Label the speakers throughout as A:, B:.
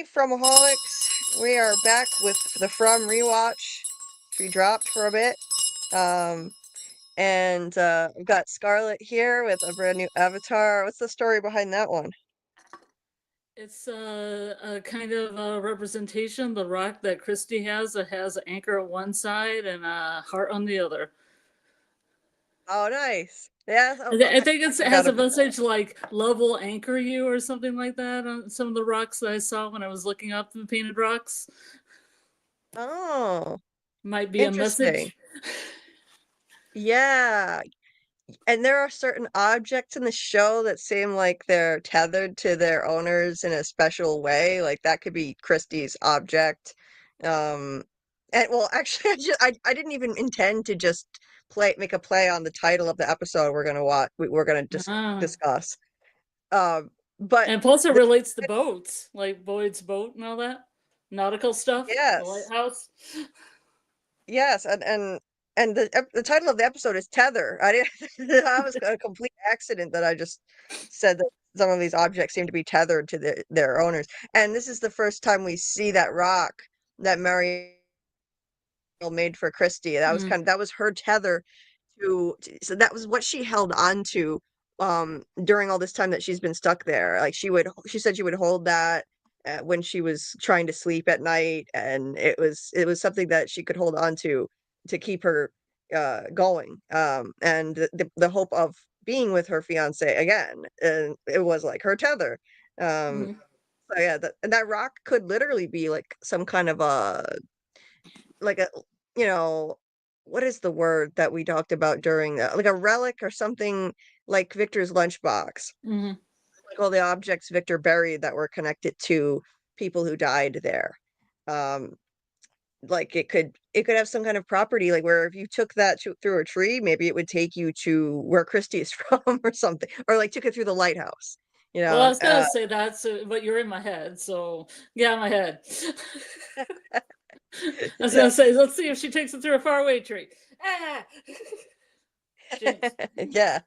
A: Hey, Fromaholics. We are back with the From Rewatch. We dropped for a bit. Um, we've got Scarlet here with a brand new avatar. What's the story behind that one?
B: It's a kind of a representation, the rock that Christie has. It has an anchor on one side and a heart on the other.
A: Oh, nice. Yeah,
B: I think it
A: I
B: has
A: gotta
B: a
A: be.
B: message like "love will anchor you" or something like that on some of the rocks that I saw when I was looking up the painted rocks.
A: Oh,
B: Might be a
A: interesting.
B: message.
A: Yeah, and there are certain objects in the show that seem like they're tethered to their owners in a special way. Like that could be Christie's object. Um, and well, actually, I didn't even intend to just make a play on the title of the episode we're gonna watch. We're gonna
B: Ah.
A: discuss. Um, but
B: And plus, it
A: the,
B: relates to boats, like Boyd's boat and all that nautical stuff. The
A: yes,
B: lighthouse.
A: yes, and the title of the episode is Tether. I didn't. That was a complete accident that I just said that some of these objects seem to be tethered to their owners. And this is the first time we see that rock that Mary made for Christie.
B: Mm.
A: That was her tether so that was what she held on to during all this time that she's been stuck there. Like she said she would hold that when she was trying to sleep at night, and it was something that she could hold on to keep her going. And the hope of being with her fiance again, and it was like her tether. Um,
B: Mm.
A: so yeah, that rock could literally be like some kind of like a you know what is the word that we talked about during like a relic or something, like Victor's lunchbox,
B: Mm.
A: like all the objects Victor buried that were connected to people who died there. um like it could have some kind of property, like where if you took that through a tree, maybe it would take you to where Christie is from or something, or like took it through the lighthouse, you
B: Well, I
A: know
B: was gonna say that, but you're in my head, so get out of my head. I was
A: so
B: gonna say, let's see if she takes it through a faraway tree. Ah, jinx.
A: yeah,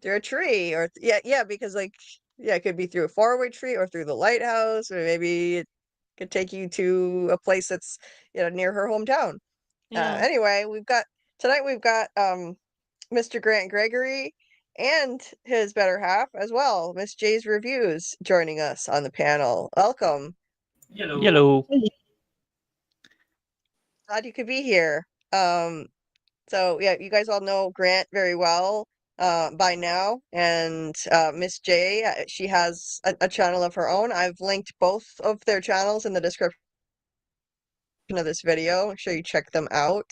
A: through a tree, or yeah, because like yeah, it could be through a faraway tree or through the lighthouse, or maybe it could take you to a place that's near her hometown.
B: Yeah.
A: Anyway, we've got Mr. Grant Gregory and his better half as well, Miss J's Reviews, joining us on the panel. Welcome.
C: Yellow.
A: Glad you could be here. Um, So yeah, you guys all know Grant very well by now, and Miss J, she has a channel of her own. I've linked both of their channels in the description of this video. Make sure you check them out.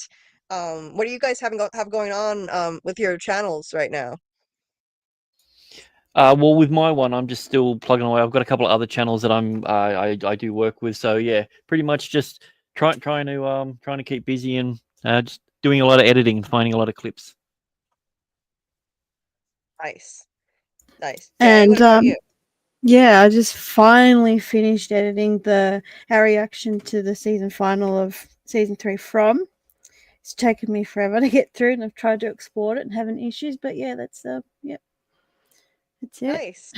A: What do you guys have going on with your channels right now?
C: Well, with my one, I'm just still plugging away. I've got a couple of other channels that I do work with. So yeah, pretty much just trying to keep busy and just doing a lot of editing, finding a lot of clips.
A: Nice, nice. Jay, what
D: And
A: about you?
D: yeah, I just finally finished editing our reaction to the season final of season 3 from. It's taken me forever to get through, and I've tried to export it and having issues, but yeah, that's yep. That's it.
A: Nice,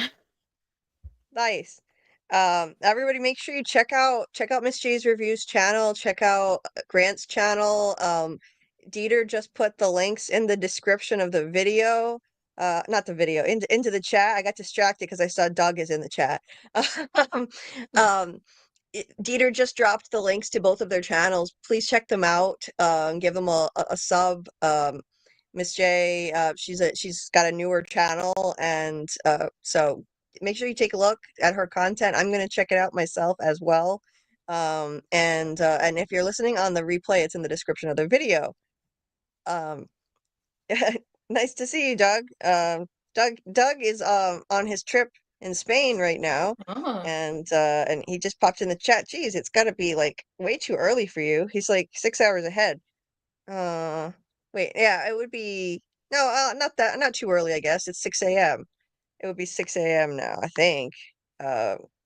A: nice. Everybody make sure you check out Miss J's Reviews channel, check out Grant's channel. Dieter just put the links in the description of the video. Not the video, into the chat. I got distracted because I saw Doug is in the chat. Um, um, Dieter just dropped the links to both of their channels. Please check them out. Give them a sub. Miss J, she's got a newer channel, and so make sure you take a look at her content. I'm gonna check it out myself as well. And if you're listening on the replay, it's in the description of the video. Um, nice to see you, Doug. Doug is on his trip in Spain right now,
B: Ah.
A: and he just popped in the chat. Geez, it's got to be like way too early for you. He's like 6 hours ahead. Uh, Wait, yeah, it would be no, not too early, I guess. It's 6 a.m. It would be 6 a.m. now, I think.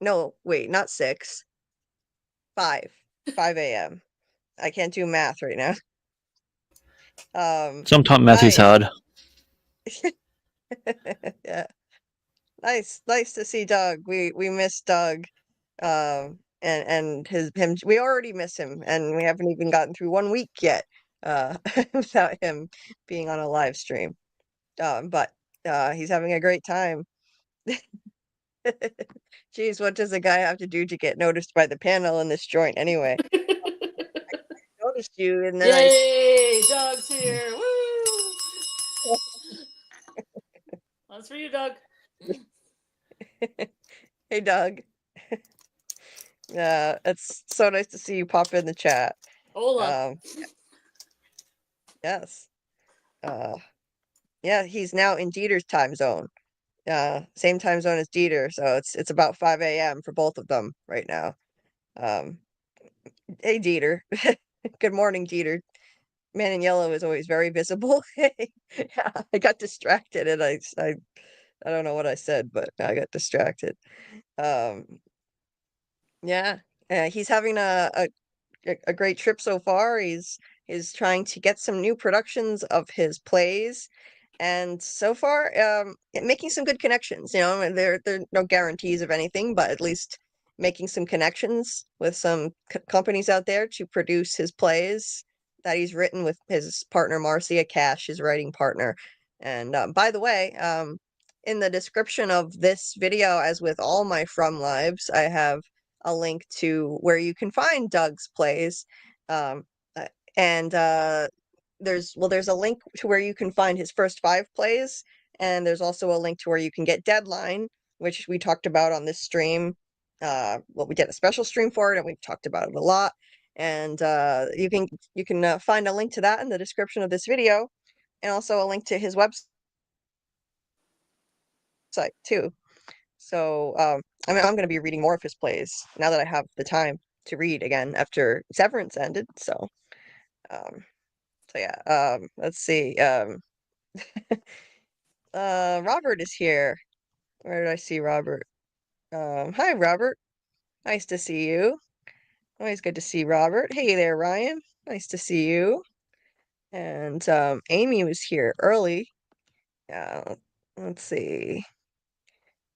A: No, wait, not 6. 5. 5 a.m. I can't do math right now.
C: Sometimes math is
A: Nice.
C: hard.
A: Yeah. Nice to see Doug. We miss Doug. and him we already miss him, and we haven't even gotten through 1 week yet without him being on a live stream. But he's having a great time. Geez, what does a guy have to do to get noticed by the panel in this joint anyway? I noticed you, and then
B: Yay! Doug's here. Woo! That's for you, Doug.
A: Hey, Doug. It's so nice to see you pop in the chat.
B: Hola.
A: Yes. Yeah, he's now in Dieter's time zone. Same time zone as Dieter, so it's about 5 a.m. for both of them right now. Hey, Dieter. Good morning, Dieter. Man in yellow is always very visible. Yeah, I got distracted and I don't know what I said, but I got distracted. Yeah, he's having a great trip so far. He's trying to get some new productions of his plays, and so far, making some good connections. You know, and there are no guarantees of anything, but at least making some connections with some companies out there to produce his plays that he's written with his partner Marcia Kash, his writing partner. And by the way, in the description of this video, as with all my From Lives, I have a link to where you can find Doug's plays. Um, and there's a link to where you can find his first 5 plays, and there's also a link to where you can get Deadline, which we talked about on this stream. Well, we did a special stream for it, and we've talked about it a lot. And you can find a link to that in the description of this video, and also a link to his website too. So I mean, I'm going to be reading more of his plays now that I have the time to read again after Severance ended. So yeah, let's see. Robert is here. Where did I see Robert? Hi, Robert. Nice to see you. Always good to see Robert. Hey there, Ryan. Nice to see you. And Amy was here early. Let's see.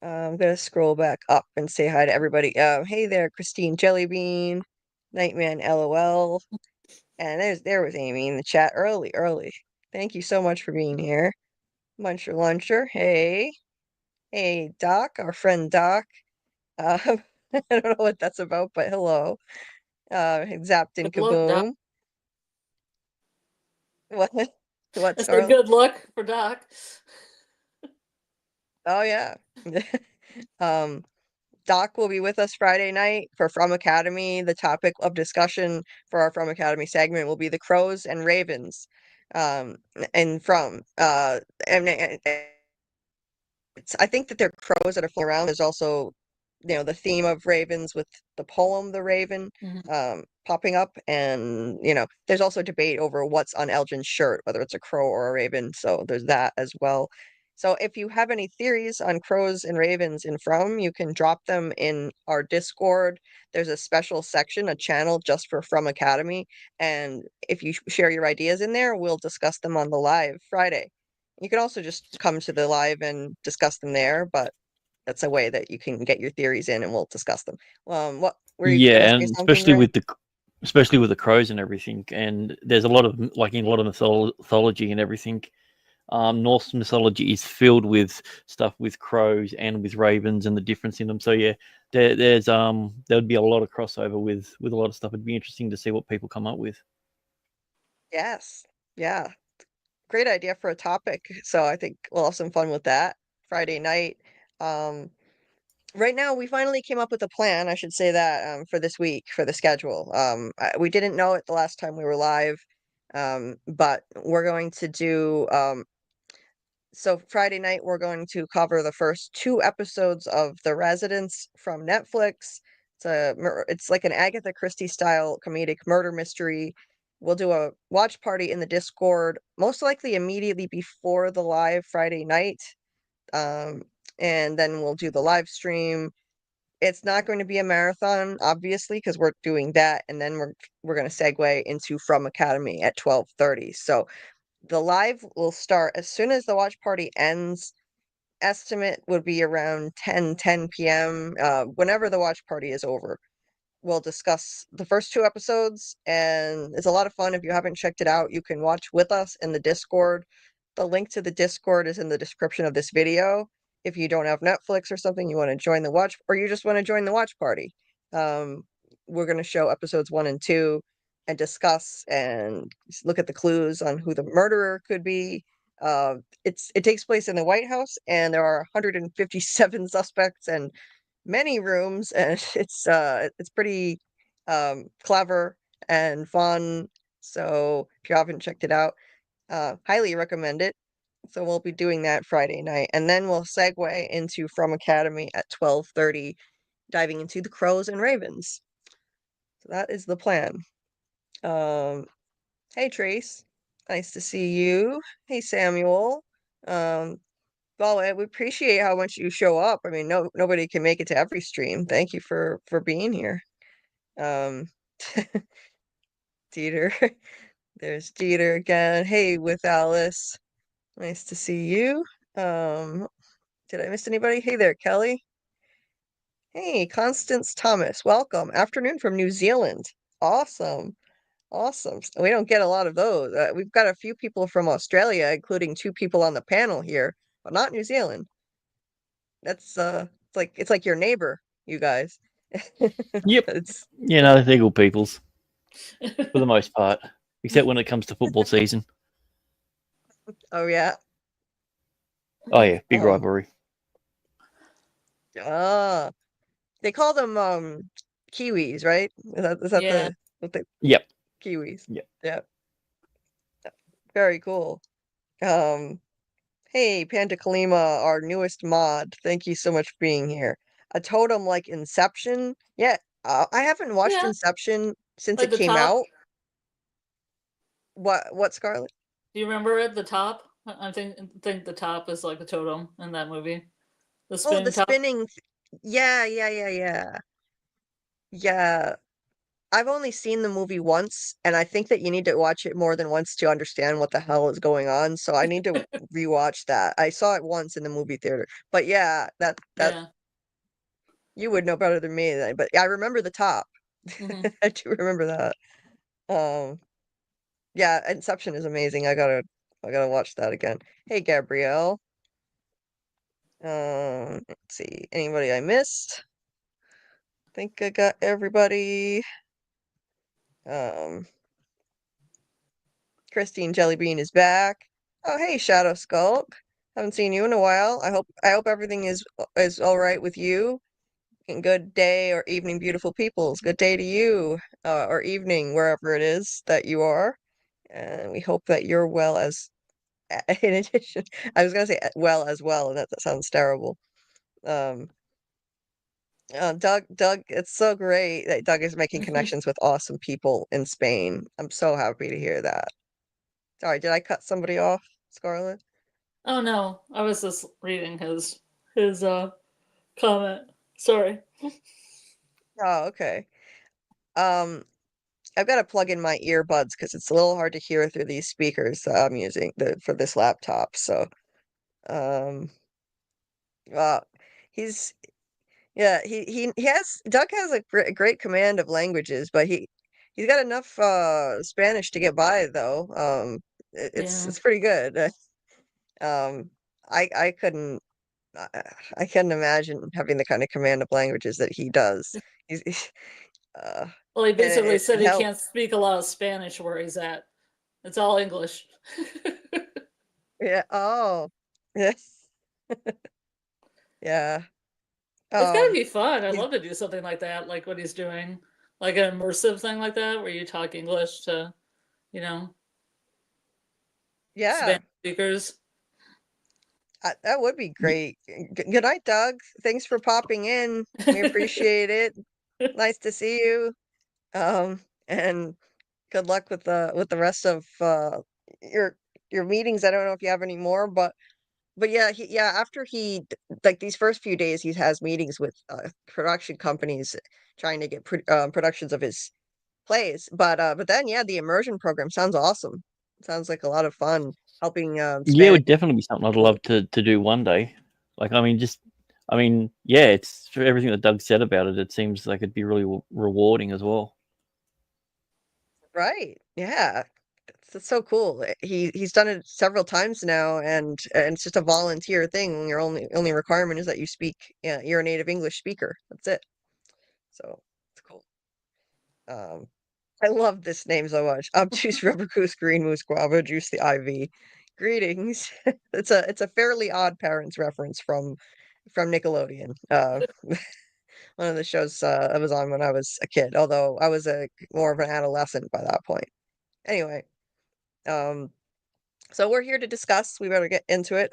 A: I'm gonna scroll back up and say hi to everybody. Hey there, Christine Jellybean, Nightman LOL, and there was Amy in the chat early. Thank you so much for being here. Muncher Luncher, hey Doc, our friend Doc. I don't know what that's about, but hello. Zapped in
B: Good luck, Doc.
A: Kaboom. What? What,
B: I said
A: Scarlet?
B: good luck for Doc.
A: Oh yeah. Doc will be with us Friday night for FROMacademy. The topic of discussion for our FROMacademy segment will be the crows and ravens. And from and I think that they're crows that are flying around. There's also, the theme of ravens with the poem The Raven popping up, and there's also debate over what's on Elgin's shirt, whether it's a crow or a raven. So there's that as well. So if you have any theories on crows and ravens in From, you can drop them in our Discord. There's a special section, a channel just for FROMacademy, and if you share your ideas in there, we'll discuss them on the live Friday. You can also just come to the live and discuss them there, but that's a way that you can get your theories in, and we'll discuss them. What were you gonna
C: Yeah,
A: say
C: and
A: something, Ray?
C: especially with the crows and everything. And there's a lot of in a lot of mythology and everything. Norse mythology is filled with stuff with crows and with ravens and the difference in them. So yeah, there would be a lot of crossover with a lot of stuff. It'd be interesting to see what people come up with.
A: Yes. Yeah. Great idea for a topic. So I think we'll have some fun with that Friday night. Right now, we finally came up with a plan. I should say that for this week for the schedule. We didn't know it the last time we were live, but we're going to do. So Friday night, we're going to cover the first 2 episodes of The Residence from Netflix. It's like an Agatha Christie style comedic murder mystery. We'll do a watch party in the Discord, most likely immediately before the live Friday night. And then we'll do the live stream. It's not going to be a marathon, obviously, because we're doing that, and then we're going to segue into FROMacademy at 12:30. So the live will start as soon as the watch party ends. Estimate would be around 10 p.m. Whenever the watch party is over. we'll discuss the first 2 episodes, and it's a lot of fun. If you haven't checked it out, you can watch with us in the Discord. The link to the Discord is in the description of this video. If you don't have Netflix or something, you want to join the watch, or you just want to join the watch party. We're going to show episodes 1 and 2 and discuss and look at the clues on who the murderer could be. It takes place in the White House, and there are 157 suspects and many rooms, and it's pretty clever and fun. So if you haven't checked it out, highly recommend it. So we'll be doing that Friday night, and then we'll segue into FROMacademy at 12:30, diving into the Crows and Ravens. So that is the plan. Hey Trace, nice to see you. Hey Samuel. Well, we appreciate how much you show up. I mean, nobody can make it to every stream. Thank you for being here. Dieter, there's Dieter again. Hey, with Alice, nice to see you. Did I miss anybody? Hey there, Kelly. Hey, Constance Thomas, welcome. Afternoon from New Zealand. Awesome. Awesome. We don't get a lot of those. We've got a few people from Australia, including 2 people on the panel here, but not New Zealand. That's it's like your neighbor, you guys.
C: Yep.
A: It's
C: You know, they're good peoples for the most part, except when it comes to football season.
A: oh yeah.
C: Oh yeah, big
A: Um,
C: rivalry.
A: Ah, they call them Kiwis, right? Is that
B: Yeah.
A: the
C: Yep.
A: Kiwis?
C: Yep.
A: Yeah. Very cool. Hey, Panda Kalima, our newest mod. Thank you so much for being here. A totem like Inception. Yeah, I haven't watched
B: Yeah.
A: Inception since
B: Like
A: it
B: the
A: came
B: top.
A: out. What, Scarlet?
B: Do you remember it? The top? I think the top is like the totem in that movie. The
A: Oh,
B: spinning
A: the
B: top.
A: spinning. Yeah. Yeah. I've only seen the movie once, and I think that you need to watch it more than once to understand what the hell is going on. So I need to rewatch that. I saw it once in the movie theater, but yeah, that
B: Yeah.
A: you would know better than me. But I remember the top.
B: Mhm.
A: I do remember that. Yeah, Inception is amazing. I gotta watch that again. Hey, Gabrielle. Let's see. Anybody I missed? Think I got everybody. Um, Christine Jellybean is back. Oh, hey, Shadow Skulk. Haven't seen you in a while. I hope everything is all right with you. And good day or evening, beautiful peoples. Good day to you, or evening, wherever it is that you are. And we hope that you're well as. In addition, I was gonna say well as well, and that sounds terrible. Um, Doug, it's so great that Doug is making connections with awesome people in Spain. I'm so happy to hear that. Sorry, did I cut somebody off, Scarlett?
B: Oh no, I was just reading his comment. Sorry.
A: Oh, okay. Um, I've got to plug in my earbuds because it's a little hard to hear through these speakers that I'm using for this laptop. So, um, uh, he's yeah, he has Doug has a great command of languages, but he's got enough Spanish to get by though.
B: Yeah.
A: It's pretty good. Um, I couldn't I, I couldn't imagine having the kind of command of languages that he does. He's uh,
B: Well, he
A: and
B: basically said
A: it
B: he
A: helped.
B: can't speak a lot of Spanish where he's at. It's all English.
A: Yeah. Oh, yes. Yeah.
B: It's gotta
A: Um,
B: be fun. I'd
A: he's
B: love to do something like that, like what he's doing, like an immersive thing like that, where you talk English to, you know,
A: yeah.
B: Spanish speakers.
A: That would be great. Good night, Doug. Thanks for popping in. We appreciate it. Nice to see you. And good luck with the rest of your your meetings. I don't know if you have any more, but yeah, after like these first few days he has meetings with production companies trying to get productions of his plays. But then yeah, the immersion program sounds awesome. Sounds like a lot of fun helping
C: Yeah, it
A: Spanish
C: would definitely be something I'd
A: people.
C: love to do one day. Like, I mean, just I mean, yeah, it's for everything that Doug said about it. It seems like it'd be really rewarding as well.
A: Right. Yeah. It's so cool. He's done it several times now, and it's just a volunteer thing. Your only requirement is that you speak. Yeah, you're a native English speaker. That's it. So it's cool. Um, I love this name so much. Obtuse Rubber Goose Green Moose Guava Juice the IV. Greetings. It's a fairly odd parents reference from Nickelodeon. One of the shows I was on when I was a kid, although I was more of an adolescent by that point. Anyway, um, so we're here to discuss. We better get into it.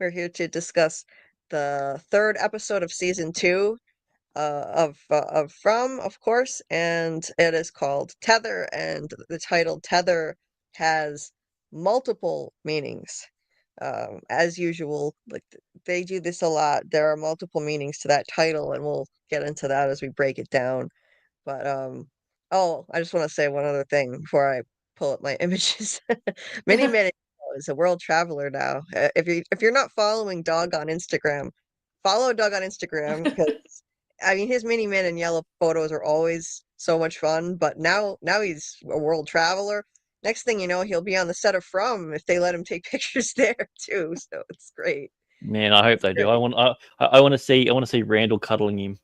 A: We're here to discuss the third episode of season 2 of From, of course, and it is called Tether, and the title Tether has multiple meanings. As usual, like they do this a lot. There are multiple meanings to that title, and we'll get into that as we break it down. But oh, I just want to say one other thing before I pull up my images. Mini Minute is a world traveler now. If you're not following Doug on Instagram, follow Doug on Instagram because I mean his Mini Man in yellow photos are always so much fun. But now he's a world traveler. Next thing you know, he'll be on the set of From if they let him take pictures there too. So it's great.
C: Man, I hope they do. I want to see Randall cuddling him.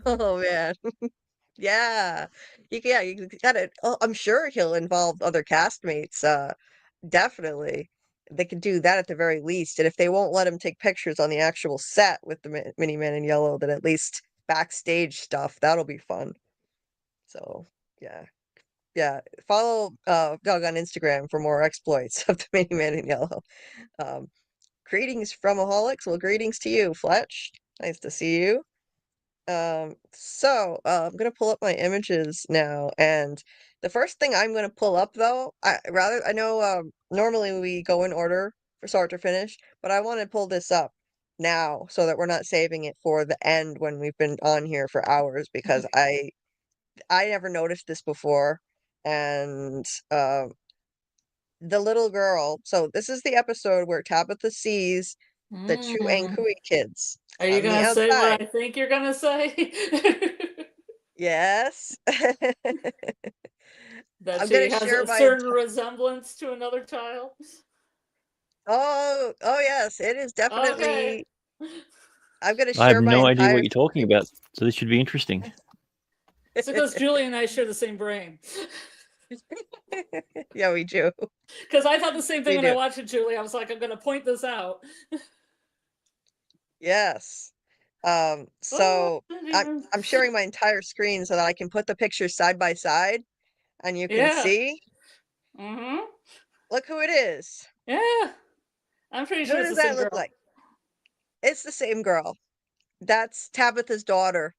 A: Oh man. Yeah. You gotta I'm sure he'll involve other castmates. Definitely. They could do that at the very least. And if they won't let him take pictures on the actual set with the Mini Man in yellow, then at least backstage stuff, that'll be fun. So yeah. Yeah. Follow Doug on Instagram for more exploits of the Mini Man in yellow. Um Greetings from Aholics. Well, greetings to you, Fletch. Nice to see you. I'm gonna pull up my images now, and the first thing I'm gonna pull up though, I know normally we go in order for start to finish, but I want to pull this up now so that we're not saving it for the end when we've been on here for hours because I never noticed this before, and the little girl. So this is the episode where Tabitha sees the two Ankui kids
B: Are you
A: on the
B: gonna say what
A: outside.
B: I think you're gonna say?
A: Yes.
B: That
A: I'm
B: she
A: gonna
B: has
A: share
B: a
A: my
B: certain resemblance to another child?
A: oh yes, it is
B: Okay.
A: definitely I'm gonna
C: I have
A: share my
C: no idea
A: entire
C: what you're talking about, so this should be interesting.
B: It's because Julie and I share the same brain.
A: Yeah, we do.
B: Because I thought the same thing
A: We
B: when I
A: do.
B: watched it, Julie. I was like, I'm gonna point this out.
A: Yes.
B: Oh,
A: So I'm
B: dear.
A: I'm sharing my entire screen so that I can put the pictures side by side and you can
B: Yeah.
A: see.
B: Mm-hmm.
A: Look who it is.
B: Yeah. I'm pretty
A: Who
B: sure it's
A: does
B: the
A: that
B: same
A: look
B: girl.
A: like? It's the same girl. That's Tabitha's daughter.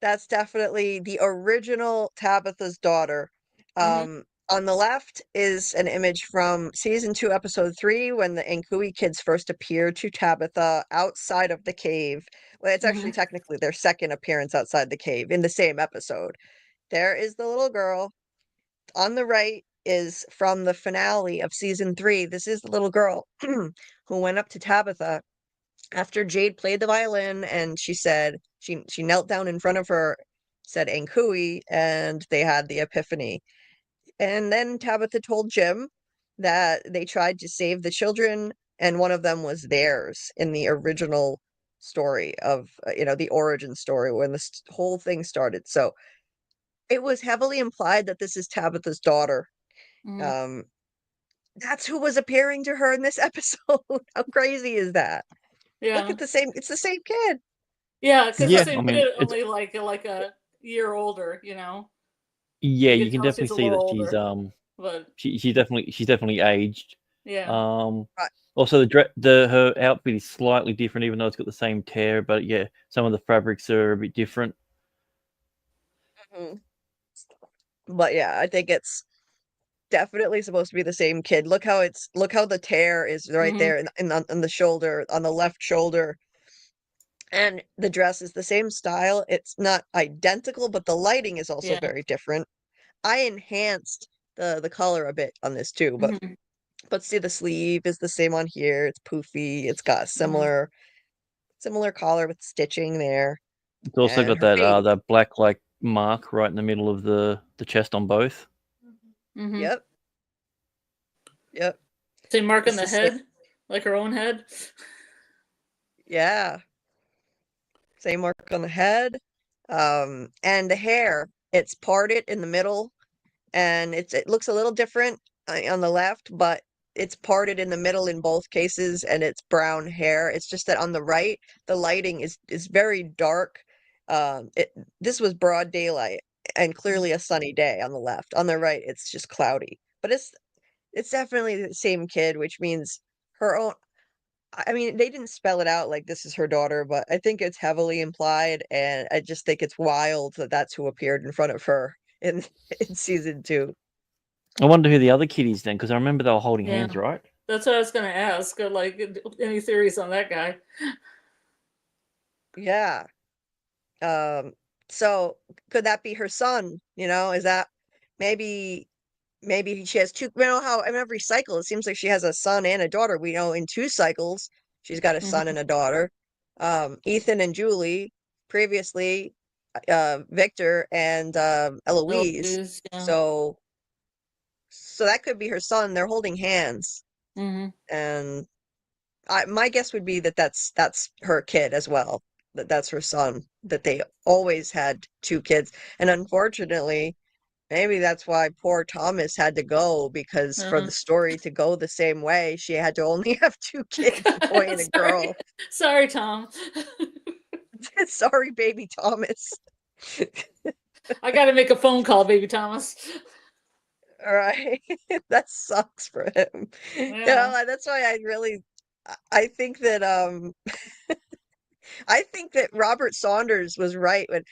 A: That's definitely the original Tabitha's daughter.
B: Mm-hmm.
A: On the left is an image from season 2, episode 3, when the Ankui kids first appeared to Tabitha outside of the cave. Well, it's actually
B: Mm-hmm.
A: technically their second appearance outside the cave in the same episode. There is the little girl. On the right is from the finale of season 3. This is the little girl who went up to Tabitha after Jade played the violin and she said she knelt down in front of her, said Ankui, and they had the epiphany. And then Tabitha told Jim that they tried to save the children and one of them was theirs in the original story of the origin story when this whole thing started. So it was heavily implied that this is Tabitha's daughter.
B: Mm-hmm.
A: Um that's who was appearing to her in this episode. How crazy is that? Look
B: Yeah.
A: at it's the same kid.
B: Yeah, because the
C: Yeah,
B: same
C: I mean,
B: kid,
C: it's
B: only like a year older,
C: yeah,
B: You
C: you
B: can
C: can
B: tell
C: definitely
B: she's a
C: see
B: little
C: that
B: older. But
C: she's definitely aged.
B: yeah.
A: Right.
C: Also her outfit is slightly different, even though it's got the same tear. But yeah, some of the fabrics are a bit different.
A: Mhm. But yeah, I think it's definitely supposed to be the same kid. Look how the tear is right
B: Mm-hmm.
A: there in the shoulder, on the left shoulder. And the dress is the same style. It's not identical, but the lighting is also
B: Yeah.
A: very different. I enhanced the color a bit on this too, but
B: Mm-hmm.
A: But see, the sleeve is the same on here. It's poofy. It's got a similar collar with stitching there.
C: It's also
A: And
C: got
A: her face.
C: that black like mark right in the middle of the chest on both.
B: Mm-hmm.
A: Yep. Yep.
B: Same mark on
A: It's
B: the
A: the same-
B: head, like her own head.
A: Yeah. Same mark on the head. And the hair, it's parted in the middle, and it looks a little different on the left, but it's parted in the middle in both cases, and it's brown hair. It's just that on the right, the lighting is very dark. This was broad daylight and clearly a sunny day on the left. On the right, it's just cloudy. But it's definitely the same kid, which means her own. I mean, they didn't spell it out like this is her daughter, but I think it's heavily implied, and I just think it's wild that that's who appeared in front of her in in season 2.
C: I wonder who the other kid is then, because I remember they were holding
B: Yeah.
C: hands, right?
B: That's what I was gonna ask. Like, any theories on that guy?
A: Yeah. So could that be her son? Is that maybe she has two, how in every cycle it seems like she has a son and a daughter. We know in 2 cycles she's got a son and a daughter. Ethan and Julie previously, Victor and Eloise.
B: Eloise, yeah.
A: So that could be her son. They're holding hands,
B: Mm-hmm.
A: and my guess would be that that's her kid as well. That's her son. That they always had 2 kids, and unfortunately, maybe that's why poor Thomas had to go, because for the story to go the same way, she had to only have 2 kids, a boy and a girl.
B: Sorry, Tom.
A: Sorry, baby Thomas.
B: I got to make a phone call, baby Thomas.
A: All right, that sucks for him.
B: Yeah.
A: That's why I think that I think that Robert Saunders was right when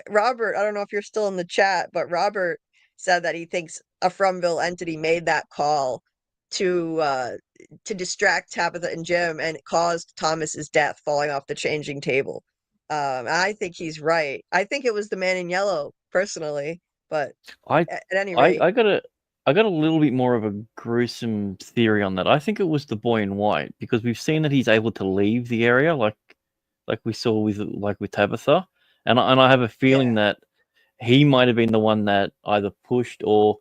A: Robert, I don't know if you're still in the chat, but Robert said that he thinks a Fromville entity made that call to distract Tabitha and Jim, and it caused Thomas's death, falling off the changing table. I think he's right. I think it was the man in yellow, personally, but at any rate,
C: I got a little bit more of a gruesome theory on that. I think it was the boy in white, because we've seen that he's able to leave the area, like we saw with Tabitha, and I have a feeling that he might have been the one that either pushed or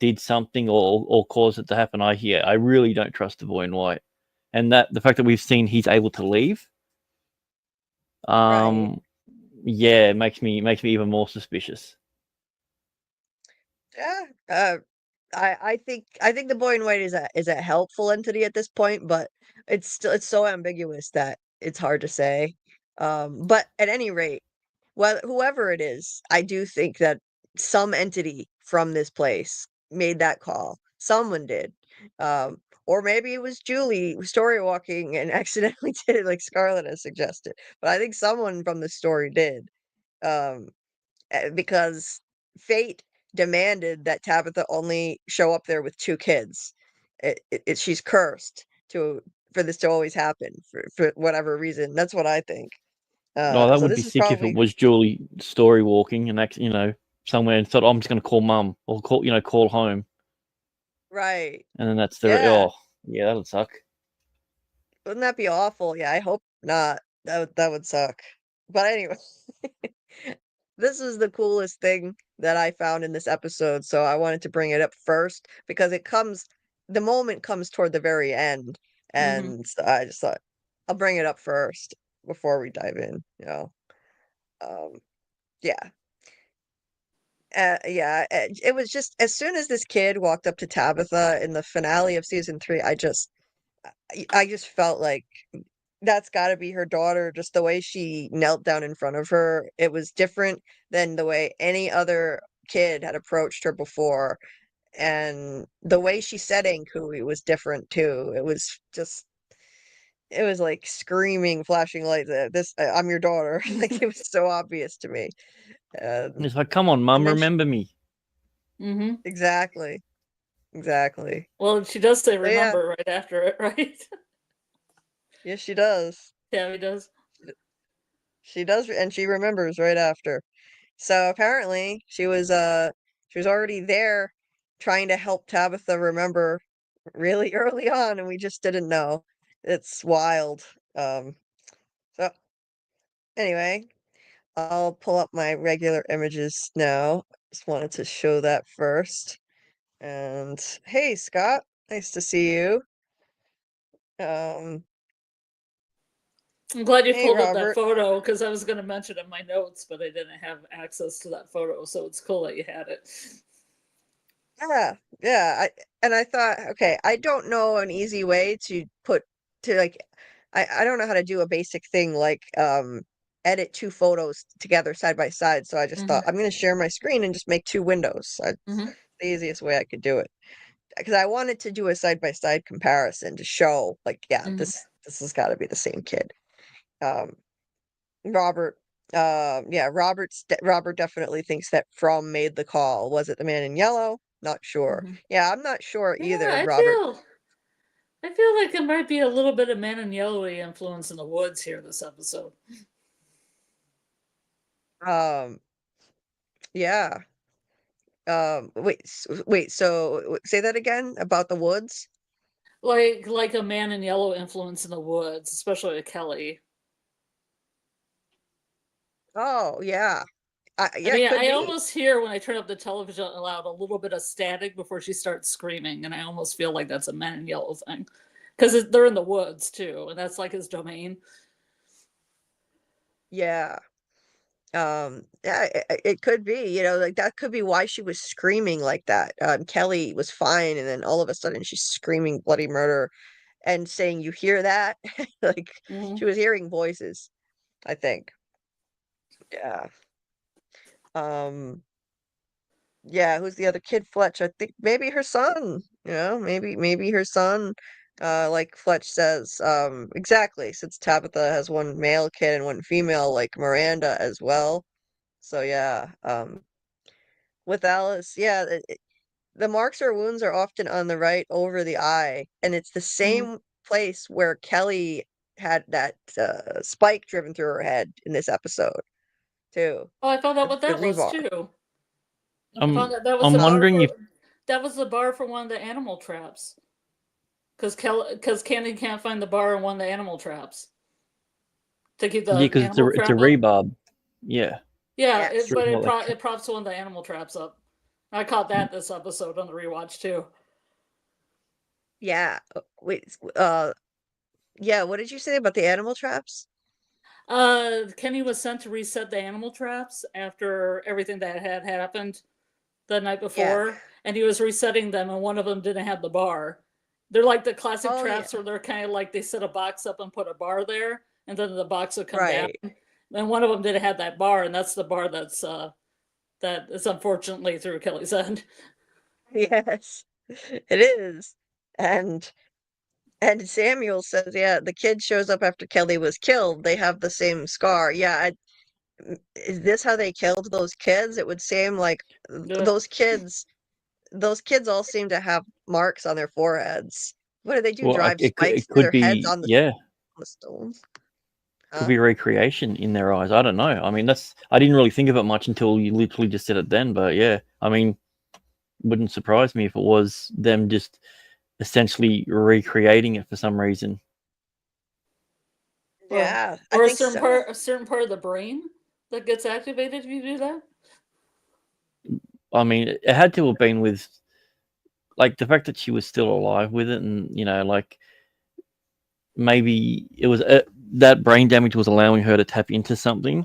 C: did something or caused it to happen. I really don't trust the boy in white, and that the fact that we've seen he's able to leave,
A: right.
C: yeah, it makes me even more suspicious.
A: Yeah. I think the boy in white is a helpful entity at this point, but it's so ambiguous that it's hard to say. But at any rate, well, whoever it is, I do think that some entity from this place made that call. Someone did. Or maybe it was Julie story walking and accidentally did it, like Scarlet has suggested. But I think someone from the story did. Um, because fate demanded that Tabitha only show up there with 2 kids. She's cursed for this to always happen for whatever reason. That's what I think.
C: Oh, that
A: So
C: would be
A: this is
C: sick if it
A: probably
C: was Julie story walking and somewhere and thought, I'm just going to call mum or call home,
A: right.
C: and then that's
A: Yeah.
C: yeah, that'd suck.
A: Wouldn't that be awful? Yeah, I hope not. That would suck. But anyway, this is the coolest thing that I found in this episode, so I wanted to bring it up first because the moment comes toward the very end, and so I just thought I'll bring it up first before we dive in. Yeah. It was just as soon as this kid walked up to Tabitha in the finale of season 3, I just felt like that's got to be her daughter. Just the way she knelt down in front of her, it was different than the way any other kid had approached her before, and the way she said Ankui was different too. It was like screaming, flashing lights. I'm your daughter. Like it was so obvious to me.
C: And it's like, come on, mum,
A: And then
C: remember me.
A: exactly.
B: Well, she does say
A: So, yeah,
B: remember right after it, right?
A: yes, she does.
B: Tammy does.
A: She does, and she remembers right after. So apparently she was already there trying to help Tabitha remember really early on, and we just didn't know. It's wild. So anyway, I'll pull up my regular images now. Just wanted to show that first. And hey, Scott, nice to see you. Um,
B: I'm glad you
A: hey,
B: pulled up that
A: Robert.
B: photo because I was going to mention it in my notes, but I didn't have access to that photo, so it's cool that you had it.
A: Yeah. I thought, okay, I don't know an easy way to put to like I don't know how to do a basic thing like edit two photos together side by side. So I just thought I'm gonna share my screen and just make two windows. That's the easiest way I could do it. Because I wanted to do a side by side comparison to show like, yeah, this has got to be the same kid. Um Robert yeah, Robert definitely thinks that From made the call. Was it the man in yellow? Not sure. Yeah, I'm not sure
B: Yeah,
A: either, Robert.
B: I feel like there might be a little bit of Man in Yellowy influence in the woods here this episode.
A: Um, yeah. Wait, so say that again about the woods?
B: Like a Man in Yellow influence in the woods, especially with Kelly.
A: Oh, yeah.
B: I
A: Yeah,
B: mean,
A: could
B: I
A: be.
B: almost hear when I turn up the television loud a little bit of static before she starts screaming, and I almost feel like that's a Man in Yellow thing. Because they're in the woods, too, and that's like his domain.
A: Yeah. Yeah, it could be, like that could be why she was screaming like that. Kelly was fine, and then all of a sudden she's screaming bloody murder and saying, "You hear that?" Like she was hearing voices, I think. Yeah. Um, yeah, who's the other kid? Fletch. I think maybe her son, maybe her son, like Fletch says. Exactly, since Tabitha has one male kid and one female, like Miranda as well. So yeah, with Alice, yeah, the marks or wounds are often on the right over the eye, and it's the same place where Kelly had that spike driven through her head in this episode, too.
B: Oh, I found out what
A: The
B: that was,
A: rebar.
B: too. I found out that was
C: I'm
B: the bar
C: wondering if
B: that was the bar for one of the animal traps. Because Candy can't find the bar in one of the animal traps to keep the
C: because
B: animal
C: it's a
B: trap up.
C: rebarb. Yeah.
B: Yeah,
A: Yes.
B: but
C: More like
B: it props one of the animal traps up. I caught that this episode on the rewatch too.
A: Yeah. Wait. Yeah. What did you say about the animal traps?
B: Kenny was sent to reset the animal traps after everything that had happened the night
A: Yeah.
B: before, and he was resetting them, and one of them didn't have the bar. They're like the classic
A: Oh,
B: traps
A: yeah.
B: where they're kind of like they set a box up and put a bar there, and then the box would come down.
A: Right.
B: And one of them didn't have that bar, and that's the bar that is unfortunately through Kelly's end.
A: Yes, it is. And Samuel says, yeah, the kid shows up after Kelly was killed. They have the same scar. Yeah. Is this how they killed those kids? It would seem like
B: Yeah.
A: those kids all seem to have marks on their foreheads. What do they do?
C: well,
A: Drive spikes
C: it
A: through
C: could
A: their heads
C: be
A: on the stones?
C: could be recreation in their eyes. I don't know. I mean, I didn't really think of it much until you literally just said it then. But yeah, I mean, wouldn't surprise me if it was them just essentially recreating it for some reason.
A: Yeah,
B: or
A: I think so.
B: a certain part of the brain that gets activated if you do that.
C: I mean, it had to have been with, like, the fact that she was still alive with it, and like maybe it was that brain damage was allowing her to tap into something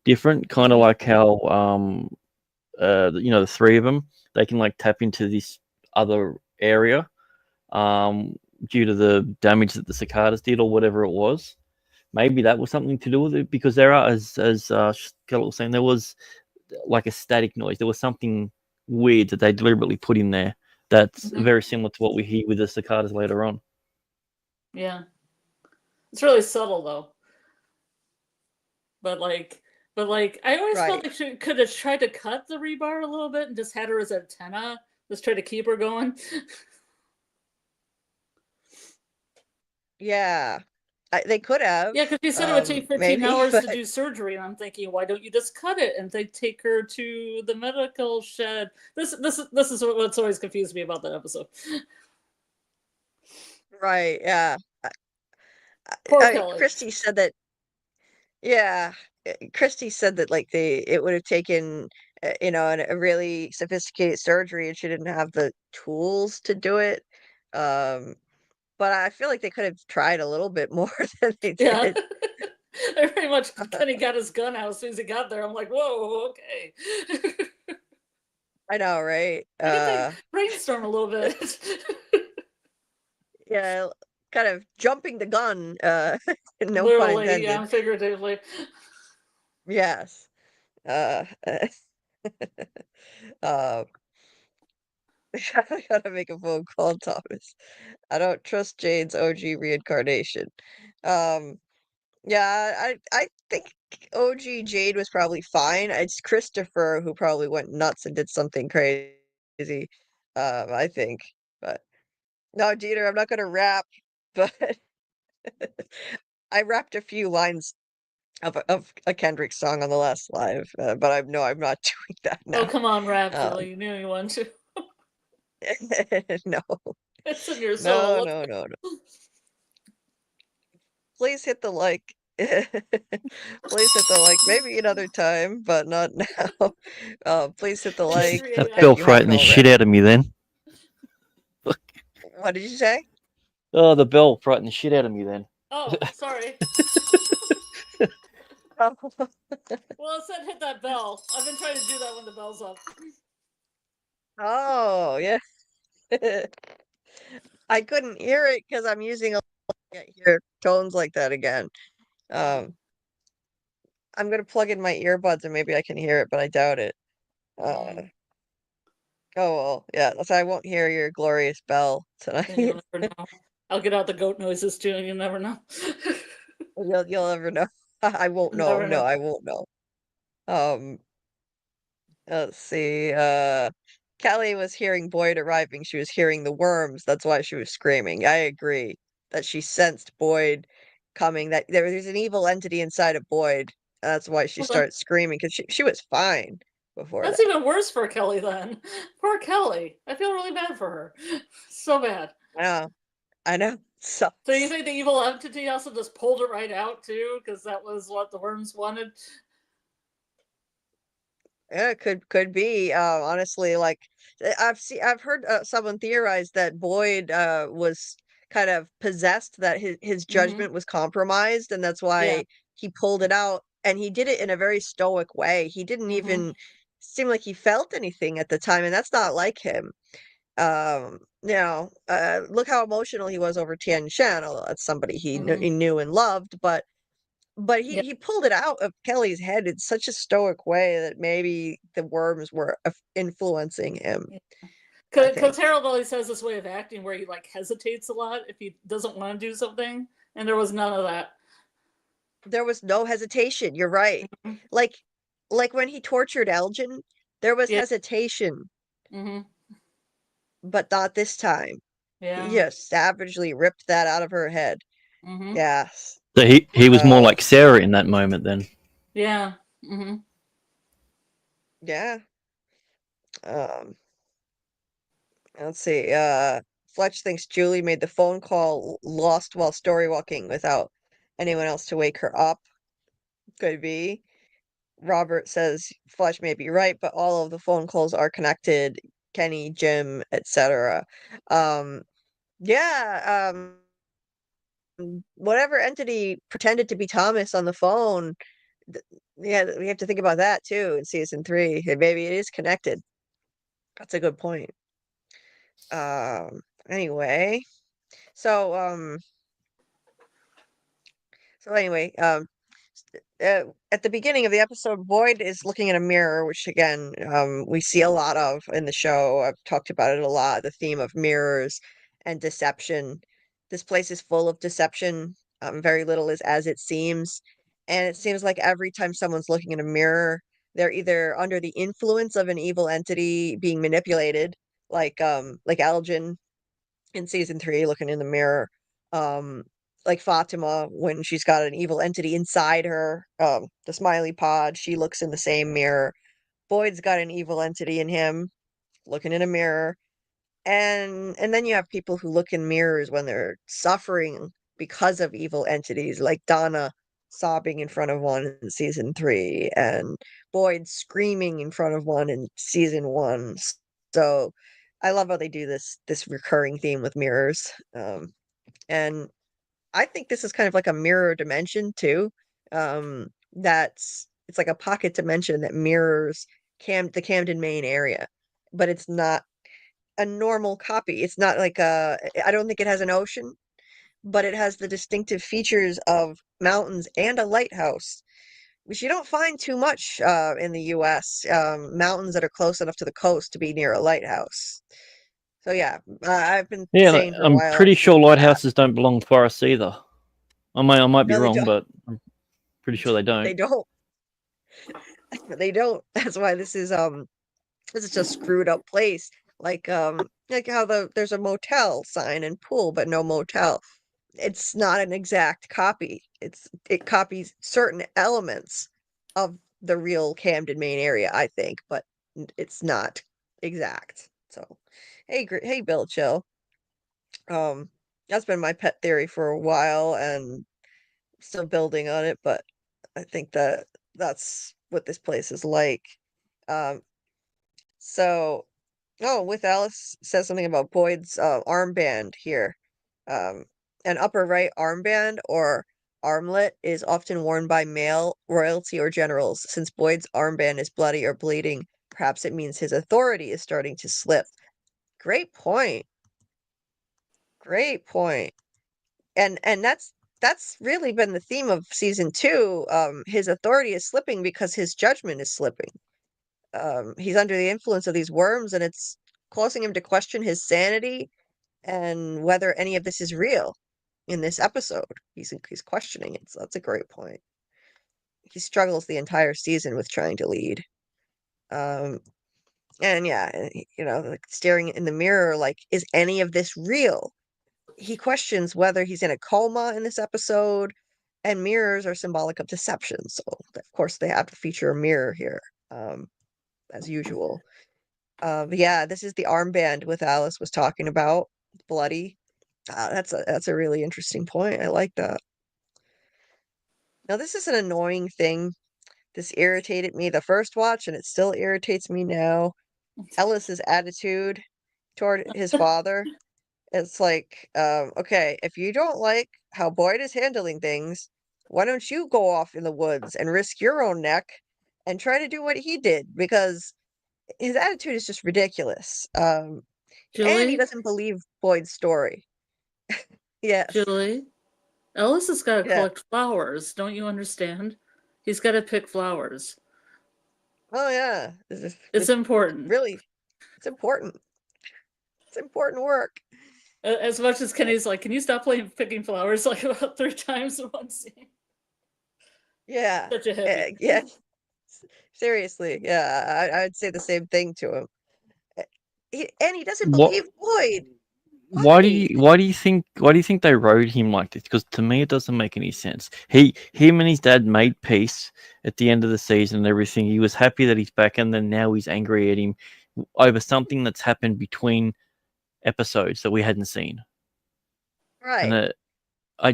C: different, kind of like how the three of them, they can like tap into this other area due to the damage that the cicadas did or whatever it was. Maybe that was something to do with it, because there are, as Scarlett was saying, there was like a static noise. There was something weird that they deliberately put in there that's very similar to what we hear with the cicadas later on.
B: Yeah, it's really subtle though. But I always felt like she could have tried to cut the rebar a little bit and just had her as an antenna, just try to keep her going.
A: Yeah, they could have.
B: Yeah, because she said it would take 15
A: maybe,
B: hours
A: but
B: to do surgery, and I'm thinking, why don't you just cut it and they take her to the medical shed? This is what's always confused me about that episode.
A: Right, yeah.
B: Poor Kelly.
A: Christy said that, yeah, Christy said that like it would have taken, a really sophisticated surgery, and she didn't have the tools to do it. Um, but I feel like they could have tried a little bit more than they
B: Yeah.
A: did.
B: They pretty much, Kenny got his gun out as soon as he got there. I'm like, whoa, okay.
A: I know, right?
B: I guess they brainstorm a little bit.
A: Yeah, kind of jumping the gun, no pun
B: Literally, yeah,
A: intended.
B: figuratively.
A: Yes. Uh, uh, I gotta make a phone call, Thomas. I don't trust Jane's OG reincarnation. Um, yeah, I think OG Jade was probably fine. It's Christopher who probably went nuts and did something crazy. I think. But no, Dieter, I'm not gonna rap, but I rapped a few lines of a Kendrick song on the last live, but I'm not doing that
B: Oh,
A: now.
B: come on, rap,
A: Um,
B: Julie. You knew you wanted to.
A: no,
B: It's in your
A: no,
B: soul.
A: no, no, no. Please hit the like. Please hit the like. Maybe another time, but not now. Please hit the
B: It's
A: like
B: 3
C: That
A: if
B: a.m.
C: bell
A: you haven't
C: frightened the shit
A: already.
C: out of me then.
A: What did you say?
C: Oh, the bell frightened the shit out of me then.
B: Oh, sorry.
A: Oh,
B: Well, it said hit that bell. I've been trying to do that when the bell's up.
A: oh yeah. I couldn't hear it because I'm using a can't hear tones like that again. Um, I'm gonna plug in my earbuds and maybe I can hear it, but I doubt it. Uh, oh well, yeah. So I won't hear your glorious bell
B: And you'll
A: tonight.
B: never know. I'll get out the goat noises too, and you'll never know.
A: You'll never know. I won't
B: You'll
A: know.
B: never
A: No,
B: know.
A: I won't know. Um, let's see. Kelly was hearing Boyd arriving. She was hearing the worms. That's why she was screaming. I agree that she sensed Boyd coming. That there's an evil entity inside of Boyd. That's why she
B: Well,
A: starts screaming because she was fine before
B: that's
A: that.
B: even worse for Kelly then. Poor Kelly. I feel really bad for her. So bad.
A: I know. I know.
B: So you
A: Sucks.
B: think the evil entity also just pulled it right out too? Because that was what the worms wanted?
A: Yeah, it could be. Honestly, like I've heard someone theorize that Boyd was kind of possessed, that his
B: Mm-hmm.
A: judgment was compromised, and that's
B: Yeah.
A: why he pulled it out. And he did it in a very stoic way. He didn't
B: Mm-hmm.
A: even seem like he felt anything at the time, and that's not like him. Look how emotional he was over Tian Shan. Although that's somebody
B: Mm-hmm.
A: he knew and loved, but
B: Yeah.
A: he pulled it out of Kelly's head in such a stoic way that maybe the worms were influencing him, I
B: Because
A: think.
B: Harold always has this way of acting where he like hesitates a lot if he doesn't want to do something, and there was none of that.
A: There was no hesitation. You're right.
B: Mhm.
A: Like like when he tortured Elgin, there was
B: Yeah.
A: hesitation,
B: Mm-hmm.
A: but not this time. He
B: Yeah.
A: just savagely ripped that out of her head.
B: Mm-hmm.
A: Yes.
C: So he was more
A: Uh,
C: like Sarah in that moment then.
B: Yeah. Mm-hmm.
A: yeah. Um, let's see. Fletch thinks Julie made the phone call lost while story walking without anyone else to wake her up. Could be. Robert says Fletch may be right, but all of the phone calls are connected. Kenny, Jim, etc. Um, yeah, whatever entity pretended to be Thomas on the phone, th- yeah, we have to think about that too in season 3. Maybe it is connected. That's a good point. Anyway, so anyway, at the beginning of the episode, Boyd is looking in a mirror, which again, we see a lot of in the show. I've talked about it a lot, the theme of mirrors and deception. This place is full of deception. Very little is as it seems. And it seems like every time someone's looking in a mirror, they're either under the influence of an evil entity being manipulated, like Elgin in season 3 looking in the mirror, um like Fatima when she's got an evil entity inside her, the smiley pod, she looks in the same mirror. Boyd's got an evil entity in him looking in a mirror, And then you have people who look in mirrors when they're suffering because of evil entities, like Donna sobbing in front of one in season 3, and Boyd screaming in front of one in season 1. So I love how they do this recurring theme with mirrors. And I think this is kind of like a mirror dimension too. It's like a pocket dimension that mirrors the Camden, Maine area, but it's not a normal copy. It's not like I don't think it has an ocean, but it has the distinctive features of mountains and a lighthouse, which you don't find too much in the US. Mountains that are close enough to the coast to be near a lighthouse. So yeah, I've been
C: Yeah,
A: saying for a
C: I'm
A: while.
C: pretty sure
A: Yeah,
C: lighthouses don't belong to forests either. I might be
A: no, they
C: wrong,
A: don't.
C: but I'm pretty sure they
A: They
C: don't.
A: don't. They don't. That's why this is just a screwed up place. Like how there's a motel sign and pool, but no motel. It's not an exact copy. It copies certain elements of the real Camden, Maine area, I think, but it's not exact. So, hey, Bill, chill. That's been my pet theory for a while, and still building on it, but I think that's what this place is like. Um, so, oh, with Alice says something about Boyd's armband here. Um, an upper right armband or armlet is often worn by male royalty or generals. Since Boyd's armband is bloody or bleeding, perhaps it means his authority is starting to slip. Great point. Great point. And that's really been the theme of season 2. His authority is slipping because his judgment is slipping. He's under the influence of these worms, and it's causing him to question his sanity and whether any of this is real. In this episode, he's questioning it. So that's a great point. He struggles the entire season with trying to lead. Um, and yeah, like staring in the mirror, like, is any of this real? He questions whether he's in a coma in this episode, and mirrors are symbolic of deception. So of course they have to feature a mirror here, as usual. But yeah, this is the armband with Alice was talking about, bloody. That's a really interesting point. I like that. Now this is an annoying thing. This irritated me the first watch, and it still irritates me now. Ellis's attitude toward his father. It's like, okay, if you don't like how Boyd is handling things, why don't you go off in the woods and risk your own neck and try to do what he did? Because his attitude is just ridiculous. And he
B: Julie,
A: doesn't believe Boyd's story. Yes,
B: Julie, Ellis has got to
A: yeah.
B: collect flowers. Don't you understand? He's got to pick flowers.
A: Oh yeah,
B: It's important.
A: really, it's important. It's important work.
B: As much as Kenny's like, can you stop picking flowers like about 3 times in one scene?
A: Yeah,
B: Such a hippie.
A: yeah. Seriously, yeah, I'd say the same thing to him. And he doesn't
C: What?
A: believe Boyd.
C: Why do
A: Why?
C: you think they wrote him like this? Because to me it doesn't make any sense. Him and his dad made peace at the end of the season and everything. He was happy that he's back, and then now he's angry at him over something that's happened between episodes that we hadn't seen.
A: Right,
C: And I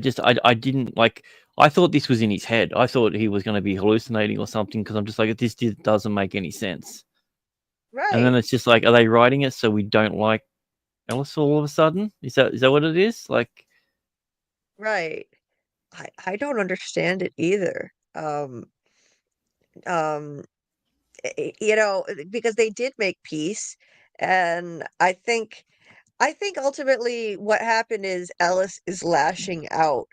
C: didn't like. I thought this was in his head. I thought he was going to be hallucinating or something, because I'm just like, this doesn't make any sense. And then
A: right,
C: it's just like, are they writing it so we don't like Ellis all of a sudden? Is that what it is? Like,
A: right. I don't understand it either. Um, because they did make peace, and I think ultimately what happened is Ellis is lashing out,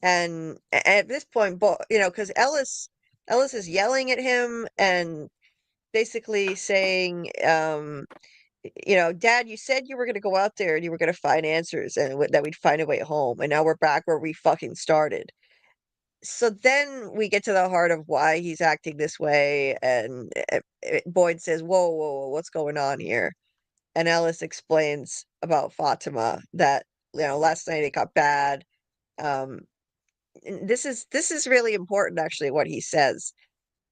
A: and at this point, because Ellis is yelling at him and basically saying, Dad, you said you were going to go out there and you were going to find answers and that we'd find a way home, and now we're back where we fucking started. So then we get to the heart of why he's acting this way, and Boyd says, "Whoa, whoa, whoa, what's going on here?" And Ellis explains about Fatima that last night it got bad. And this is really important, actually, what he says.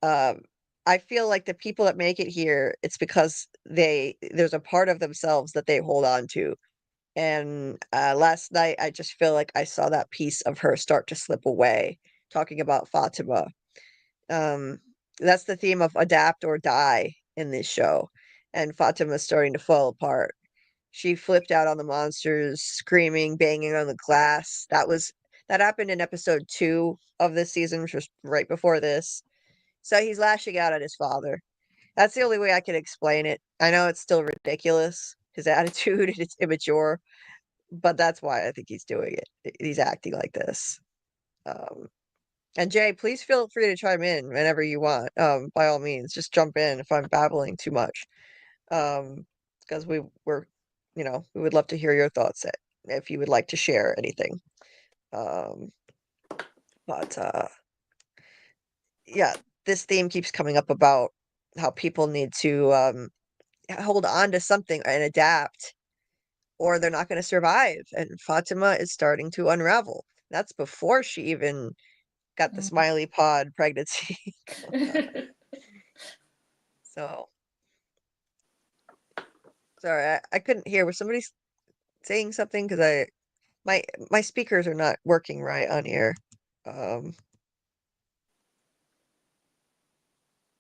A: Um, I feel like the people that make it here, it's because there's a part of themselves that they hold on to. And last night, I just feel like I saw that piece of her start to slip away, talking about Fatima. Um, that's the theme of adapt or die in this show. And Fatima's starting to fall apart. She flipped out on the monsters, screaming, banging on the glass. That happened in episode 2 of this season, which was right before this. So he's lashing out at his father. That's the only way I can explain it. I know it's still ridiculous, his attitude, and it's immature, but that's why I think he's doing it. He's acting like this. And Jay, please feel free to chime in whenever you want. By all means, just jump in if I'm babbling too much. Because we would love to hear your thoughts if you would like to share anything. But yeah, this theme keeps coming up about how people need to hold on to something and adapt, or they're not going to survive. And Fatima is starting to unravel. That's before she even got the smiley pod pregnancy. So, sorry, I couldn't hear. Was somebody saying something? Because my speakers are not working right on here.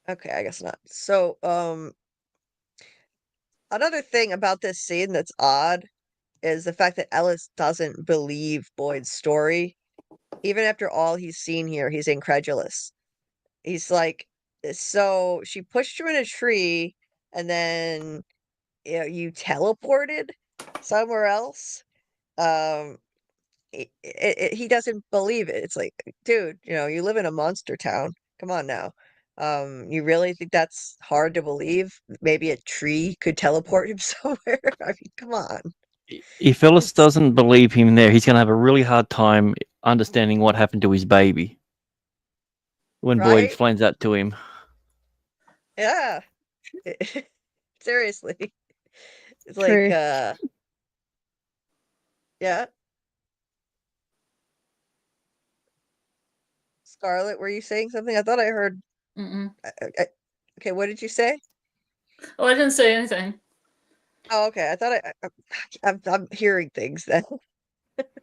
A: Okay, I guess not. So, another thing about this scene that's odd is the fact that Ellis doesn't believe Boyd's story. Even after all he's seen here, he's incredulous. He's like, so she pushed you in a tree and then you teleported somewhere else. He doesn't believe it. It's like, dude, you live in a monster town. Come on now. You really think that's hard to believe? Maybe a tree could teleport him somewhere? I mean, come on.
C: If Ellis
A: It's
C: doesn't believe him there, he's going to have a really hard time understanding what happened to his baby when Boyd
A: right?
C: explains that to him.
A: Yeah. Seriously. It's like,
D: True.
A: yeah. Scarlet, were you saying something? I thought I heard. Okay, what did you say?
B: Oh, I didn't say anything.
A: Oh, okay. I thought I'm hearing things then.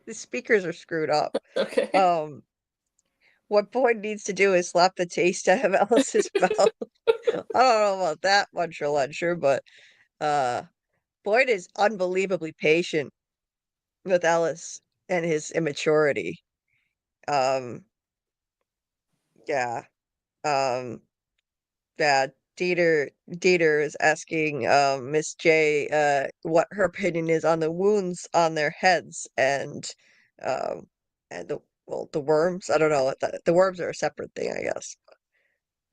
A: The speakers are screwed up.
B: Okay.
A: What Boyd needs to do is slap the taste out of Alice's mouth. I don't know about that much or luncher, but Boyd is unbelievably patient with Alice and his immaturity. Um, yeah. Um, yeah. Dieter is asking Miss J what her opinion is on the wounds on their heads um and the worms. I don't know. The worms are a separate thing, I guess.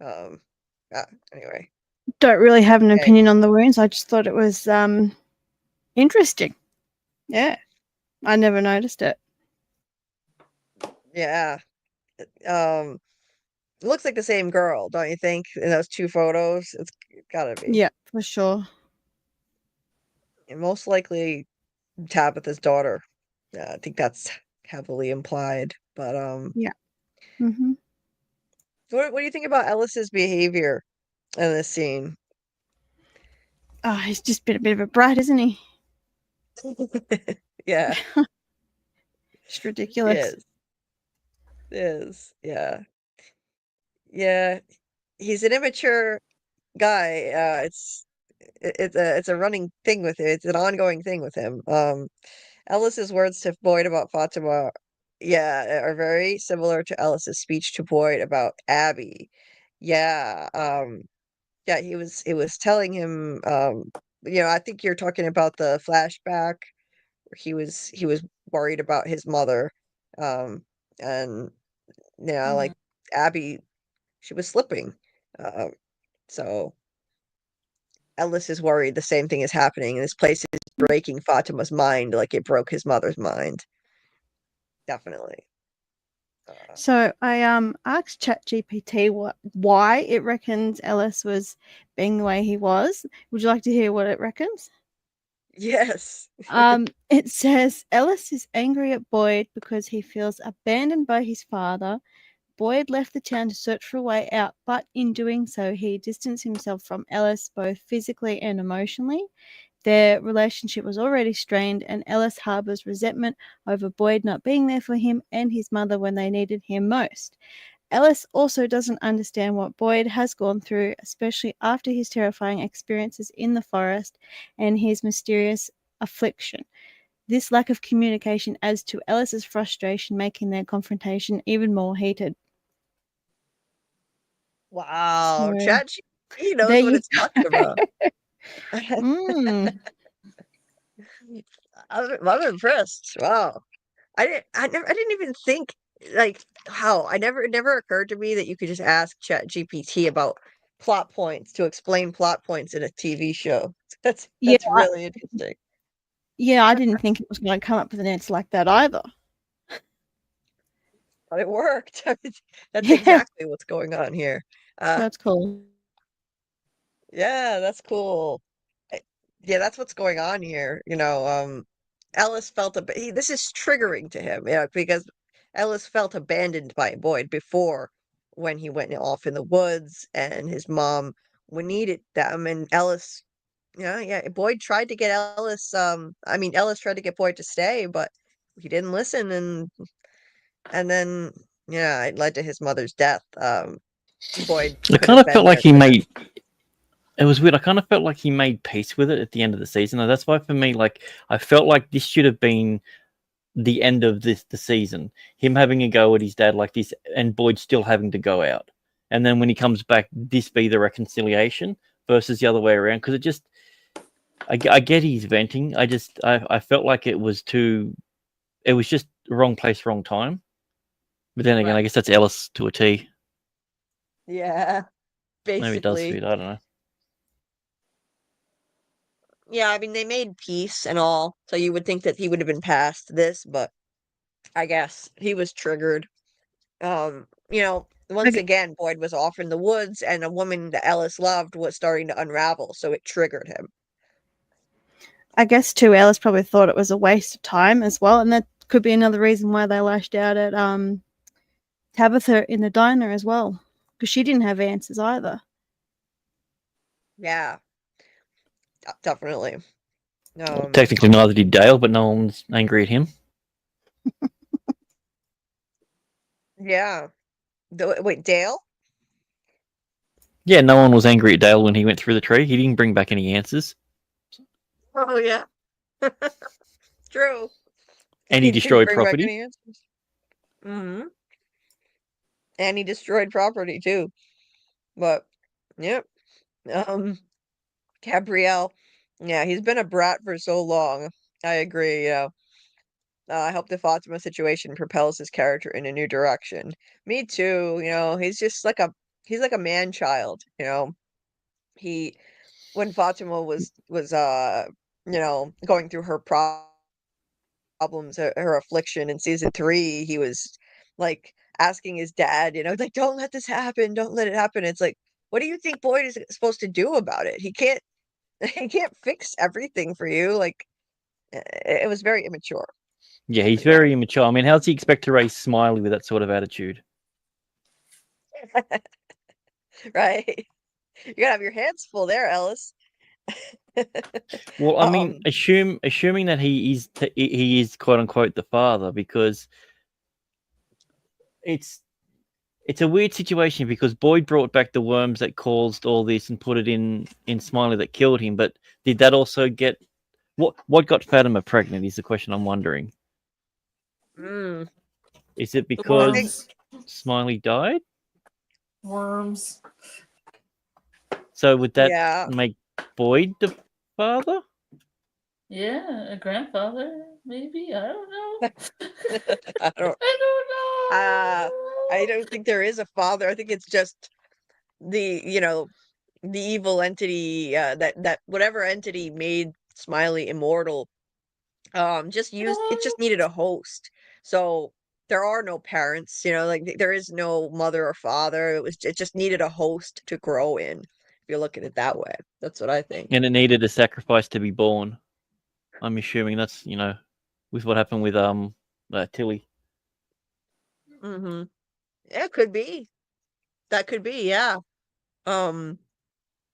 A: Um, yeah, anyway.
D: Don't really have an
A: Okay.
D: opinion on the wounds. I just thought it was interesting. Yeah. I never noticed it.
A: Yeah. It looks like the same girl, don't you think? In those 2 photos, it's gotta be.
D: Yeah, for sure.
A: And most likely Tabitha's daughter. Yeah, I think that's heavily implied. But
D: Yeah. Mm-hmm.
A: what do you think about Ellis's behavior in this scene?
D: Oh, he's just been a bit of a brat, isn't he?
A: Yeah,
D: Just
A: it
D: ridiculous.
A: is. It is. Yeah. Yeah. He's an immature guy. It's a running thing with him. It's an ongoing thing with him. Ellis's words to Boyd about Fatima, yeah, are very similar to Ellis's speech to Boyd about Abby. Yeah, yeah, he was telling him, I think you're talking about the flashback where he was worried about his mother, um, and like Abby, she was slipping, uh, so Ellis is worried the same thing is happening, and this place is breaking Fatima's mind like it broke his mother's mind. Definitely.
D: So I asked ChatGPT why it reckons Ellis was being the way he was. Would you like to hear what it reckons?
A: Yes.
D: It says Ellis is angry at Boyd because he feels abandoned by his father, Boyd left the town to search for a way out, but in doing so, he distanced himself from Ellis both physically and emotionally. Their relationship was already strained, and Ellis harbors resentment over Boyd not being there for him and his mother when they needed him most. Ellis also doesn't understand what Boyd has gone through, especially after his terrifying experiences in the forest and his mysterious affliction. This lack of communication adds to Ellis's frustration, making their confrontation even more heated.
A: Wow,
D: So,
A: ChatGPT knows
D: there
A: what
D: you
A: it's talking about.
D: Mm.
A: I'm impressed. Wow. I didn't even think like how it never occurred to me that you could just ask ChatGPT about plot points to explain plot points in a TV show.
D: Yeah,
A: That's really interesting.
D: I didn't think it was going to come up with an answer like that either.
A: But it worked. I mean, that's
D: Yeah,
A: exactly what's going on here.
D: that's cool.
A: Yeah, that's cool. I- Yeah, that's what's going on here. Ellis felt this is triggering to him, yeah, because Ellis felt abandoned by Boyd before when he went off in the woods and his mom needed them and Ellis, yeah, Boyd tried to get Ellis tried to get Boyd to stay, but he didn't listen and then yeah, it led to his mother's death. Boyd
C: I
A: could
C: kind
A: have
C: of felt
A: been
C: like
A: there
C: he
A: for them.
C: made it was weird. I kind of felt like he made peace with it at the end of the season. Though. That's why for me, like I felt like this should have been the end of the season. Him having a go at his dad like this, and Boyd still having to go out. And then when he comes back, this be the reconciliation versus the other way around. Because it just, I get he's venting. I felt like it was just wrong place, wrong time. But then again, I
A: Right.
C: guess that's Ellis to a T.
A: Yeah,
C: Maybe it does
A: basically.
C: fit. I don't know.
A: Yeah, I mean, they made peace and all, so you would think that he would have been past this, but I guess he was triggered. Once
D: Okay.
A: again, Boyd was off in the woods, and a woman that Ellis loved was starting to unravel, so it triggered him.
D: I guess too, Ellis probably thought it was a waste of time as well, and that could be another reason why they lashed out at Tabitha in the diner as well, because she didn't have answers either.
A: Yeah, definitely.
C: Well, technically, neither did Dale, but no one's angry at him.
A: Yeah. Wait, Dale?
C: Yeah, no one was angry at Dale when he went through the tree. He didn't bring back any answers.
A: Oh, yeah. True.
C: And he
A: He didn't
C: destroyed
A: bring back
C: property.
A: any answers. Mm-hmm. And he destroyed property too. But, yep. Gabrielle, yeah, he's been a brat for so long. I agree, I hope the Fatima situation propels his character in a new direction. Me too, he's just he's like a man child, He when Fatima was going through her problems, her affliction in season 3, he was like asking his dad, like, don't let this happen, don't let it happen. It's like, what do you think Boyd is supposed to do about it? He can't he can't fix everything for you. Like, it was very immature.
C: Yeah, he's
A: But yeah.
C: very immature. I mean, how does he expect to raise Smiley with that sort of attitude?
A: Right. You gotta have your hands full there, Ellis.
C: Well, I mean,
A: Um,
C: assuming that he is quote unquote the father, because it's a weird situation because Boyd brought back the worms that caused all this and put it in Smiley that killed him. But did that also get what got Fatima pregnant? Is the question I'm wondering.
A: mm,
C: Is it
B: The
C: because
A: think-
B: worms.
C: Smiley died?
B: Worms.
C: So would that
A: yeah.
C: make Boyd the father?
B: Yeah, a grandfather, maybe. I don't know.
A: I don't
B: I don't
A: I
B: know.
A: don't think there is a father. I think it's just the evil entity, that whatever entity made Smiley immortal, just needed a host. So there are no parents, like there is no mother or father. It just needed a host to grow in, if you look at it that way. That's what I think.
C: And it needed a sacrifice to be born. I'm assuming that's with what happened with Tilly.
A: Mm-hmm. Yeah, could be. That could be, yeah.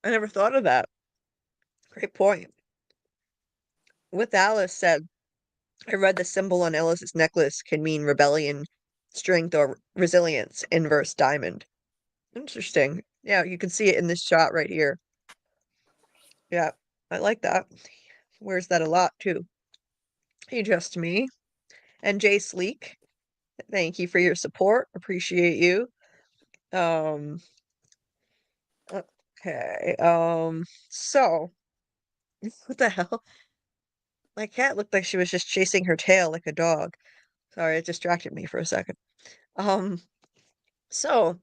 A: I never thought of that. Great point. With Alice said, I read the symbol on Alice's necklace can mean rebellion, strength, or resilience, inverse diamond. Interesting. Yeah, you can see it in this shot right here. Yeah, I like that. Wears that a lot too. Hey, just me. And Jay Sleek, thank you for your support. Appreciate you. Um, okay. So what the hell? My cat looked like she was just chasing her tail like a dog. Sorry, it distracted me for a second. Um, so,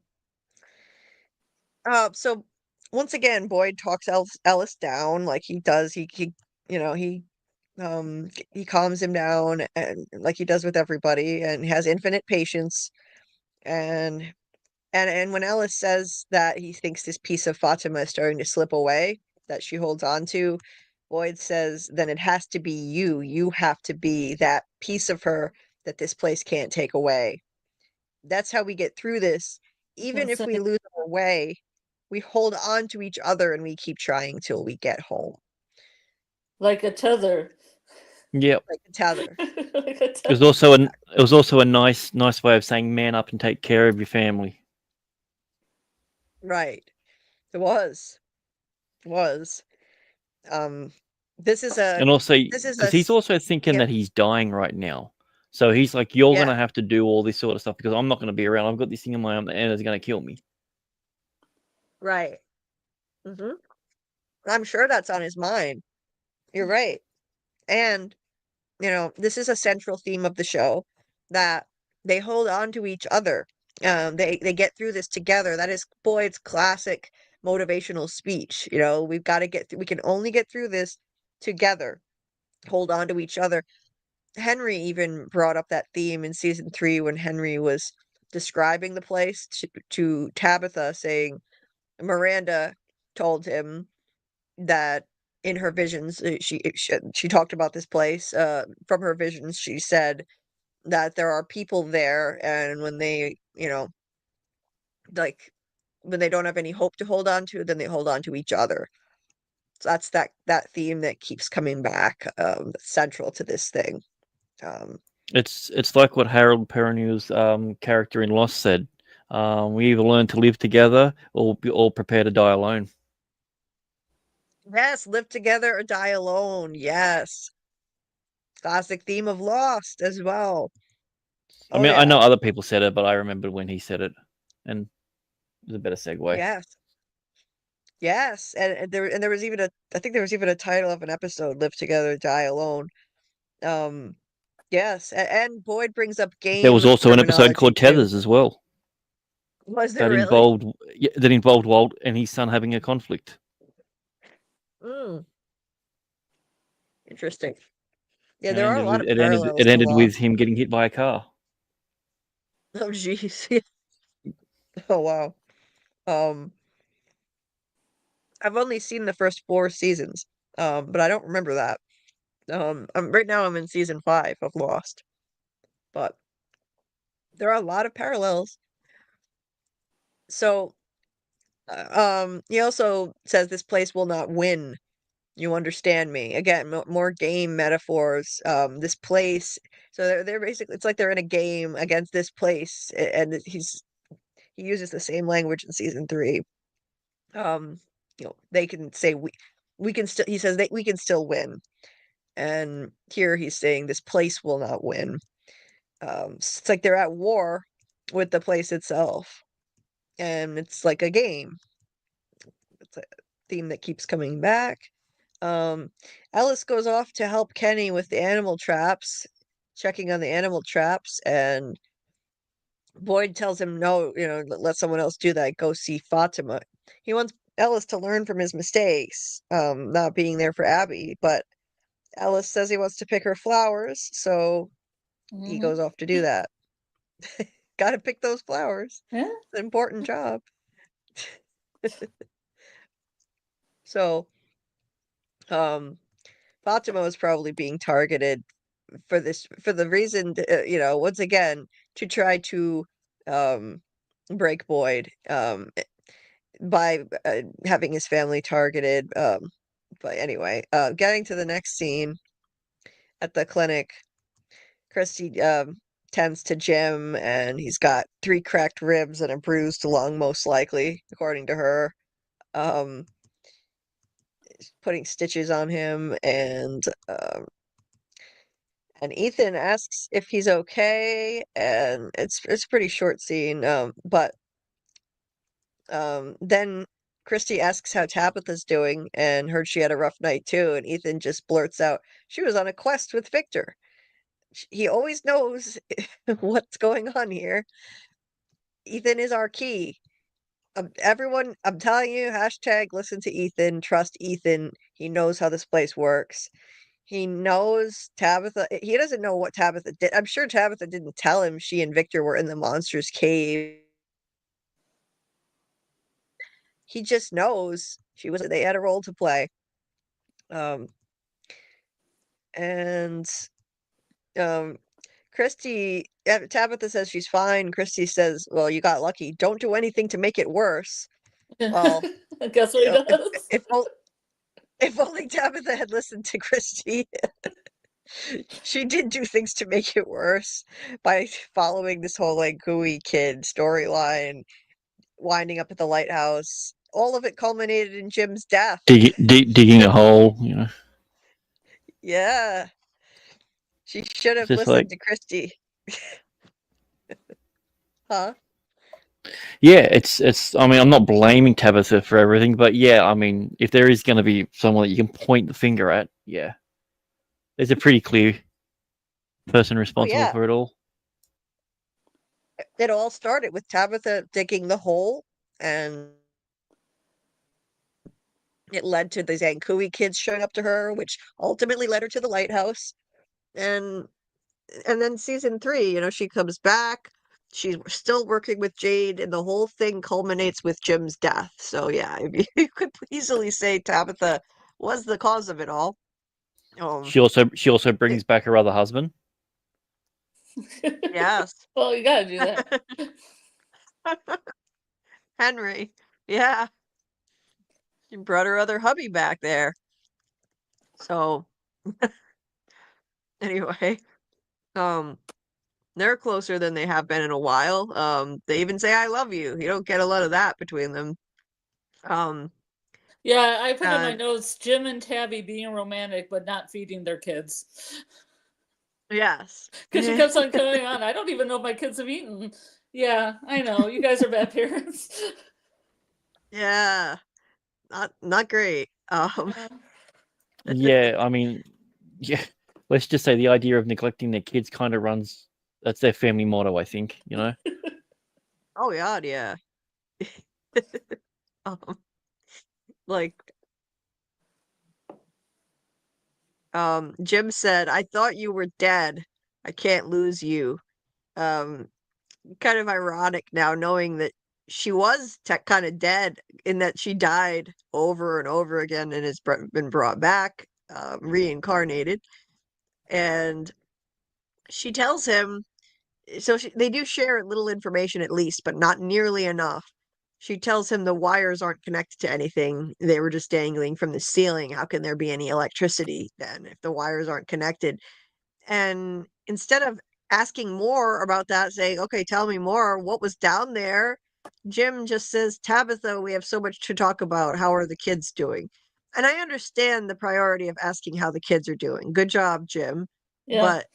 A: so once again, Boyd talks Ellis down like he does. You know, he calms him down and like he does with everybody, and has infinite patience. And and when Ellis says that he thinks this piece of Fatima is starting to slip away, that she holds on to, Boyd says, then it has to be you. You have to be that piece of her that this place can't take away. That's how we get through this. Even if we lose our way, we hold on to each other and we keep trying till we get home.
B: Like a tether.
C: Yep.
A: Like a tether.
B: Like a
C: It was
B: tether.
C: also it was also a nice way of saying man up and take care of your family.
A: Right. It was. It was. This is a
C: And also
A: this is a
C: because he's also thinking
A: yeah,
C: that he's dying right now. So he's like, you're
A: yeah,
C: gonna have to do all this sort of stuff because I'm not gonna be around. I've got this thing in my arm and it's gonna kill me.
A: right. hmm I'm sure that's on his mind. You're right. And, you know, this is a central theme of the show that they hold on to each other. They get through this together. That is Boyd's classic motivational speech. You know, we've got to get through, we can only get through this together. Hold on to each other. Henry even brought up that theme in season 3 when Henry was describing the place to Tabitha, saying Miranda told him that in her visions, she talked about this place. From her visions, she said that there are people there, and when they, you know, like when they don't have any hope to hold on to, then they hold on to each other. So that's that theme that keeps coming back, central to this thing. Um,
C: It's like what Harold Perrineau's character in Lost said. We either learn to live together or prepare to die alone.
A: yes, live together or die alone. Yes, classic theme of Lost as well.
C: I
A: Oh
C: mean, I
A: yeah,
C: know other people said it, but I remember when he said it, and it was a better segue.
A: yes. Yes, and there was even a I think there was even a title of an episode, "Live Together, Die Alone." Um, yes, and Boyd brings up
C: There was
A: game
C: also an episode
A: terminology
C: called
A: too.
C: Tethers as well
A: Was there
C: that
A: really?
C: involved that involved Walt and his son having a conflict.
A: Mm, interesting. Yeah, there are
C: And
A: a lot of
C: it ended
A: parallels to
C: with
A: Lost.
C: him getting hit by a car.
A: Oh, jeez. Oh, wow. Um, I've only seen the first 4 seasons, but I don't remember that. Right now I'm in season 5 of Lost, but there are a lot of parallels. So, he also says this place will not win. You understand me. Again, more game metaphors. This place. So they're basically, it's like they're in a game against this place, and he uses the same language in season 3. Um, you know, they can say we can still. He says that we can still win, and here he's saying this place will not win. It's like they're at war with the place itself, and it's like a game. It's a theme that keeps coming back. Um, Ellis goes off to help Kenny with the animal traps, checking on the animal traps, and Boyd tells him, no, you know, let someone else do that. Go see Fatima. He wants Ellis to learn from his mistakes, not being there for Abby, but Ellis says he wants to pick her flowers, so he
B: Mhm.
A: goes off to do that. Gotta pick those flowers.
B: Yeah.
A: It's an important job. So, um, Fatima was probably being targeted for the reason, you know, once again, to try to, um, break Boyd by having his family targeted. But anyway, getting to the next scene at the clinic, Christy tends to Jim, and he's got 3 cracked ribs and a bruised lung, most likely, according to her. Putting stitches on him, and Ethan asks if he's okay, and it's a pretty short scene. But then Christy asks how Tabitha's doing, and heard she had a rough night too, and Ethan just blurts out, "She was on a quest with Victor." He always knows what's going on here. Ethan is our key. Everyone, I'm telling you, hashtag listen to Ethan, trust Ethan. He knows how this place works. He knows Tabitha. He doesn't know what Tabitha did. I'm sure Tabitha didn't tell him she and Victor were in the monster's cave. He just knows they had a role to play. And Christy, Tabitha says she's fine. Christy says, "Well, you got lucky. Don't do anything to make it worse." Well,
B: guess what he does?
A: If only Tabitha had listened to Christy. She did do things to make it worse by following this whole like gooey kid storyline, winding up at the lighthouse. All of it culminated in Jim's death.
C: Digging a hole, you know.
A: Yeah. She should have
C: Just
A: listened to Christy. Huh?
C: Yeah, it's. I mean, I'm not blaming Tabitha for everything, but yeah, I mean, if there is going to be someone that you can point the finger at, yeah, there's a pretty clear person responsible for it all.
A: It all started with Tabitha digging the hole, and it led to the Zankui kids showing up to her, which ultimately led her to the lighthouse. And then season 3, she comes back. She's still working with Jade, and the whole thing culminates with Jim's death. So yeah, you could easily say Tabitha was the cause of it all.
C: She also brings back her other husband.
A: Yes.
B: Well, you gotta do that.
A: Henry. Yeah. She brought her other hubby back there. So anyway, they're closer than they have been in a while. They even say "I love you." You don't get a lot of that between them.
B: Yeah, I put in my notes Jim and Tabby being romantic but not feeding their kids.
A: Yes.
B: Because she keeps on going on. I don't even know if my kids have eaten. Yeah, I know. You guys are bad parents.
A: Yeah. Not great.
C: Yeah, I mean, yeah. Let's just say the idea of neglecting their kids kind of runs. That's their family motto, I think.
A: Oh God, yeah. Like, Jim said, "I thought you were dead. I can't lose you." Kind of ironic now, knowing that she was kind of dead, in that she died over and over again and has been brought back, reincarnated. And she tells him, so they do share a little information at least, but not nearly enough. She tells him the wires aren't connected to anything. They were just dangling from the ceiling. How can there be any electricity then if the wires aren't connected? And instead of asking more about that, saying, "Okay, tell me more, what was down there?" Jim just says, "Tabitha, we have so much to talk about. How are the kids doing?" And I understand the priority of asking how the kids are doing. Good job, Jim.
B: Yeah.
A: But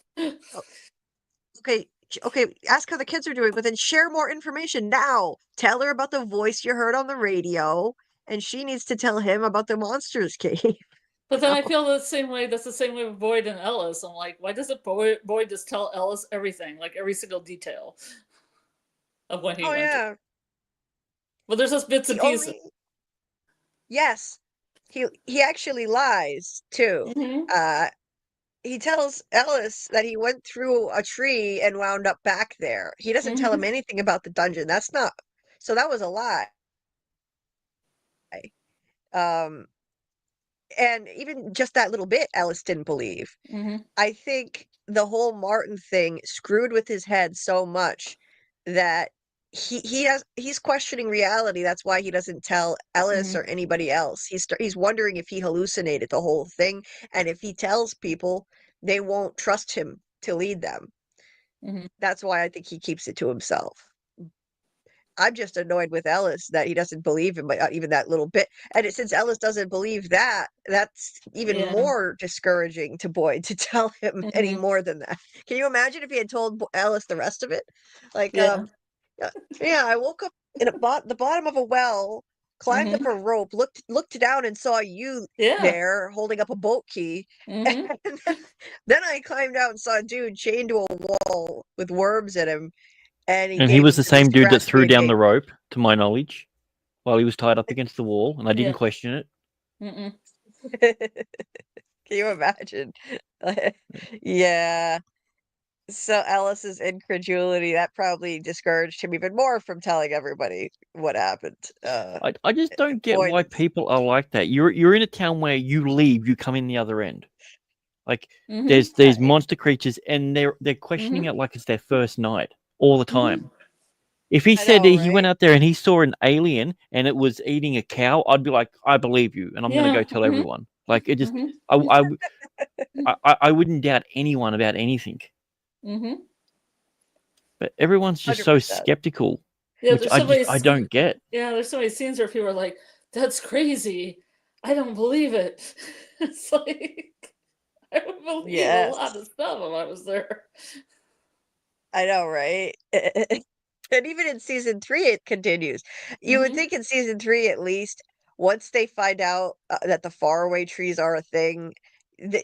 A: okay, ask how the kids are doing, but then share more information now. Tell her about the voice you heard on the radio, and she needs to tell him about the monsters cave.
B: But then I feel the same way. That's the same way with Boyd and Ellis. I'm like, why doesn't Boyd just tell Ellis everything, like every single detail of when he went?
A: Yeah.
B: Well, there's just bits and pieces.
A: Yes, he actually lies too. He tells Ellis that he went through a tree and wound up back there. He doesn't tell him anything about the dungeon. So that was a lie. And even just that little bit, Ellis didn't believe. I think the whole Martin thing screwed with his head so much that he's questioning reality. That's why he doesn't tell Ellis or anybody else. He's wondering if he hallucinated the whole thing, and if he tells people, they won't trust him to lead them. That's why I think he keeps it to himself. I'm just annoyed with Ellis that he doesn't believe him, even that little bit. And since Ellis doesn't believe that, that's even more discouraging to Boyd to tell him any more than that. Can you imagine if he had told Ellis the rest of it? Like, yeah, I woke up in the bottom of a well, climbed up a rope, looked down and saw you there holding up a boat key. And then I climbed out and saw a dude chained to a wall with worms in him. And
C: he was the same dude that threw down
A: cake.
C: the rope, to my knowledge, while he was tied up against the wall, and I didn't question it.
A: Can you imagine? Yeah. So Ellis's incredulity, that probably discouraged him even more from telling everybody what happened.
C: I just don't get why people are like that. You're in a town where you leave, you come in the other end. Like there's these monster creatures, and they're questioning it like it's their first night all the time. If he said he went out there and he saw an alien and it was eating a cow, I'd be like, I believe you, and I'm gonna go tell everyone. Like it just, I wouldn't doubt anyone about anything. But everyone's just 100%. So skeptical, which I don't get.
B: Yeah, there's so many scenes where people are like, "That's crazy. I don't believe it." It's like I would believe a lot of stuff if I was there.
A: I know, right? And even in season 3, it continues. You would think in season 3, at least, once they find out that the faraway trees are a thing,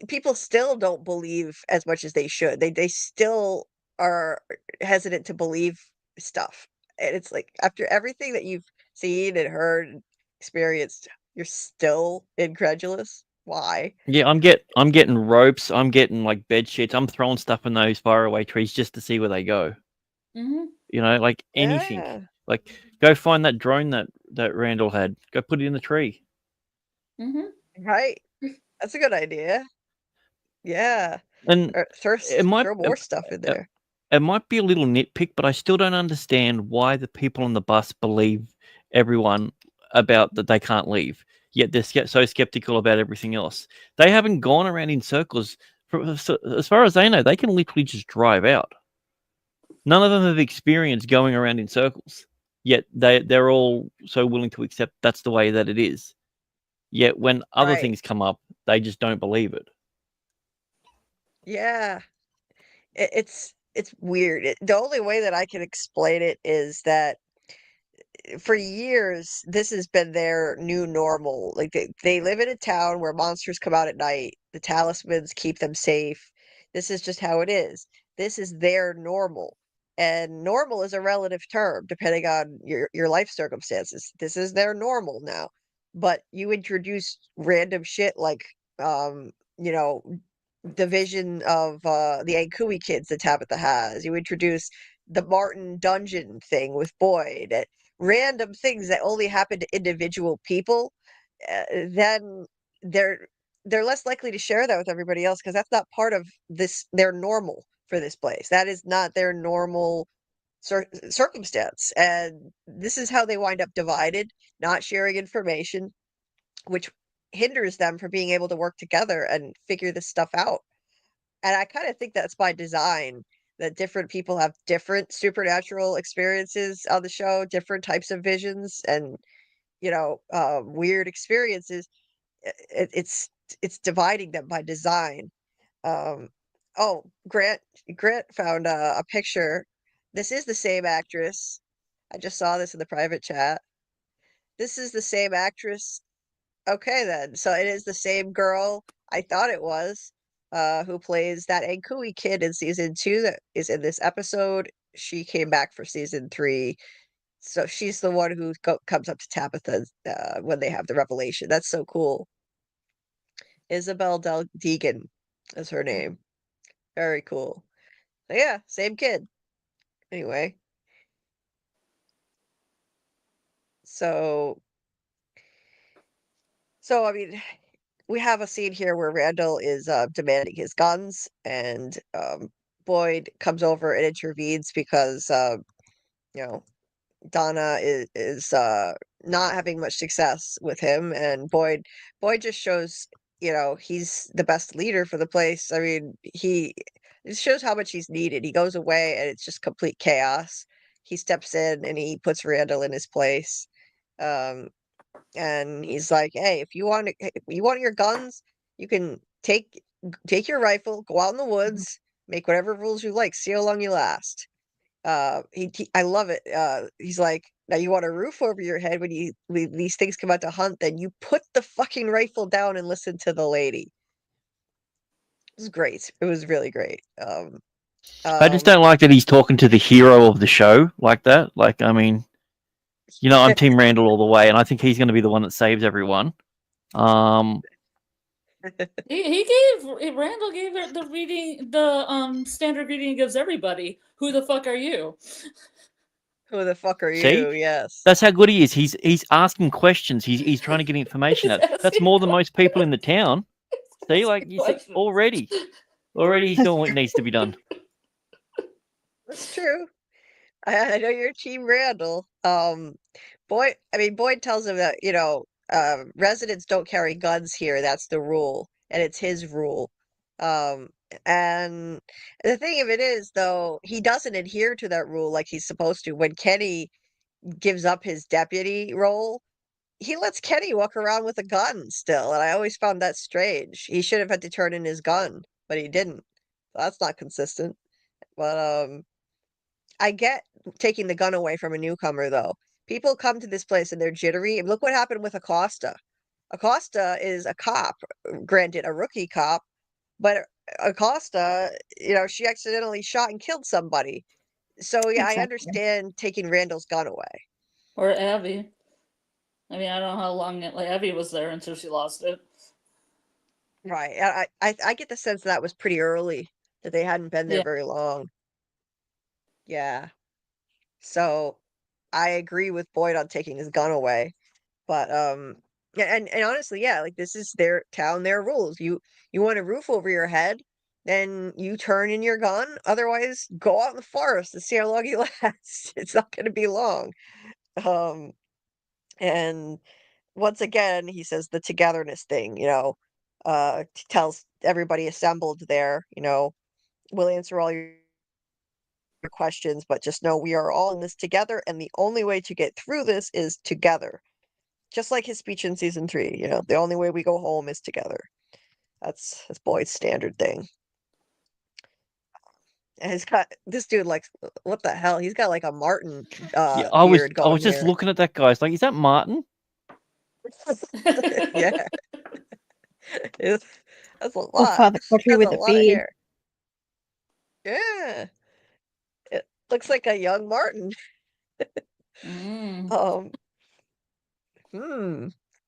A: people still don't believe as much as they should. They still are hesitant to believe stuff. And it's like, after everything that you've seen and heard and experienced, you're still incredulous. Why?
C: Yeah, I'm getting ropes. I'm getting like bed sheets. I'm throwing stuff in those faraway trees just to see where they go. You know, like anything.
A: Yeah.
C: Like, go find that drone that Randall had. Go put it in the tree.
A: Right. That's a good idea. Yeah.
C: And
A: throw more stuff in there.
C: It might be a little nitpick, but I still don't understand why the people on the bus believe everyone about that they can't leave. Yet they're so skeptical about everything else. They haven't gone around in circles. As far as they know, they can literally just drive out. None of them have experienced going around in circles. Yet they're all so willing to accept that's the way that it is. Yet when other things come up, they just don't believe it.
A: Yeah. It's weird. The only way that I can explain it is that for years, this has been their new normal. Like they live in a town where monsters come out at night. The talismans keep them safe. This is just how it is. This is their normal. And normal is a relative term depending on your life circumstances. This is their normal now. But you introduce random shit like the vision of the Ankui kids that Tabitha has. You introduce the Martin dungeon thing with Boyd. Random things that only happen to individual people, then they're less likely to share that with everybody else because that's not part of their normal for this place. That is not their normal circumstance. And this is how they wind up divided, not sharing information, which hinders them from being able to work together and figure this stuff out. And I kind of think that's by design, that different people have different supernatural experiences on the show, different types of visions and, weird experiences. It's dividing them by design. Grant found a picture. This is the same actress. I just saw this in the private chat. This is the same actress. Okay, then. So it is the same girl I thought it was, who plays that Ankui kid in season 2 that is in this episode. She came back for season 3. So she's the one who comes up to Tabitha when they have the revelation. That's so cool. Isabel Deegan is her name. Very cool. So yeah, same kid. Anyway. So I mean, we have a scene here where Randall is demanding his guns, and Boyd comes over and intervenes because Donna is not having much success with him, and Boyd just shows, he's the best leader for the place. I mean, it shows how much he's needed. He goes away and it's just complete chaos. He steps in and he puts Randall in his place. And he's like, "Hey, if you want your guns, you can take your rifle, go out in the woods, make whatever rules you like, see how long you last." I love it. He's like, "Now you want a roof over your head when these things come out to hunt, then you put the fucking rifle down and listen to the lady." It was great. It was really great.
C: I just don't like that he's talking to the hero of the show like that. Like, I mean, I'm Team Randall all the way, and I think he's going to be the one that saves everyone.
B: Randall gave her the reading, the standard reading he gives everybody. Who the fuck are you?
A: Who the fuck are
C: See?
A: you? Yes.
C: That's how good he is. He's asking questions. He's trying to get information out. That's more than most people in the town. See, like you said, already he's doing what needs to be done.
A: That's true. I know you're Team Randall. Boyd tells him that, residents don't carry guns here. That's the rule, and it's his rule. And the thing of it is, though, he doesn't adhere to that rule like he's supposed to. When Kenny gives up his deputy role, he lets Kenny walk around with a gun still, and I always found that strange. He should have had to turn in his gun, but he didn't. That's not consistent. But I get taking the gun away from a newcomer, though. People come to this place and they're jittery. And look what happened with Acosta. Acosta is a cop, granted a rookie cop, but Acosta, she accidentally shot and killed somebody. So yeah,
D: Exactly.
A: I understand taking Randall's gun away.
B: Or Abby. I mean, I don't know how long Abby was there until she lost it.
A: Right. I get the sense that was pretty early, that they hadn't been there very long. Yeah. So I agree with Boyd on taking his gun away. But and honestly, yeah, like this is their town, their rules. You want a roof over your head, then you turn in your gun. Otherwise, go out in the forest and see how long you last. It's not gonna be long. And once again, he says the togetherness thing, tells everybody assembled there, we'll answer all your questions, but just know we are all in this together, and the only way to get through this is together. Just like his speech in season 3, the only way we go home is together. That's Boyd's standard thing. And he's got this dude, like, what the hell? He's got like a Martin
C: I was
A: beard going
C: just
A: here.
C: looking at that guy. It's like, is that Martin?
A: Yeah. That's a lot.
D: Or Father Coffee
A: That's
D: with
A: a
D: a
A: lot of
D: beard.
A: hair. Yeah. It looks like a young Martin.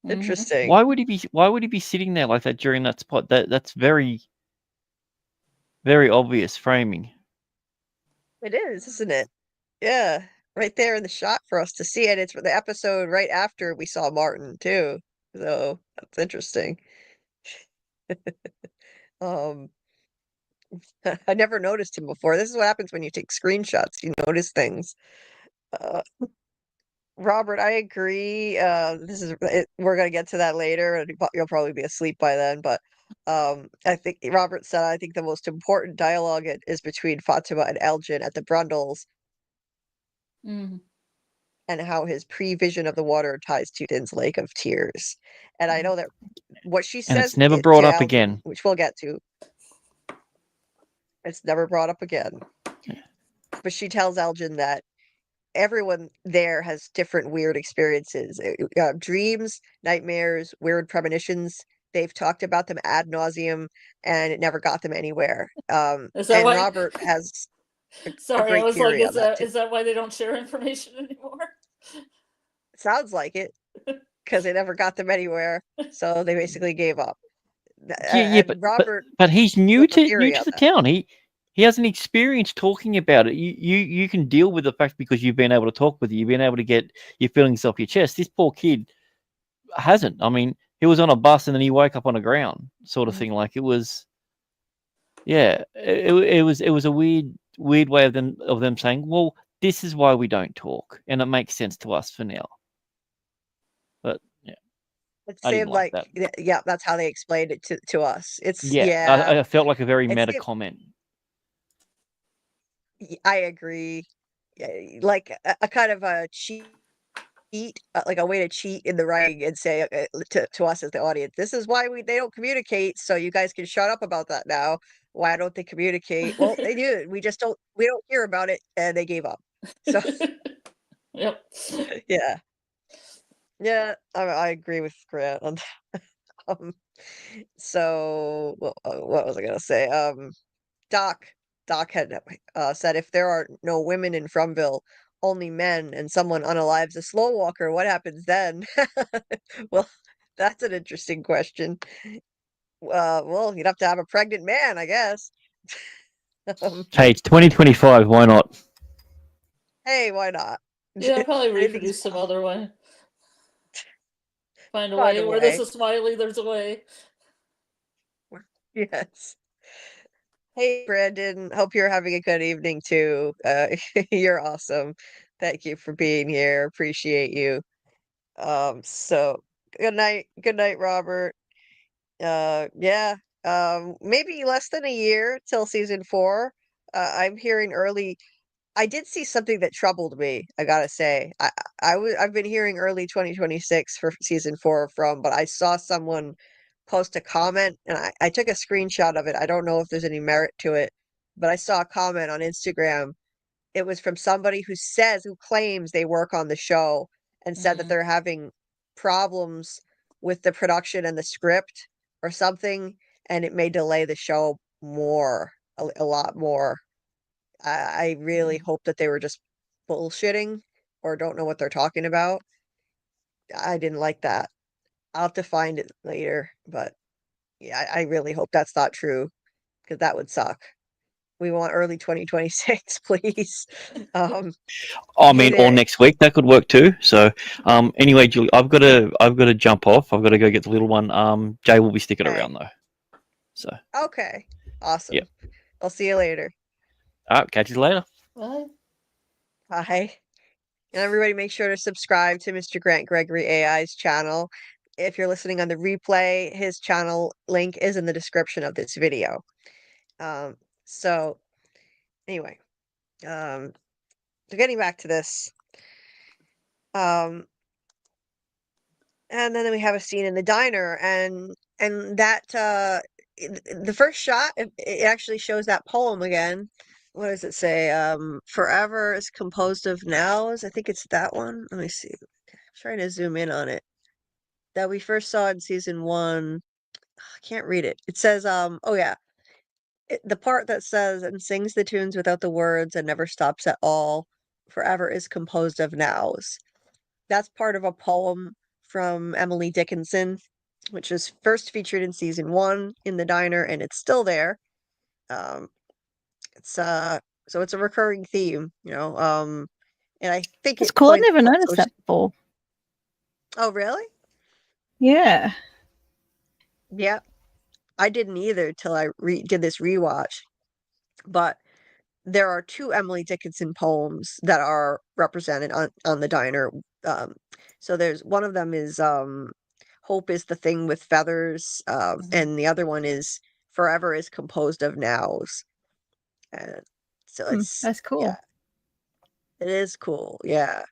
A: Interesting.
C: Why would he be sitting there like that during that spot? That's very, very obvious framing.
A: It is, isn't it? Yeah. Right there in the shot for us to see it. It's the episode right after we saw Martin too. So that's interesting. I never noticed him before. This is what happens when you take screenshots. You notice things. Robert, I agree. We're gonna get to that later, and you'll probably be asleep by then. But I think Robert said, I think the most important dialogue is between Fatima and Elgin at the Brundles, and how his prevision of the water ties to Din's Lake of Tears. And I know that what she says,
C: and it's never brought
A: to
C: up
A: Elgin,
C: again,
A: which we'll get to. It's never brought up again. But she tells Elgin that everyone there has different weird experiences, dreams, nightmares, weird premonitions. They've talked about them ad nauseum, and it never got them anywhere. And Robert has
B: Sorry, I was like,
A: is
B: that why they don't share information anymore?
A: Sounds like it, because they never got them anywhere, so they basically gave up.
C: But Robert, but he's new to the town. He hasn't experienced talking about it. You can deal with the fact because you've been able to talk with it. You've been able to get your feelings off your chest. This poor kid hasn't. I mean, he was on a bus and then he woke up on the ground, sort of thing. Like it was, yeah. It was a weird way of them saying, well, this is why we don't talk, and it makes sense to us for now. But yeah,
A: It
C: I didn't
A: seemed
C: like
A: like,
C: that.
A: yeah, that's how they explained it to us. It's,
C: Yeah,
A: yeah,
C: I felt like a very
A: it
C: meta
A: seemed,
C: comment.
A: I agree. Yeah, like a kind of a cheat, like a way to cheat in the writing and say to us as the audience, this is why they don't communicate, so you guys can shut up about that now. Why don't they communicate? Well, they do. We don't hear about it, and they gave up. So
B: Yep.
A: yeah, yeah, I agree with Grant on that. Um, so what was I gonna say? Doc Doc had said if there are no women in Fromville, only men, and someone unalives a slow walker, what happens then? Well, that's an interesting question. Well, you'd have to have a pregnant man, I guess.
C: Hey, it's 2025. Why not?
A: Hey, why not?
B: Yeah, probably
A: Anything's
B: reproduce some other way. Find a
A: Find
B: way.
A: a
B: Where there's
A: way.
B: a smiley, there's a way.
A: Yes. Hey, Brandon. Hope you're having a good evening too. You're awesome. Thank you for being here. Appreciate you. So good night, Robert. Yeah. Maybe less than a year till season 4. I'm hearing early. I did see something that troubled me, I gotta say. I've been hearing early 2026 for season 4 from, but I saw someone post a comment and I took a screenshot of it. I don't know if there's any merit to it, but I saw a comment on Instagram. It was from somebody who claims they work on the show and said that
B: Mm.
A: they're having problems with the production and the script or something, and it may delay the show a lot more. I really hope that they were just bullshitting or don't know what they're talking about. I didn't like that. I'll have to find it later, but yeah, I really hope that's not true because that would suck. We want early 2026, please. Um,
C: I
A: hey
C: mean, or
A: there.
C: next week that could work too. So, anyway, Julie, I've got to jump off. I've got to go get the little one. Jay will be sticking
A: Okay.
C: around though. So,
A: Okay.
C: yeah.
A: Awesome. I'll see you later.
C: All right, catch you later.
B: Bye.
A: Bye. And everybody make sure to subscribe to Mr. Grant Gregory AI's channel. If you're listening on the replay, his channel link is in the description of this video. So anyway, so getting back to this, um, and then we have a scene in the diner, and that the first shot, it actually shows that poem again. What does it say? Forever is composed of nows. I think it's that one. Let me see. I'm trying to zoom in on it. That we first saw in season 1. I can't read it. It says, oh yeah, the part that says, and sings the tunes without the words and never stops at all. Forever is composed of nows. That's part of a poem from Emily Dickinson, which was first featured in season 1 in the diner, and it's still there. Um, it's so it's a recurring theme, and I think
D: That's
A: it
D: cool. I
A: points
D: never
A: out
D: noticed that before.
A: Oh, really?
D: Yeah.
A: Yeah, I didn't either till I did this rewatch. But there are 2 Emily Dickinson poems that are represented on the diner. Um, so there's one of them is Hope is the thing with feathers, and the other one is Forever is composed of nows. And so it's
D: That's cool.
A: yeah, it is cool. Yeah.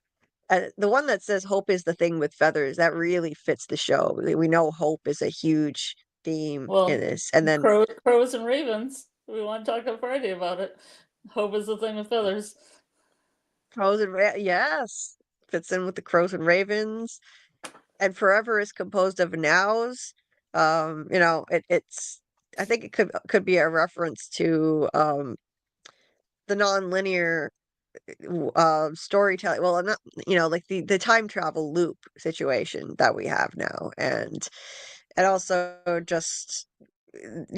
A: And the one that says Hope is the thing with feathers, that really fits the show. We know hope is a huge theme in
B: Well,
A: this. And then
B: crows and ravens. We want to talk on Friday about it. Hope is the thing with feathers.
A: crows and yes, fits in with the crows and ravens. And forever is composed of nows. It's I think it could be a reference to the non-linear storytelling. Well, not like the time travel loop situation that we have now, and also just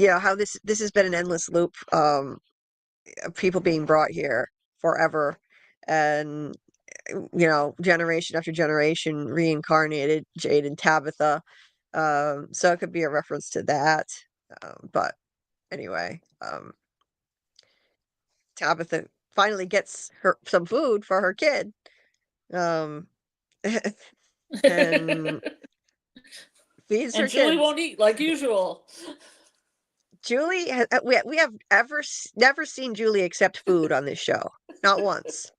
A: how this has been an endless loop of people being brought here forever, and generation after generation reincarnated Jade and Tabitha. So it could be a reference to that. But anyway, Tabitha finally gets her some food for her kid. Um, and feeds her
B: And Julie
A: kids.
B: won't eat like usual.
A: Julie, we have never seen Julie accept food on this show. Not once.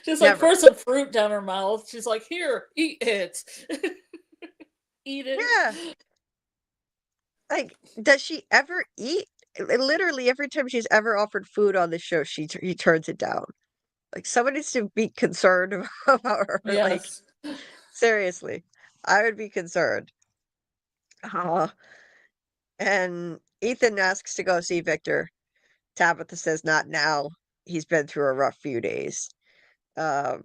B: Just like
A: Never.
B: pour some fruit down her mouth. She's like, here, eat it. Eat it.
A: Yeah. Like, does she ever eat? Literally, every time she's ever offered food on the show, he turns it down. Like, somebody needs to be concerned about her. Like,
B: Yes.
A: seriously, I would be concerned. And Ethan asks to go see Victor. Tabitha says not now. He's been through a rough few days. Um,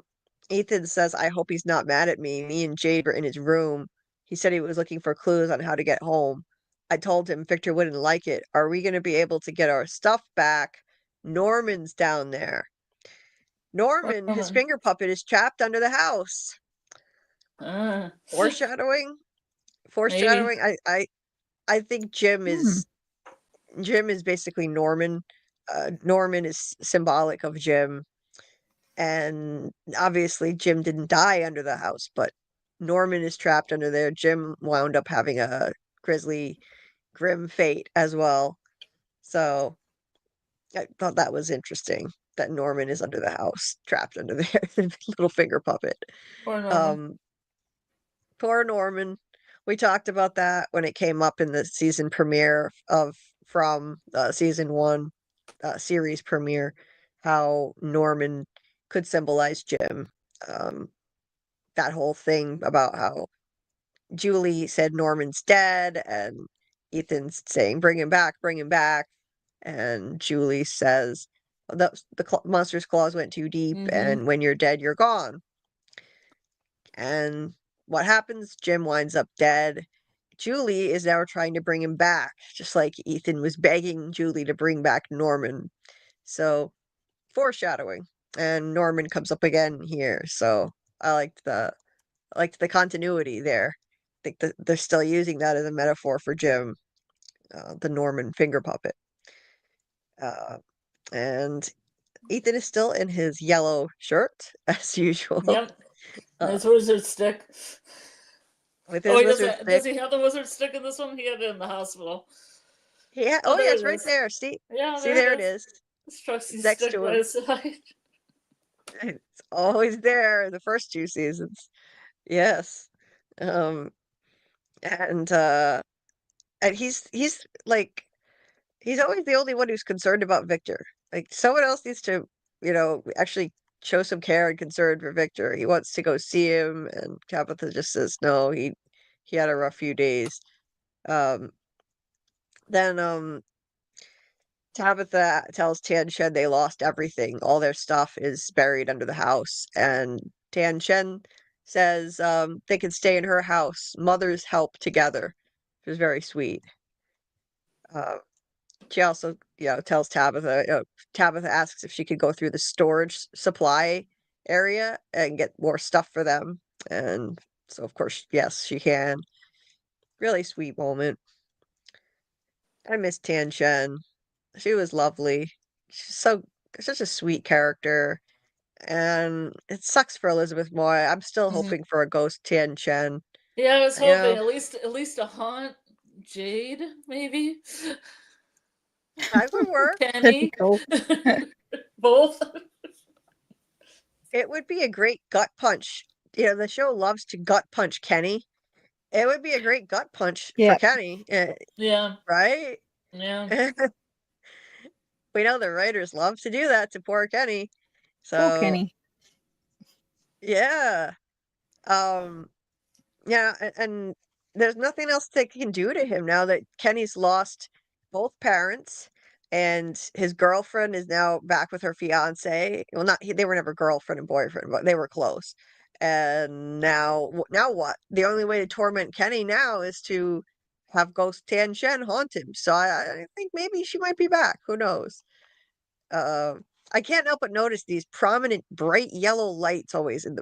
A: Ethan says, I hope he's not mad at me. Me and Jade were in his room. He said he was looking for clues on how to get home. I told him Victor wouldn't like it. Are we going to be able to get our stuff back? Norman's down there. Norman, his finger puppet, is trapped under the house. Foreshadowing. Foreshadowing. I think Jim is basically Norman. Norman is symbolic of Jim. And obviously Jim didn't die under the house, but Norman is trapped under there. Jim wound up having a grisly, grim fate as well. So I thought that was interesting that Norman is under the house, trapped under there, little finger puppet.
B: Poor Norman.
A: Poor Norman. We talked about that when it came up in the season premiere from season 1 series premiere, how Norman could symbolize Jim. That whole thing about how Julie said Norman's dead, and Ethan's saying, bring him back, bring him back. And Julie says, the monster's claws went too deep, and when you're dead, you're gone. And what happens? Jim winds up dead. Julie is now trying to bring him back, just like Ethan was begging Julie to bring back Norman. So, foreshadowing. And Norman comes up again here. So, I liked the continuity there. I think that they're still using that as a metaphor for Jim, the Norman finger puppet. And Ethan is still in his yellow shirt, as usual.
B: Yep. His wizard stick.
A: With his wizard stick.
B: Does he have the wizard stick in this one? He had it in the hospital.
A: Yeah. Oh, yeah, it's right there. See?
B: Yeah,
A: See, there it is.
B: His trusty
A: Next
B: stick
A: to
B: by
A: him.
B: his side.
A: It's always there in the first 2 seasons. Yes. And he's like, he's always the only one who's concerned about Victor. Like, someone else needs to, actually show some care and concern for Victor. He wants to go see him, and Tabitha just says no. He had a rough few days. Then Tabitha tells Tian Shen they lost everything. All their stuff is buried under the house, and Tian Shen says they can stay in her house. Mothers help together, which is very sweet. She also, tells Tabitha. Tabitha asks if she could go through the storage supply area and get more stuff for them, and so of course, yes, she can. Really sweet moment. I miss Tian Shen. She was lovely. She's such a sweet character, and it sucks for Elizabeth Moy. I'm still hoping for a ghost Tian Shen.
B: Yeah, I was hoping at least a haunt Jade, maybe.
A: That would work.
B: Penny.
D: Cool.
B: Both.
A: It would be a great gut punch. The show loves to gut punch Kenny. It would be a great gut punch for Kenny.
B: Yeah.
A: Right?
B: Yeah.
A: We know the writers love to do that to poor Kenny. So,
D: Poor Kenny.
A: Yeah. Yeah, and there's nothing else they can do to him now that Kenny's lost both parents, and his girlfriend is now back with her fiance. Well, they were never girlfriend and boyfriend, but they were close. And now what? The only way to torment Kenny now is to have Ghost Tian Shen haunt him. So I think maybe she might be back. Who knows? I can't help but notice these prominent bright yellow lights always in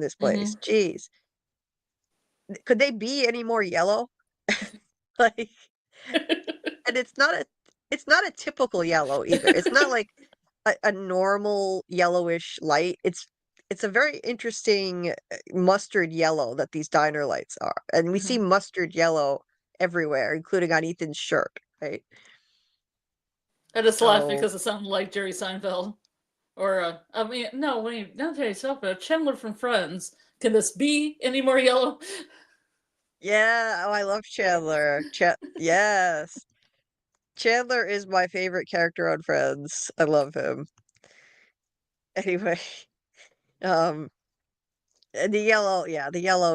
A: this place. Jeez. Could they be any more yellow? Like, and it's not a typical yellow either. It's not like a normal yellowish light. It's a very interesting mustard yellow that these diner lights are. And we see mustard yellow everywhere, including on Ethan's shirt, right?
B: I just laughed
A: So
B: because it sounded like Jerry Seinfeld. Or, I mean, no, not Jerry Seinfeld, Chandler from Friends. Can this be any more yellow?
A: yeah, oh, I love Chandler. Yes. Chandler is my favorite character on Friends. I love him. Anyway, um, and the yellow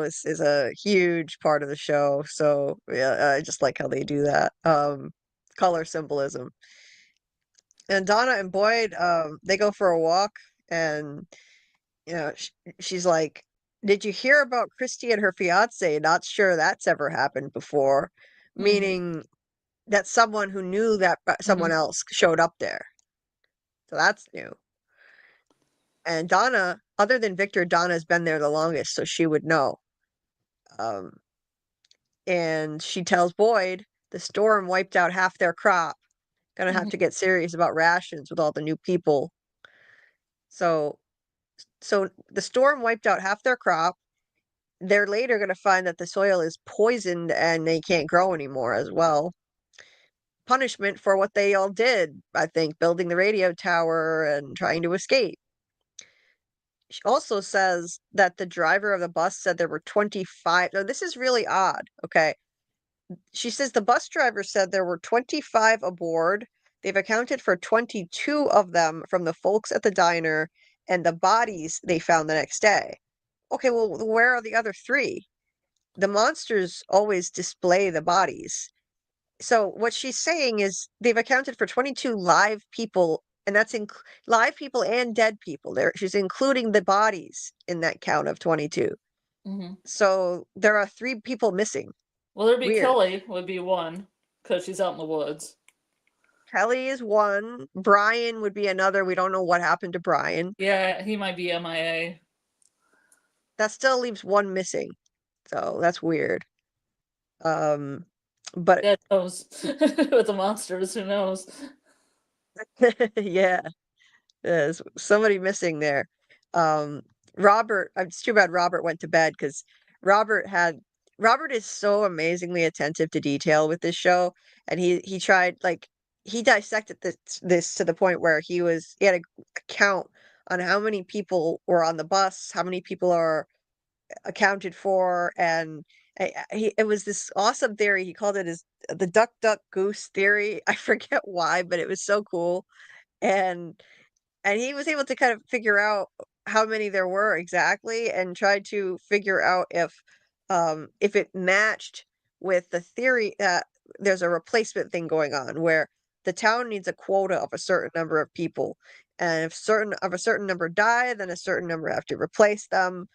A: is a huge part of the show. So yeah, I just like how they do that. Color symbolism. And Donna and Boyd, they go for a walk, and you know, she's like, "Did you hear about Christy and her fiance? Not sure that's ever happened before," meaning that someone who knew that someone else showed up there. So that's new. And Donna, other than Victor, Donna's been there the longest, so she would know. And she tells Boyd the storm wiped out half their crop. Gonna have to get serious about rations with all the new people. So the storm wiped out half their crop. They're later gonna find that the soil is poisoned and they can't grow anymore as well. Punishment for what they all did, I think, building the radio tower and trying to escape. She also says that the driver of the bus said there were 25. No, this is really odd. Okay. She says the bus driver said there were 25 aboard. They've accounted for 22 of them from the folks at the diner and the bodies they found the next day. Okay, well, where are the other 3? The monsters always display the bodies. So what she's saying is they've accounted for 22 live people, and that's live people and dead people. She's including the bodies in that count of 22. So there are 3 people missing.
B: Well, there'd be
A: Weird.
B: Kelly would be one, because she's out in the woods.
A: Kelly is one. Brian would be another. We don't know what happened to Brian.
B: Yeah, he might be MIA.
A: That still leaves one missing. So that's weird. But
B: Yeah, who knows? With the monsters, who knows?
A: yeah, there's somebody missing there. Robert, it's too bad Robert went to bed because Robert is so amazingly attentive to detail with this show, and he tried, like, he dissected this to the point where he had a count on how many people were on the bus, how many people are accounted for, and it was this awesome theory. He called it the duck duck goose theory. I forget why, but it was so cool. And he was able to kind of figure out how many there were exactly and tried to figure out if it matched with the theory that there's a replacement thing going on where the town needs a quota of a certain number of people. And if a certain number die, then a certain number have to replace them.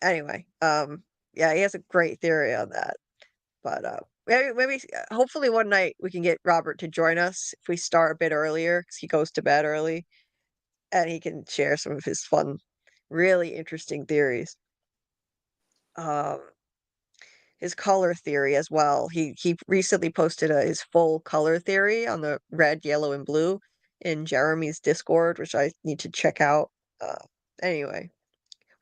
A: Anyway, yeah, he has a great theory on that. But maybe hopefully one night we can get Robert to join us if we start a bit earlier because he goes to bed early. And he can share some of his fun, really interesting theories. His color theory as well. He recently posted his full color theory on the red, yellow, and blue in Jeremy's Discord, which I need to check out. Anyway,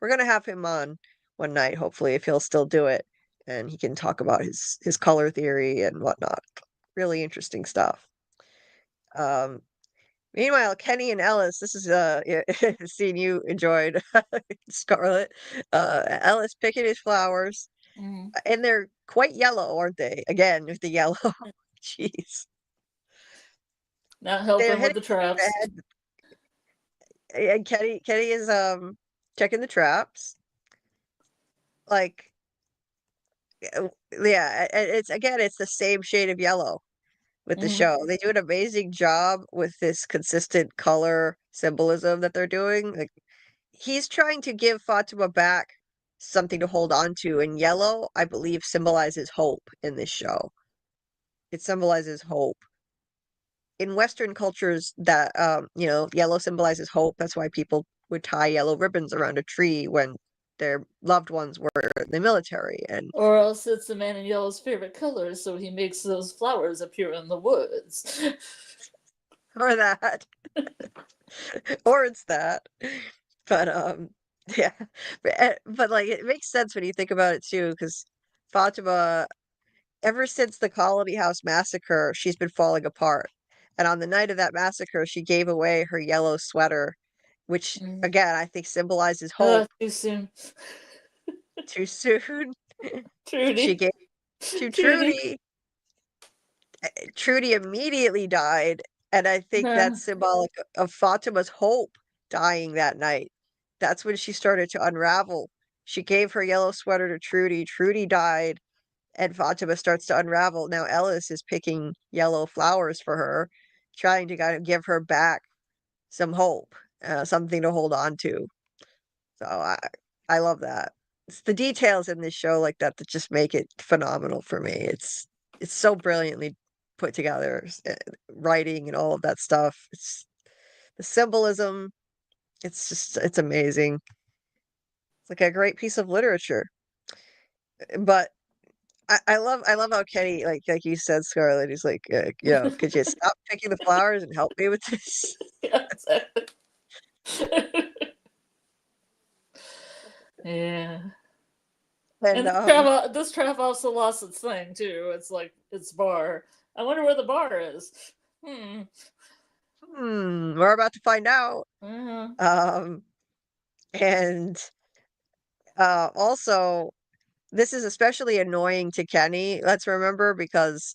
A: we're gonna have him on one night, hopefully, if he'll still do it, and he can talk about his color theory and whatnot. Really interesting stuff. Meanwhile, Kenny and Ellis, this is a scene you enjoyed, Scarlet. Ellis picking his flowers, and they're quite yellow, aren't they? Again, with the yellow. Jeez.
B: Not helping with the traps.
A: And Kenny is checking the traps. Like, yeah, it's the same shade of yellow with the show. They do an amazing job with this consistent color symbolism that they're doing. Like, he's trying to give Fatima back something to hold on to, and yellow, I believe, symbolizes hope in this show. It symbolizes hope. In Western cultures, that yellow symbolizes hope. That's why people would tie yellow ribbons around a tree when their loved ones were in the military. And
B: or else it's the man in yellow's favorite color, so he makes those flowers appear in the woods.
A: or that. Or it's that. But yeah. But like it makes sense when you think about it too, because Fatima, ever since the Colony House massacre, she's been falling apart. And on the night of that massacre, she gave away her yellow sweater, which again I think symbolizes hope.
B: Too soon.
A: Too soon. She
B: Trudy.
A: gave to
B: Trudy.
A: Trudy. Trudy immediately died, and I think that's symbolic of Fatima's hope dying that night. That's when she started to unravel. She gave her yellow sweater to Trudy. Trudy died, and Fatima starts to unravel. Now Ellis is picking yellow flowers for her, trying to kind of give her back some hope, something to hold on to. So I love that. It's the details in this show like that that just make it phenomenal for me. It's so brilliantly put together, writing and all of that stuff. It's the symbolism. It's amazing. It's like a great piece of literature. But I love how Kenny, like you said, Scarlett, he's like, could you stop picking the flowers and help me with this?
B: Yeah, exactly. Yeah.
A: And
B: And this trap also lost its thing too. It's like its bar. I wonder where the bar is.
A: we're about to find out. And also, this is especially annoying to Kenny. Let's remember because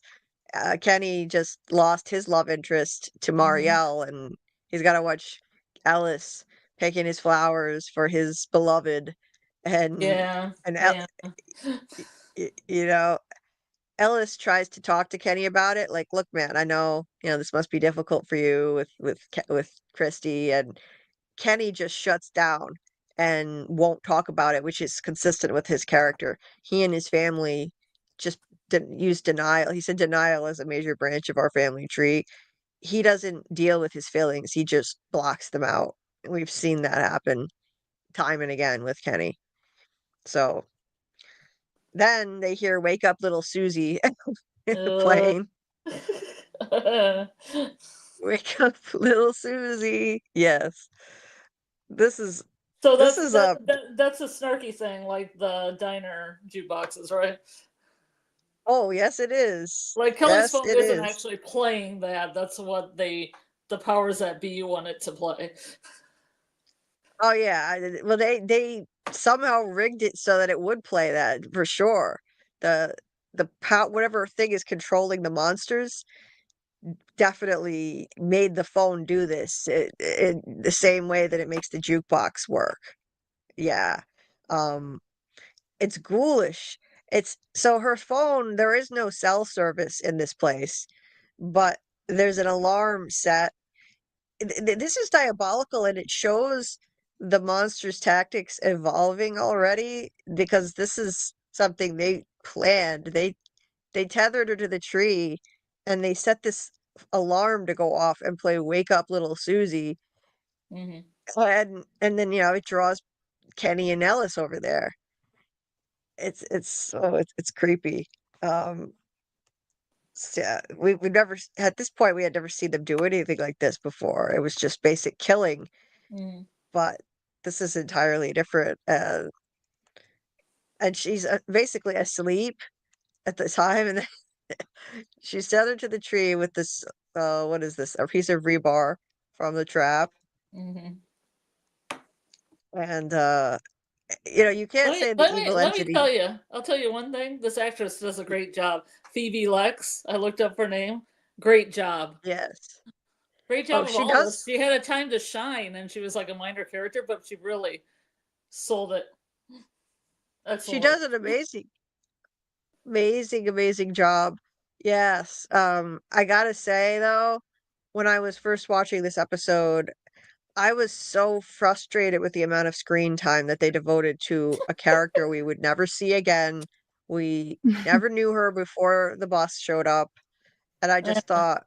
A: Kenny just lost his love interest to Marielle, and he's got to watch Ellis picking his flowers for his beloved, and you know, Ellis tries to talk to Kenny about it. Like, look, man, I know this must be difficult for you with Christy, and Kenny just shuts down and won't talk about it, which is consistent with his character. He and his family just use denial. He said denial is a major branch of our family tree. He doesn't deal with his feelings. He just blocks them out. We've seen that happen time and again with Kenny. So then they hear "Wake Up, Little Susie" playing. Wake up, little Susie. Yes. This is
B: that's a snarky thing, like the diner jukeboxes, right?
A: Oh, yes, it is.
B: Like Kelly's
A: Yes,
B: phone
A: it
B: isn't
A: is.
B: actually playing that. That's what the powers that be want it to play.
A: Oh yeah. Well, they somehow rigged it so that it would play that for sure. The whatever thing is controlling the monsters definitely made the phone do this in the same way that it makes the jukebox work. Yeah. It's ghoulish. It's so her phone, there is no cell service in this place, but there's an alarm set. This is diabolical, and it shows the monster's tactics evolving already because this is something they planned. They tethered her to the tree and they set this alarm to go off and play "Wake Up, Little Susie." And then it draws Kenny and Ellis over there. It's creepy. Yeah, we've never at this point we had never seen them do anything like this before. It was just basic killing, but this is entirely different. And she's basically asleep at the time, and she's tethered to the tree with this. What is this? A piece of rebar from the trap, and you can't say the evil entity.
B: Let me tell you. I'll tell you one thing. This actress does a great job. Phoebe Lex. I looked up her name. Great job.
A: Yes.
B: Great job of all this. She had a time to shine, and she was like a minor character, but she really sold it. Excellent.
A: She does an amazing job. Yes. I gotta say though, when I was first watching this episode, I was so frustrated with the amount of screen time that they devoted to a character we would never see again. We never knew her before the boss showed up. And I just thought,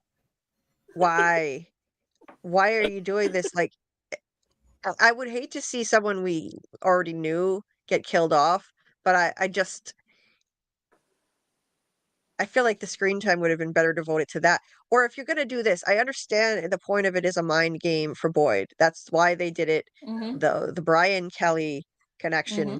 A: why? Why are you doing this? Like, I would hate to see someone we already knew get killed off, but I just I feel like the screen time would have been better devoted to that. Or if you're going to do this, I understand the point of it is a mind game for Boyd. That's why they did it,
B: Mm-hmm.
A: the Brian Kelly connection.
B: Mm-hmm.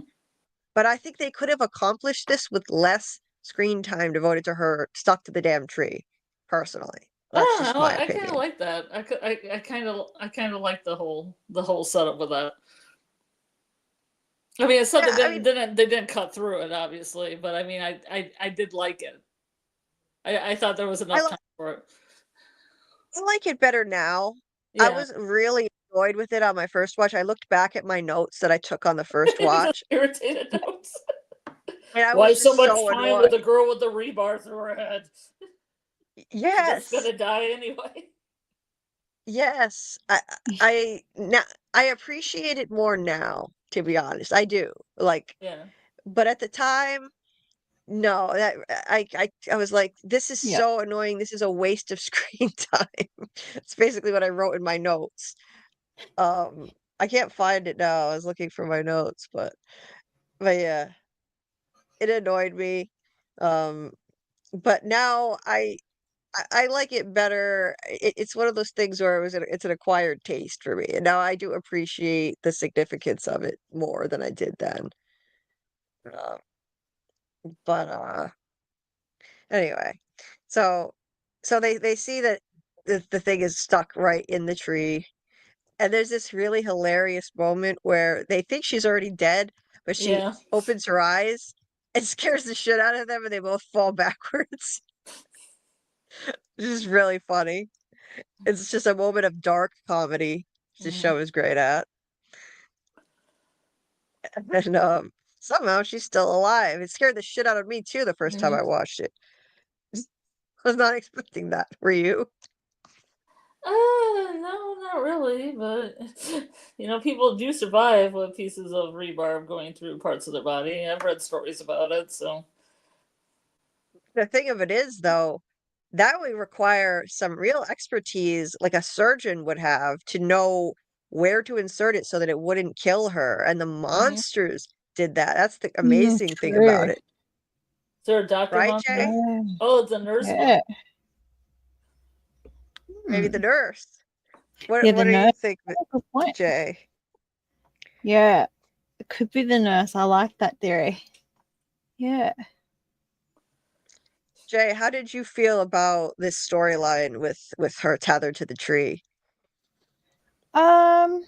A: But I think they could have accomplished this with less screen time devoted to her stuck to the damn tree, personally. That's
B: I
A: just
B: don't know.
A: my
B: I kind of
A: opinion.
B: like that. I kind of like the whole setup with that. I mean, it's something
A: Yeah, I mean,
B: they didn't cut through it, obviously, but I mean, I did like it. I thought there was
A: I,
B: enough
A: li-
B: time for it.
A: I like it better now. I
B: Yeah,
A: was really annoyed with it on my first watch. I looked back at my notes that I took on the first
B: just
A: watch,
B: irritated notes.
A: and I
B: Why
A: was
B: so
A: just
B: much
A: so
B: time
A: annoyed.
B: with the girl with the rebar through her head? She's just
A: Yes.
B: gonna die anyway.
A: Yes, I now I appreciate it more now, to be honest. I do. Like,
B: Yeah.
A: but at the time, no, that I was like, this is
D: Yeah.
A: so annoying. This is a waste of screen time. It's basically what I wrote in my notes. I can't find it now. I was looking for my notes, but yeah, it annoyed me. Um, but now I like it better. It's one of those things where it's an acquired taste for me, and now I do appreciate the significance of it more than I did then. Uh, but anyway, so they see that the thing is stuck right in the tree, and there's this really hilarious moment where they think she's already dead, but she
B: Yeah.
A: opens her eyes and scares the shit out of them, and they both fall backwards. This is really funny. It's just a moment of dark comedy the
B: Mhm.
A: show is great at. And somehow she's still alive. It scared the shit out of me too the first time I
B: Mhm.
A: watched it. I was not expecting that. Were you?
B: No, not really, but people do survive with pieces of rebarb going through parts of their body. I've read stories about it, so
A: The thing of it is, though, that would require some real expertise, like a surgeon would have, to know where to insert it so that it wouldn't kill her. And the
B: Mhm.
A: monsters did that. That's the amazing thing about
D: True.
A: it.
B: Is there a doctor
A: Right,
B: monster?
A: Jay?
D: Yeah.
B: Oh, it's a nurse
D: Yeah.
B: one.
A: Maybe the
D: Hmm.
A: nurse.
D: Yeah,
A: What
D: the
A: do you
D: nurse.
A: think,
D: That's a good point.
A: Jay?
D: Yeah. It could be the nurse. I like that theory. Yeah.
A: Jay, how did you feel about this storyline with her tethered to the tree?
D: Um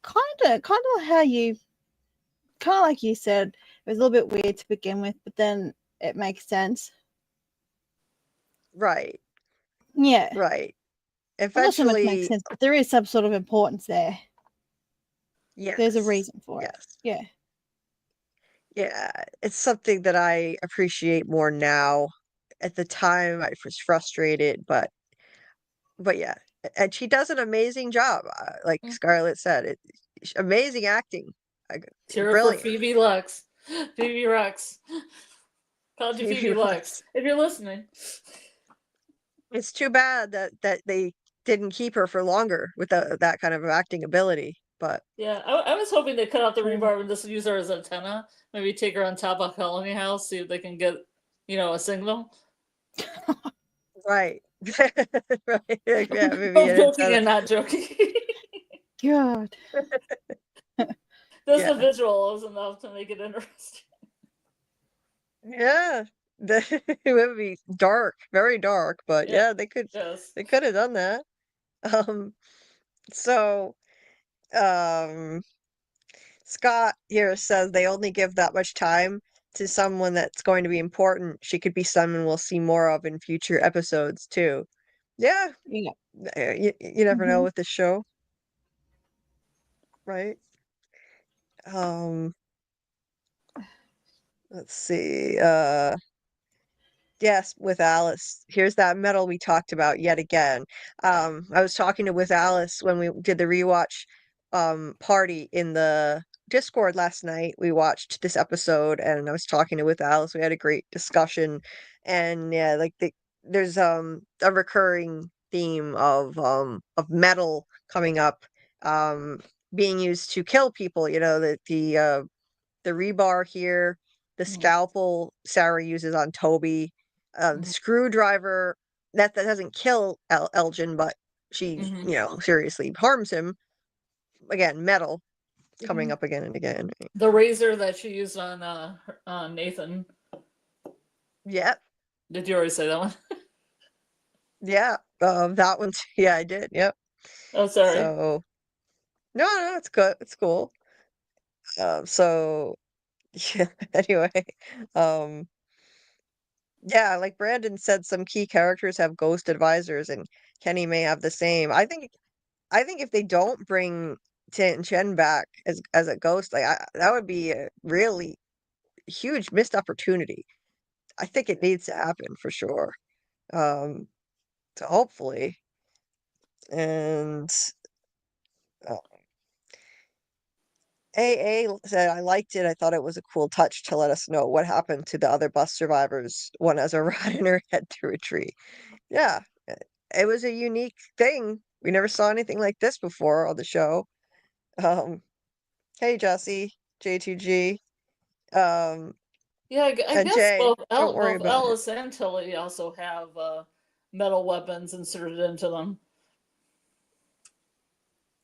D: kind of how you kind of like you said, it was a little bit weird to begin with, but then it makes sense.
A: Right,
D: Yeah.
A: right.
D: Well, not so much makes
A: Eventually,
D: sense, but there is some sort of importance there. There's a
A: yes,
D: reason for it.
A: yes.
D: Yeah.
A: Yeah, it's something that I appreciate more now. At the time, I was frustrated, but yeah, and she does an amazing job. Like
B: Mhm.
A: Scarlett said, amazing acting, like,
B: Cheer for
A: brilliant.
B: Phoebe Lux. Phoebe Rex. Called you
A: Phoebe
B: Phoebe Lux.
A: Lux.
B: If you're listening.
A: It's too bad that they didn't keep her for longer with that kind of acting ability. But
B: Yeah, I was hoping they cut out the
D: True.
B: rebar and just use her as an antenna. Maybe take her on top of Colony House, see if they can get, a signal.
A: right, right, yeah, maybe
B: Both
A: an
B: joking
A: antenna.
B: and not joking.
D: God.
B: Just the
A: Yeah,
B: visual was enough to make it interesting.
A: yeah. It would be dark, very dark, but
B: Yeah,
A: yeah,
B: yes.
A: they could have done that. Um, so um, Scott here says they only give that much time to someone that's going to be important. She could be someone we'll see more of in future episodes too. Yeah,
D: Yeah.
A: you never know
D: Hmm.
A: with this show, right? Um, let's see. Yes, with Alice. Here's that medal we talked about yet again. I was talking with Alice when we did the rewatch party in the Discord last night. We watched this episode and I was talking with Alice. We had a great discussion. And yeah, like there's a recurring theme of metal coming up um being used to kill people, the rebar here. the
B: Mhm.
A: scalpel Sarah uses on Toby, the
B: Mhm.
A: screwdriver that doesn't kill Elgin, but she,
B: Mhm.
A: you know, seriously harms him. Again, metal coming
B: Mhm.
A: up again and again.
B: The razor that she used on Nathan.
A: Yep.
B: Did you already say that one?
A: Yeah. That one. Yeah, I did. Yep.
B: Oh, sorry.
A: So no, it's good. It's cool. So yeah. Anyway, um, yeah, like Brandon said, some key characters have ghost advisors, and Kenny may have the same. I think if they don't bring Tin Chen back as a ghost, like that would be a really huge missed opportunity. I think it needs to happen for sure. Um, so hopefully, and uh, AA said I liked it. I thought it was a cool touch to let us know what happened to the other bus survivors. One has a rod in her head through a tree. Yeah, it was a unique thing. We never saw anything like this before on the show. Um, hey Jesse, J2G,
B: Yeah, I
A: and
B: guess
A: Jay, don't worry
B: both
A: about it.
B: Alice and Tilly also have metal weapons inserted into them.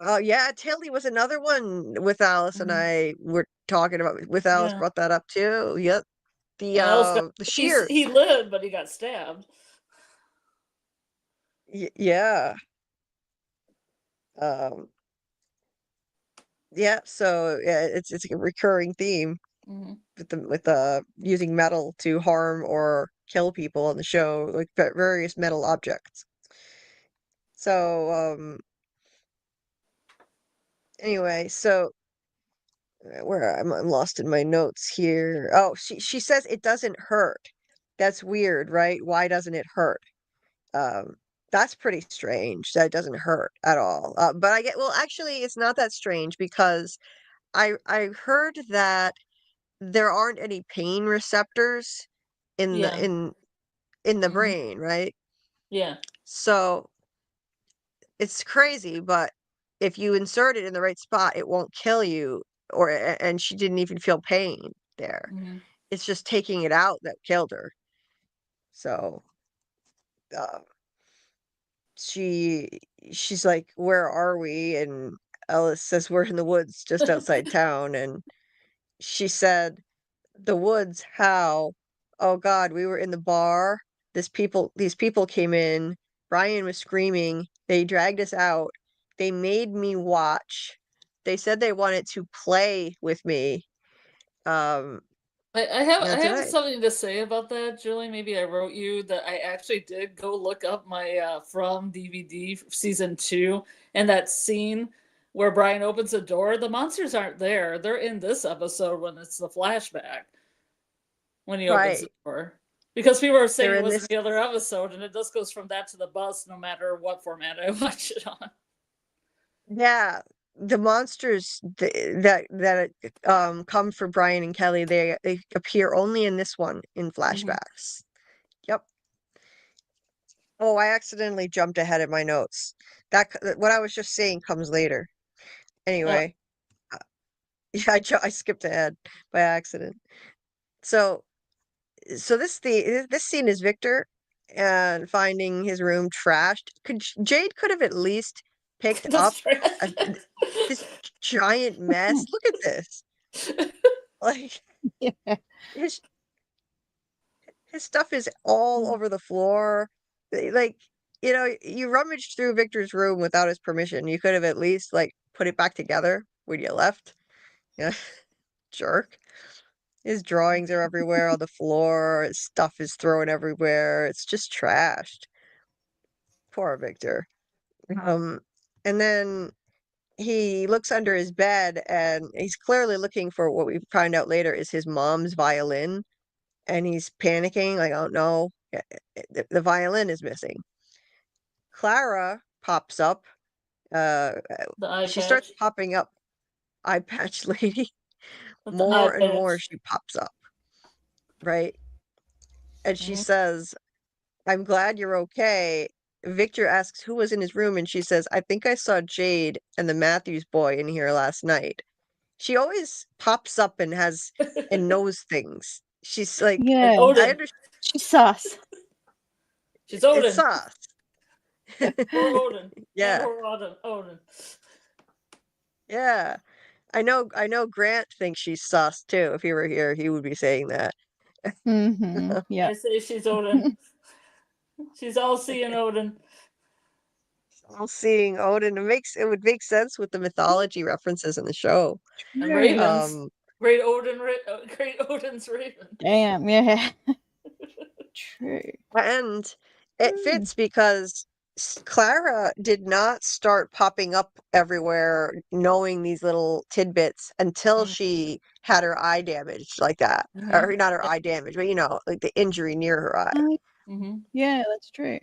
A: Oh yeah, Tilly was another one with Alice and
B: Mhm.
A: I were talking about. With Alice
B: Yeah,
A: brought that up too. Yep,
B: and Alice got
A: the
B: he
A: shears.
B: lived, but he got stabbed.
A: Yeah. Um, yeah, so yeah, it's a recurring theme
B: Hmm.
A: with the using metal to harm or kill people on the show, like various metal objects. So anyway, so where I'm lost in my notes here. Oh, she says it doesn't hurt. That's weird, right? Why doesn't it hurt? Um, that's pretty strange. That it doesn't hurt at all. But I get well, actually, it's not that strange because I heard that there aren't any pain receptors in the
B: Yeah.
A: in the
B: Hmm.
A: brain, right?
B: Yeah.
A: So it's crazy, but if you insert it in the right spot, it won't kill you. And she didn't even feel pain there.
B: Hmm.
A: It's just taking it out that killed her. So uh, she she's like, "Where are we?" And Ellis says, "We're in the woods just outside town." And she said, "The woods? How? Oh God, we were in the bar. These people came in. Brian was screaming. They dragged us out. They made me watch. They said they wanted to play with me. Um,
B: I
A: now did
B: have
A: I?
B: something to say about that, Julie. Maybe I wrote you that I actually did go look up my From DVD season 2, and that scene where Brian opens the door. The monsters aren't there. They're in this episode when it's the flashback when he opens the
A: Right.
B: door. Because people are saying
A: They're
B: it
A: in
B: was in
A: this.
B: the other episode, and it just goes from that to the bus, no matter what format I watch it on.
A: Yeah, the monsters that come for Brian and Kelly, they appear only in this one in
B: Hmm.
A: flashbacks. Yep. Oh, I accidentally jumped ahead of my notes. What I was just saying comes later. Anyway, uh, yeah, I skipped ahead by accident. So this scene is Victor and finding his room trashed. Jade could have at least picked
B: That's
A: up
B: trash.
A: a, this giant mess. Look at this. Like
D: Yeah.
A: his his stuff is all over the floor. Like, you know, you rummaged through Victor's room without his permission. You could have at least like put it back together when you left. Yeah, jerk. His drawings are everywhere on the floor. His stuff is thrown everywhere. It's just trashed. Poor Victor. Um, and then he looks under his bed and he's clearly looking for what we find out later is his mom's violin. And he's panicking, like, oh no, the violin is missing. Clara pops up. Uh,
B: The eye
A: she starts
B: patch.
A: popping up, eye patch lady.
B: With the eye
A: More and more
B: patch.
A: she pops up, right? And she
B: Mhm.
A: says, I'm glad you're okay. Victor asks who was in his room, and she says, I think I saw Jade and the Matthews boy in here last night. she always pops up and knows things. She's like,
D: Yeah.
B: Odin.
A: I understand.
D: She's sus.
B: She's Odin.
A: It's sus.
B: Or Odin.
A: Yeah.
B: Or Odin.
A: Yeah. I know Grant thinks she's sus too. If he were here, he would be saying that.
D: Mm-hmm. Yeah.
B: I say she's Odin. She's all seeing Odin.
A: All seeing Odin. It would make sense with the mythology references in the show.
B: And
D: True.
B: ravens. Great Odin's raven.
D: Damn, yeah. True.
A: And it fits because Clara did not start popping up everywhere knowing these little tidbits until she had her eye damaged like that. Or not her eye damage, but like the injury near her eye.
D: Yeah, that's true.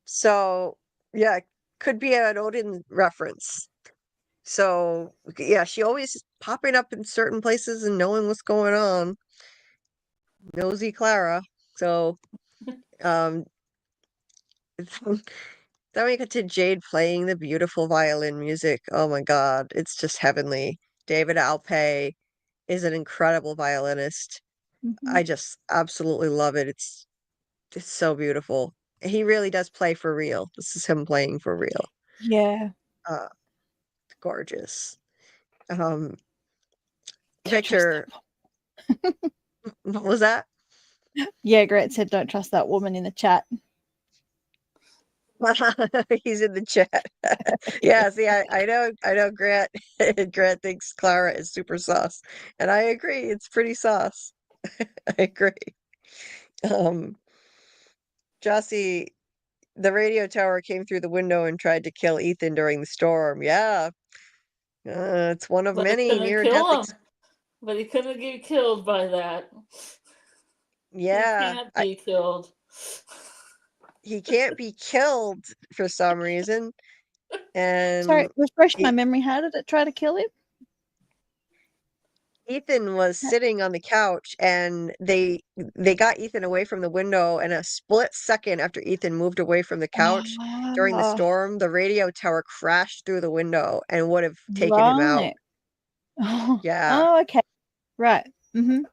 A: So, yeah, could be an Odin reference. So, yeah, she always popping up in certain places and knowing what's going on. Nosy Clara. So, then we get to Jade playing the beautiful violin music. Oh my God, it's just heavenly. David Alpay is an incredible violinist. I just absolutely love it. It's so beautiful. He really does play for real. This is him playing for real.
D: Yeah.
A: Gorgeous.
D: Don't trust
A: Victor, what was that?
D: Yeah, Grant said don't trust that woman in the chat.
A: He's in the chat. Yeah, see, I know Grant Grant thinks Clara is super sauce. And I agree, it's pretty sauce. I agree. Jossie, the radio tower came through the window and tried to kill Ethan during the storm. Yeah. It's one of
B: But
A: many
B: it couldn't
A: near
B: kill
A: death
B: him. But he couldn't get killed by that.
A: Yeah.
B: He can't be killed.
A: He can't be killed for some reason. And
D: Sorry, refresh my memory. How did it try to kill him?
A: Ethan was sitting on the couch and they got Ethan away from the window, and a split second after Ethan moved away from the couch during the storm, the radio tower crashed through the window and would have taken him out. Yeah.
D: Oh, okay. Right.
A: Yep.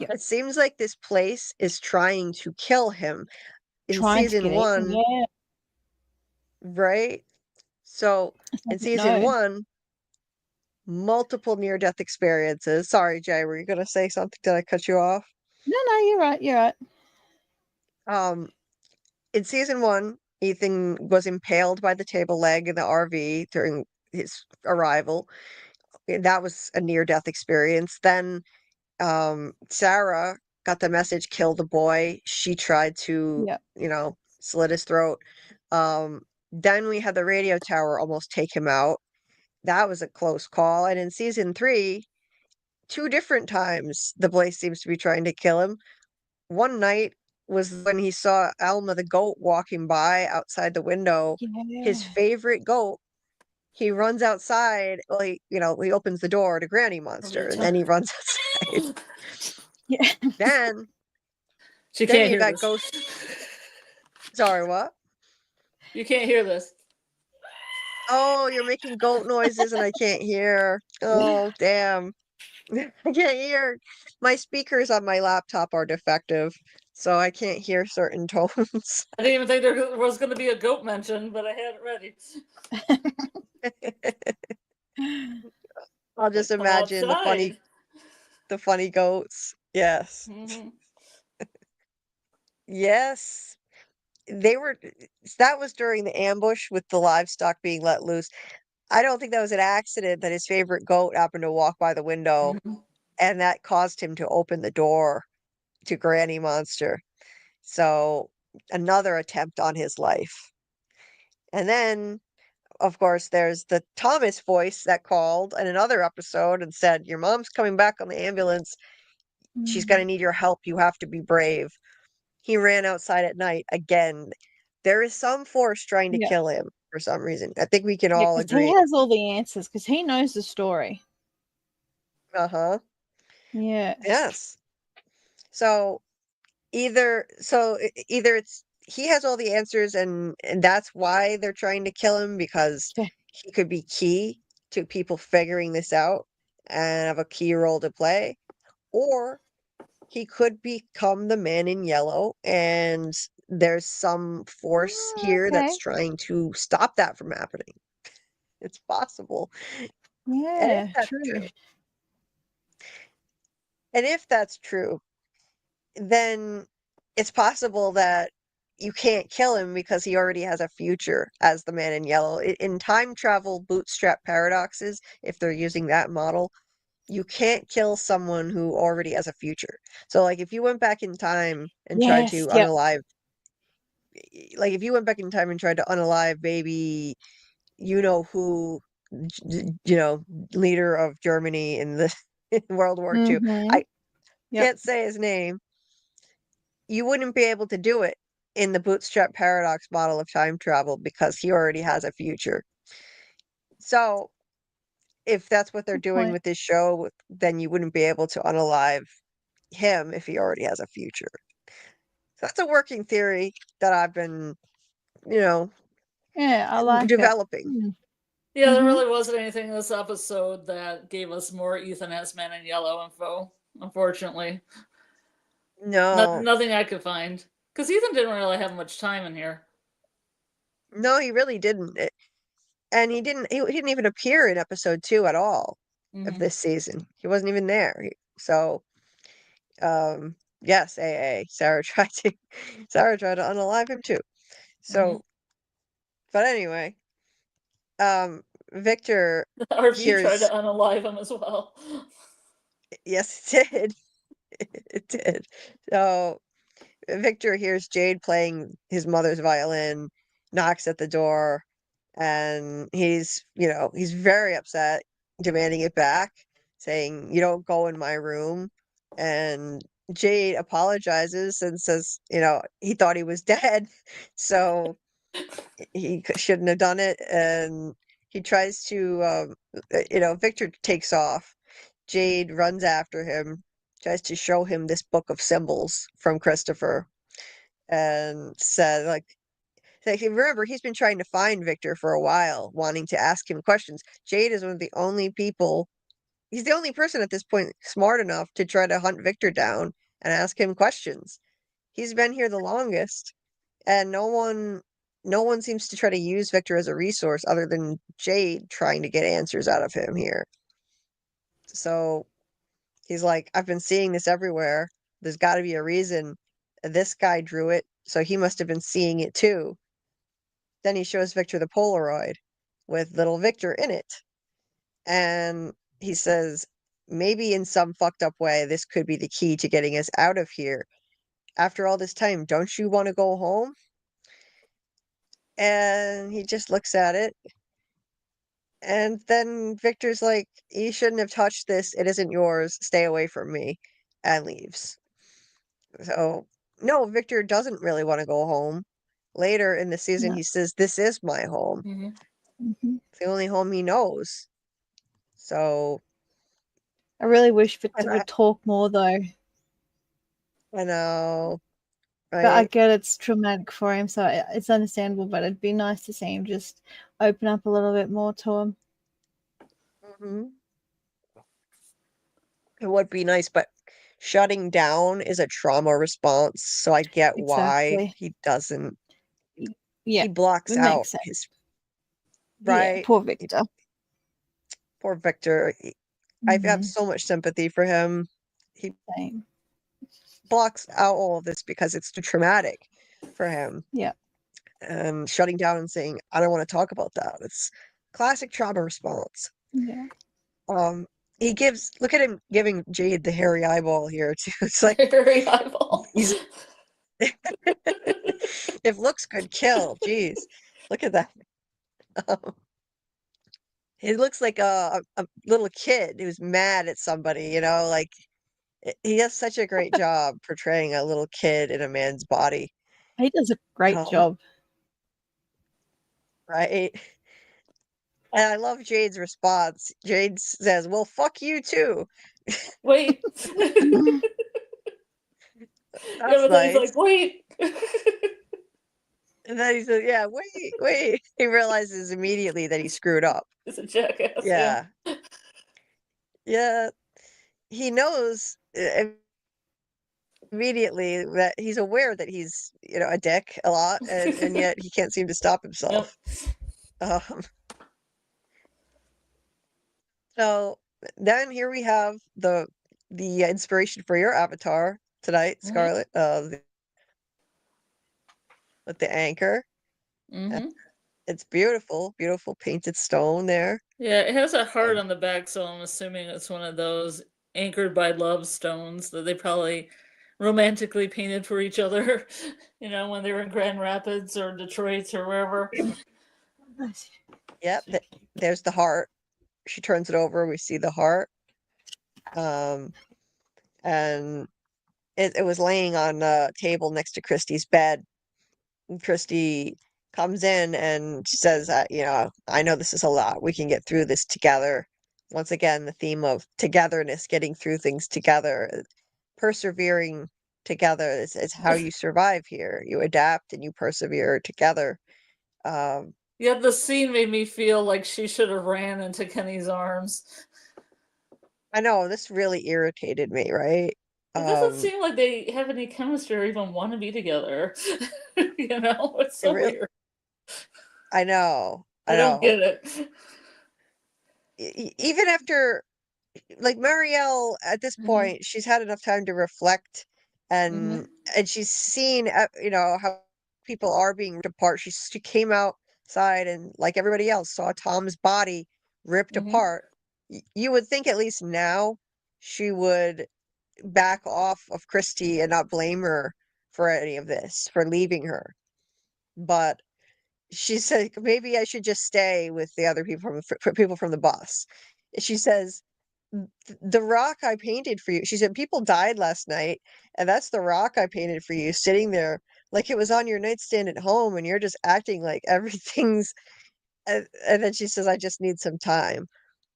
A: It seems like this place is trying to kill him in season 1.
D: Yeah.
A: Right? So in season 1, multiple near-death experiences. Sorry, Jay, were you gonna say something? Did I cut you off?
D: No, you're right. You're right.
A: In season 1, Ethan was impaled by the table leg in the RV during his arrival. That was a near-death experience. Then Sarah got the message, kill the boy. She tried to, slit his throat. Then we had the radio tower almost take him out. That was a close call. And in season 3, 2 different times the place seems to be trying to kill him. One night was when he saw Alma the goat walking by outside the window. His favorite goat. He runs outside. Well, he opens the door to Granny Monster, and then he runs outside.
D: Yeah.
A: Then
B: she can't hear
A: got
B: this.
A: Ghost. Sorry, what?
B: You can't hear this.
A: Oh, you're making goat noises and I can't hear. Oh, damn. I can't hear. My speakers on my laptop are defective, so I can't hear certain tones.
B: I didn't even think there was going to be a goat mention, but I had it ready.
A: I'll just imagine the funny goats. Yes. Yes. That was during the ambush with the livestock being let loose. I don't think that was an accident that his favorite goat happened to walk by the window, and that caused him to open the door to Granny Monster. So another attempt on his life. And then, of course, there's the Thomas voice that called in another episode and said, your mom's coming back on the ambulance. She's going to need your help. You have to be brave. He ran outside at night again. There is some force trying to kill him for some reason. I think we can all agree.
D: He has all the answers because he knows the story.
A: Uh-huh.
D: Yeah.
A: Yes. So either it's he has all the answers and that's why they're trying to kill him, because he could be key to people figuring this out and have a key role to play, or he could become the man in yellow and there's some force here that's
D: Okay.
A: trying to stop that from happening. It's possible. And
D: Yeah,
A: if that's
D: true.
A: true, and if that's true, then it's possible that you can't kill him because he already has a future as the man in yellow. In time travel bootstrap paradoxes, if they're using that model, you can't kill someone who already has a future. So, like, if you went back in time and tried to
D: Yes, yep.
A: unalive, like, if you went back in time and tried to unalive baby, you know who, you know, leader of Germany in the in World War II.
D: Mm-hmm.
A: I
D: Yep.
A: can't say his name. You wouldn't be able to do it in the bootstrap paradox model of time travel because he already has a future. So, if that's what they're
D: Good
A: doing
D: point.
A: with this show, then you wouldn't be able to unalive him if he already has a future. So that's a working theory that I've been, you know,
D: Yeah, I like it.
A: developing.
D: Mm.
B: Yeah, there
D: Mhm.
B: really wasn't anything in this episode that gave us more Ethan S. Man in Yellow info, unfortunately.
A: No,
B: Nothing I could find. Because Ethan didn't really have much time in here.
A: no, he really didn't. And he didn't even appear in episode 2 at all of
B: Mhm.
A: this season. He wasn't even there. So, yes, AA. Sarah tried to unalive him too. So, but anyway, Victor
B: The RV tried to
A: hears,
B: unalive him as well.
A: yes, it did. It did. So Victor hears Jade playing his mother's violin, knocks at the door, and he's very upset, demanding it back, saying, "You don't go in my room." And Jade apologizes and says, he thought he was dead, so he shouldn't have done it. And he tries to, Victor takes off. Jade runs after him, tries to show him this book of symbols from Christopher, and said, like, remember, he's been trying to find Victor for a while, wanting to ask him questions. Jade is one of the only people, he's the only person at this point smart enough to try to hunt Victor down and ask him questions. He's been here the longest, and no one seems to try to use Victor as a resource other than Jade trying to get answers out of him here. So he's like, I've been seeing this everywhere. There's got to be a reason. This guy drew it, so he must have been seeing it too. Then he shows Victor the Polaroid with little Victor in it. And he says, maybe in some fucked up way, this could be the key to getting us out of here. After all this time, don't you want to go home? And he just looks at it. And then Victor's like, you shouldn't have touched this. It isn't yours. Stay away from me. And leaves. So, no, Victor doesn't really want to go home. Later in the season,
D: No.
A: he says, this is my home.
B: Mhm.
D: Mhm.
A: It's the only home he knows. So,
D: I really wish Victor
A: and
D: would talk more though.
A: I know,
D: But I
A: right?
D: get it's traumatic for him, so it's understandable. But it'd be nice to see him just open up a little bit more to him.
A: hmm It would be nice, but shutting down is a trauma response, so I get why
D: Exactly.
A: he doesn't.
D: Yeah,
A: He blocks
D: it
A: out
D: makes sense.
A: his,
D: Yeah,
A: right?
D: poor Victor.
A: Poor Victor. I have
D: Mhm.
A: so much sympathy for him. He
D: Same.
A: blocks out all of this because it's too traumatic for him.
D: Yeah.
A: And shutting down and saying, I don't want to talk about that. It's classic trauma response.
D: Yeah.
A: Um, look at him giving Jade the hairy eyeball here too. It's like
B: Hairy eyeball.
A: he's if looks could kill, geez, look at that. Um, he looks like a little kid who's mad at somebody, like he does such a great job portraying a little kid in a man's body.
D: He does a great
A: Um,
D: job.
A: right? And I love Jade's response. Jade says, "Well, fuck you too."
B: Wait. Yeah,
A: That's
B: but then he's like,
A: nice.
B: wait.
A: And then he said, yeah, wait. He realizes immediately that he screwed up.
B: He's a jackass.
A: Yeah. Yeah. He knows immediately that he's aware that he's, a dick a lot, and yet he can't seem to stop
B: Yep.
A: himself. Um, so then here we have the inspiration for your avatar tonight,
B: Mhm.
A: Scarlet, with the anchor.
B: Mm-hmm.
A: It's beautiful, beautiful painted stone there.
B: Yeah, it has a heart
A: Um,
B: on the back, so I'm assuming it's one of those anchored by love stones that they probably romantically painted for each other, when they were in Grand Rapids or Detroit or wherever.
A: Yep, there's the heart. She turns it over, we see the heart. And it was laying on a table next to Christy's bed. And Christy comes in and says, I know this is a lot. We can get through this together. Once again, the theme of togetherness, getting through things together, persevering together is how you survive here. You adapt and you persevere together. Um,
B: Yeah, the scene made me feel like she should have ran into Kenny's arms.
A: I know this really irritated me, right?
B: It doesn't seem like they have any chemistry or even want to be together. It's
A: It
B: so
A: really,
B: weird.
A: I know,
B: I
A: I
B: don't
A: know.
B: get it.
A: Even after, like, Marielle, at this
B: Mm-hmm.
A: point, she's had enough time to reflect,
B: Mm-hmm.
A: and she's seen, how people are being ripped apart. She came outside and, like everybody else, saw Tom's body ripped
B: Mm-hmm.
A: apart. You would think at least now she would back off of Christy and not blame her for any of this, for leaving her. But she said, maybe I should just stay with the other people people from the bus. She says, the rock I painted for you. She said, people died last night, and that's the rock I painted for you, sitting there like it was on your nightstand at home, and you're just acting like everything's. And then she says, I just need some time.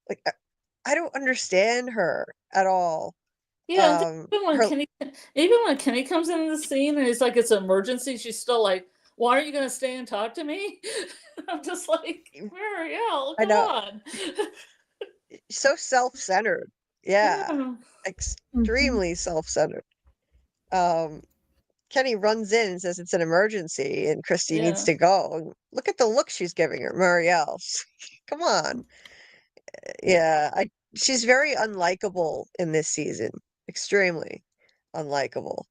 A: Like, I don't understand her at all.
B: Yeah, and
A: Her,
B: even when Kenny comes into the scene and it's like it's an emergency, she's still like, "Why aren't you gonna stay and talk to me?" I'm just like, Marielle,
A: I
B: come
A: know,
B: on.
A: so self-centered. Yeah,
B: Yeah.
A: extremely self-centered. Um, Kenny runs in and says it's an emergency and Christy needs
B: Yeah.
A: to go. And look at the look she's giving her, Marielle. Come on. Yeah, she's very unlikable in this season. Extremely unlikable.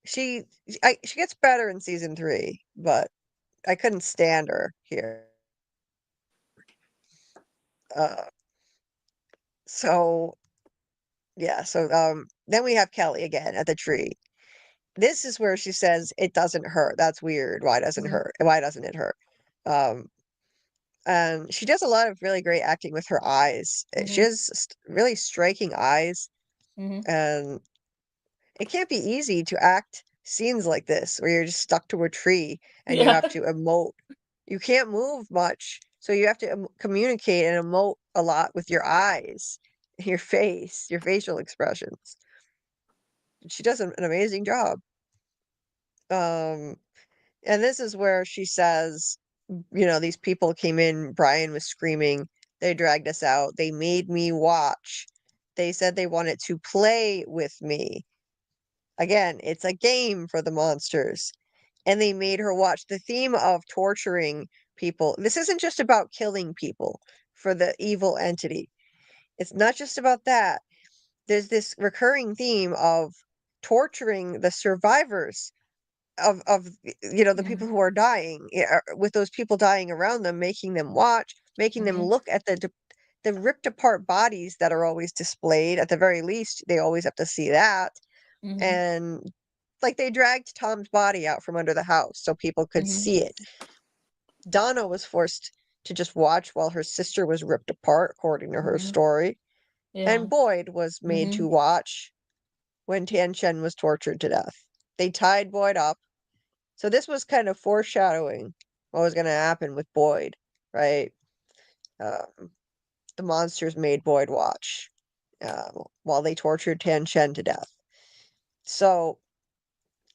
A: She she gets better in season 3, but I couldn't stand her here. Uh, so yeah, so then we have Kelly again at the tree. This is where she says it doesn't hurt. That's weird. Why doesn't it
B: Mhm.
A: hurt? Why doesn't it hurt? Um, and she does a lot of really great acting with her eyes. She
B: Mhm.
A: has really striking eyes,
B: Mhm.
A: and it can't be easy to act scenes like this where you're just stuck to a tree and you
B: Yeah.
A: have to emote. You can't move much, so you have to communicate and emote a lot with your eyes, your face, your facial expressions. She does an amazing job. Um, and this is where she says, these people came in, Brian was screaming, they dragged us out, they made me watch. They said they wanted to play with me. Again, it's a game for the monsters. And they made her watch. The theme of torturing people. This isn't just about killing people for the evil entity. It's not just about that. There's this recurring theme of torturing the survivors of the people
B: Mhm.
A: who are dying, with those people dying around them, making them watch, making them
B: Mhm.
A: look at the ripped apart bodies that are always displayed. At the very least, they always have to see that.
B: Mhm.
A: And like, they dragged Tom's body out from under the house so people could
B: Mhm.
A: see it. Donna was forced to just watch while her sister was ripped apart, according to her
B: Mhm.
A: story.
B: Yeah.
A: And Boyd was made to
B: Mhm.
A: watch when Tian Shen was tortured to death. They tied Boyd up. So this was kind of foreshadowing what was going to happen with Boyd, right? Um, the monsters made Boyd watch while they tortured Tian Shen to death. So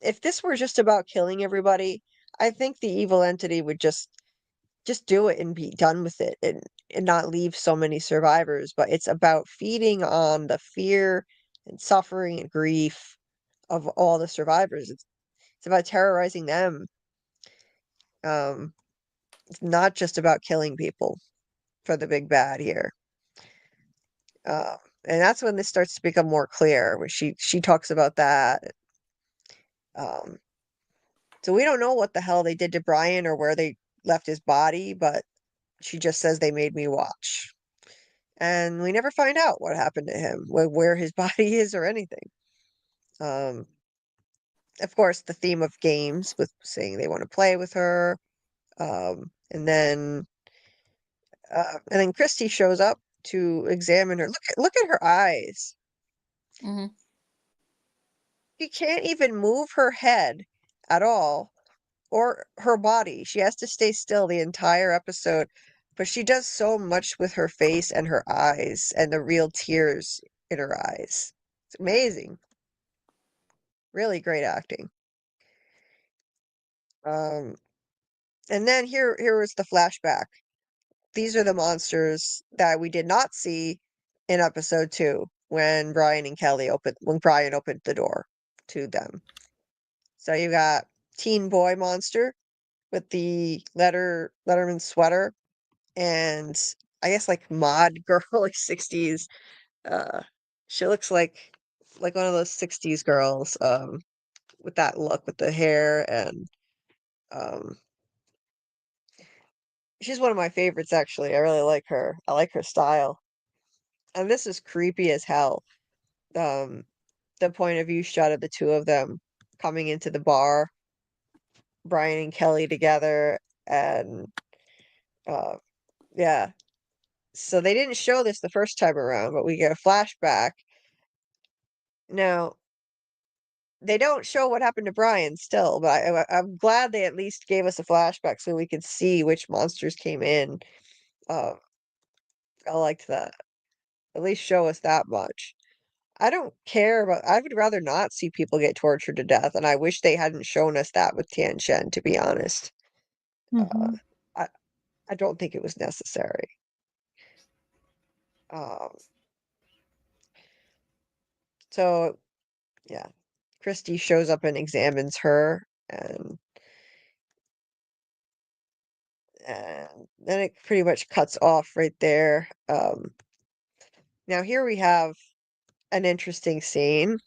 A: if this were just about killing everybody, I think the evil entity would just do it and be done with it and not leave so many survivors. But it's about feeding on the fear and suffering and grief of all the survivors. It's about terrorizing them. It's not just about killing people for the big bad here. Uh, and that's when this starts to become more clear, where she talks about that. Um, so we don't know what the hell they did to Brian or where they left his body, but she just says they made me watch. And we never find out what happened to him, where his body is or anything. Um, of course, the theme of games with saying they want to play with her. And then Christy shows up to examine her. Look at her eyes.
B: Hmm.
A: She can't even move her head at all or her body. She has to stay still the entire episode, but she does so much with her face and her eyes and the real tears in her eyes. It's amazing. Really great acting. Um, and then here is the flashback. These are the monsters that we did not see in episode 2 when Brian opened the door to them. So you got teen boy monster with the Letterman sweater and I guess like mod girl like 60s. Uh she looks like one of those 60s girls with that look with the hair and um she's one of my favorites actually. I really like her. I like her style. And this is creepy as hell. Um the point of view shot of the two of them coming into the bar, Brian and Kelly together and uh yeah. So they didn't show this the first time around, but we get a flashback. Now, they don't show what happened to Brian still, but I'm glad they at least gave us a flashback so we could see which monsters came in. Uh, I liked that. At least show us that much. I don't care about, I would rather not see people get tortured to death, and I wish they hadn't shown us that with Tian Shen, to be honest. Uh,
D: Hmm.
A: I, I don't think it was necessary. Um, so, yeah, Christy shows up and examines her, and then it pretty much cuts off right there. Now here we have an interesting scene.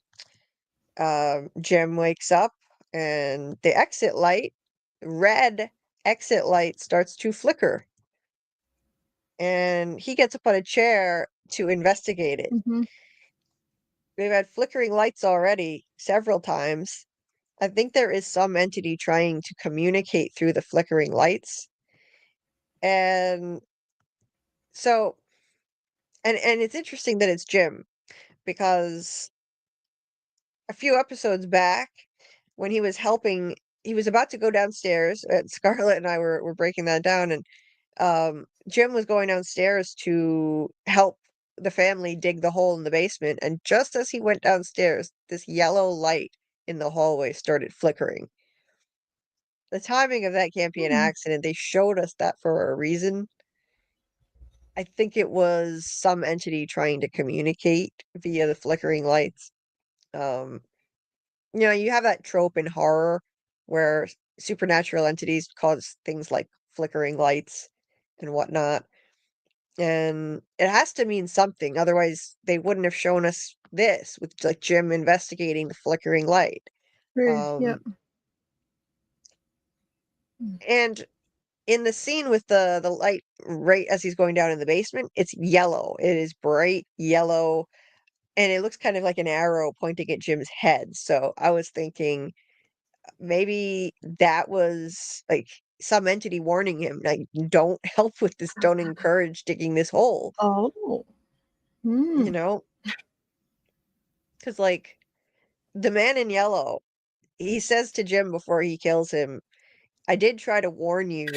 A: Jim wakes up and the red exit light starts to flicker. And he gets up on a chair to investigate it.
D: Hmm.
A: We've had flickering lights already several times. I think there is some entity trying to communicate through the flickering lights. And so, and it's interesting that it's Jim because a few episodes back when he was about to go downstairs, and Scarlett and I were breaking that down, and Jim was going downstairs to help the family dig the hole in the basement, and just as he went downstairs, this yellow light in the hallway started flickering. The timing of that can't be an accident. They showed us that for a reason. I think it was some entity trying to communicate via the flickering lights. Um, you have that trope in horror where supernatural entities cause things like flickering lights and whatnot. And it has to mean something. Otherwise, they wouldn't have shown us this with like Jim investigating the flickering light.
D: True. Yep.
A: Um, and in the scene with the light right as he's going down in the basement, it's yellow. It is bright yellow, and it looks kind of like an arrow pointing at Jim's head. So I was thinking maybe that was like some entity warning him, like, don't help with this, don't encourage digging this hole,
D: Oh.
A: you
D: Mm.
A: know? Because, like, the man in yellow, he says to Jim before he kills him, I did try to warn you.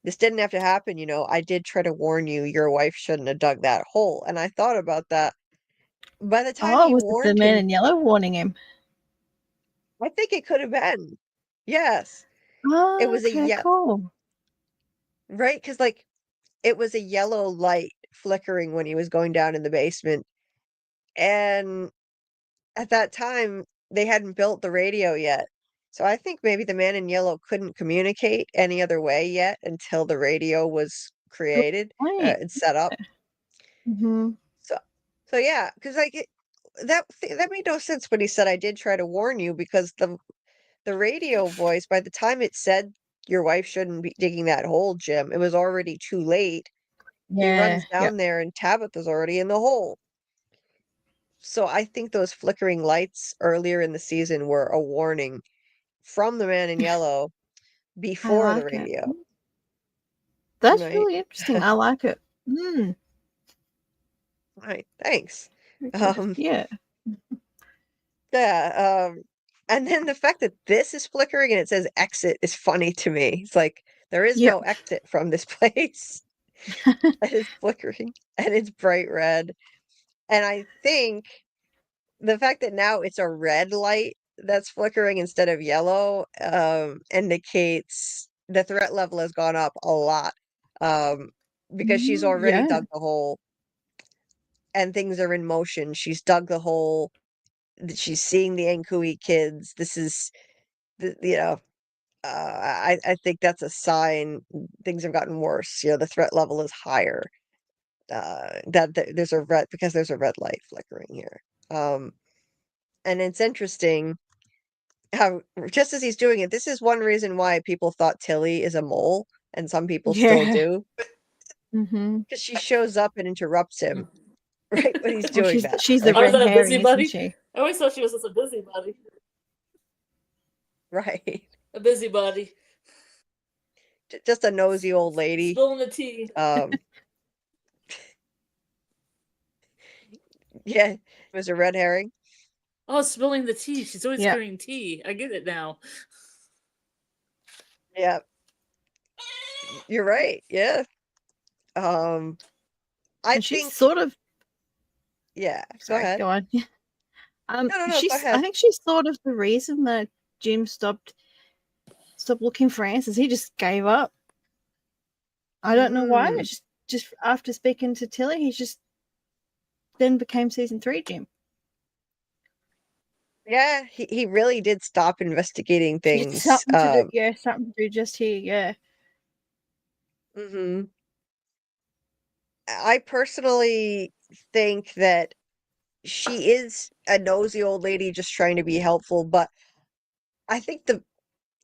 A: This didn't have to happen, I did try to warn you. Your wife shouldn't have dug that hole. And I thought about that. By the time
D: Oh,
A: he
D: was it the
A: warned
D: man
A: him,
D: in yellow warning him?
A: I think it could have been. Yes.
D: Oh,
A: It was a
D: okay, cool.
A: right, because like it was a yellow light flickering when he was going down in the basement. And at that time, they hadn't built the radio yet. So I think maybe the man in yellow couldn't communicate any other way yet until the radio was
D: Good
A: created
D: point.
A: and set up.
D: Mm-hmm.
A: So, so yeah, because like that made no sense when he said, "I did try to warn you," because the radio voice, by the time it said your wife shouldn't be digging that hole, Jim, it was already too late. He
D: Yeah,
A: runs
D: yep.
A: down there and Tabitha's already in the hole. So I think those flickering lights earlier in the season were a warning from the man in yellow
D: I
A: before the
D: like it.
A: radio,
D: That's
A: right?
D: really interesting. I like it. Mm,
A: Right. Thanks.
D: very good.
A: Um,
D: Yeah.
A: yeah, and then the fact that this is flickering and it says exit is funny to me. It's like there is
D: Yep.
A: no exit from this place. It is flickering and it's bright red. And I think the fact that now it's a red light that's flickering instead of yellow indicates the threat level has gone up a lot um, because she's already
D: Yeah.
A: dug the hole and things are in motion. She's dug the hole. She's seeing the Ankui kids. This is, you know, I think that's a sign things have gotten worse. You know, the threat level is higher. There's a red because there's a red light flickering here. And it's interesting how just as he's doing it, this is one reason why people thought Tilly is a mole, and some people still
D: Yeah.
A: do,
D: Mm-hmm.
A: because she shows up and interrupts him right when he's
D: Well,
A: doing that.
D: she's the
A: Like,
B: Oh, is
D: red
B: that a
D: herring, isn't
B: busybody?
D: she?
B: I always thought she was just a busybody.
A: right,
B: A busybody.
A: just a nosy old lady.
B: Spilling the tea.
A: Yeah, it was a red herring.
B: Oh, spilling the tea. She's always
D: Yeah.
B: carrying tea. I get it now.
A: Yeah, you're right. Yeah. I
D: And she's
A: think,
D: sort of
A: yeah, go
D: sorry,
A: ahead.
D: go on.
A: No, go
D: I
A: ahead.
D: think she's sort of the reason that Jim stopped looking for answers. He just gave up. I don't know why.
A: Mm,
D: It's just after speaking to Tilly, he's just then became season 3 Jim.
A: yeah, he really did stop investigating
D: It's
A: things.
D: something to do, yeah, something to do just here, yeah.
A: Mhm. I personally think that she is a nosy old lady just trying to be helpful, but I think the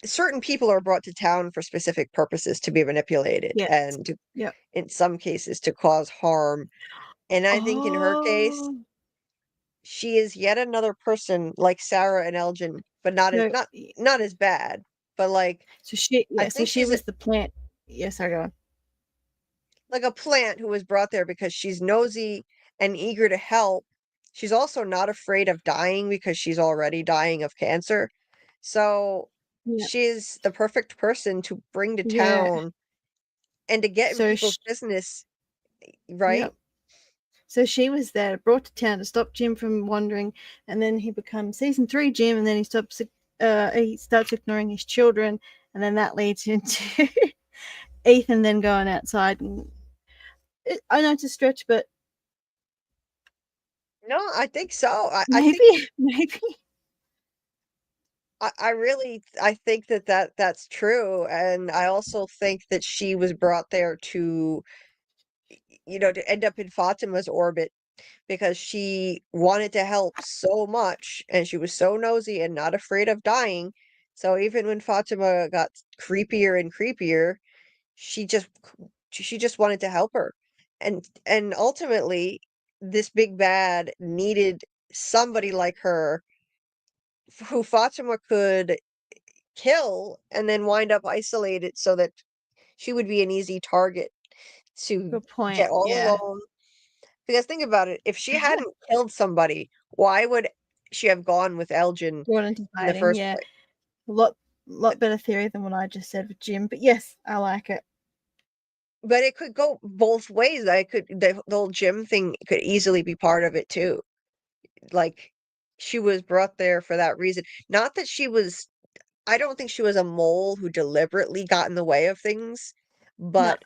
A: certain people are brought to town for specific purposes to be manipulated
D: Yes.
A: and to,
D: Yep.
A: in some cases to cause harm. And I think in her case,
D: Oh,
A: she is yet another person like Sarah and Elgin, but not as
D: so
A: not as bad. But like I
D: so
A: think
D: she
A: she's
D: was the plant. Yes, I go on.
A: like a plant who was brought there because she's nosy and eager to help. She's also not afraid of dying because she's already dying of cancer. So
D: Yeah.
A: she's the perfect person to bring to
D: Yeah.
A: town and to get in
D: So
A: people's business, right?
D: yep. So she was there, brought to town to stop Jim from wandering, and then he becomes season 3 Jim, and then he starts ignoring his children, and then that leads into Ethan then going outside. And I know it's a stretch, but
A: No, I think so. I
D: maybe,
A: think
D: maybe.
A: I really I think that's true. And I also think that she was brought there to, to end up in Fatima's orbit because she wanted to help so much and she was so nosy and not afraid of dying. So even when Fatima got creepier and creepier, she just she just wanted to help her. And ultimately this big bad needed somebody like her who Fatima could kill and then wind up isolated so that she would be an easy target to
D: Good point.
A: get all
D: Yeah.
A: alone. Because think about it, if she hadn't killed somebody, why would she have gone with Elgin
D: Going into
A: in the
D: hiding.
A: first
D: Yeah.
A: place?
D: A lot better theory than what I just said with Jim. But yes, I like it.
A: But it could go both ways. The whole Jim thing could easily be part of it too. Like she was brought there for that reason. Not that she was I don't think she was a mole who deliberately got in the way of things, but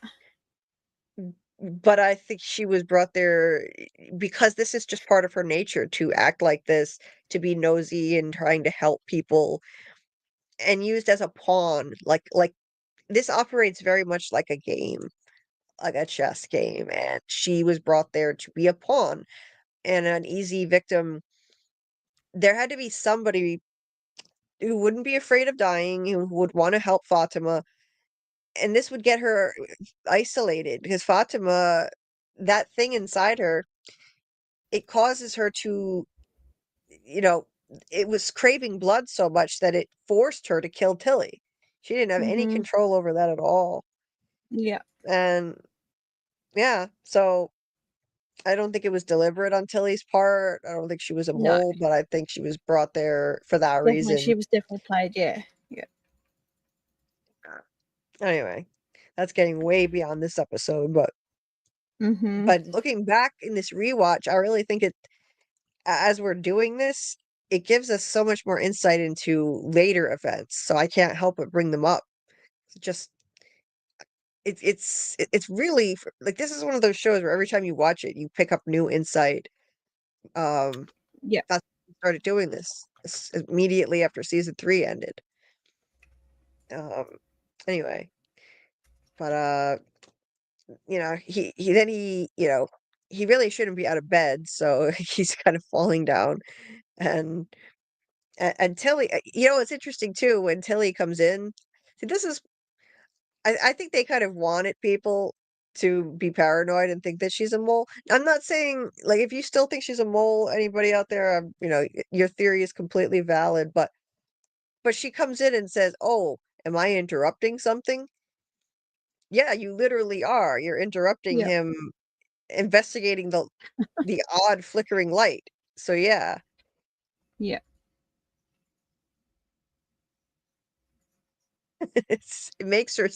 A: I think she was brought there because this is just part of her nature to act like this, to be nosy and trying to help people, and used as a pawn. Like this operates very much like a game, like a chess game, and she was brought there to be a pawn and an easy victim. There had to be somebody who wouldn't be afraid of dying, who would want to help Fatima, and this would get her isolated because Fatima, that thing inside her, it causes her to, you know, it was craving blood so much that it forced her to kill Tilly. She didn't have any
D: Mhm.
A: control over that at all.
D: Yeah.
A: And yeah, so I don't think it was deliberate on Tilly's part. I don't think she was a
D: No.
A: mole, but I think she was brought there for that
D: Definitely, she
A: reason.
D: was definitely played. Yeah. Yeah.
A: Anyway, that's getting way beyond this episode, but
D: Mhm.
A: looking back in this rewatch, I really think as we're doing this, it gives us so much more insight into later events. So I can't help but bring them up. Just it's really like this is one of those shows where every time you watch it, you pick up new insight. Um,
D: Yeah.
A: that's when we started doing this immediately after season 3 ended. Um, anyway, but he then he really shouldn't be out of bed, so he's kind of falling down, and Tilly, it's interesting too when Tilly comes in. See, this is I think they kind of wanted people to be paranoid and think that she's a mole. I'm not saying like if you still think she's a mole, anybody out there, your theory is completely valid, but she comes in and says, "Oh, am I interrupting something?" Yeah, you literally are. You're interrupting
D: Yeah.
A: him investigating the odd flickering light. So yeah,
D: Yeah.
A: it makes her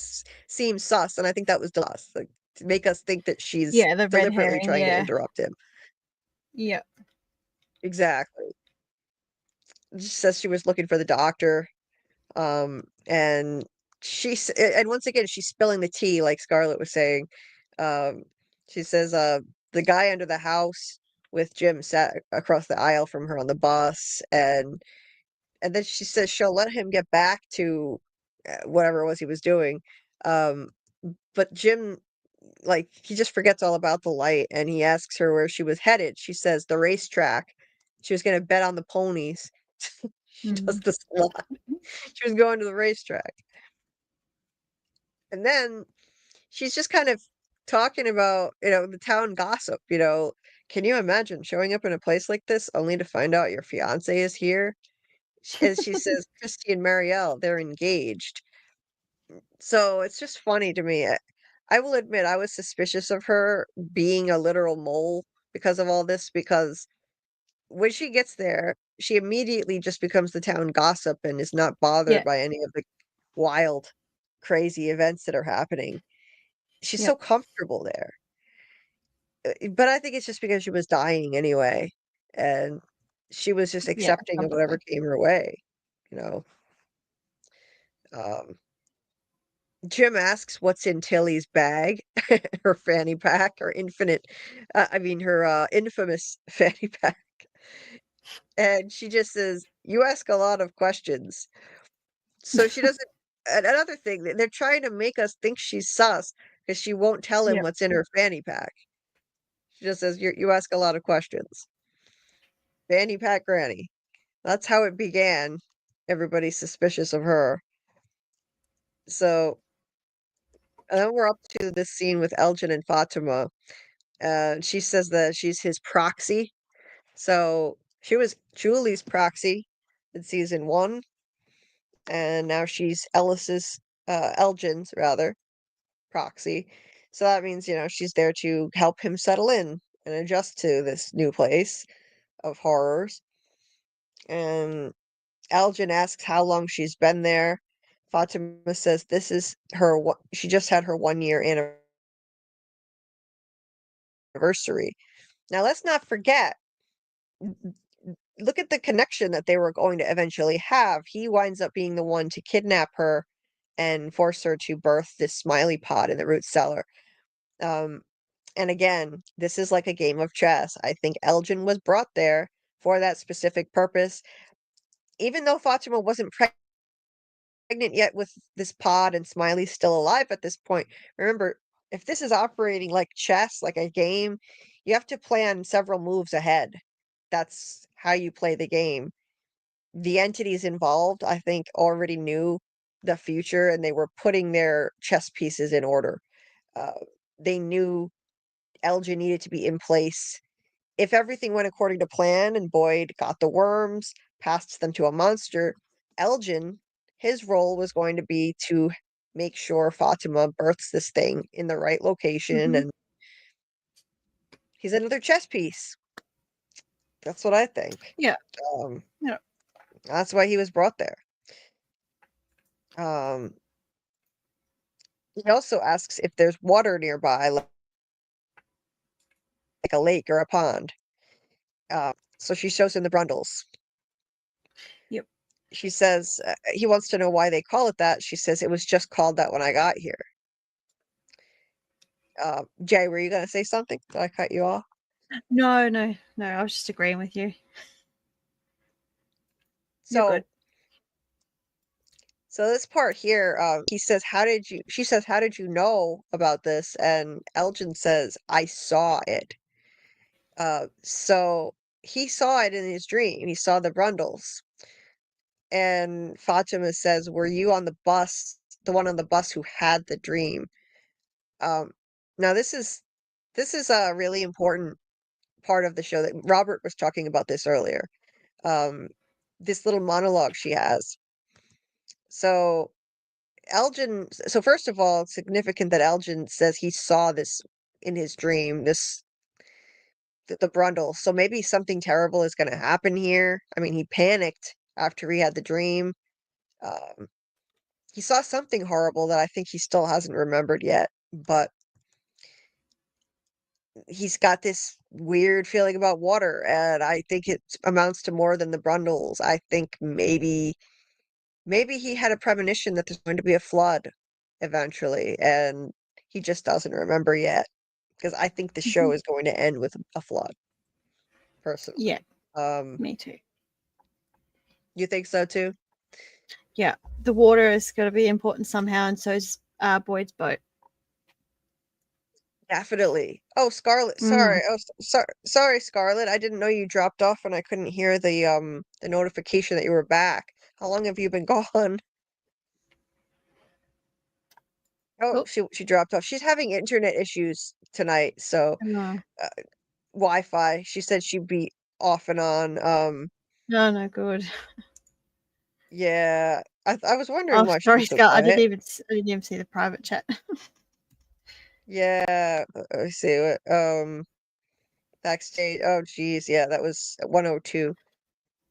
A: seem sus, and I think that was sus, like to make us think that she's
D: Yeah. The red
A: deliberately
D: herring.
A: trying to
D: Yeah.
A: interrupt him.
D: Yeah.
A: Exactly. She says she was looking for the doctor, and and once again she's spilling the tea, like Scarlet was saying. Um, she says, the guy under the house with Jim sat across the aisle from her on the bus, and then she says she'll let him get back to whatever it was he was doing. Um, but Jim, like, he just forgets all about the light, and he asks her where she was headed. She says the racetrack. She was going to bet on the ponies. She does
D: Mhm.
A: this a lot. She was going to the racetrack. And then she's just kind of talking about, the town gossip. Can you imagine showing up in a place like this only to find out your fiance is here? And she says, Christy and Marielle, they're engaged. So it's just funny to me. I will admit I was suspicious of her being a literal mole because of all this, because when she gets there, she immediately just becomes the town gossip and is not bothered
D: Yeah.
A: by any of the wild, crazy events that are happening. She's
D: Yeah.
A: so comfortable there. But I think it's just because she was dying anyway, and she was just
D: Yeah.
A: accepting of whatever
D: Probably.
A: came her way, you know. Um, Jim asks what's in Tilly's bag, her fanny pack, her her infamous fanny pack. And she just says, "You ask a lot of questions." So she doesn't. Another thing, they're trying to make us think she's sus because she won't tell him
D: Yeah.
A: what's in her fanny pack. She just says, you ask a lot of questions. Fanny pack granny. That's how it began. Everybody's suspicious of her. So, and then we're up to this scene with Elgin and Fatima. She says that she's his proxy. So she was Julie's proxy in season 1, and now she's Elgin's rather proxy. So that means, she's there to help him settle in and adjust to this new place of horrors. And Elgin asks how long she's been there. Fatima says this is she just had her 1-year anniversary. Now let's not forget look at the connection that they were going to eventually have. He winds up being the one to kidnap her and force her to birth this smiley pod in the root cellar. And again, this is like a game of chess. I think Elgin was brought there for that specific purpose. Even though Fatima wasn't pregnant yet with this pod and Smiley's still alive at this point, remember, if this is operating like chess, like a game, you have to plan several moves ahead. That's how you play the game. The entities involved, I think, already knew the future and they were putting their chess pieces in order. Uh, they knew Elgin needed to be in place. If everything went according to plan and Boyd got the worms, passed them to a monster, Elgin, his role was going to be to make sure Fatima births this thing in the right location, and he's another chess piece. That's what I think.
D: Yeah.
A: Yeah. That's why he was brought there. He also asks if there's water nearby, like a lake or a pond. So she shows him the Brundles.
D: Yep.
A: She says he wants to know why they call it that. She says it was just called that when I got here. Jay, were you going to say something? Did I cut you off?
D: No. I was just agreeing with you. You're good.
A: So this part here, he says, she says, how did you know about this? And Elgin says, I saw it. So he saw it in his dream. He saw the Brundles. And Fatima says, were you on the bus, the one on the bus who had the dream? Now this is a really important part of the show that Robert was talking about this earlier. This little monologue she has. So first of all, it's significant that Elgin says he saw this in his dream, the Brundle. So maybe something terrible is going to happen here. I mean, he panicked after he had the dream. He saw something horrible that I think he still hasn't remembered yet, but he's got this weird feeling about water, and I think it amounts to more than the Brundles. I think maybe he had a premonition that there's going to be a flood eventually, and he just doesn't remember yet. Because I think the show is going to end with a flood, personally.
D: Yeah, me too.
A: You think so too?
D: Yeah, the water is going to be important somehow, and so is Boyd's boat.
A: Definitely. Oh, Scarlet, sorry. Oh, sorry, Scarlet. I didn't know you dropped off and I couldn't hear the notification that you were back. How long have you been gone? Oh, she dropped off. She's having internet issues tonight, so Wi-Fi. She said she'd be off and on.
D: No, good.
A: Yeah, I was wondering why
D: sorry,
A: she's so
D: Scott. I
A: quiet.
D: didn't even see the private chat.
A: Yeah, let me see what backstage. Oh, geez, yeah, that was 102.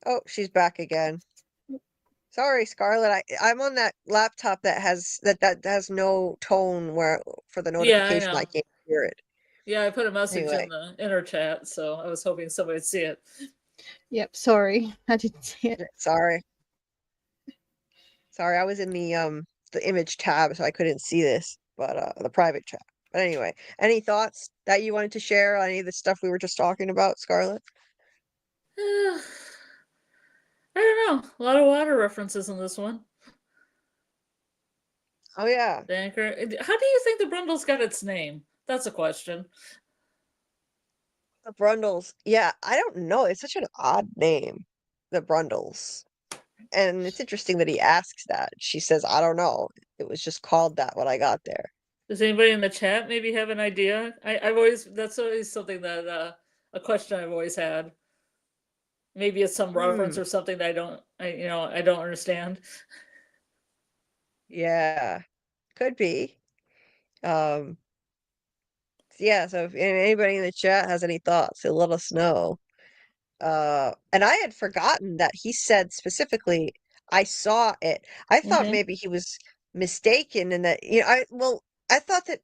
A: Oh, she's back again. Sorry, Scarlett. I'm on that laptop that has no tone for the
B: Yeah, I
A: notification. I
B: know.
A: can't hear it.
B: Yeah, I put a message
A: Anyway.
B: in the inner chat, so I was hoping somebody would see it.
D: Yep, sorry. I didn't see it.
A: Sorry, I was in the image tab, so I couldn't see this, but the private chat. But anyway, any thoughts that you wanted to share on any of the stuff we were just talking about, Scarlett?
B: I don't know. A lot of water references in this one.
A: Oh yeah.
B: The anchor. How do you think the Brundles got its name? That's a question.
A: The Brundles. Yeah, I don't know. It's such an odd name, the Brundles. And it's interesting that he asks that. She says, I don't know. It was just called that when I got there.
B: Does anybody in the chat maybe have an idea? That's always something that a question I've always had. Maybe it's some reference or something that I don't understand.
A: Yeah, could be. Yeah, so if anybody in the chat has any thoughts, so let us know. And I had forgotten that he said specifically, I saw it. I thought maybe he was mistaken and that, I thought that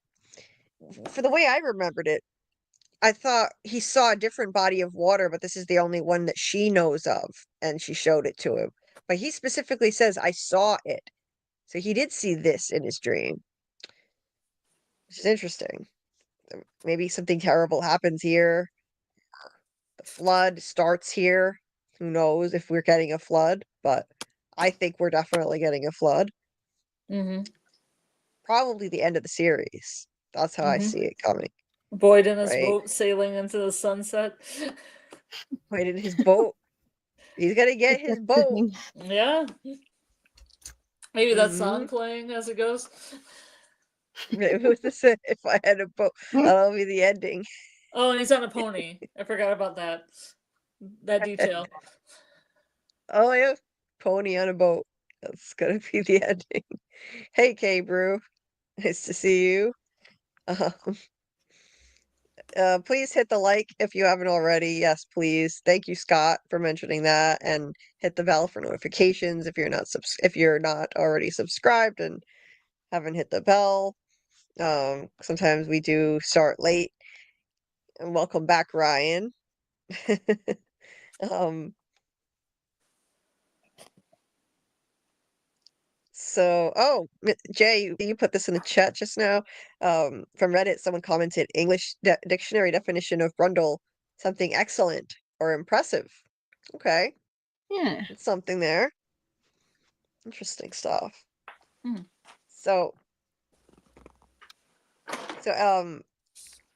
A: for the way I remembered it, I thought he saw a different body of water, but this is the only one that she knows of, and she showed it to him. But he specifically says, I saw it. So he did see this in his dream, which is interesting. Maybe something terrible happens here. The flood starts here. Who knows if we're getting a flood, but I think we're definitely getting a flood.
B: Mm-hmm.
A: Probably the end of the series. That's how I see it coming.
B: Boyd in his
A: Right?
B: boat sailing into the sunset.
A: Wait, in his boat. He's gonna get his boat.
B: Yeah. Maybe that song
A: Mhm.
B: playing as it goes.
A: Maybe with this, if I had a boat, that'll be the ending.
B: Oh, and he's on a pony. I forgot about that. That detail.
A: Oh yeah, pony on a boat. That's gonna be the ending. Hey, K Brew, nice to see you. Um, please hit the like if you haven't already. Yes, please. Thank you, Scott, for mentioning that, and hit the bell for notifications if you're not already subscribed and haven't hit the bell. Sometimes we do start late. And welcome back, Ryan. Um, Jay, you put this in the chat just now. From Reddit, someone commented English dictionary definition of Brundle, something excellent or impressive. Okay,
D: Yeah.
A: it's something there. Interesting stuff.
B: Hmm.
A: So,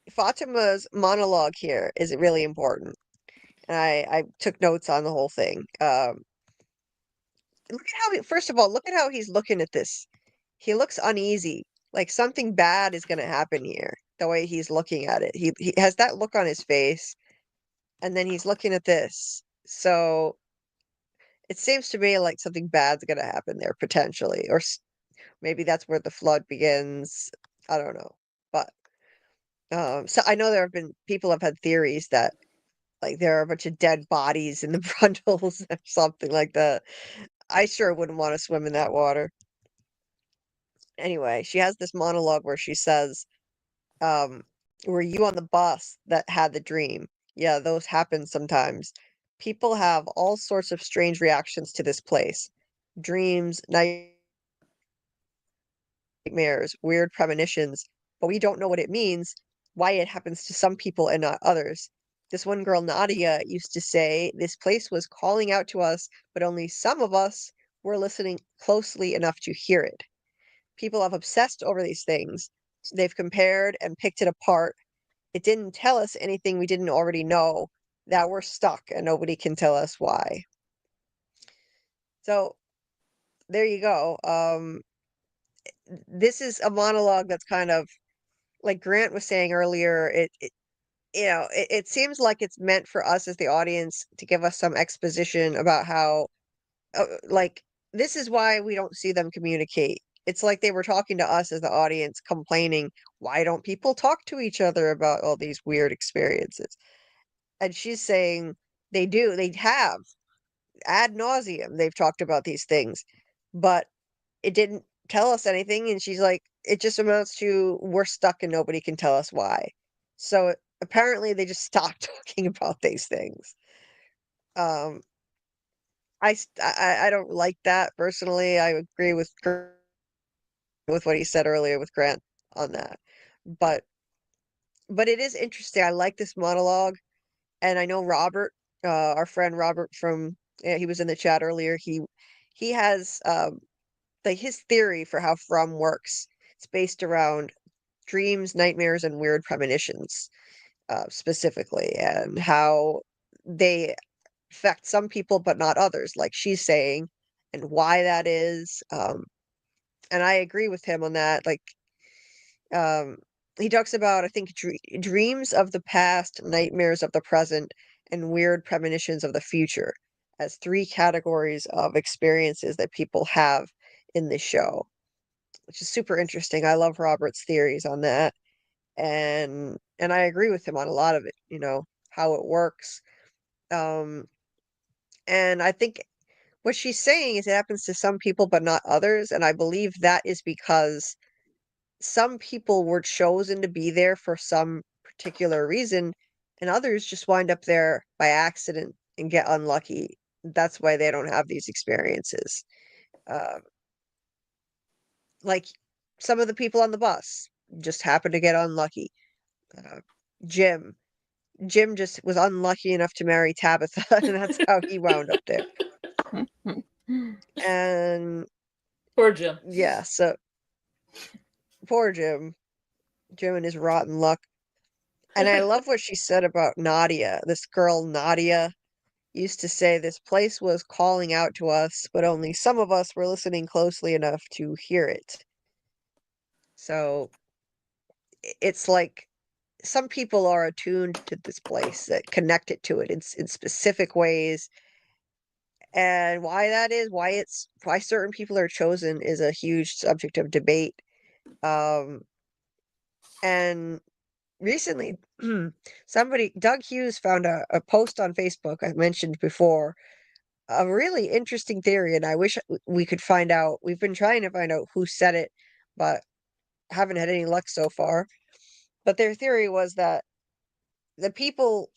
A: Fatima's monologue here is really important, and I took notes on the whole thing. Look at first of all, look at how he's looking at this. He looks uneasy, like something bad is going to happen here, the way he's looking at it. He has that look on his face, and then he's looking at this. So it seems to me like something bad's going to happen there potentially, or maybe that's where the flood begins. I don't know. But so I know there have been people have had theories that like there are a bunch of dead bodies in the Brundles or something like that. I sure wouldn't want to swim in that water. Anyway, she has this monologue where she says, were you on the bus that had the dream? Yeah, those happen sometimes. People have all sorts of strange reactions to this place. Dreams, nightmares, weird premonitions, but we don't know what it means, why it happens to some people and not others. This one girl, Nadia, used to say this place was calling out to us, but only some of us were listening closely enough to hear it. People have obsessed over these things. They've compared and picked it apart. It didn't tell us anything we didn't already know. That we're stuck and nobody can tell us why. So there you go. This is a monologue that's kind of like Grant was saying earlier. It seems like it's meant for us as the audience to give us some exposition about how, like, this is why we don't see them communicate. It's like they were talking to us as the audience, complaining, why don't people talk to each other about all these weird experiences? And she's saying they do, they have ad nauseum. They've talked about these things, but it didn't tell us anything. And she's like, it just amounts to we're stuck and nobody can tell us why. So apparently they just stopped talking about these things. Um, I don't like that personally. I agree with what he said earlier with Grant on that. But it is interesting. I like this monologue, and I know Robert, our friend Robert from he was in the chat earlier. He has like his theory for how From works. It's based around dreams, nightmares, and weird premonitions, specifically, and how they affect some people but not others, like she's saying, and why that is. And I agree with him on that. Like, um, he talks about, I think, dreams of the past, nightmares of the present, and weird premonitions of the future as three categories of experiences that people have in this show, which is super interesting. I love Robert's theories on that, and I agree with him on a lot of it. How it works. Um, and I think what she's saying is it happens to some people but not others, and I believe that is because some people were chosen to be there for some particular reason, and others just wind up there by accident and get unlucky. That's why they don't have these experiences. Like some of the people on the bus just happened to get unlucky. Uh, Jim. Jim just was unlucky enough to marry Tabitha, and that's how he wound up there. And
B: Poor Jim.
A: yeah, so poor Jim. Jim and his rotten luck. And I love what she said about Nadia. This girl, Nadia, used to say this place was calling out to us, but only some of us were listening closely enough to hear it. So it's like some people are attuned to this place, that connect it to it in specific ways. And why that is, why certain people are chosen is a huge subject of debate. And recently, Doug Hughes found a post on Facebook I mentioned before, a really interesting theory, and I wish we could find out. We've been trying to find out who said it, but haven't had any luck so far. But their theory was that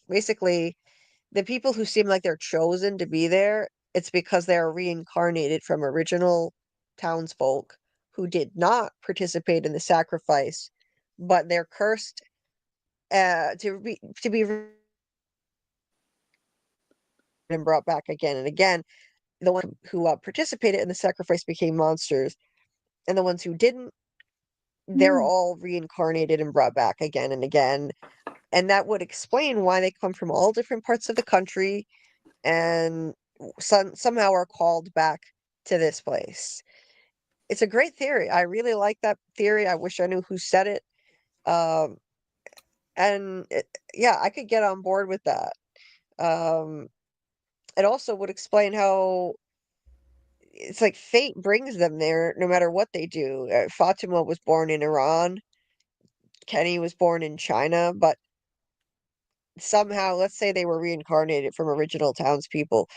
A: basically, the people who seem like they're chosen to be there, it's because they're reincarnated from original townsfolk who did not participate in the sacrifice, but they're cursed to be and brought back again and again. The ones who participated in the sacrifice became monsters, and the ones who didn't, they're all reincarnated and brought back again and again. And that would explain why they come from all different parts of the country and somehow are called back to this place. It's a great theory. I really like that theory. I wish I knew who said it. Um, yeah, I could get on board with that. Um, it also would explain how it's like fate brings them there no matter what they do. Fatima was born in Iran. Kenny was born in China, but somehow, let's say they were reincarnated from original townspeople,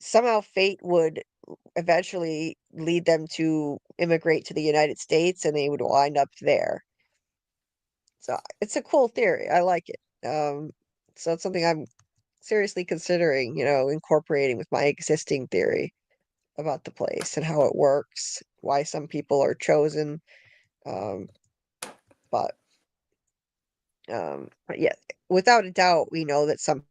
A: somehow fate would eventually lead them to immigrate to the United States and they would wind up there. So it's a cool theory. I like it. So it's something I'm seriously considering, incorporating with my existing theory about the place and how it works, why some people are chosen. Um, but but yeah, without a doubt, we know that some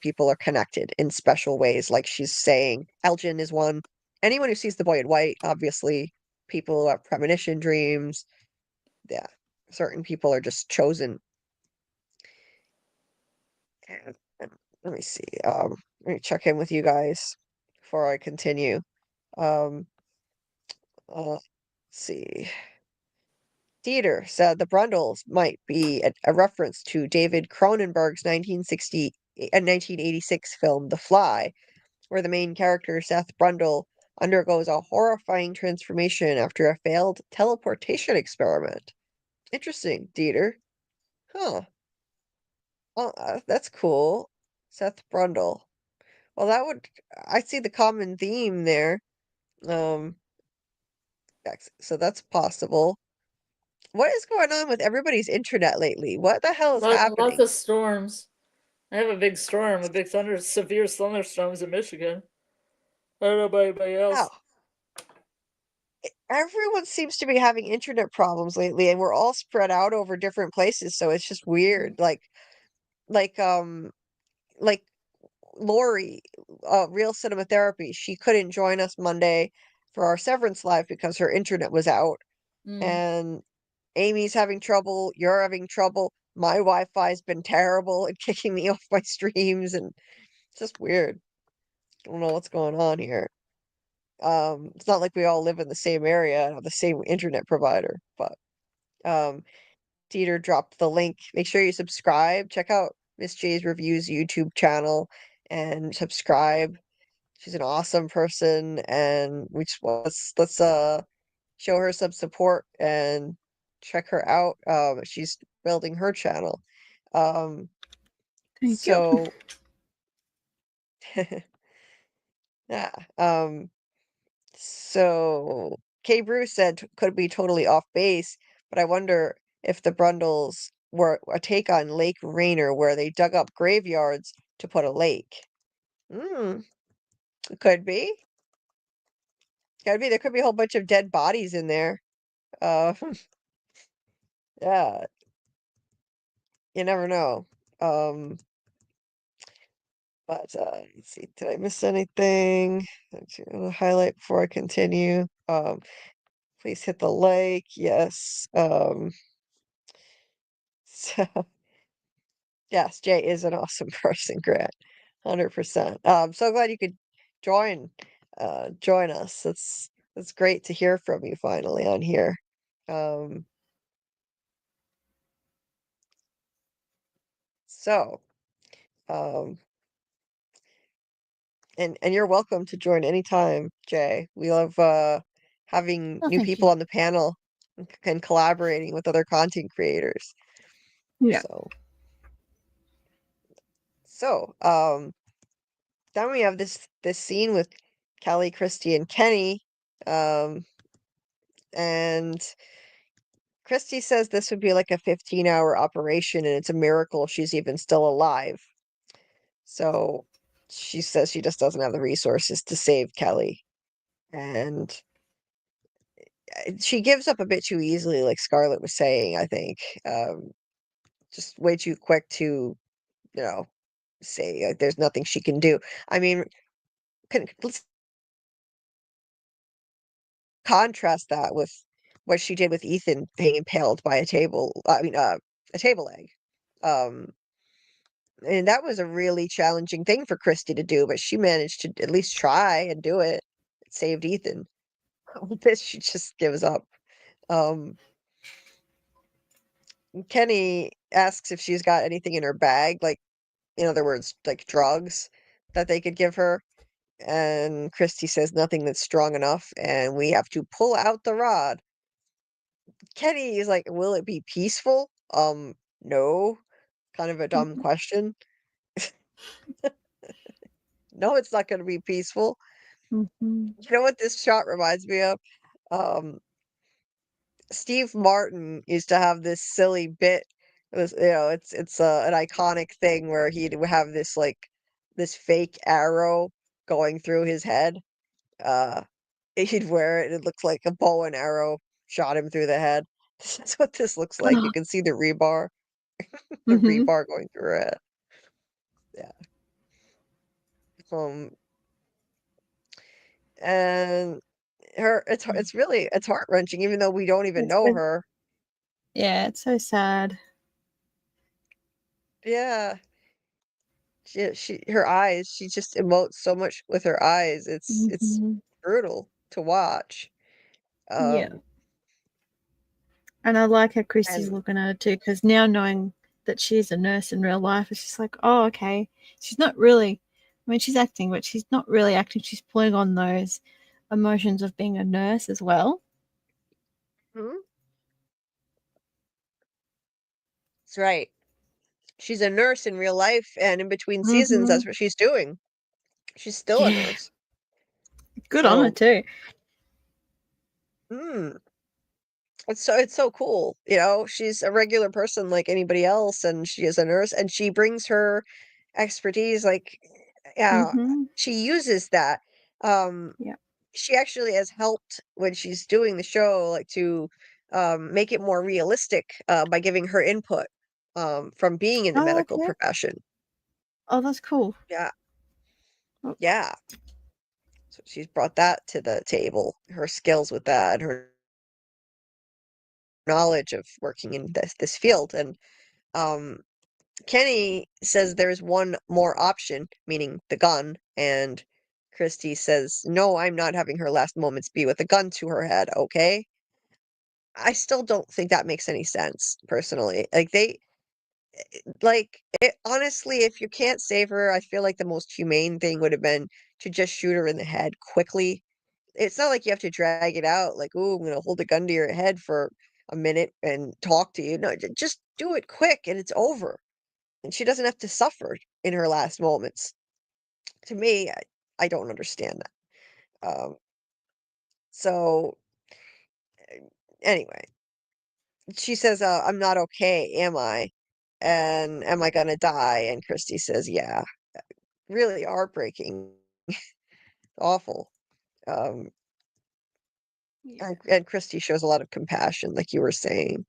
A: people are connected in special ways, like she's saying. Elgin is one. Anyone who sees the boy in white, obviously, people who have premonition dreams. Yeah, certain people are just chosen. And let me see. Let me check in with you guys before I continue. Um, let's see. Dieter said the Brundles might be a reference to David Cronenberg's 1960 and 1986 film The Fly, where the main character, Seth Brundle, undergoes a horrifying transformation after a failed teleportation experiment. Interesting, Dieter. Huh. Well, that's cool. Seth Brundle. Well, I see the common theme there. Um, so that's possible. What is going on with everybody's internet lately? What the hell is
B: Lots
A: happening?
B: of storms. I have a big storm, severe thunderstorms in Michigan. I don't know about anybody else.
A: Wow. Everyone seems to be having internet problems lately, and we're all spread out over different places, so it's just weird. Like like Lori, Real Cinema Therapy, she couldn't join us Monday for our Severance Live because her internet was out.
B: Mm.
A: And Amy's having trouble, you're having trouble. My Wi-Fi's been terrible and kicking me off my streams, and it's just weird. I don't know what's going on here. It's not like we all live in the same area and have the same internet provider, but um, Dieter dropped the link. Make sure you subscribe. Check out Miss J's Reviews YouTube channel and subscribe. She's an awesome person, and let's show her some support and check her out. She's building her channel. Um,
D: Thank you.
A: so yeah. So Kay Bruce said could be totally off base, but I wonder if the Brundles were a take on Lake Rainer, where they dug up graveyards to put a lake. It could be. Could be. There could be a whole bunch of dead bodies in there. Uh, yeah, you never know. But let's see, did I miss anything? Highlight before I continue. Please hit the like. Yes. So yes, Jay is an awesome person, Grant. 100%. So glad you could join join us. It's great to hear from you finally on here. Um so um and you're welcome to join anytime, Jay. We love having
D: Oh,
A: new
D: thank
A: people
D: you.
A: on the panel and collaborating with other content creators.
D: Yeah.
A: So then we have this scene with Kelly, Christy, and Kenny. Um and Christy says this would be like a 15-hour operation and it's a miracle she's even still alive. So she says she just doesn't have the resources to save Kelly. And she gives up a bit too easily, like Scarlet was saying, I think. Just way too quick to, you know, say there's nothing she can do. I mean, let's contrast that with what she did with Ethan being impaled by a table, a table egg. Um, and that was a really challenging thing for Christy to do, but she managed to at least try and do it. It saved Ethan. With this, she just gives up. Um, Kenny asks if she's got anything in her bag, like, in other words, like drugs that they could give her. And Christy says nothing that's strong enough, and we have to pull out the rod. Kenny is like, will it be peaceful? No. Kind of a dumb question. No, it's not going to be peaceful.
D: Mm-hmm.
A: You know what this shot reminds me of? Um, Steve Martin used to have this silly bit. It was, it's an iconic thing where he'd have this like this fake arrow going through his head. Uh, he'd wear it. It looks like a bow and arrow shot him through the head. That's what this looks like. You can see the
D: Mm-hmm.
A: rebar going through her head. Yeah. Um, and it's heart wrenching, even though we don't even know her.
D: Yeah, it's so sad.
A: Yeah. Her eyes, she just emotes so much with her eyes. It's
D: Mm-hmm.
A: brutal to watch.
D: Yeah.
A: Um,
D: And I like how Christy's
A: and
D: looking at it too, because now knowing that she's a nurse in real life, it's just like, oh, okay. She's not really, I mean, she's acting, but she's not really acting. She's pulling on those emotions of being a nurse as well.
A: hmm, that's right. She's a nurse in real life, and in between seasons,
D: Mm-hmm.
A: that's what she's doing. She's still a
D: Yeah.
A: nurse.
D: Good on her
A: So,
D: too.
A: mm, it's so cool. She's a regular person like anybody else, and she is a nurse, and she brings her expertise. Like, yeah,
D: Mm-hmm.
A: she uses that. Um,
D: Yeah.
A: she actually has helped when she's doing the show, like to make it more realistic by giving her input from being in the
D: Oh,
A: medical
D: okay.
A: profession.
D: Oh, that's cool.
A: Yeah,
D: Oh,
A: yeah. So she's brought that to the table, her skills with that, her knowledge of working in this field. And um, Kenny says there's one more option, meaning the gun, and Christy says, "No, I'm not having her last moments be with a gun to her head, okay?" I still don't think that makes any sense, personally. Honestly, if you can't save her, I feel like the most humane thing would have been to just shoot her in the head quickly. It's not like you have to drag it out, like, "Ooh, I'm gonna hold a gun to your head for a minute and talk to you." No, just do it quick and it's over. And she doesn't have to suffer in her last moments. To me, I don't understand that. So, anyway, she says, I'm not okay, am I? And am I gonna die? And Christy says, yeah. Really heartbreaking. Awful. Um,
D: Yeah.
A: and Christy shows a lot of compassion, like you were saying,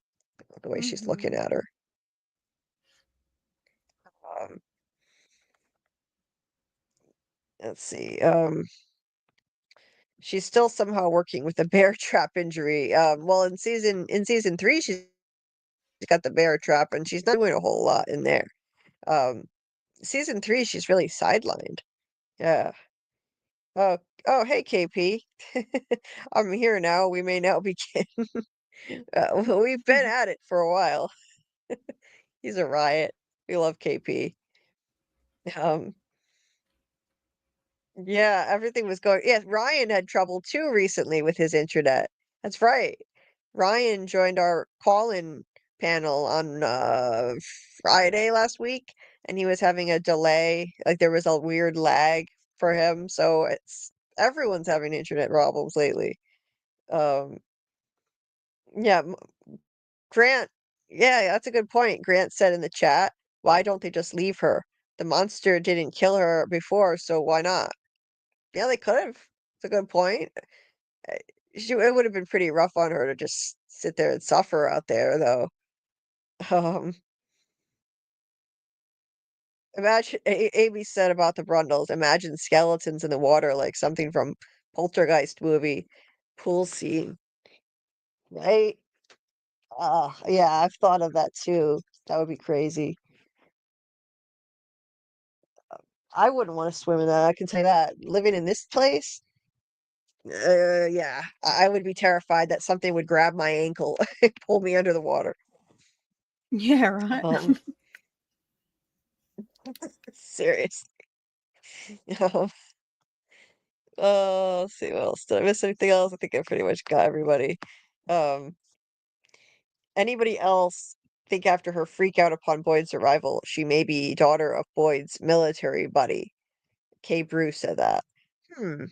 A: the way she's looking at her. Um, let's see. She's still somehow working with a bear trap injury. Well, in season 3, she's got the bear trap, and she's not doing a whole lot in there. Um, season 3, she's really sidelined. Yeah. Oh, oh, hey, KP. I'm here now. We may now begin. Well, we've been at it for a while. He's a riot. We love KP. Um, yeah, everything was going. Yeah, Ryan had trouble too recently with his internet. That's right. Ryan joined our call-in panel on Friday last week, and he was having a delay. Like there was a weird lag for him. So it's everyone's having internet problems lately. Um, yeah, Grant. Yeah, that's a good point. Grant said in the chat, why don't they just leave her? The monster didn't kill her before, so why not? Yeah, they could have. It's a good point. Uh, it would have been pretty rough on her to just sit there and suffer out there, though. Um, imagine Amy said about the Brundles. Imagine skeletons in the water, like something from Poltergeist movie, pool scene, right? Yeah, I've thought of that too. That would be crazy. I wouldn't want to swim in that. I can tell you that. Living in this place, yeah, I would be terrified that something would grab my ankle and pull me under the water.
D: Yeah, right.
A: Seriously. Um, let's see what else. Did I miss anything else? I think I pretty much got everybody. Um, anybody else think after her freak out upon Boyd's arrival, she may be daughter of Boyd's military buddy? Kay Bruce said that. Hmm.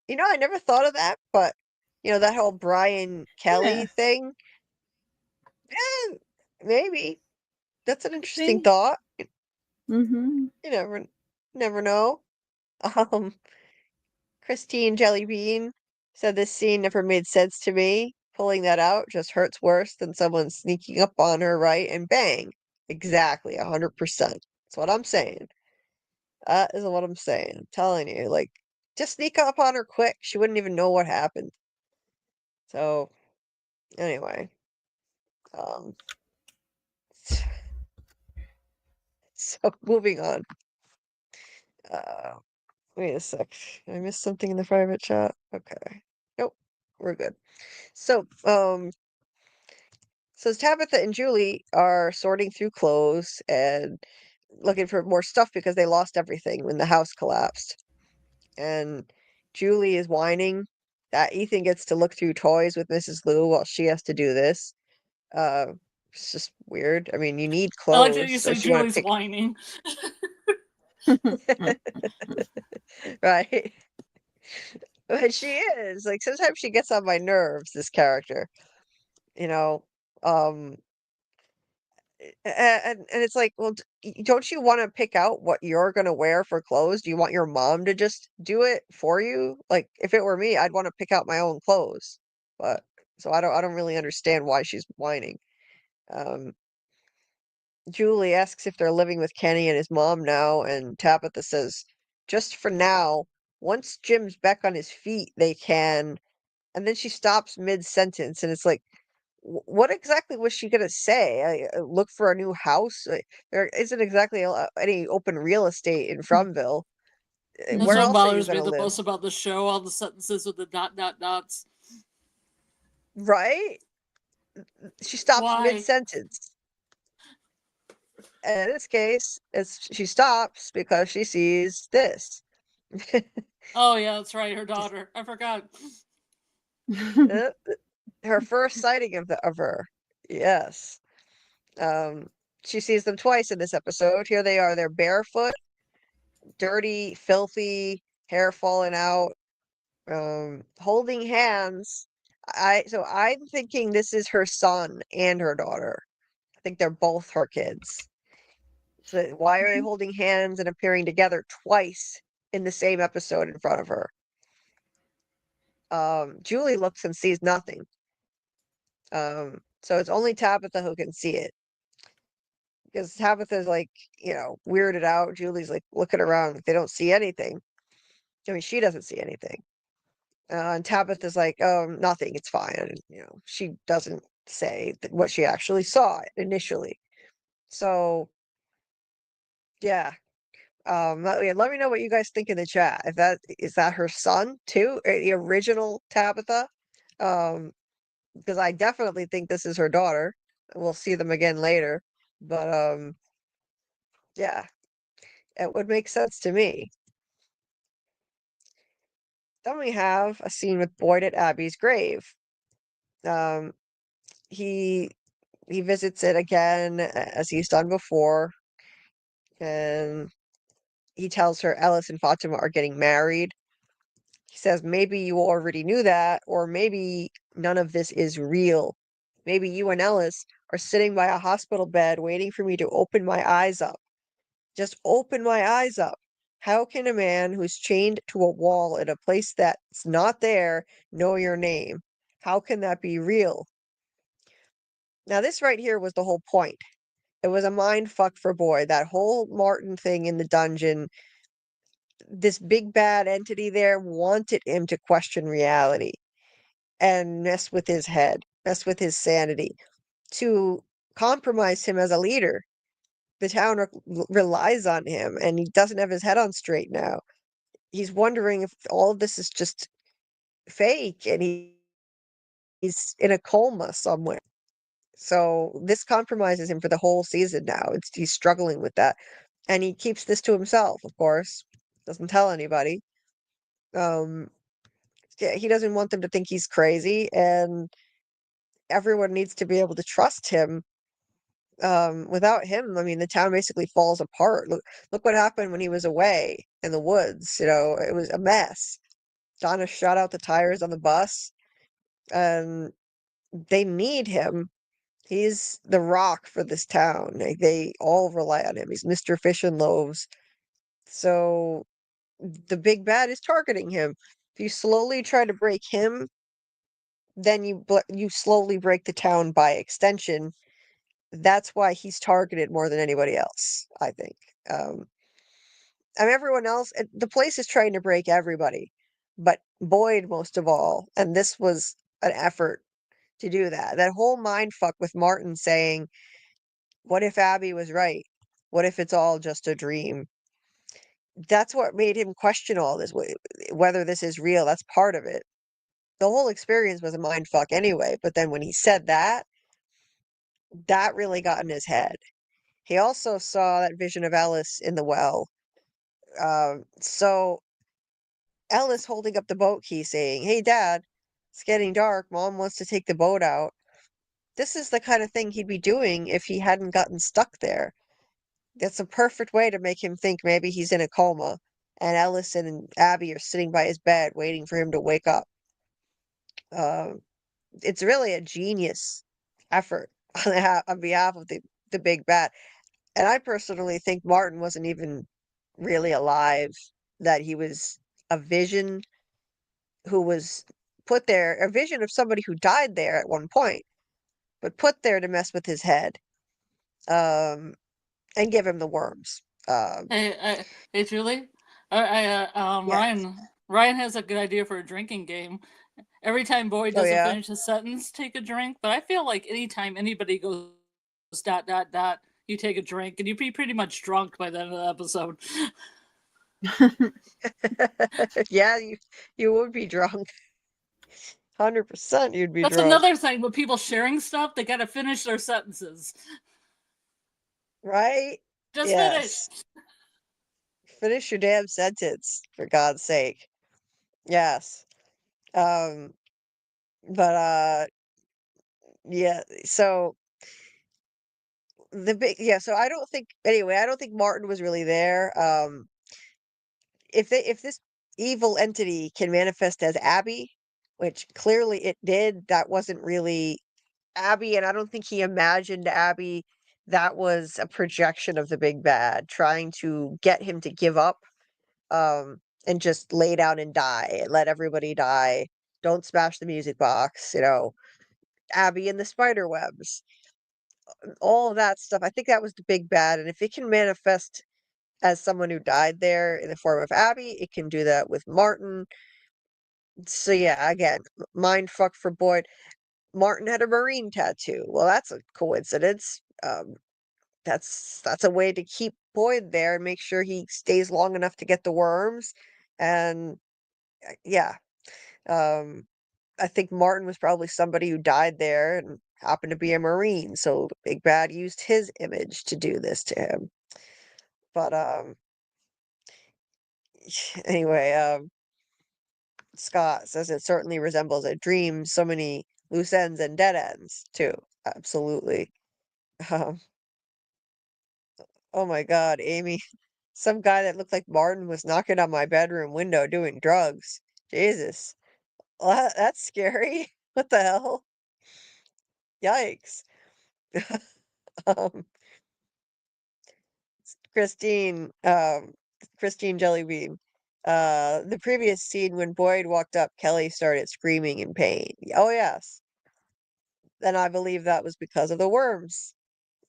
A: I never thought of that, but that whole Brian
D: Yeah.
A: Kelly thing. Eh, maybe. That's an interesting
D: See?
A: thought.
D: Mm-hmm.
A: You never know. Um, Christine Jellybean said this scene never made sense to me. Pulling that out just hurts worse than someone sneaking up on her, right? And bang. Exactly, 100%. That's what I'm saying. That is what I'm saying. I'm telling you, like, just sneak up on her quick. She wouldn't even know what happened. So, anyway. Um, so moving on. Uh, wait a sec. Did I miss something in the private chat? Okay. Nope. We're good. So, so Tabitha and Julie are sorting through clothes and looking for more stuff because they lost everything when the house collapsed. And Julie is whining that Ethan gets to look through toys with Mrs. Lou while she has to do this. Uh, it's just weird. I mean, you need
B: I like that
A: clothes,
B: you
A: so
B: say
A: she want to
B: Julie's
A: pick,
B: whining.
A: right? But she is like sometimes she gets on my nerves. This character, you know. Um, and it's like, well, don't you want to pick out what you're gonna wear for clothes? Do you want your mom to just do it for you? Like, if it were me, I'd want to pick out my own clothes. But so I don't really understand why she's whining. Um, Julie asks if they're living with Kenny and his mom now, and Tabitha says, just for now. Once Jim's back on his feet, they can. And then she stops mid-sentence, and it's like, what exactly was she gonna say? Look for a new house? There isn't exactly any open real estate in Fromville.
B: That's
A: Where
B: what
A: else are you
B: bothers me
A: gonna
B: the
A: live?
B: most about the show, all the sentences with the dot dot dots.
A: Right? She stops
B: Why?
A: mid-sentence. And in this case, she stops because she sees this.
B: Oh yeah, that's right, her daughter. I forgot.
A: Uh, Her first sighting of her. Yes. Um, she sees them twice in this episode. Here they are. They're barefoot, dirty, filthy, hair falling out, holding hands. I'm thinking this is her son and her daughter. I think they're both her kids. So why are they holding hands and appearing together twice in the same episode in front of her? Julie looks and sees nothing. So it's only Tabitha who can see it. Because Tabitha's like, weirded out. Julie's like looking around, like they don't see anything. I mean, she doesn't see anything. And Tabitha's like, oh, nothing, it's fine. And, she doesn't say what she actually saw initially. So, yeah. Let me know what you guys think in the chat. If is that her son too? The original Tabitha? Because I definitely think this is her daughter. We'll see them again later. But yeah, it would make sense to me. Then we have a scene with Boyd at Abby's grave. Um, he visits it again as he's done before, and he tells her Ellis and Fatima are getting married. He says, maybe you already knew that, or maybe none of this is real. Maybe you and Ellis are sitting by a hospital bed waiting for me to open my eyes up. Just open my eyes up. How can a man who's chained to a wall in a place that's not there know your name? How can that be real? Now, this right here was the whole point. It was a mind fuck for Boyd. That whole Martin thing in the dungeon, this big bad entity there wanted him to question reality and mess with his head, mess with his sanity, to compromise him as a leader. The town relies on him, and he doesn't have his head on straight now. He's wondering if all of this is just fake, and he's in a coma somewhere. So this compromises him for the whole season now. He's struggling with that. And he keeps this to himself, of course. Doesn't tell anybody. Yeah, he doesn't want them to think he's crazy, and everyone needs to be able to trust him. Without him, I mean, the town basically falls apart. Look what happened when he was away in the woods. It was a mess. Donna shot out the tires on the bus, and they need him. He's the rock for this town. Like, they all rely on him. He's Mr. Fish and Loaves. So the big bad is targeting him. If you slowly try to break him, then you slowly break the town by extension. That's why he's targeted more than anybody else, I think. And everyone else, the place is trying to break everybody, but Boyd most of all. And this was an effort to do that. That whole mind fuck with Martin saying, what if Abby was right? What if it's all just a dream? That's what made him question all this, whether this is real. That's part of it. The whole experience was a mind fuck anyway, but then when he said that, that really got in his head. He also saw that vision of Ellis in the well. So Ellis holding up the boat key saying, hey, Dad, it's getting dark. Mom wants to take the boat out. This is the kind of thing he'd be doing if he hadn't gotten stuck there. That's a perfect way to make him think maybe he's in a coma, and Ellis and Abby are sitting by his bed waiting for him to wake up. It's really a genius effort on behalf of the big bad. And I personally think Martin wasn't even really alive, that he was a vision who was put there, a vision of somebody who died there at one point, but put there to mess with his head, and give him the worms.
B: Hey, Julie.
A: Yes.
B: Ryan has a good idea for a drinking game. Every time Boyd
A: Oh,
B: doesn't
A: yeah?
B: finish a sentence, take a drink. But I feel like anytime anybody goes ... you take a drink, and you'd be pretty much drunk by the end of the episode.
A: Yeah, you would be drunk. 100% you'd be
B: That's
A: drunk.
B: another thing with people sharing stuff. They got to finish their sentences.
A: Right?
B: Just
A: Yes. Finish your damn sentence, for God's sake. Yes. But yeah, so so I don't think, anyway, I don't think Martin was really there. If this evil entity can manifest as Abby, which clearly it did. That wasn't really Abby, and I don't think he imagined Abby. That was a projection of the big bad, trying to get him to give up, and just lay down and die, let everybody die. Don't smash the music box, Abby and the spider webs, all of that stuff. I think that was the big bad, and if it can manifest as someone who died there in the form of Abby, it can do that with Martin. So yeah, again, mind fuck for Boyd. Martin had a Marine tattoo. Well, that's a coincidence. That's a way to keep Boyd there and make sure he stays long enough to get the worms. And yeah, um, I think Martin was probably somebody who died there and happened to be a Marine. So Big Bad used his image to do this to him. But anyway, Scott says it certainly resembles a dream. So many loose ends and dead ends too. Absolutely. Um, oh my God, Amy. Some guy that looked like Martin was knocking on my bedroom window doing drugs. Jesus. Well, that's scary. What the hell? Yikes. Um, Christine, Christine Jellybean. The previous scene when Boyd walked up, Kelly started screaming in pain. Oh, yes. And I believe that was because of the worms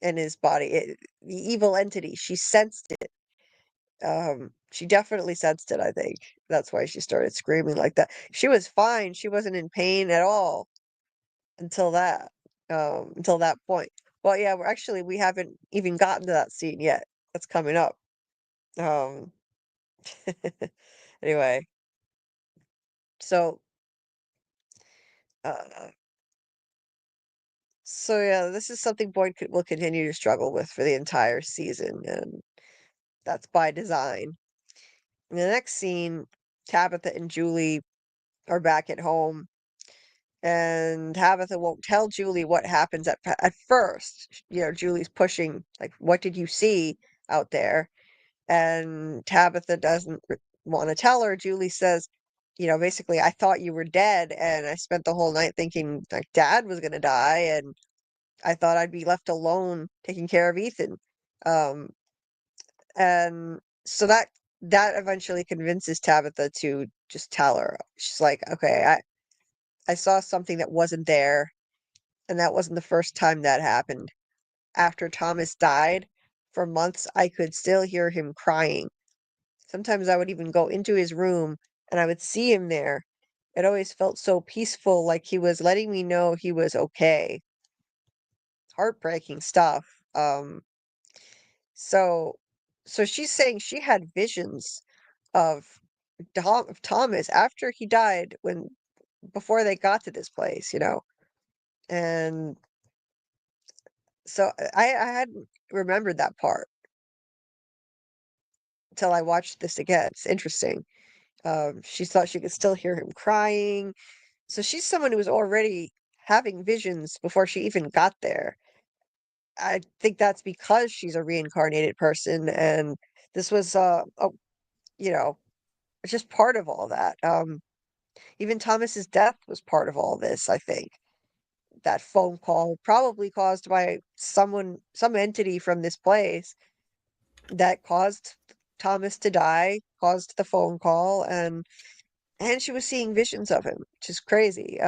A: in his body. The evil entity. She sensed it. She definitely sensed it, I think. That's why she started screaming like that. She was fine. She wasn't in pain at all until until that point. Well, yeah, we haven't even gotten to that scene yet. That's coming up. Um, anyway, so uh, so yeah, this is something Boyd will continue to struggle with for the entire season, and that's by design. In the next scene, Tabitha and Julie are back at home, and Tabitha won't tell Julie what happens at first. Julie's pushing, like, what did you see out there? And Tabitha doesn't want to tell her. Julie says, basically, I thought you were dead, and I spent the whole night thinking like Dad was gonna die, and I thought I'd be left alone taking care of Ethan. Um, and so that eventually convinces Tabitha to just tell her. She's like, okay, I saw something that wasn't there, and that wasn't the first time that happened. After Thomas died, for months I could still hear him crying. Sometimes I would even go into his room and I would see him there. It always felt so peaceful, like he was letting me know he was okay. Heartbreaking stuff. So so she's saying she had visions of of Thomas after he died, before they got to this place. And so I hadn't remembered that part until I watched this again. It's interesting. She thought she could still hear him crying. So she's someone who was already having visions before she even got there. I think that's because she's a reincarnated person, and this was you know, it's just part of all that. Even Thomas's death was part of all this, I think. That phone call probably caused by some entity from this place that caused Thomas to die, caused the phone call, and she was seeing visions of him, which is crazy.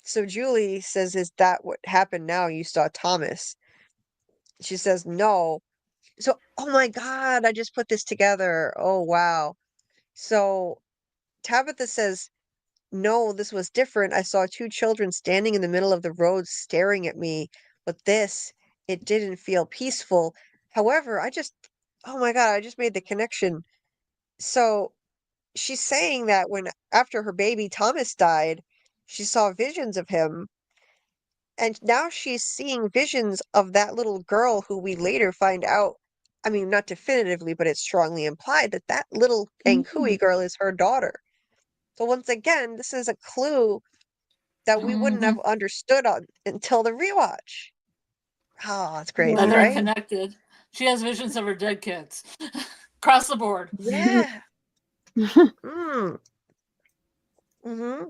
A: So Julie says, "Is that what happened now? You saw Thomas?" She says, "No." So, oh my God, I just put this together. Oh wow. So Tabitha says, "No, this was different. I saw two children standing in the middle of the road staring at me, but it didn't feel peaceful. However, oh my God, I just made the connection. So she's saying that after her baby Thomas died, she saw visions of him, and now she's seeing visions of that little girl who we later find out. I mean, not definitively, but it's strongly implied that that little Ankui girl is her daughter. So once again, this is a clue that we wouldn't have understood until the rewatch. Oh, it's crazy,
B: That they're
A: right?
B: connected. She has visions of her dead kids across the board.
A: Yeah. Mm. Mm-hmm.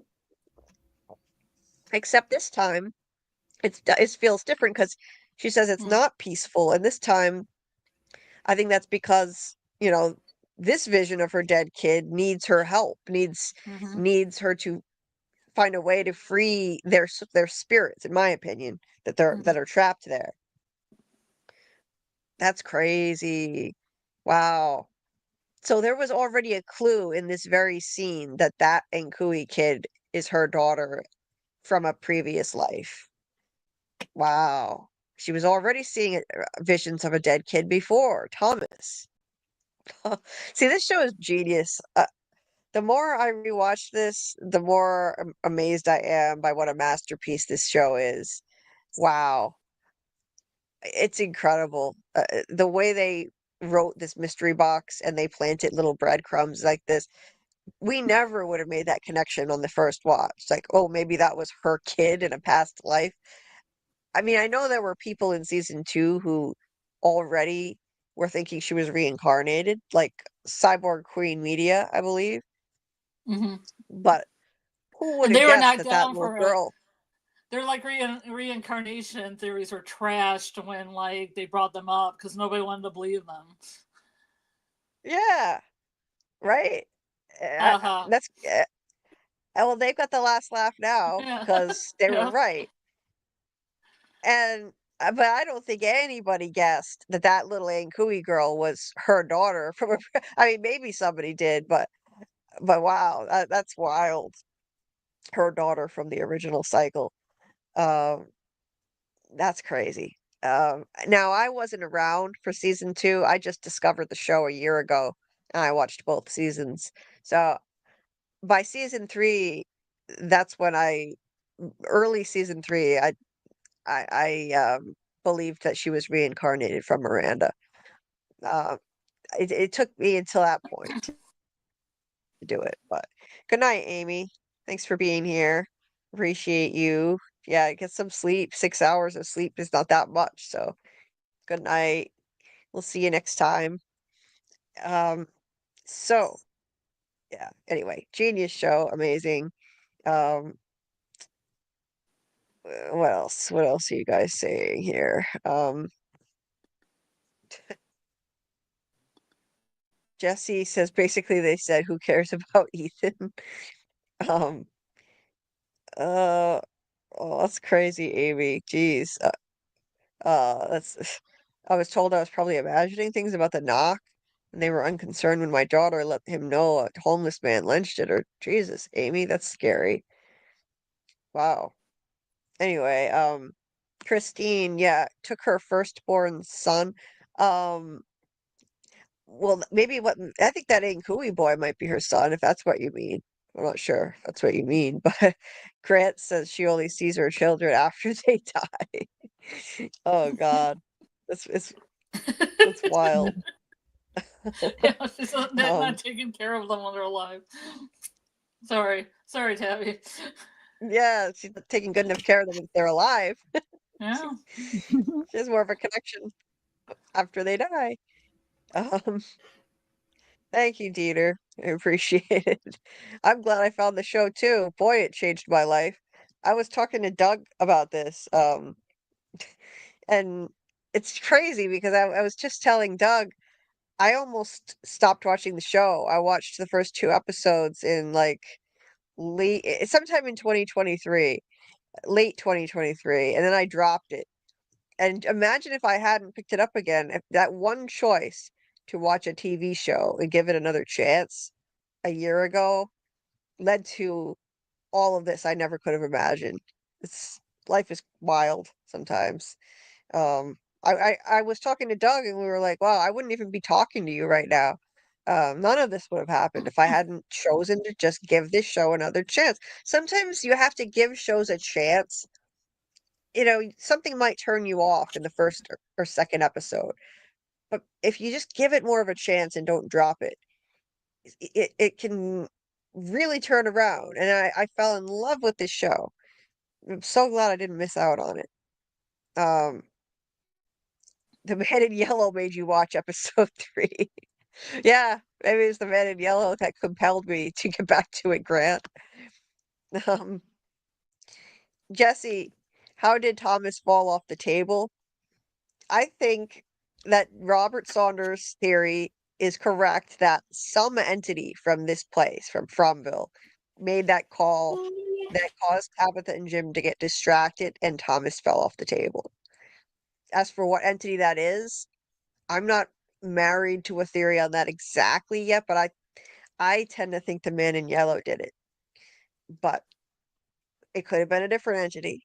A: Except this time, it feels different because she says it's
B: Mm.
A: not peaceful, and this time, I think that's because, this vision of her dead kid needs her help,
B: Mm-hmm.
A: needs her to find a way to free their spirits, in my opinion, that
B: Mm-hmm.
A: are trapped there. That's crazy. Wow. So there was already a clue in this very scene that Nkui kid is her daughter from a previous life. Wow. She was already seeing visions of a dead kid before, Thomas. See, this show is genius. The more I rewatch this, the more amazed I am by what a masterpiece this show is. Wow. It's incredible. The way they wrote this mystery box and they planted little breadcrumbs like this. We never would have made that connection on the first watch. Like, oh, maybe that was her kid in a past life. I mean, I know there were people in season 2 who already were thinking she was reincarnated, like Cyborg Queen Media, I believe.
B: Mm-hmm.
A: But who would
B: And
A: have
B: they were
A: guessed
B: not
A: that
B: down
A: little
B: for it.
A: girl?
B: They're like reincarnation theories were trashed when like they brought them up because nobody wanted to believe them.
A: Yeah, right.
B: Uh-huh.
A: That's well, they've got the last laugh now
B: Yeah.
A: because they were
B: Yeah.
A: right. And but I don't think anybody guessed that little Ankui girl was her daughter from a. I mean, maybe somebody did, but wow, that's wild. Her daughter from the original cycle. Um, that's crazy. Now I wasn't around for season 2. I just discovered the show a year ago, and I watched both seasons. So by season 3, that's when early season 3, I believed that she was reincarnated from Miranda. Uh, it took me until that point to do it. But good night, Amy. Thanks for being here. Appreciate you. Yeah, get some sleep. 6 hours of sleep is not that much. So good night. We'll see you next time. Um, so yeah. Anyway, genius show, amazing. Um, what else? What else are you guys saying here? Jesse says basically they said, "Who cares about Ethan?" Um, uh, oh, that's crazy, Amy. Jeez. That's. I was told I was probably imagining things about the knock, and they were unconcerned when my daughter let him know a homeless man lynched her. Jesus, Amy, that's scary. Wow. Anyway, Christine, yeah, took her firstborn son. Um, well, maybe what I think that Nkui boy might be her son, if that's what you mean. I'm not sure if that's what you mean, but Grant says she only sees her children after they die. Oh God, that's wild.
B: Yeah, she's not
A: Um,
B: taking care of them when they're alive. Sorry, Tabby.
A: yeah, she's not taking good enough care of them if they're alive.
B: Yeah.
A: She has more of a connection after they die. Um, Thank you, Dieter. I appreciate it. I'm glad I found the show too. Boy, it changed my life. I was talking to Doug about this, and it's crazy because I was just telling Doug I almost stopped watching the show. I watched the first 2 episodes in like sometime in 2023, late 2023, and then I dropped it. And imagine if I hadn't picked it up again, if that one choice to watch a TV show and give it another chance a year ago led to all of this I never could have imagined. It's Life is wild sometimes. I was talking to Doug and we were like, wow, I wouldn't even be talking to you right now. None of this would have happened if I hadn't chosen to just give this show another chance. Sometimes you have to give shows a chance. Something might turn you off in the first or second episode, but if you just give it more of a chance and don't drop it, it can really turn around. And I fell in love with this show. I'm so glad I didn't miss out on it. Um, the Man in Yellow made you watch episode 3. Yeah, maybe it's the Man in Yellow that compelled me to get back to it, Grant. Um, Jesse, how did Thomas fall off the table? I think that Robert Saunders' theory is correct that some entity from this place, from Fromville, made that call that caused Tabitha and Jim to get distracted and Thomas fell off the table. As for what entity that is, I'm not married to a theory on that exactly yet, but I tend to think the man in yellow did it. But it could have been a different entity.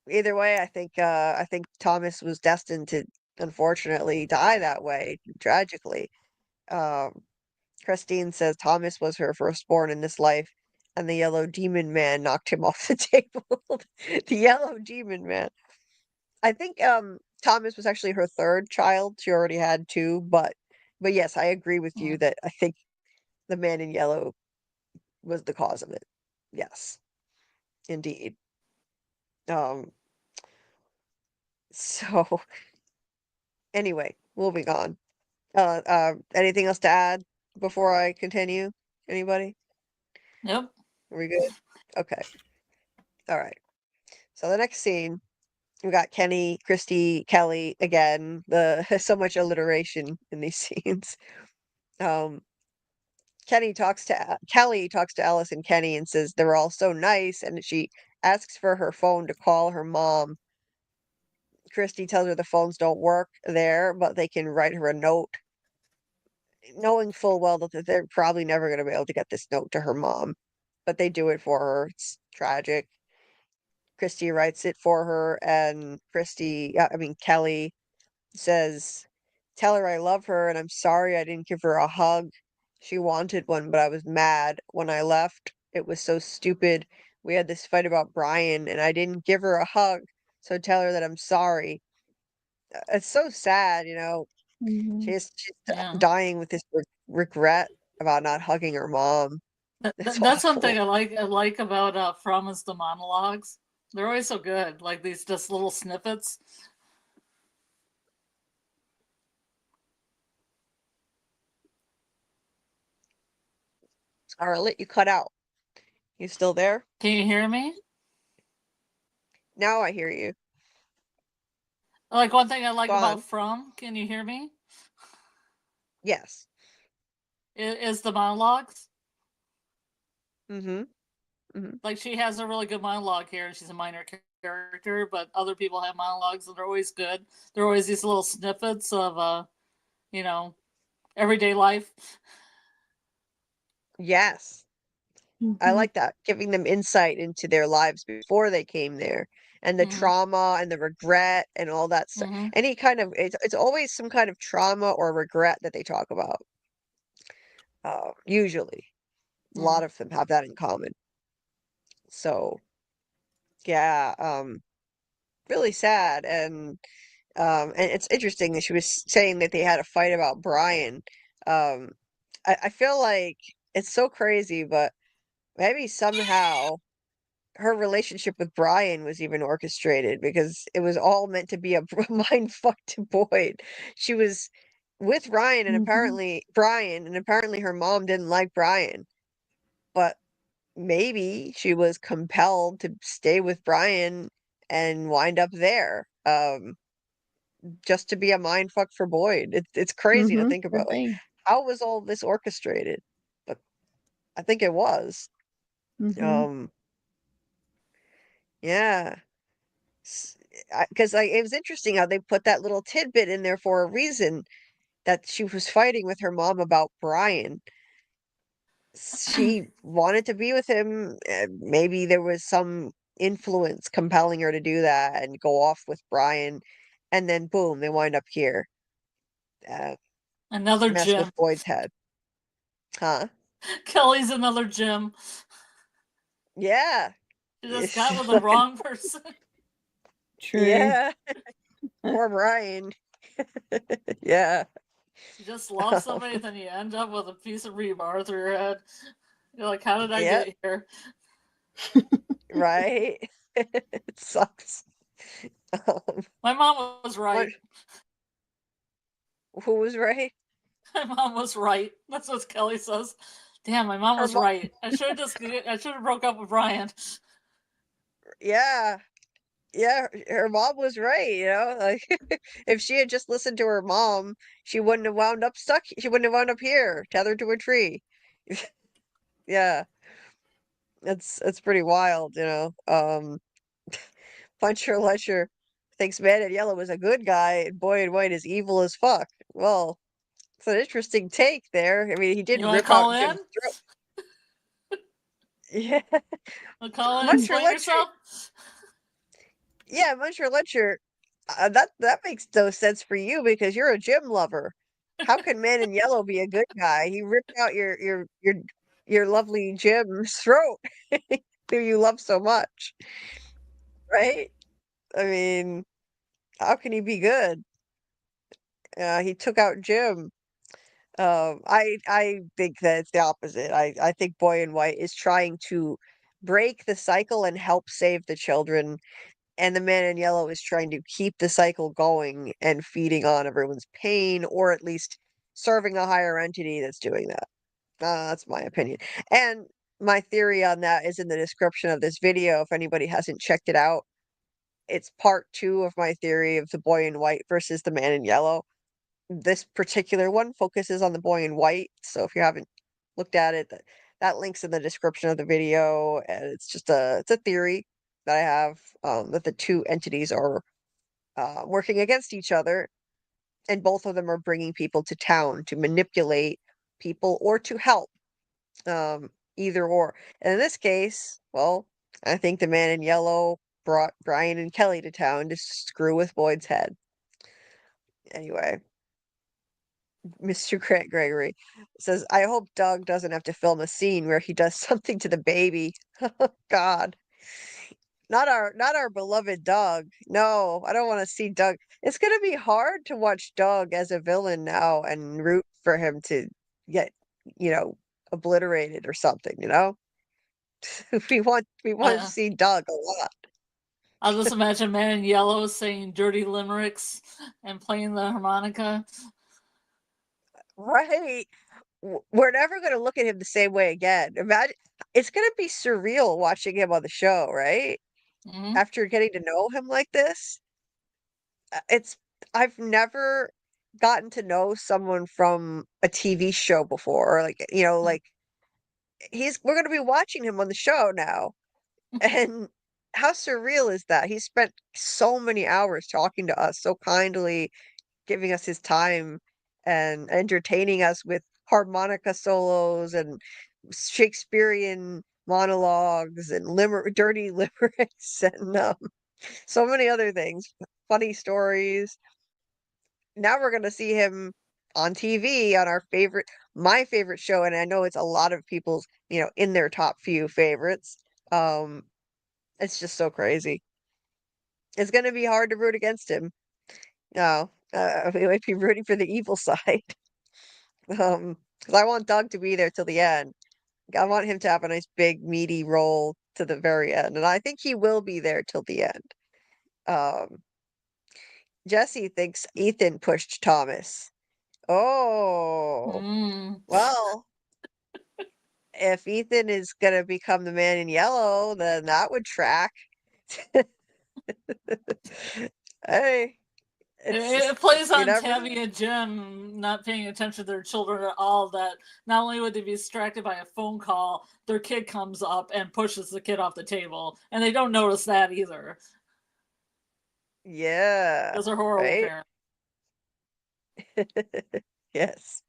A: Either way, I think Thomas was destined to unfortunately die that way, tragically. Um, Christine says Thomas was her firstborn in this life, and the yellow demon man knocked him off the table. The yellow demon man. I think Thomas was actually her third child. She already had two, but yes, I agree with you that I think the man in yellow was the cause of it. Yes, indeed. Um, so anyway, moving on. Anything else to add before I continue? Anybody?
B: Yep.
A: Are we good? Okay. All right. So the next scene, we got Kenny, Christy, Kelly again. The so much alliteration in these scenes. Um, Kelly talks to Alice and Kenny and says they're all so nice, and she asks for her phone to call her mom. Christy tells her the phones don't work there, but they can write her a note, knowing full well that they're probably never going to be able to get this note to her mom, but they do it for her. It's tragic. Christy writes it for her, and Kelly says, "Tell her I love her and I'm sorry I didn't give her a hug. She wanted one, but I was mad when I left. It was so stupid. We had this fight about Brian and I didn't give her a hug, so tell her that I'm sorry." It's so sad, you know.
D: Mhm.
A: She's
B: Yeah.
A: dying with this regret about not hugging her mom. It's
B: That's something
A: awful.
B: I like about From is the monologues. They're always so good. Like these just little snippets.
A: Scarlet, you cut out. You still there?
B: Can you hear me?
A: Now I hear you.
B: Like one thing I like
A: Go
B: about
A: on.
B: From, can you hear me?
A: Yes.
B: Is the monologues.
A: Mm-hmm. Mm-hmm.
B: Like she has a really good monologue here, and she's a minor character, but other people have monologues and they're always good. They're always these little snippets of you know, everyday life.
A: Yes. I
D: Mhm.
A: like that, giving them insight into their lives before they came there and the
B: Mm-hmm.
A: trauma and the regret and all that stuff.
B: Mm-hmm.
A: Any kind of it's always some kind of trauma or regret that they talk about. Usually, a
B: Mm-hmm.
A: lot of them have that in common. So, yeah, really sad and it's interesting that she was saying that they had a fight about Brian. Um, I feel like it's so crazy, but maybe somehow her relationship with Brian was even orchestrated because it was all meant to be a mind fuck to Boyd. She was with
D: Mhm.
A: Brian, and apparently her mom didn't like Brian, but maybe she was compelled to stay with Brian and wind up there. Just to be a mind fuck for Boyd. It's crazy to
D: Mhm.
A: think
D: Could
A: about. Like,
D: be.
A: how was all this orchestrated? But I think it was.
D: Mhm.
A: Um, yeah. Because like it was interesting how they put that little tidbit in there for a reason that she was fighting with her mom about Brian. She wanted to be with him. Maybe there was some influence compelling her to do that and go off with Brian, and then boom, they wind up here. Uh,
B: Another
A: mess with
B: Jim.
A: Boyd's head, huh?
B: Kelly's another Jim.
A: Yeah.
B: She just got with the wrong person.
D: True.
A: Yeah. Poor Brian. Yeah.
B: You just love somebody, then you end up with a piece of rebar through your head. You're like, how did I
A: Yep.
B: get here?
A: Right. It sucks. Um,
B: My mom was
A: what?
B: right.
A: Who was right?
B: My mom was right. That's what Kelly says. Damn, my mom
A: Her
B: was
A: mom-
B: right. I should have broke up with Brian.
A: Yeah. Yeah, her mom was right, you know? Like if she had just listened to her mom, she wouldn't have wound up stuck. She wouldn't have wound up here, tethered to a tree. Yeah. It's pretty wild, you know. Puncher Ledger thinks Man in Yellow is a good guy and Boy in White is evil as fuck. Well, it's an interesting take there. I mean, he did
B: You want to
A: rip
B: call
A: out
B: in?
A: Jim's throat. Yeah.
B: Want to call in and
A: Muncher
B: explain
A: Ledger.
B: yourself?
A: Yeah, Muncher Ledger. That makes no sense for you because you're a Jim lover. How can Man in Yellow be a good guy? He ripped out your lovely Jim's throat, who you love so much, right? I mean, how can he be good? He took out Jim. I think that it's the opposite. I think Boy in White is trying to break the cycle and help save the children, and the Man in Yellow is trying to keep the cycle going and feeding on everyone's pain, or at least serving a higher entity that's doing that. That's my opinion. And my theory on that is in the description of this video. If anybody hasn't checked it out, it's part 2 of my theory of the Boy in White versus the Man in Yellow. This particular one focuses on the Boy in White, so if you haven't looked at it, that link's in the description of the video, and it's a theory that I have, that the two entities are working against each other, and both of them are bringing people to town to manipulate people or to help, either or. And in this case, well, I think the Man in Yellow brought Brian and Kelly to town to screw with Boyd's head. Anyway. Mr. Grant Gregory says, I hope Doug doesn't have to film a scene where he does something to the baby. God. Not our beloved Doug. No, I don't want to see Doug. It's gonna be hard to watch Doug as a villain now and root for him to get, you know, obliterated or something, you know? We want to see Doug a lot.
B: I'll just imagine Man in Yellow saying dirty limericks and playing the harmonica.
A: Right. We're never going to look at him the same way again. Imagine it's going to be surreal watching him on the show, right?
B: Mhm.
A: After getting to know him like this. It's I've never gotten to know someone from a TV show before, or like, you know, like we're going to be watching him on the show now. And how surreal is that? He spent so many hours talking to us so kindly, giving us his time and entertaining us with harmonica solos and Shakespearean monologues and dirty limericks and so many other things, funny stories. Now we're going to see him on TV on my favorite show, and I know it's a lot of people's, you know, in their top few favorites. Um, it's just so crazy. It's going to be hard to root against him. No, we might be rooting for the evil side. 'Cause I want Doug to be there till the end. I want him to have a nice big meaty role to the very end, and I think he will be there till the end. Um, Jesse thinks Ethan pushed Thomas. Oh,
B: Mm.
A: well, if Ethan is gonna become the Man in Yellow, then that would track. Hey, it's
B: It
A: just
B: plays
A: you
B: on
A: never
B: Tabby
A: know.
B: and Jim not paying attention to their children at all. That not only would they be distracted by a phone call, their kid comes up and pushes the kid off the table, and they don't notice that either.
A: Yeah,
B: Those are horrible
A: right?
B: parents.
A: Yes,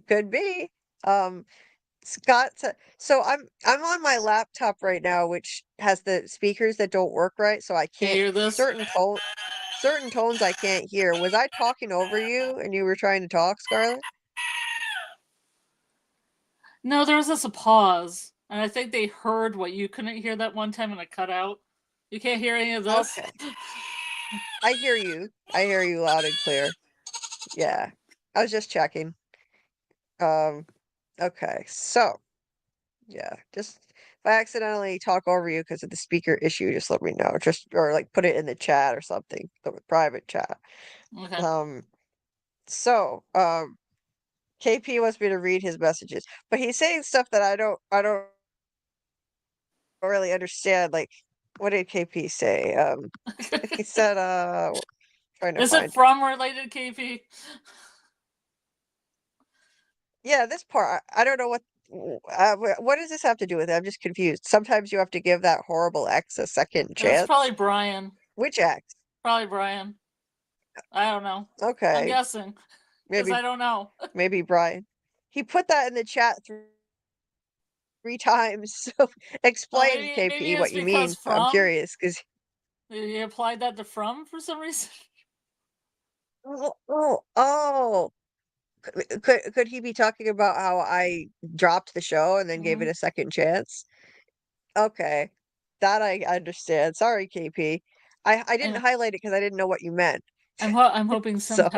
A: could be. Um, Scott, so I'm on my laptop right now, which has the speakers that don't work right, so I
B: Can you
A: can't
B: hear this?
A: certain tones I can't hear. Was I talking over you and you were trying to talk, Scarlett?
B: No, there was just a pause, and I think they heard what you couldn't hear that one time, and it cut out. You can't hear any of this?
A: Okay. I hear you. I hear you loud and clear. Yeah. I was just checking. Okay. So, yeah, just if I accidentally talk over you because of the speaker issue, just let me know. Just or like put it in the chat or something, the private chat.
B: Okay.
A: Um, so, KP wants me to read his messages, but he's saying stuff that I don't really understand. Like, what did KP say? He said, trying to
B: Is it
A: find.
B: from related, KP?
A: Yeah, this part, I don't know what does this have to do with it? I'm just confused. Sometimes you have to give that horrible ex a second
B: It's
A: chance.
B: probably Brian.
A: Which ex?
B: Probably Brian. I don't know. I'm
A: Okay,
B: guessing because
A: maybe
B: I don't know.
A: maybe Brian. He put that in the chat three times. So explain,
B: Maybe
A: KP, what
B: it's
A: you
B: because
A: mean. I'm
B: from.
A: curious because
B: Maybe he applied that to from for some reason.
A: oh. Could he be talking about how I dropped the show and then gave it
B: Mhm.
A: a second chance? Okay, that I understand. Sorry, KP. I didn't
B: Yeah.
A: highlight it because I didn't know what you meant.
B: I'm hoping
A: So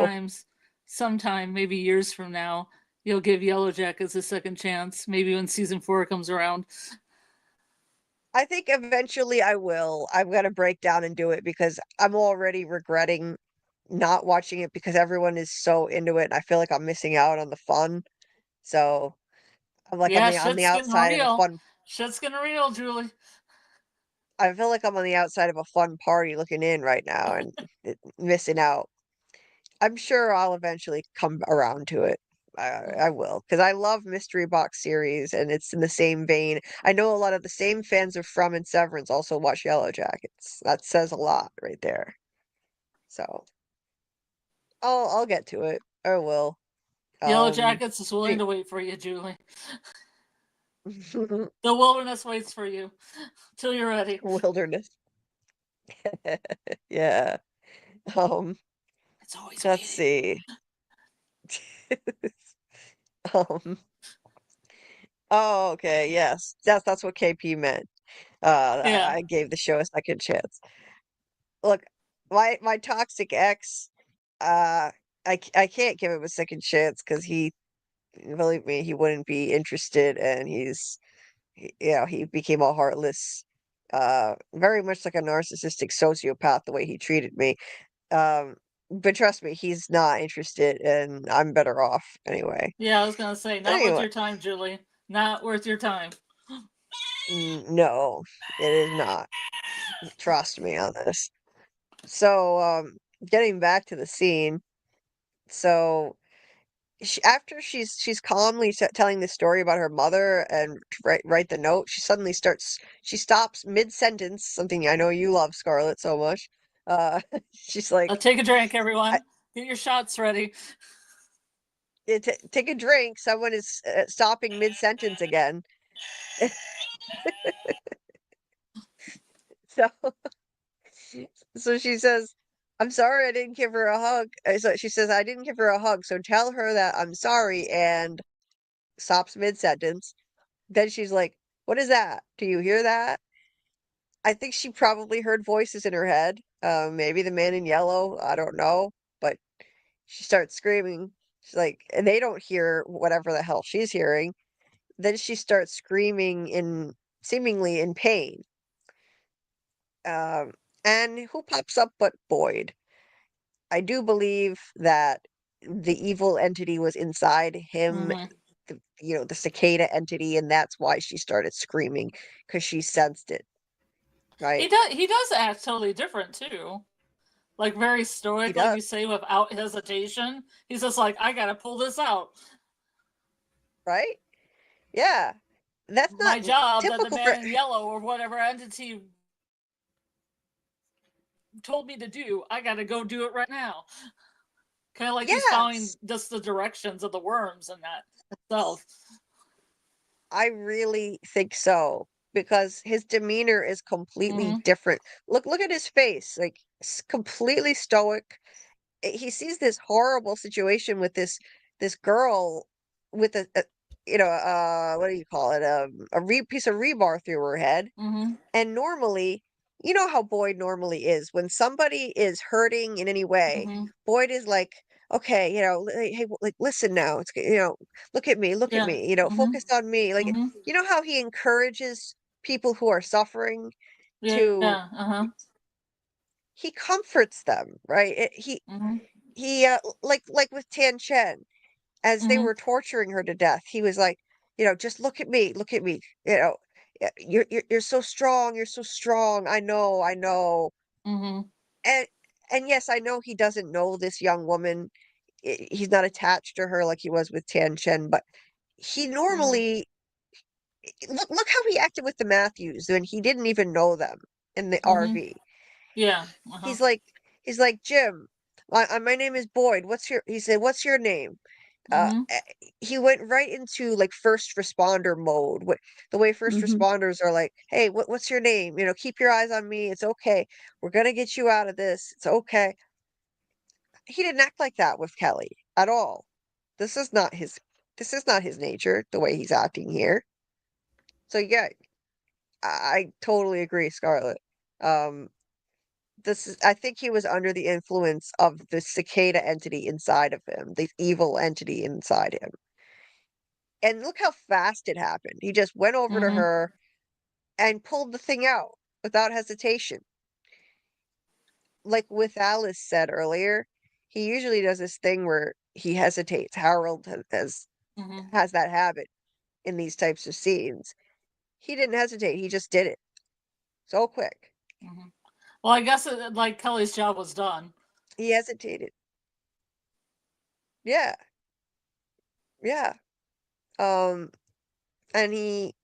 B: sometime, maybe years from now, you'll give Yellow Jackets a second chance. Maybe when season 4 comes around.
A: I think eventually I will. I'm gonna break down and do it because I'm already regretting not watching it because everyone is so into it and I feel like I'm missing out on the fun. So I'm like
B: Yeah,
A: on the
B: shit's getting
A: outside of a
B: real.
A: fun
B: Shit's getting real, Julie.
A: I feel like I'm on the outside of a fun party looking in right now and missing out. I'm sure I'll eventually come around to it. I will, because I love mystery box series and it's in the same vein. I know a lot of the same fans of From and Severance also watch Yellow Jackets. That says a lot right there. So I'll get to it. I will.
B: Yellow Jackets is willing to wait for you, Julie.
A: The
B: The wilderness waits for you till you're ready.
A: wilderness. Yeah. Um,
B: It's always
A: let's
B: waiting.
A: see. Um, oh, okay, yes. That's what KP meant.
B: Yeah.
A: I gave the show a second chance. Look, my toxic ex, I can't give him a second chance because believe me, he wouldn't be interested, and he became all heartless, very much like a narcissistic sociopath the way he treated me. But trust me, he's not interested, and I'm better off anyway.
B: Yeah, I was gonna say, not worth
A: Anyway,
B: your time, Julie. Not worth your time.
A: no, it is not. Trust me on this. So, getting back to the scene, so after she's calmly telling the story about her mother and write the note, she stops mid sentence, something I know you love, Scarlet, so much. She's like,
B: Take a drink,
A: I,
B: everyone. Get your shots ready.
A: take a drink. Someone is stopping mid sentence again. So, so she says, I'm sorry I didn't give her a hug. So she says, I didn't give her a hug, so tell her that I'm sorry, and stops mid sentence. Then she's like, what is that? Do you hear that? I think she probably heard voices in her head. Maybe the man in yellow. I don't know. But she starts screaming. She's like, and they don't hear whatever the hell she's hearing. Then she starts screaming seemingly in pain. Um, and who pops up but Boyd? I do believe that the evil entity was inside him,
B: Mm-hmm.
A: the cicada entity, and that's why she started screaming because she sensed it, right?
B: He does act totally different too. Like very
A: He
B: stoic, like
A: does,
B: you say, without hesitation. He's just like, I gotta pull this out.
A: right? Yeah. That's not
B: My job that the
A: typical for
B: man in yellow or whatever entity told me to do, I gotta go do it right now. Kind of like he's following
A: yes.
B: just the directions of the worms and that itself.
A: I really think so because his demeanor is completely
B: Mm-hmm.
A: different. Look at his face, like completely stoic. He sees this horrible situation with this girl with a what do you call it? Piece of rebar through her head.
B: Mm-hmm.
A: And normally, you know how Boyd normally is. When somebody is hurting in any way,
B: Mm-hmm.
A: Boyd is like, okay, hey, like listen now. It's look at
B: Yeah.
A: me,
B: Mm-hmm.
A: focus on me. Like,
B: Mm-hmm.
A: you know how he encourages people who are suffering to
B: Yeah. Uh-huh.
A: he comforts them, right?
B: Mm-hmm.
A: He like with Tan Chen. as they
B: Mhm.
A: were torturing her to death, he was like, just look at me, look at me. You're so strong, you're so strong. I know, I know.
B: Mhm.
A: And and yes, I know he doesn't know this young woman. He's not attached to her like he was with Tian Chen, but he
B: Mhm.
A: normally look how he acted with the Matthews when he didn't even know them in the
B: Mhm.
A: RV.
B: Yeah. Uh-huh.
A: He's like Jim, my name is Boyd. He said, what's your name?
B: Mhm.
A: He went right into like first responder mode. The way first
D: Hmm.
A: responders are like, hey, what's your name? Keep your eyes on me. It's okay. We're gonna get you out of this. It's okay. He didn't act like that with Kelly at all. This is not his this is not his nature, the way he's acting here. So yeah, I totally agree, Scarlett. Um, I think he was under the influence of the cicada entity inside of him, the evil entity inside him. And look how fast it happened. He just went over to
B: Mhm.
A: her and pulled the thing out without hesitation. Like with Alice said earlier, he usually does this thing where he hesitates. Harold
B: Mhm.
A: has that habit in these types of scenes. He didn't hesitate. He just did it so quick.
B: Mhm. Well, I guess like Kelly's job was done.
A: He hesitated. Yeah, yeah. Um, and even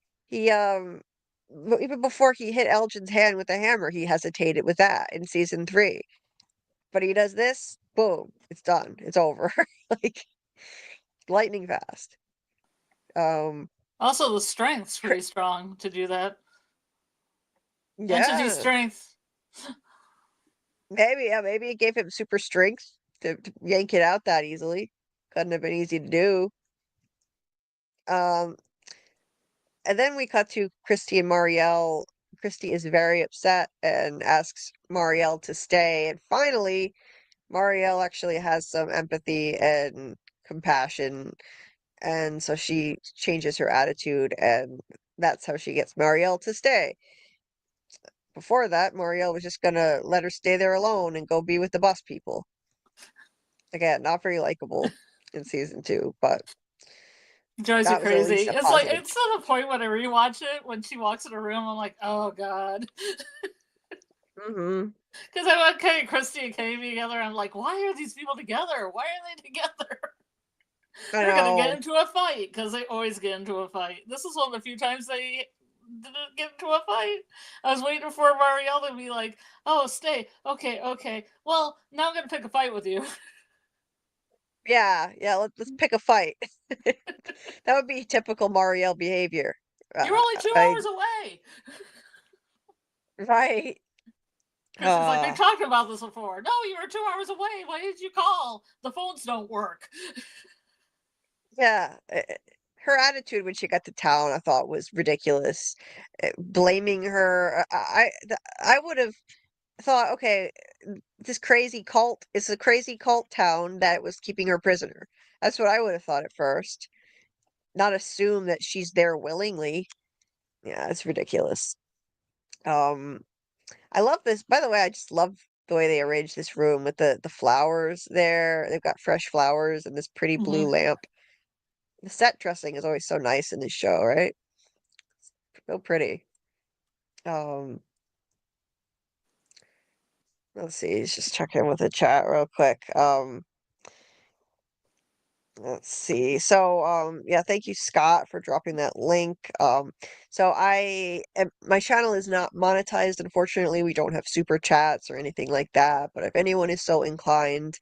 A: before he hit Elgin's hand with the hammer, he hesitated with that in season 3. But he does this, boom, it's done. It's over. Like lightning fast. Um,
B: Also, the strength's
A: cr-
B: pretty strong to do that. Entity
A: yeah,
B: strength.
A: maybe it gave him super strength to yank it out that easily. Couldn't have been easy to do. Um, and then we cut to Christy and Marielle. Christy is very upset and asks Marielle to stay. And finally, Marielle actually has some empathy and compassion, and so she changes her attitude, and that's how she gets Marielle to stay. Before that, Marielle was just gonna let her stay there alone and go be with the bus people. Again, not very likable in season 2, but
B: Drives you
A: that was at least
B: crazy.
A: a
B: It's like
A: positive.
B: it's to the point when I rewatch it when she walks in a room, I'm like, oh god.
A: Hmm.
B: Because I want Kay, Christy and Kami together. I'm like, why are these people together? Why are they together?
A: I
B: They're gonna get
A: know.
B: into a fight because they always get into a fight. This is one of the few times they didn't get into a fight. I was waiting for Marielle to be like, "Oh, stay, okay, okay. Well, now I'm gonna pick a fight with you."
A: Yeah, yeah. Let's pick a fight. That would be typical Marielle behavior.
B: You're only two
A: I
B: hours away.
A: right.
B: Christy's like, they
A: Uh,
B: talked about this before. No, you were 2 hours away. Why did you call? The phones don't work.
A: yeah. Her attitude when she got to town, I thought was ridiculous. Blaming her. I would have thought, okay, this crazy cult is a crazy cult town that was keeping her prisoner. That's what I would have thought at first. Not assume that she's there willingly. Yeah, it's ridiculous. Um, I love this. By the way, I just love the way they arranged this room with the flowers there. They've got fresh flowers and this pretty blue
B: Mm-hmm.
A: lamp. The set dressing is always so nice in this show, right? So pretty. Um, let's see, let's just check in with the chat real quick. Let's see. So, yeah, thank you, Scott, for dropping that link. So my channel is not monetized. Unfortunately, we don't have super chats or anything like that. But if anyone is so inclined,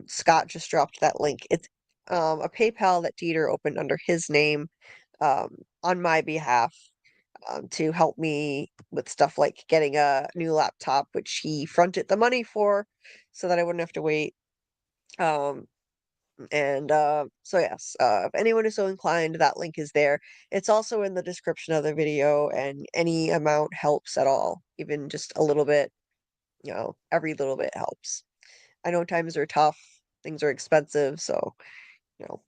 A: Scott just dropped that link. It's a PayPal that Dieter opened under his name, on my behalf, to help me with stuff like getting a new laptop, which he fronted the money for, so that I wouldn't have to wait. Um, and so yes, if anyone is so inclined, that link is there. It's also in the description of the video, and any amount helps at all, even just a little bit, every little bit helps. I know times are tough, things are expensive, so, you know.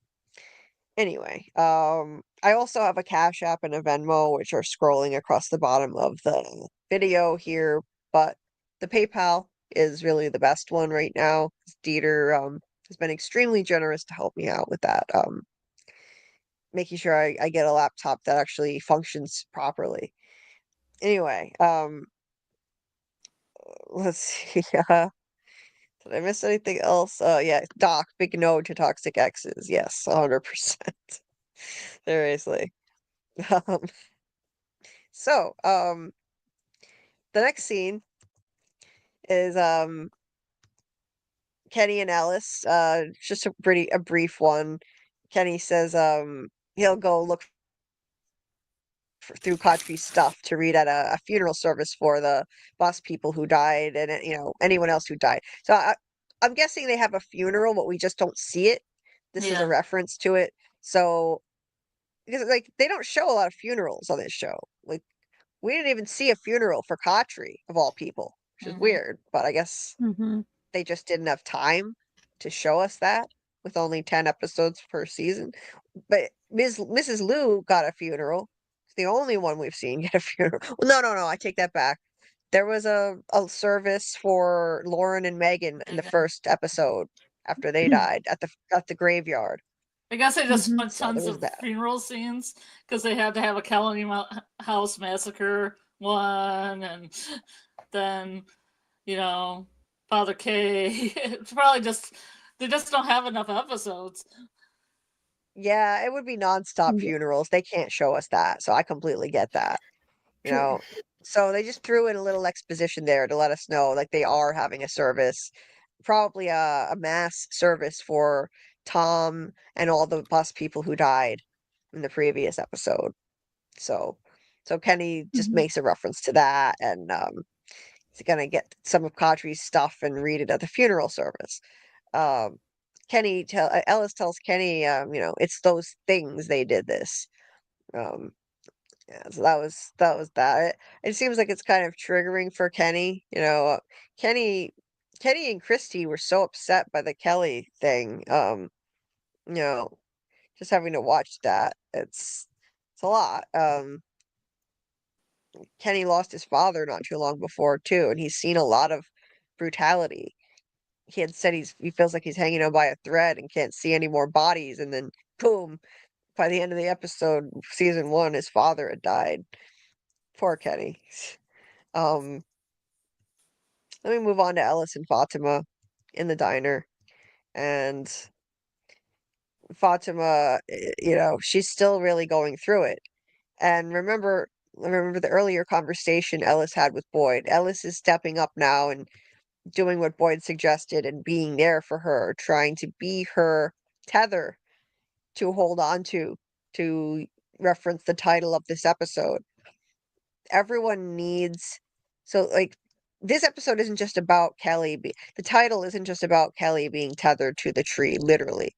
A: Anyway, I also have a Cash App and a Venmo, which are scrolling across the bottom of the video here, but the PayPal is really the best one right now. Dieter has been extremely generous to help me out with that. Making sure I get a laptop that actually functions properly. Anyway, let's see. Did I miss anything else? Yeah, Doc, big no to toxic exes. Yes, 100%. Seriously. Um, so, the next scene is Kenny and Ellis. Just a brief one. Kenny says he'll go look through Kotry's stuff to read at a funeral service for the bus people who died and anyone else who died. So I'm guessing they have a funeral, but we just don't see it. This is a
B: Yeah.
A: reference to it. So because like they don't show a lot of funerals on this show. Like we didn't even see a funeral for Kotry of all people, which is weird. But I guess
D: Mm-hmm.
A: they just didn't have time to show us that with only 10 episodes per season. But Mrs. Liu got a funeral. It's the only one we've seen get a funeral. Well, no, I take that back. There was a service for Lauren and Megan in the
B: Megan.
A: first episode after they died at the graveyard.
B: I guess they just
D: Mhm.
B: want
A: So there
B: tons
A: was
B: of
A: that.
B: funeral scenes because they had to have a Colony House Massacre one, and then Father K. It's probably just they just don't have enough episodes.
A: Yeah, it would be nonstop
D: Yeah.
A: funerals. They can't show us that, so I completely get that. You
D: True.
A: know, so they just threw in a little exposition there to let us know like they are having a service, probably a mass service for Tom and all the bus people who died in the previous episode. So so Kenny just
D: Mhm.
A: makes a reference to that, and he's gonna get some of Kotry's stuff and read it at the funeral service. Um Ellis tells Kenny, it's those things they did this. Um yeah, so that was that. It seems like it's kind of triggering for Kenny. Kenny Kenny and Christy were so upset by the Kelly thing. You know, just having to watch that. It's a lot. Kenny lost his father not too long before too, and he's seen a lot of brutality. He had said he feels like he's hanging on by a thread and can't see any more bodies, and then boom, by the end of the episode, season one, his father had died. Poor Kenny. Um, Let me move on to Ellis and Fatima in the diner. And Fatima, she's still really going through it. And remember the earlier conversation Ellis had with Boyd. Ellis is stepping up now and doing what Boyd suggested and being there for her, trying to be her tether to hold on to reference the title of this episode. Everyone needs so like this episode isn't just about the title isn't just about Kelly being tethered to the tree, literally.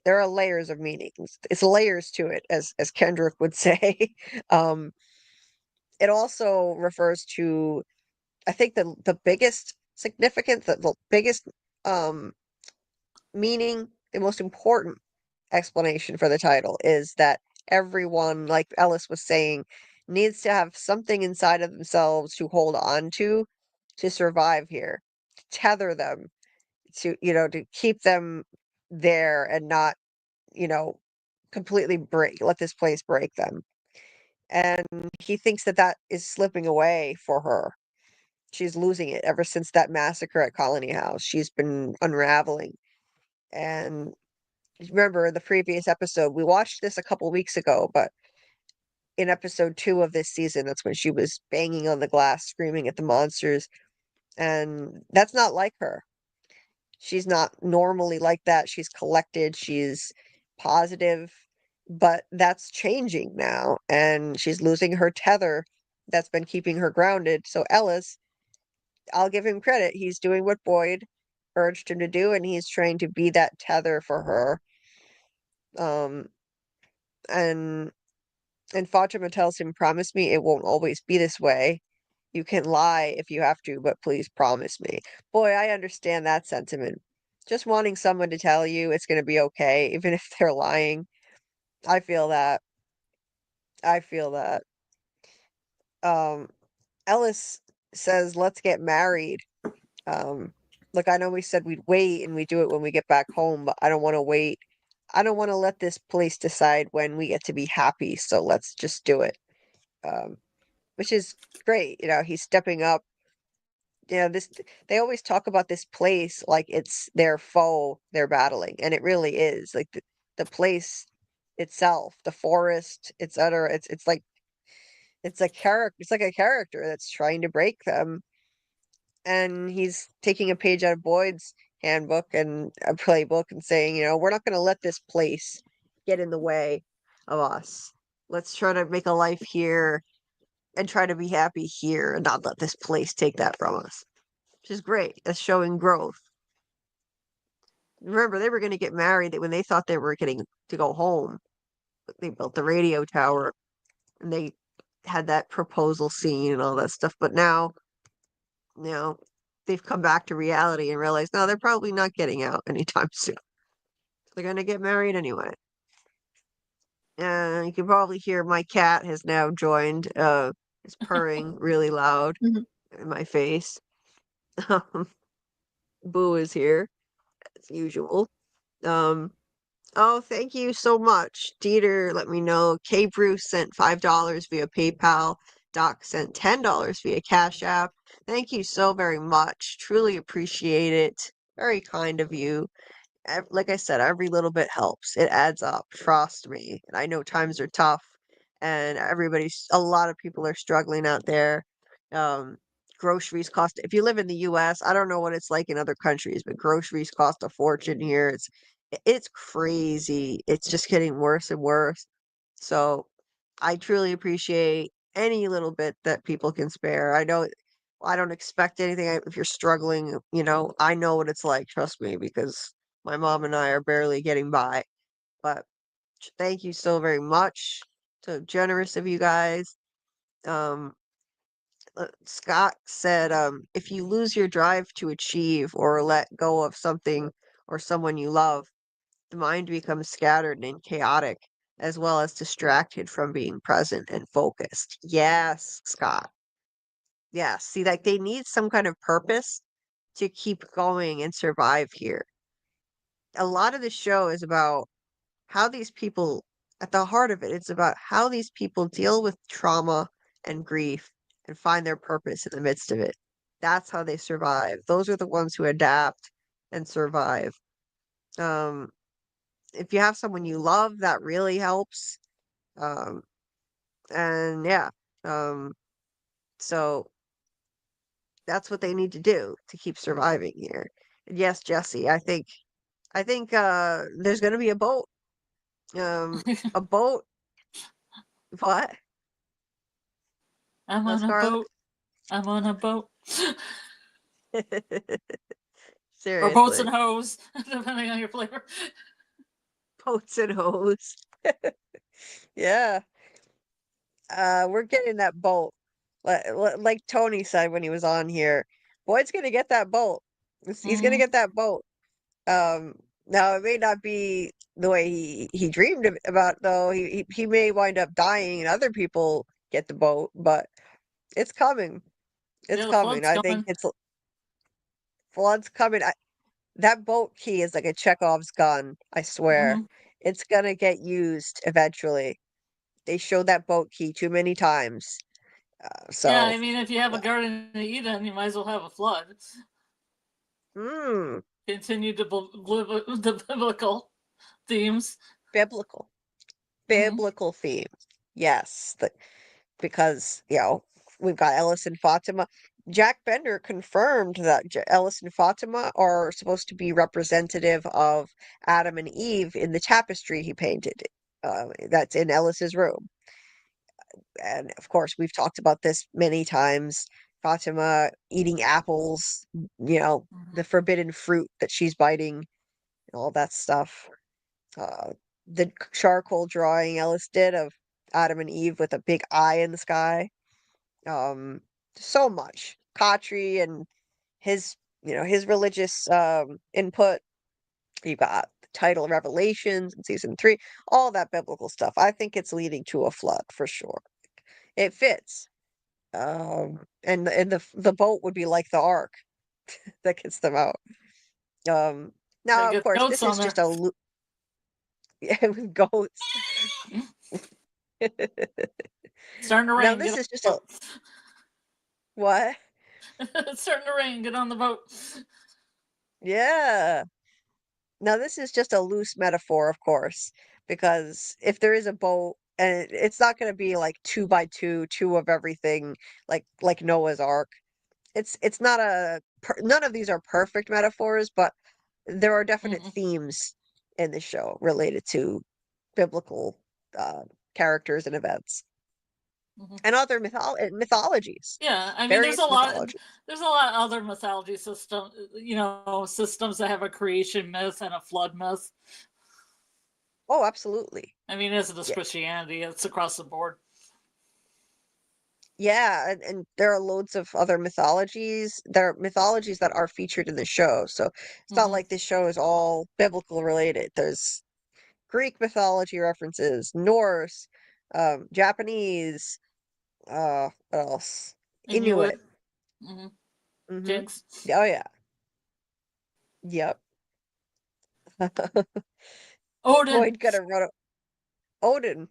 A: There are layers of meanings. It's layers to it, as Kendrick would say. um it also refers to, I think, the biggest significance, the biggest um meaning, the most important explanation for the title is that everyone, like Ellis was saying, needs to have something inside of themselves to hold on to survive here, to tether them, to keep them there and not, you know, completely let this place break them. And he thinks that that is slipping away for her. She's losing it ever since that massacre at Colony House. She's been unraveling. And remember the previous episode, we watched this a couple weeks ago, but in episode 2 of this season, that's when she was banging on the glass, screaming at the monsters. And that's not like her. She's not normally like that. She's collected, she's positive, but that's changing now. And she's losing her tether that's been keeping her grounded. So, Ellis, I'll give him credit. He's doing what Boyd urged him to do, and he's trying to be that tether for her. Um, and And Fatima tells him, "Promise me it won't always be this way. You can lie if you have to, but please promise me." Boy, I understand that sentiment. Just wanting someone to tell you it's going to be okay, even if they're lying. I feel that. I feel that. Um, Ellis says, "Let's get married." Um, Look, I know we said we'd wait and we do it when we get back home, but I don't want to wait. I don't want to let this place decide when we get to be happy, so let's just do it. Um, which is great. He's stepping up. This they always talk about this place like it's their foe they're battling, and it really is. Like the place itself, the forest, etc. It's like it's a character. It's like a character that's trying to break them, and he's taking a page out of Boyd's handbook and a playbook and saying, we're not going to let this place get in the way of us. Let's try to make a life here and try to be happy here and not let this place take that from us. Which is great. That's showing growth. Remember, they were going to get married when they thought they were getting to go home. They built the radio tower and they had that proposal scene and all that stuff. But now, they've come back to reality and realized, no, they're probably not getting out anytime soon. They're going to get married anyway. You can probably hear my cat has now joined. It's purring really loud
D: Mhm.
A: in my face. Boo is here as usual. Oh, thank you so much. Dieter let me know. K Bruce sent $5 via PayPal. Doc sent $10 via Cash App. Thank you so very much. Truly appreciate it. Very kind of you. Like I said, every little bit helps. It adds up. Trust me. And I know times are tough and a lot of people are struggling out there. Um, Groceries cost, if you live in the US, I don't know what it's like in other countries, but groceries cost a fortune here. It's crazy. It's just getting worse and worse. So I truly appreciate any little bit that people can spare. I don't expect anything. If you're struggling, I know what it's like. Trust me, because my mom and I are barely getting by. But thank you so very much. So generous of you guys. Um, Scott said, if you lose your drive to achieve or let go of something or someone you love, the mind becomes scattered and chaotic, as well as distracted from being present and focused. Yes, Scott. Yes. See, like they need some kind of purpose to keep going and survive here. A lot of the show is about how these people, at the heart of it, it's about how these people deal with trauma and grief and find their purpose in the midst of it. That's how they survive. Those are the ones who adapt and survive. Um, if you have someone you love, that really helps. Um, and yeah, um, so that's what they need to do to keep surviving here. And yes, Jesse, I think there's gonna be a boat. A boat. What?
B: I'm on a
A: Scarlet?
B: boat. I'm on a boat. Or boats and
A: Seriously,
B: hose, depending on your flavor.
A: boats and hoes. Yeah, we're getting that boat. Like Tony said when he was on here, Boyd's gonna get that boat. He's gonna
B: Mhm.
A: get that boat. Um, Now it may not be the way he dreamed about, though. He may wind up dying and other people get the boat, but it's coming. It's
B: Yeah, the
A: coming.
B: flood's
A: I think
B: coming.
A: it's flood's coming. That boat key is like a Chekhov's gun, I swear.
B: Hmm.
A: It's gonna get used eventually. They showed that boat key too many times.
B: Yeah,
A: So,
B: I mean, if you have a Garden of Eden, you might as well have a flood.
A: mm,
B: Continue to the biblical themes.
A: biblical,
B: Hmm.
A: biblical themes. Yes, because we've got Ellis and Fatima. Jack Bender confirmed that Ellis and Fatima are supposed to be representative of Adam and Eve in the tapestry he painted. That's in Ellis's room. And of course, we've talked about this many times. Fatima eating apples, the
B: Hmm.
A: forbidden fruit that she's biting, and all that stuff. The charcoal drawing Ellis did of Adam and Eve with a big eye in the sky. Um, so much. Khatri and his, his religious input. You got the title Revelations in season 3, all that biblical stuff. I think it's leading to a flood for sure. It fits. And the boat would be like the ark. that gets them out. Now,
B: Gotta
A: of
B: get
A: course,
B: goats
A: this
B: on
A: is
B: there.
A: just a yeah, with goats.
B: Starting to
A: Now,
B: rain.
A: this
B: Get
A: is
B: on
A: just
B: the
A: a
B: boat.
A: what?
B: It's starting to rain. Get on the boat.
A: Yeah. Now, this is just a loose metaphor, of course, because if there is a boat, and it's not going to be like two by two of everything, like Noah's Ark. It's not none of these are perfect metaphors, but there are definite
B: Mm-mm.
A: themes in the show related to biblical uh, characters and events
B: Mhm.
A: and other mythologies,
B: Yeah, I mean,
A: various mythologies.
B: there's a lot of other mythology systems that have a creation myth and a flood myth.
A: Oh, absolutely.
B: I mean, it isn't just
A: Yeah,
B: Christianity; it's across the board.
A: yeah, and there are loads of other mythologies. There are mythologies that are featured in the show, so it's not
B: Hmm
A: like this show is all biblical related. There's Greek mythology references, Norse, Japanese, what else?
B: Inuit,
A: Inuit.
B: hmm
A: Mm-hmm.
B: Jinx.
A: Oh yeah. Yep.
B: Odin,
A: Boyd gonna run Odin.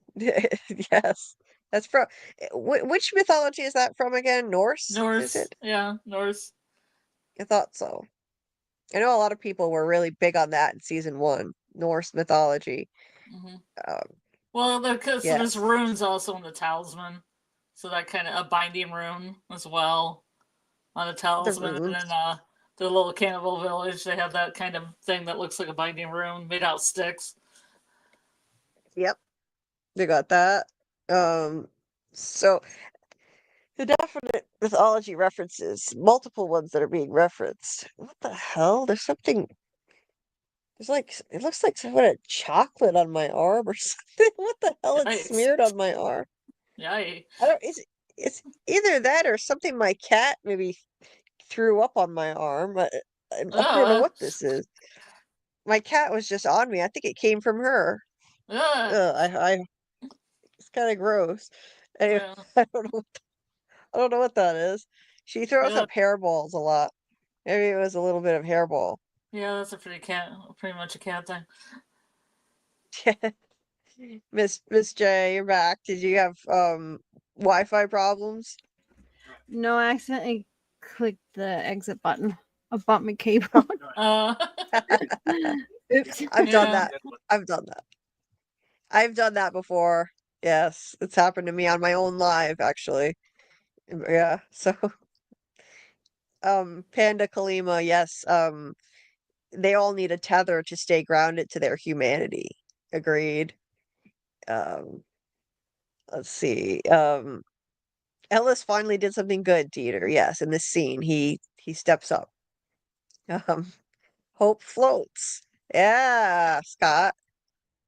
A: Yes. That's from which mythology is that from again? Norse, is
B: Norse.
A: it?
B: Yeah, Norse.
A: I thought so. I know a lot of people were really big on that in season one, Norse mythology.
B: Hmm
A: Um,
B: Well, because there's
A: yes.
B: runes also in the talisman, so that kind of a binding rune as well on the
A: The
B: talisman, and then
A: runes.
B: the little cannibal village, they have that kind of thing that looks like a binding rune made out of sticks.
A: Yep. They got that. So the definite mythology references, multiple ones that are being referenced. What the hell? There's something. There's like it looks like some kind of chocolate on my arm or something. What the hell? It's
B: Yikes!
A: smeared on my arm.
B: Yikes!
A: I don't. It's either that or something my cat maybe threw up on my arm. I don't know
B: Ugh!
A: what this is. My cat was just on me. I think it came from her.
B: Ugh!
A: It's kind of gross. Anyway,
B: Yeah,
A: I don't know. I don't know what that is. She throws
B: yeah,
A: up hairballs a lot. Maybe it was a little bit of hairball.
B: yeah. That's pretty much a cat thing.
A: Miss J, you're back. Did you have Wi-Fi problems?
D: No, I accidentally clicked the exit button. I bumped my keyboard.
B: Uh,
D: Oops.
A: I've done
B: yeah,
A: that. I've done that. I've done that before. Yes, it's happened to me on my own live, actually. Yeah. So, Panda Kalima, yes, they all need a tether to stay grounded to their humanity. Agreed. Um, let's see. Ellis finally did something good, Dieter. Yes, in this scene, he steps up. Um, Hope floats. Yeah, Scott.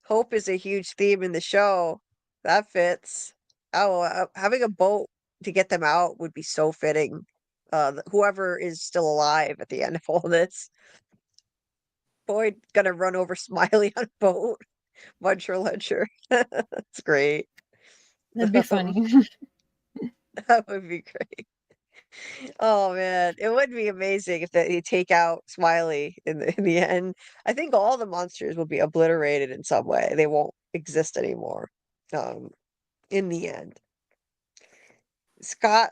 A: Hope is a huge theme in the show. That fits. Oh, having a boat to get them out would be so fitting. Whoever is still alive at the end of all this. Boyd gonna run over Smiley on a boat. Muncher Luncher. That's great.
D: That'd be funny.
A: That would be great. Oh man, it would be amazing if they take out Smiley in the end. I think all the monsters will be obliterated in some way. They won't exist anymore. Um, in the end. Scott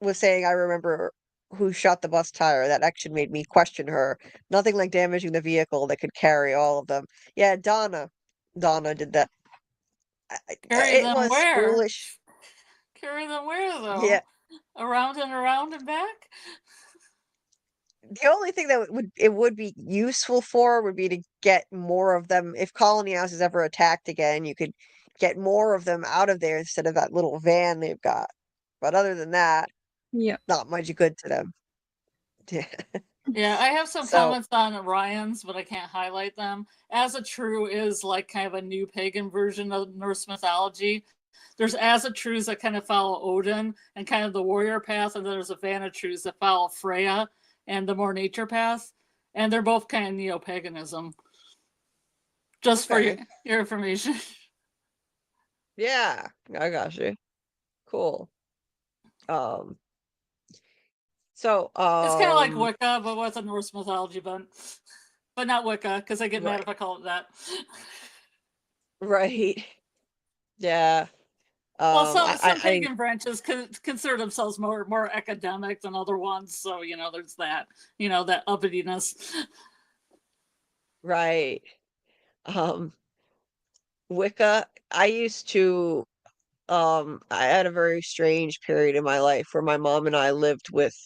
A: was saying, I remember who shot the bus tire. That action made me question her. Nothing like damaging the vehicle that could carry all of them. Yeah, Donna. Donna did that.
B: carry
A: It
B: them
A: was
B: where?
A: foolish.
B: Carry them where
A: Yeah.
B: though? Around and back?
A: The only thing that it would be useful for would be to get more of them. If Colony House is ever attacked again, you could get more of them out of there instead of that little van they've got. But other than that,
D: Yep.
A: not much good to them. Yeah.
B: Yeah, I have some
A: So,
B: comments on Orion's, but I can't highlight them. Asatru is like kind of a new pagan version of Norse mythology. There's Asatrus that kind of follow Odin and kind of the warrior path, and then there's a Vanatrus that follow Freya and the more nature path. And they're both kind of neo-paganism. Just for
A: okay.
B: your information.
A: Yeah, I got you. Cool. Um, So,
B: It's kind of like Wicca, but with a Norse mythology bent. But not Wicca, because I get mad
A: right,
B: if I call it that.
A: right, yeah.
B: Well,
A: I,
B: some
A: I,
B: pagan branches consider themselves more academic than other ones, so there's that that uppityness.
A: right. Um, Wicca. I used to. I had a very strange period in my life where my mom and I lived with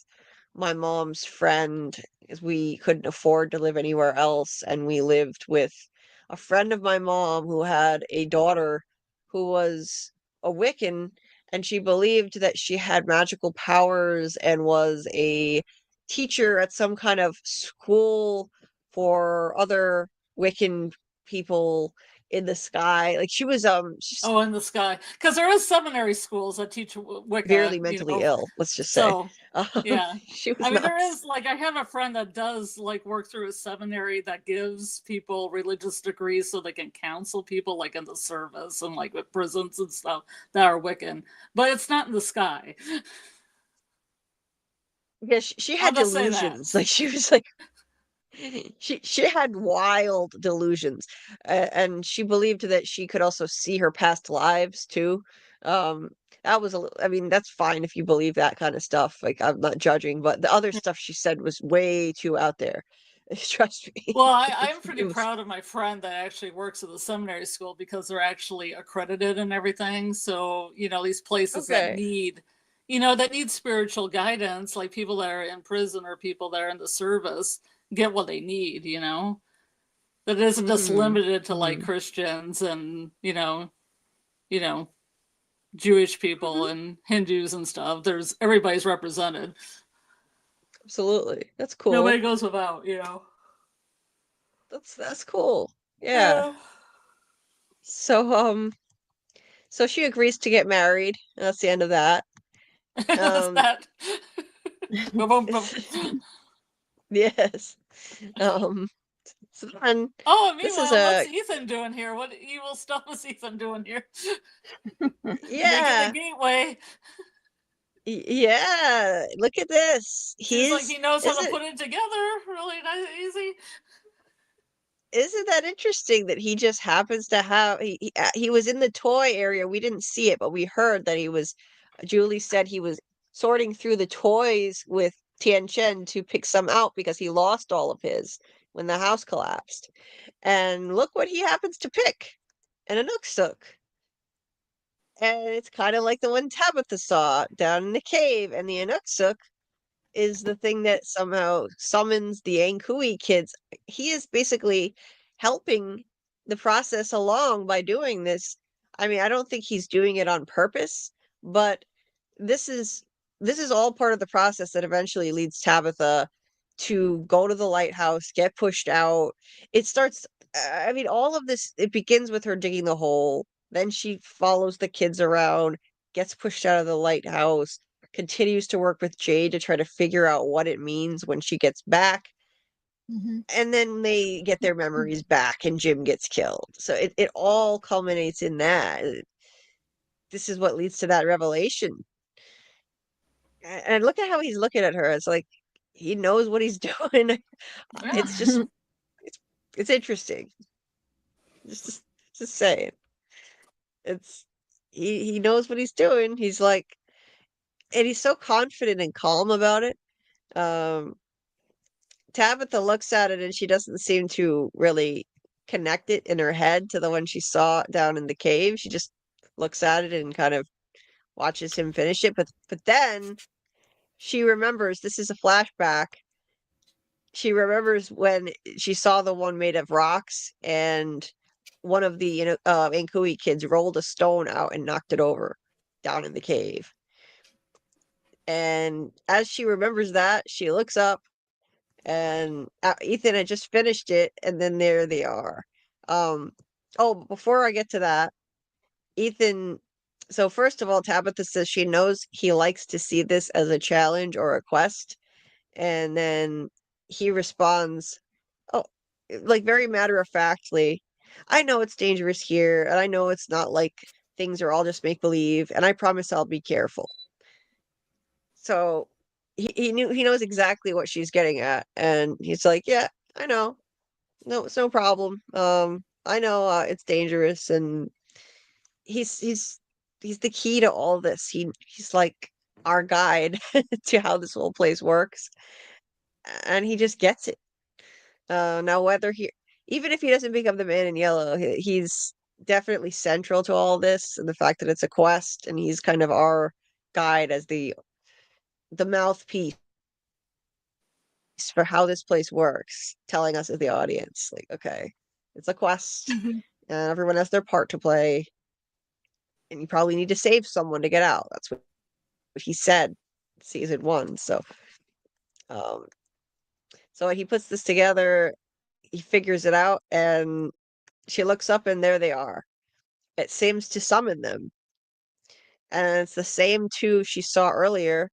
A: my mom's friend, because we couldn't afford to live anywhere else, and we lived with a friend of my mom who had a daughter who was a Wiccan, and she believed that she had magical powers and was a teacher at some kind of school for other Wiccan people in the sky. Like she was she's
B: Oh, in the sky, because there is seminary schools that teach Wicca.
A: severely mentally ill, let's just say.
B: So yeah,
A: She was
B: I mean, there
A: nuts.
B: is I have a friend that does work through a seminary that gives people religious degrees so they can counsel people in the service and with prisons and stuff that are Wiccan, but it's not in the sky.
A: Yeah, she
B: I'll
A: had
B: just say that.
A: delusions. Like she was like she had wild delusions, and she believed that she could also see her past lives too. Um, that was I mean, that's fine if you believe that kind of stuff. Like I'm not judging, but the other stuff she said was way too out there. Trust me.
B: Well, I'm pretty
A: It was
B: proud of my friend that actually works at the seminary school because they're actually accredited and everything. So, these places
A: okay.
B: that need spiritual guidance, like people that are in prison or people that are in the service, get what they need, That it isn't just
A: Hmm.
B: limited to
A: Hmm.
B: Christians and, you know, Jewish people
A: Hmm.
B: and Hindus and stuff. Everybody's represented.
A: Absolutely. That's
B: Nobody
A: cool.
B: goes without,
A: That's cool. Yeah.
B: Yeah.
A: So so she agrees to get married. And that's the end of that.
B: That's
A: Um
B: that. Boom, boom, boom.
A: yes. Um so then
B: Oh,
A: this is
B: meanwhile, what's
A: a
B: Ethan doing here? What evil stuff is Ethan doing here? Making the
A: yeah.
B: gateway.
A: Yeah, look at this.
B: Seems like
A: He's
B: he knows how to
A: isn't
B: put it together really nice, easy.
A: isn't that interesting that he just happens to have he was in the toy area. We didn't see it, but we heard that he was Julie said he was sorting through the toys with Tian Chen to pick some out because he lost all of his when the house collapsed. And look what he happens to pick. An Anuk. And it's kind of like the one Tabitha saw down in the cave, and the Anuk is the thing that somehow summons the Ankui kids. He is basically helping the process along by doing this. I mean, I don't think he's doing it on purpose, but this is this is all part of the process that eventually leads Tabitha to go to the lighthouse, get pushed out. It starts I mean, all of this it begins with her digging the hole, then she follows the kids around, gets pushed out of the lighthouse, continues to work with Jade to try to figure out what it means when she gets back.
D: Mhm.
A: And then they get their memories back and Jim gets killed. So it all culminates in that. This is what leads to that revelation. And look at how he's looking at her. It's like he knows what he's doing.
B: Yeah.
A: It's just it's it's interesting. Just just saying. It's he knows what he's doing. He's like and he's so confident and calm about it. Um Tabitha looks at it and she doesn't seem to really connect it in her head to the one she saw down in the cave. She just looks at it and kind of watches him finish it. But then she remembers this is a flashback. She remembers when she saw the one made of rocks and one of the Ankui kids rolled a stone out and knocked it over down in the cave. And as she remembers that, she looks up and Ethan had just finished it, and then there they are. Um, oh, before I get to that, Ethan. So first of all, Tabitha says she knows he likes to see this as a challenge or a quest, and then he responds, "Oh, like very matter of factly, I know it's dangerous here, and I know it's not like things are all just make believe, and I promise I'll be careful." So he knows exactly what she's getting at, and he's like, yeah, I know, no, it's no problem. I know it's dangerous, and he's the key to all this. He's like our guide to how this whole place works, and he just gets it. Now whether he even if he doesn't become the man in yellow, he's definitely central to all this, and the fact that it's a quest, and he's kind of our guide as the mouthpiece for how this place works, telling us as the audience, like, okay, it's a quest,
D: Mhm.
A: and everyone has their part to play, and you probably need to save someone to get out. That's what he said, season one. Um, so he puts this together, he figures it out, and she looks up, and there they are. It seems to summon them, and it's the same two she saw earlier,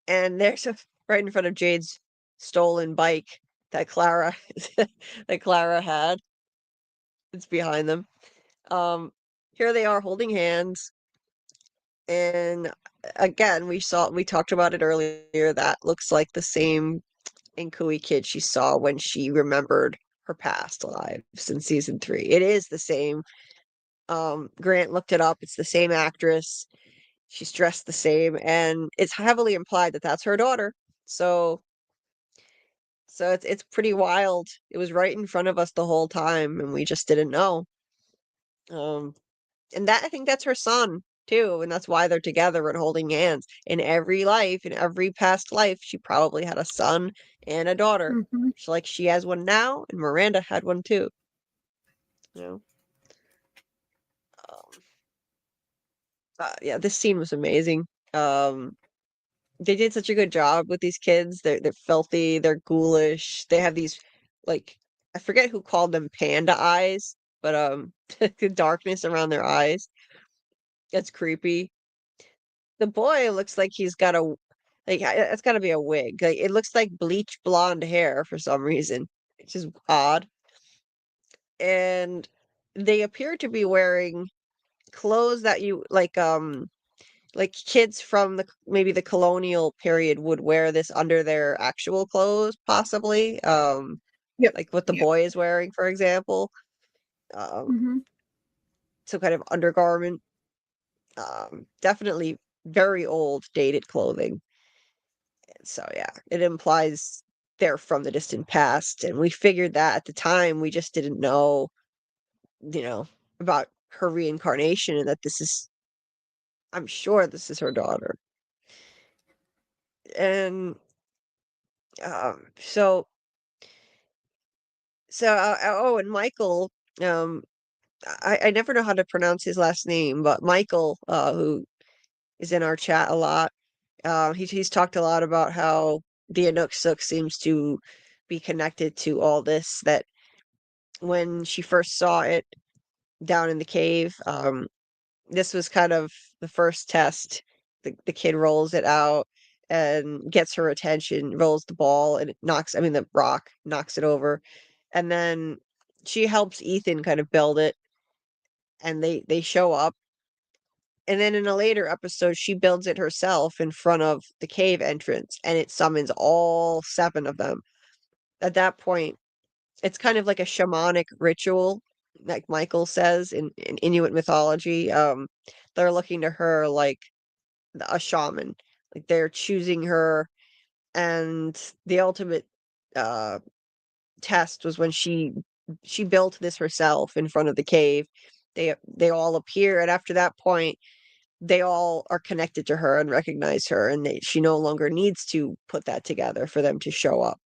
A: and there's right in front of Jade's stolen bike that Clara that Clara had. It's behind them. Um, Here they are holding hands, and again, we talked about it earlier. That looks like the same Inkui kid she saw when she remembered her past lives in season three. It is the same. Grant looked it up. It's the same actress. She's dressed the same, and it's heavily implied that that's her daughter. So, so it's pretty wild. It was right in front of us the whole time, and we just didn't know. Um, and that I think that's her son too, and that's why they're together and holding hands. In every life, in every past life, she probably had a son and a daughter.
D: Mhm.
A: Like she has one now, and Miranda had one too. You know. Um, yeah, this scene was amazing. Um, they did such a good job with these kids. They're filthy, they're ghoulish. They have these like I forget who called them panda eyes, but the darkness around their eyes. That's creepy. The boy looks like he's got a like it's got to be a wig. Like it looks like bleach blonde hair for some reason. It's just odd. And they appear to be wearing clothes that you like kids from maybe the colonial period would wear this under their actual clothes, possibly.
D: Yep.
A: Like what the boy is wearing, for example. Um,
D: Mhm.
A: some kind of undergarment. Definitely very old, dated clothing. So yeah, it implies they're from the distant past, and we figured that at the time. We just didn't know, you know, about her reincarnation and that this is. I'm sure this is her daughter. And um, so oh, and Michael, um, I never know how to pronounce his last name, but Michael, who is in our chat a lot, he's talked a lot about how the Inuk seems to be connected to all this. That when she first saw it down in the cave, this was kind of the first test. The kid rolls it out and gets her attention, rolls the ball, and it knocks, I mean, the rock knocks it over. And then she helps Ethan kind of build it, and they show up. And then in a later episode, she builds it herself in front of the cave entrance, and it summons all seven of them. At that point, it's kind of like a shamanic ritual, like Michael says in Inuit mythology. They're looking to her like a shaman. Like they're choosing her, and the ultimate uh test was when she built this herself in front of the cave. They all appear, and after that point, they all are connected to her and recognize her, and she no longer needs to put that together for them to show up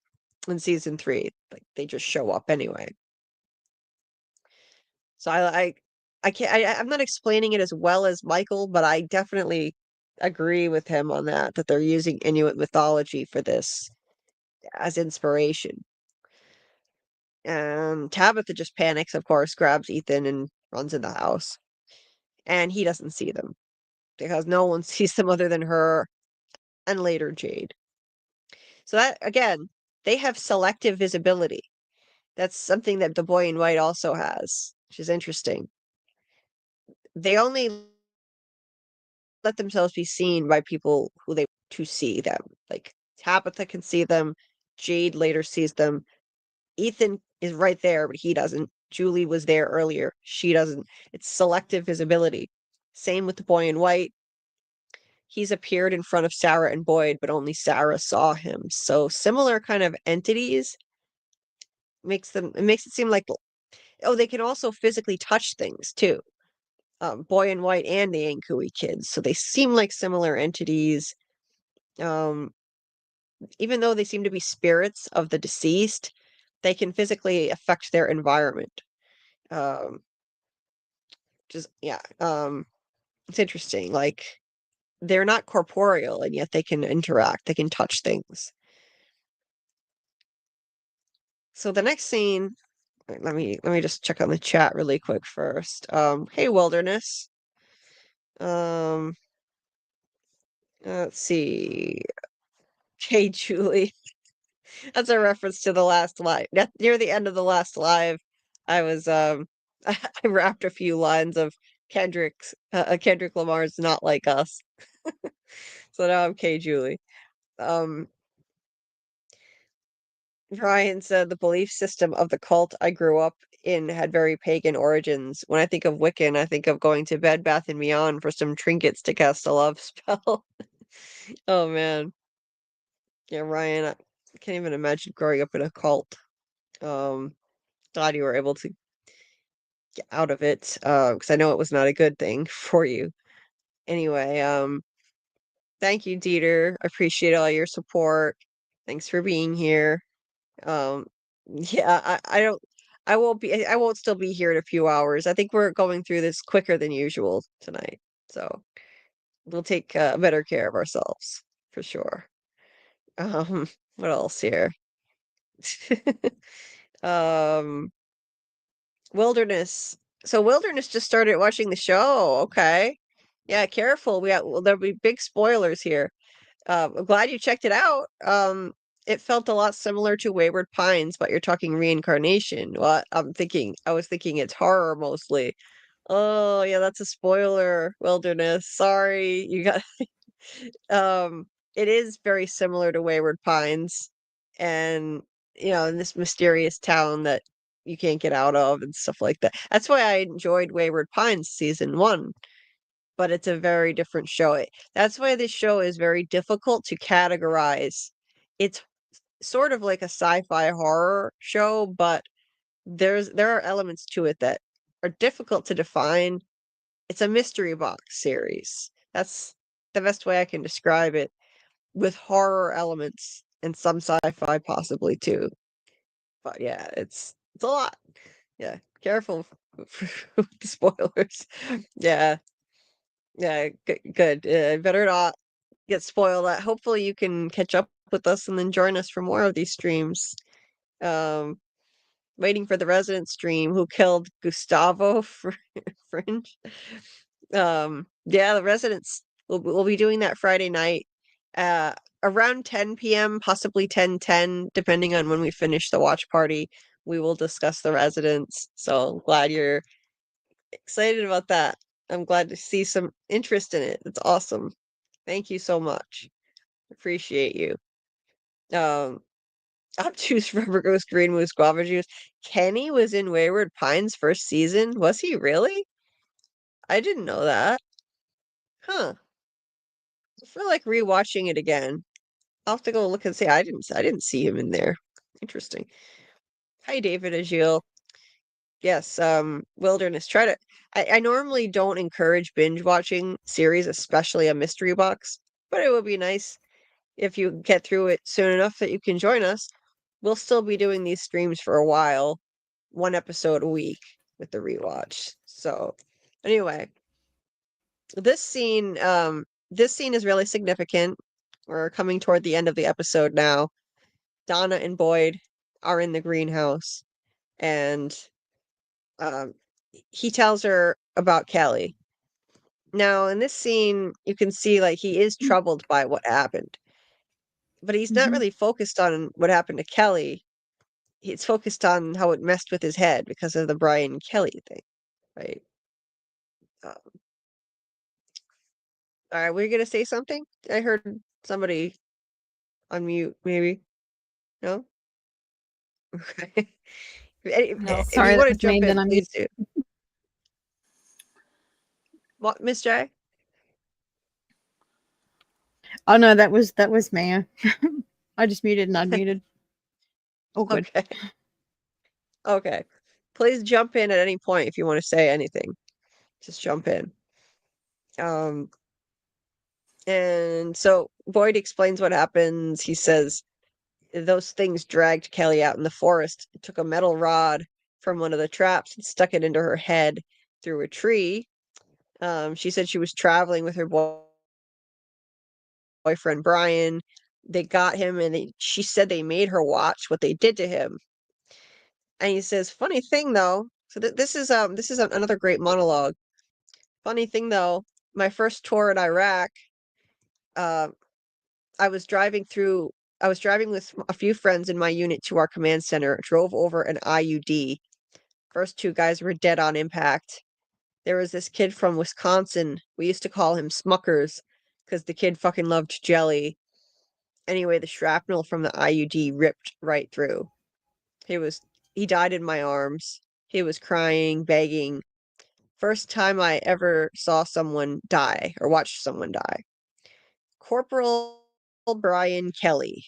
A: in season three. Like they just show up anyway. So I can't I'm not explaining it as well as Michael, but I definitely agree with him on that they're using Inuit mythology for this as inspiration. And Tabitha just panics, of course, grabs Ethan and runs in the house. And he doesn't see them because no one sees them other than her and later Jade. So that again, they have selective visibility. That's something that the boy in white also has, which is interesting. They only let themselves be seen by people who they to see them. Like Tabitha can see them, Jade later sees them. Ethan is right there, but he doesn't. Julie was there earlier. She doesn't. It's selective visibility. Same with the boy in white. He's appeared in front of Sarah and Boyd, but only Sarah saw him. So similar kind of entities makes it seem like, oh, they can also physically touch things too. Boy in white and the Ankui kids. So they seem like similar entities. Even though they seem to be spirits of the deceased, they can physically affect their environment. It's interesting. Like they're not corporeal, and yet they can interact. They can touch things. So the next scene, let me just check on the chat really quick first. Hey Wilderness. Let's see. Hey Julie. That's a reference to the last live. Near the end of the last live, I was I rapped a few lines of Kendrick Lamar's "Not Like Us." So now I'm K Julie. Ryan said the belief system of the cult I grew up in had very pagan origins. When I think of Wiccan, I think of going to Bed Bath and Beyond for some trinkets to cast a love spell. Oh man. Yeah, Ryan, I can't even imagine growing up in a cult. Glad you were able to get out of it, because I know it was not a good thing for you. Anyway, thank you, Dieter. I appreciate all your support. Thanks for being here. Um, yeah, I won't still be here in a few hours. I think we're going through this quicker than usual tonight. So we'll take better care of ourselves for sure. What else here? Um, Wilderness. So Wilderness just started watching the show. Okay. Yeah, careful. There'll be big spoilers here. I'm glad you checked it out. It felt a lot similar to Wayward Pines, but you're talking reincarnation. Well, I was thinking it's horror mostly. Oh, yeah, that's a spoiler, Wilderness. Sorry, you got um it is very similar to Wayward Pines and in this mysterious town that you can't get out of and stuff like that. That's why I enjoyed Wayward Pines season 1, but it's a very different show. That's why this show is very difficult to categorize. It's sort of like a sci-fi horror show, but there are elements to it that are difficult to define. It's a mystery box series. That's the best way I can describe it, with horror elements and some sci-fi possibly too. But yeah, it's a lot. Yeah, careful with the spoilers. Yeah, yeah, good. Better not get spoiled. Hopefully you can catch up with us and then join us for more of these streams. Um, Waiting for the resident stream. Who killed Gustavo Fringe? Yeah, the residents. We'll be doing that Friday night, uh, around 10 p.m., possibly 10:10, depending on when we finish the watch party. We will discuss the residents. So glad you're excited about that. I'm glad to see some interest in it. It's awesome. Thank you so much. Appreciate you. Um, Obtuse Rubber Ghost Green Moose Guava Juice. Kenny was in Wayward Pines first season. Was he really? I didn't know that. Huh. I feel like rewatching it again. I'll have to go look and see. I didn't see him in there. Interesting. Hi, David Agil. Yes, Wilderness. I normally don't encourage binge watching series, especially a mystery box, but it would be nice if you get through it soon enough that you can join us. We'll still be doing these streams for a while, 1 episode a week with the rewatch. So anyway, this scene, this scene is really significant. We're coming toward the end of the episode now. Donna and Boyd are in the greenhouse, and um, he tells her about Kelly. Now, in this scene, you can see like he is troubled by what happened, but he's not really focused on what happened to Kelly. He's focused on how it messed with his head because of the Brian Kelly thing, right? All right, were you gonna say something? I heard Somebody unmute, maybe. No? Okay.
B: No.
A: If
D: Sorry,
A: you
D: that
A: want to
D: was me.
A: jump in,
D: Then I'm
A: please do. What, Miss J?
D: Oh no, that was me. I just muted and unmuted. All good.
A: Okay. Okay. Please jump in at any point if you want to say anything. Just jump in. And so Boyd explains what happens. He says those things dragged Kelly out in the forest, took a metal rod from one of the traps and stuck it into her head through a tree. She said she was traveling with her boyfriend Brian. They got him, and she said they made her watch what they did to him. And he says, "Funny thing though." So this is another great monologue. Funny thing though, my first tour in Iraq, uh, I was driving with a few friends in my unit to our command center, drove over an IUD. First two guys were dead on impact. There was this kid from Wisconsin. We used to call him Smuckers because the kid fucking loved jelly. Anyway, the shrapnel from the IUD ripped right through. He died in my arms. He was crying, begging. First time I ever saw someone die or watched someone die. Corporal Brian Kelly.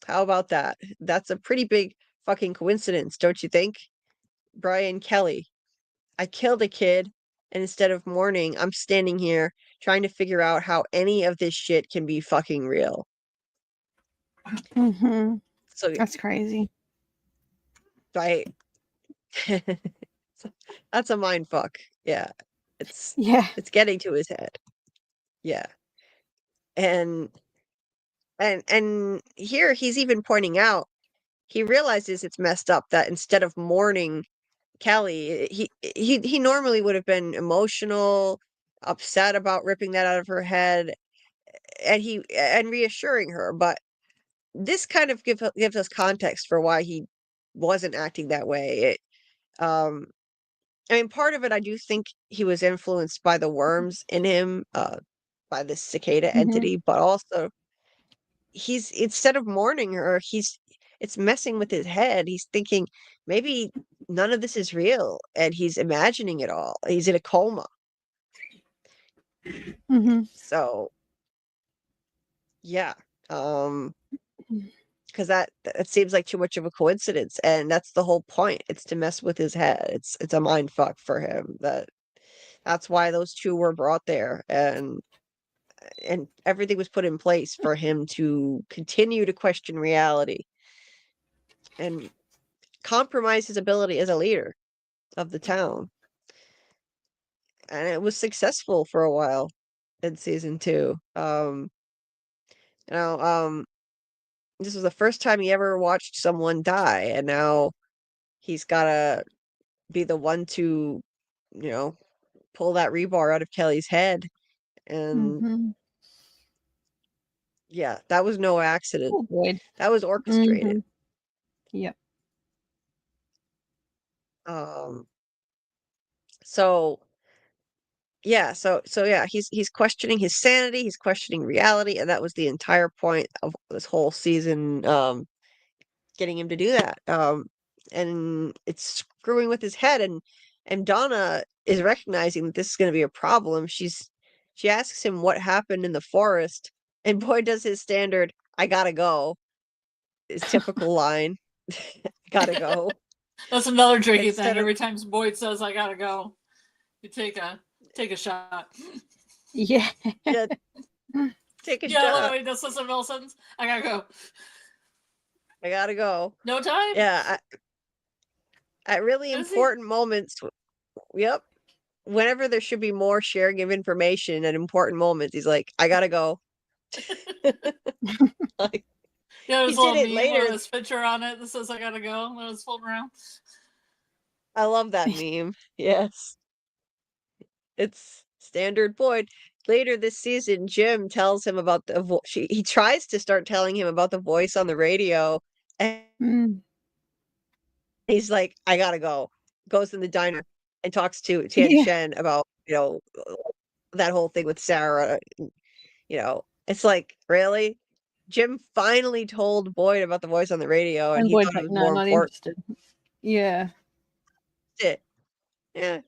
A: How about that? That's a pretty big fucking coincidence, don't you think? Brian Kelly. I killed a kid, and instead of mourning, I'm standing here trying to figure out how any of this shit can be fucking real.
D: Mm-hmm.
A: So
D: That's crazy.
A: I that's a mind fuck. Yeah. It's
D: Yeah.
A: it's getting to his head. Yeah. And here he's even pointing out he realizes it's messed up that instead of mourning Kelly, he normally would have been emotional, upset about ripping that out of her head, and reassuring her, but this kind of gives us context for why he wasn't acting that way. I mean, part of it, I do think he was influenced by the worms in him, by this cicada
D: Mm-hmm.
A: entity, but also he's instead of mourning her, it's messing with his head. He's thinking maybe none of this is real, and he's imagining it all. He's in a coma.
D: Mm-hmm.
A: So yeah, because that seems like too much of a coincidence, and that's the whole point. It's to mess with his head. It's a mind fuck for him. That's why those two were brought there, and everything was put in place for him to continue to question reality and compromise his ability as a leader of the town. And it was successful for a while in season 2. You know, this was the first time he ever watched someone die, and now he's gotta be the one to, you know, pull that rebar out of Kelly's head. And
D: Mm-hmm.
A: yeah, that was no accident.
D: Oh, good.
A: That was orchestrated.
D: Mm-hmm. Yep.
A: Um, so yeah, so yeah, he's questioning his sanity, he's questioning reality, and that was the entire point of this whole season, getting him to do that. And it's screwing with his head, and Donna is recognizing that this is going to be a problem. She asks him what happened in the forest, and Boyd does his standard "I gotta go," his typical line, "Gotta go."
B: That's another tricky
A: Instead
B: thing.
A: of
B: Every time Boyd says I gotta go, you take a shot.
D: Yeah.
A: yeah, take a
B: Yeah, I love
A: shot.
B: how he does this in Wilson's. I gotta go.
A: I gotta go.
B: No time.
A: Yeah, at really
B: Is he?
A: important moments. Yep. Whenever there should be more sharing of information at important moments, he's like, "I gotta go." Like,
B: Yeah,
A: he
B: there's a
A: did
B: little
A: it
B: meme with
A: later.
B: his picture on it that says I gotta go when it's floating around.
A: I love that meme. Yes, it's standard Boyd. Later this season, Jim tells him about he tries to start telling him about the voice on the radio, and
D: Mm.
A: he's like, "I gotta go." Goes in the diner and talks to Tian
D: Yeah.
A: Shen about, that whole thing with Sarah. It's like, really? Jim finally told Boyd about the voice on the radio, and
D: And
A: he
D: Boyd's
A: thought it
D: like,
A: was
D: no,
A: more
D: not
A: important.
D: interested. Yeah.
A: Yeah,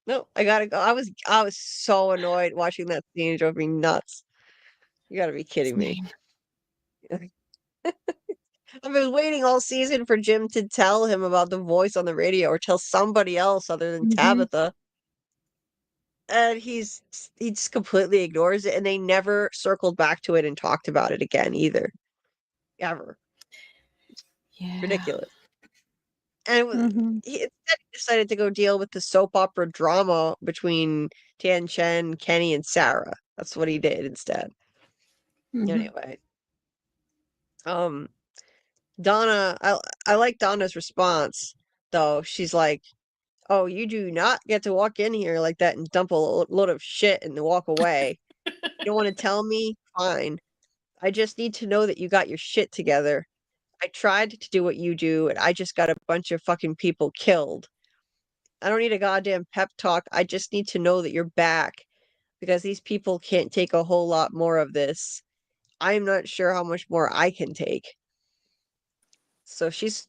A: no, I gotta go. I was so annoyed watching that scene. It drove me nuts. You gotta be kidding me. I've been waiting all season for Jim to tell him about the voice on the radio or tell somebody else other than Tabitha. And he just completely ignores it, and they never circled back to it and talked about it again either. Ever.
D: Yeah.
A: Ridiculous. And it was,
D: Mhm.
A: he instead decided to go deal with the soap opera drama between Tian Chen, Kenny, and Sarah. That's what he did instead.
D: Mhm.
A: Anyway. Donna, I like Donna's response, though. She's like, "Oh, you do not get to walk in here like that and dump a load of shit and then walk away. You don't want to tell me? Fine. I just need to know that you got your shit together. I tried to do what you do, and I just got a bunch of fucking people killed. I don't need a goddamn pep talk. I just need to know that you're back because these people can't take a whole lot more of this. I'm not sure how much more I can take." So she's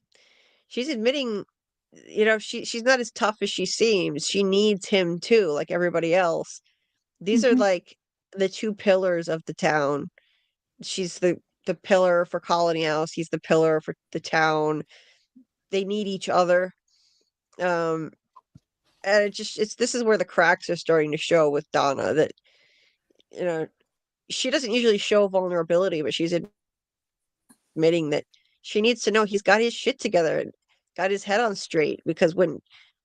A: admitting, she's not as tough as she seems. She needs him too, like everybody else. These are
D: Mhm.
A: like the two pillars of the town. She's the pillar for Colony House. He's the pillar for the town. They need each other. Um, and it's this is where the cracks are starting to show with Donna that, you know, she doesn't usually show vulnerability, but she's admitting that she needs to know he's got his shit together and got his head on straight because when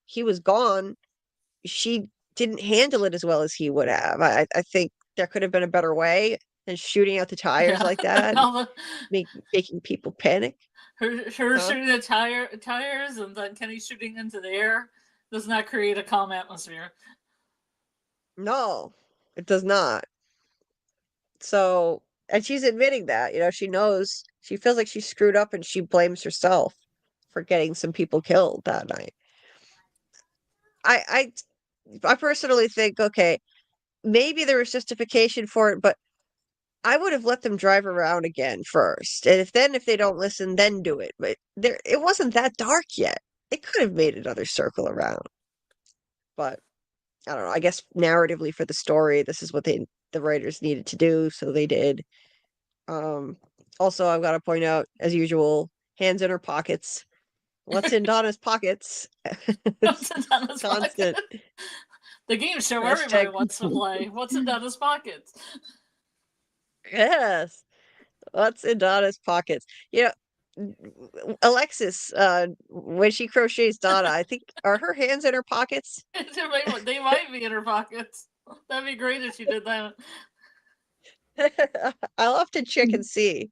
A: he was gone, she didn't handle it as well as he would have. I think there could have been a better way than shooting out the tires
B: Yeah.
A: like that,
B: All
A: making people panic.
B: her
A: Huh?
B: shooting the tires and then Kenny shooting into the air does not create a calm atmosphere.
A: No, it does not. So, and she's admitting that, she knows she feels like she screwed up and she blames herself for getting some people killed that night. I I personally think, okay, maybe there was justification for it, but I would have let them drive around again first. And if they don't listen, then do it. But it wasn't that dark yet. It could have made another circle around. But I don't know. I guess narratively for the story, this is what the writers needed to do, so they did. Um, Also, I've got to point out, as usual, hands in her pockets. What's in Donna's pockets?
B: What's
A: It's
B: in Donna's
A: constant.
B: pocket? The game show everybody
A: Hashtag
B: wants to play. What's in Donna's pockets?
A: yes. What's in Donna's pockets? Alexis, when she crochets Donna, I think are her hands in her pockets?
B: They might be in her pockets. That'd be great if she did that.
A: I'll have to check and see.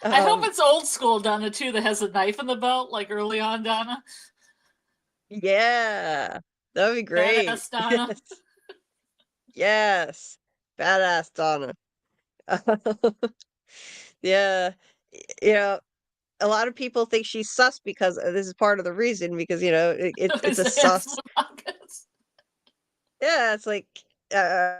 B: I hope it's old school Donna too that has a knife in the belt, like early on Donna.
A: Yeah, that'd be great.
B: Badass Donna.
A: Yes, badass Donna. Yeah, a lot of people think she's sus because this is part of the reason because it's a
B: His hands in
A: sus.
B: the pockets.
A: Yeah, it's like uh,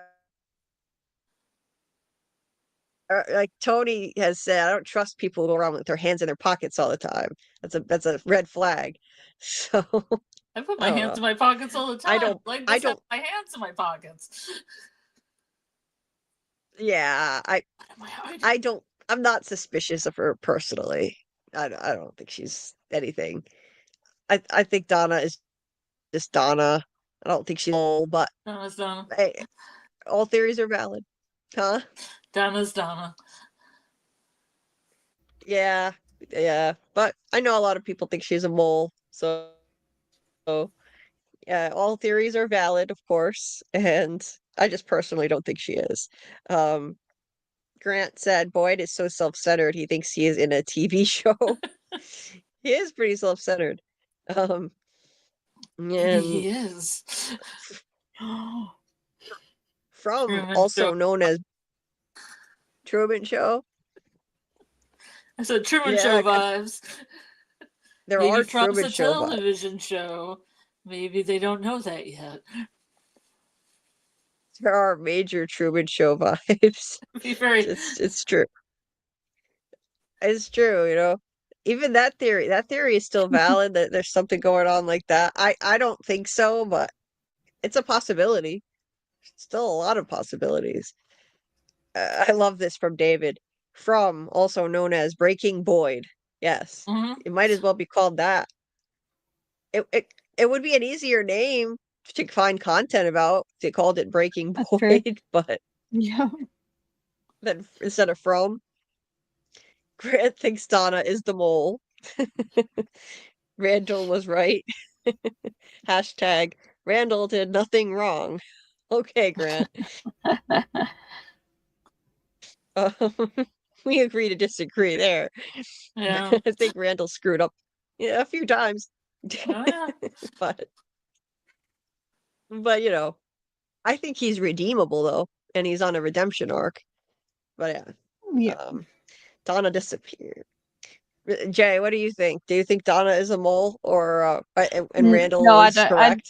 A: like Tony has said, I don't trust people who go around with their hands in their pockets all the time. That's a red flag. So
B: I put
A: I
B: my
A: don't
B: hands
A: know.
B: in my pockets all the
A: I
B: time.
A: don't.
B: Like
A: I
B: this, have
A: don't.
B: my hands in my pockets.
A: Yeah,
B: What am I hiding?
A: I don't. I'm not suspicious of her personally. I don't think she's anything. I think Donna is just Donna. I don't think she's old, but
B: Donna's Donna.
A: hey, all theories are valid, huh?
B: Donna's Donna.
A: Yeah, yeah. But I know a lot of people think she's a mole, so yeah, all theories are valid, of course, and I just personally don't think she is. Um, Grant said Boyd is so self-centered, he thinks he is in a TV show. He is pretty self-centered. Um,
B: Maybe
A: and
B: he is.
A: from
B: Truman Show.
A: also known as Truman Show.
B: I said Truman Show
A: Yeah,
B: vibes.
A: there
B: Maybe
A: are
B: From's
A: Truman
B: a
A: Show vibes.
B: television show. Maybe they don't know that yet.
A: There are major Truman Show vibes.
B: Be very.
A: It's true. It's true, you know. Even that theory is still valid that there's something going on like that. I don't think so, but it's a possibility. Still a lot of possibilities. I love this from David. From, also known as Breaking Boyd. Yes,
B: Mhm.
A: it might as well be called that. It would be an easier name to find content about if they called it Breaking
D: That's true.
A: Boyd, but
D: Yeah.
A: then instead of From, Grant thinks Donna is the mole. Randall was right. Hashtag Randall did nothing wrong. Okay, Grant. Um, we agree to disagree there.
B: Yeah.
A: I think Randall screwed up a few times.
B: Oh yeah.
A: But you know, I think he's redeemable though, and he's on a redemption arc. But yeah,
D: Yeah.
A: Donna disappeared. Jay, what do you think? Do you think Donna is a mole, or and Randall
D: No, I
A: was
D: don't.
A: correct?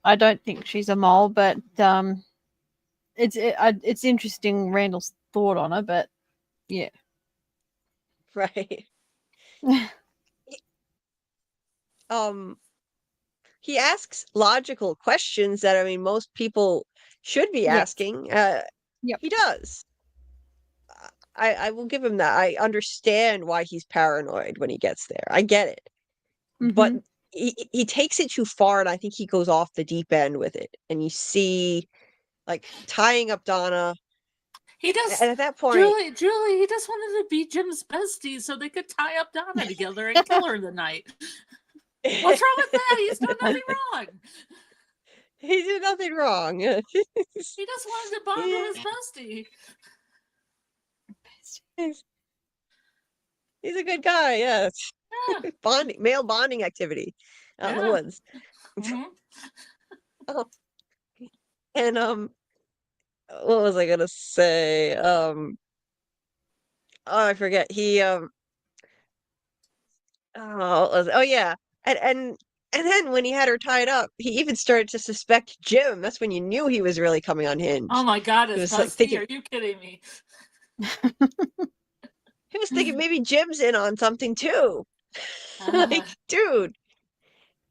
D: I don't think she's a mole, but it's interesting Randall's thought on her, but yeah.
A: Right. Um, he asks logical questions that I mean most people should be
D: Yes.
A: asking.
D: Yep.
A: He does. I will give him that. I understand why he's paranoid when he gets there. I get it. But
D: Mhm.
A: he takes it too far, and I think he goes off the deep end with it. And you see, like, tying up Donna,
B: He just
A: and at that point,
B: Julie, he just wanted to be Jim's bestie so they could tie up Donna together and kill her tonight. What's wrong with that? He's done nothing wrong.
A: he did nothing wrong.
B: He just wanted to bond with his bestie.
A: He's a good guy, yes.
B: Yeah.
A: Male bonding activity out in the
B: Yeah.
A: woods.
B: Mhm.
A: Oh, and what was I gonna say? Oh, I forget. Oh yeah, and then when he had her tied up, he even started to suspect Jim. That's when you knew he was really coming
B: Oh
A: unhinged.
B: my God,
A: He
B: his
A: was like
B: bestie?
A: thinking,
B: Are you kidding me?
A: he was thinking maybe Jim's in on something too. Like, dude,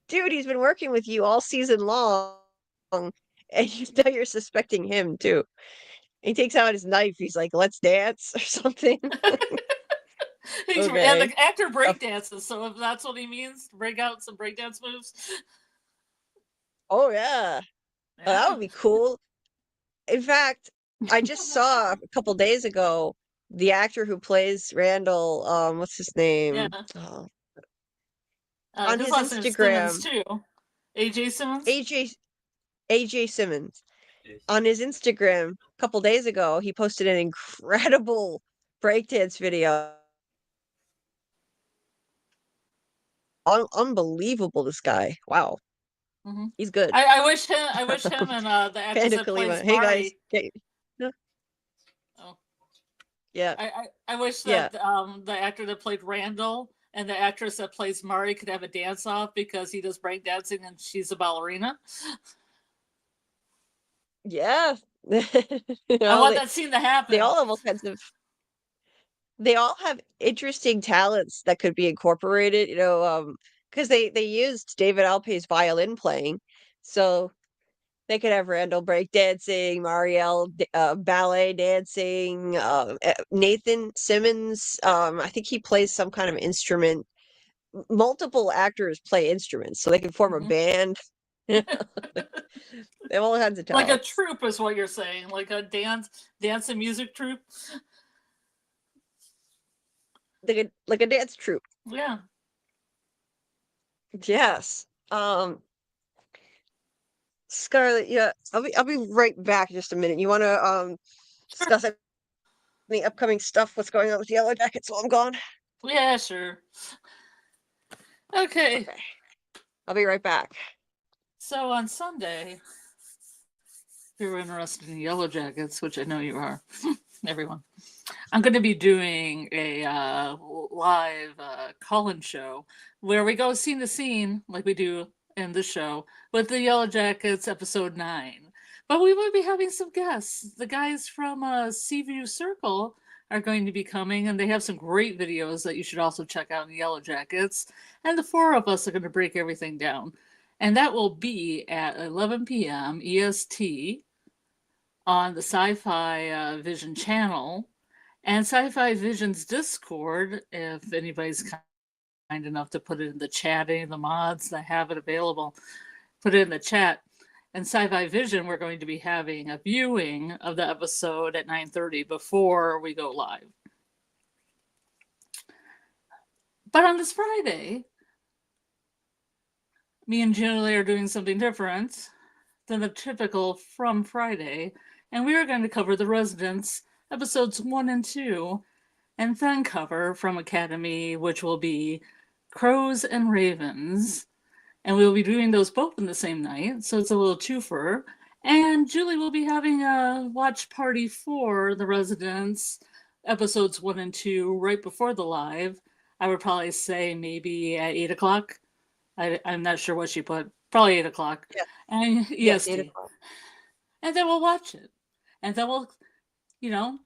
A: he's been working with you all season long, and now you're suspecting him too. He takes out his knife. He's like, "Let's dance" or something.
B: And
A: Okay.
B: the actor breakdances, so if that's what he means, break out some breakdance moves.
A: Oh yeah. That would be cool. In fact, I just saw a couple days ago the actor who plays Randall, what's his
B: Yeah.
A: name? Oh, on
B: His
A: his
B: last name is Simmons
A: Instagram,
B: too. AJ Simmons?
A: AJ Simmons. On his Instagram a couple days ago, he posted an incredible breakdance video. Unbelievable, this guy. Wow.
B: Mm-hmm.
A: He's good.
B: I wish him and the actress
A: Panda
B: that
A: Kalima.
B: plays
A: Hey guys.
B: Mari. Oh.
A: Yeah.
B: I wish
A: Yeah.
B: that the actor that played Randall and the actress that plays Mari could have a dance off because he does breakdancing and she's a ballerina.
A: Yeah.
B: I want that scene to happen.
A: They all have all kinds of they all have interesting talents that could be incorporated, because they used David Alpay's violin playing, so they could have Randall breakdancing, Marielle ballet dancing, Nathan Simmons. I think he plays some kind of instrument. Multiple actors play instruments, so they can form a band. They have all kinds of
B: Like a
A: talents.
B: troupe is what you're saying, like a dance and music troupe.
A: Like a dance troupe.
B: Yeah.
A: Yes. Scarlet, yeah, I'll be right back in just a minute. You want to discuss any upcoming stuff? What's going on with the Yellow Jackets while I'm gone?
B: Yeah, sure. Okay.
A: I'll be right back.
B: So on Sunday, if you're interested in Yellow Jackets, which I know you are, everyone, I'm going to be doing a live call-in show where we go scene to scene like we do in the show with the Yellow Jackets episode 9. But we will be having some guests. The guys from Seaview Circle are going to be coming, and they have some great videos that you should also check out in the Yellow Jackets. And the four of us are going to break everything down. And that will be at 11 p.m. EST on the Sci-Fi Vision channel. And Sci-Fi Vision's Discord, if anybody's kind enough to put it in the chat, any of the mods that have it available, put it in the chat. And Sci-Fi Vision, we're going to be having a viewing of the episode at 9:30 before we go live. But on this Friday, me and Julie are doing something different than the typical From Friday, and we are going to cover The Residents, episodes 1 and 2, and then cover FROMacademy, which will be Crows and Ravens. And we'll be doing those both in the same night, so it's a little twofer. And Julie will be having a watch party for The Residents, episodes 1 and 2, right before the live. I would probably say maybe at 8 o'clock. I'm not sure what she put. Probably 8 o'clock.
A: Yeah.
B: And
A: Yes,
B: EST.
A: 8 o'clock.
B: And then we'll watch it. And then we'll,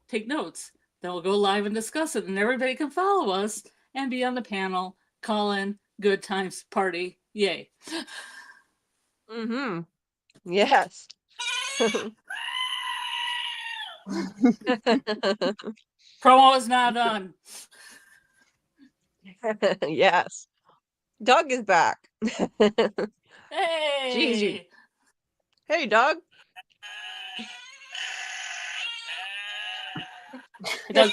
B: take notes. Then we'll go live and discuss it. And everybody can follow us and be on the panel, call in, good times, party. Yay.
A: Mm-hmm. Yes.
B: Promo is now done.
A: Yes. Doug is back.
B: Hey!
A: Jeez, Hey, Doug.
B: Doug.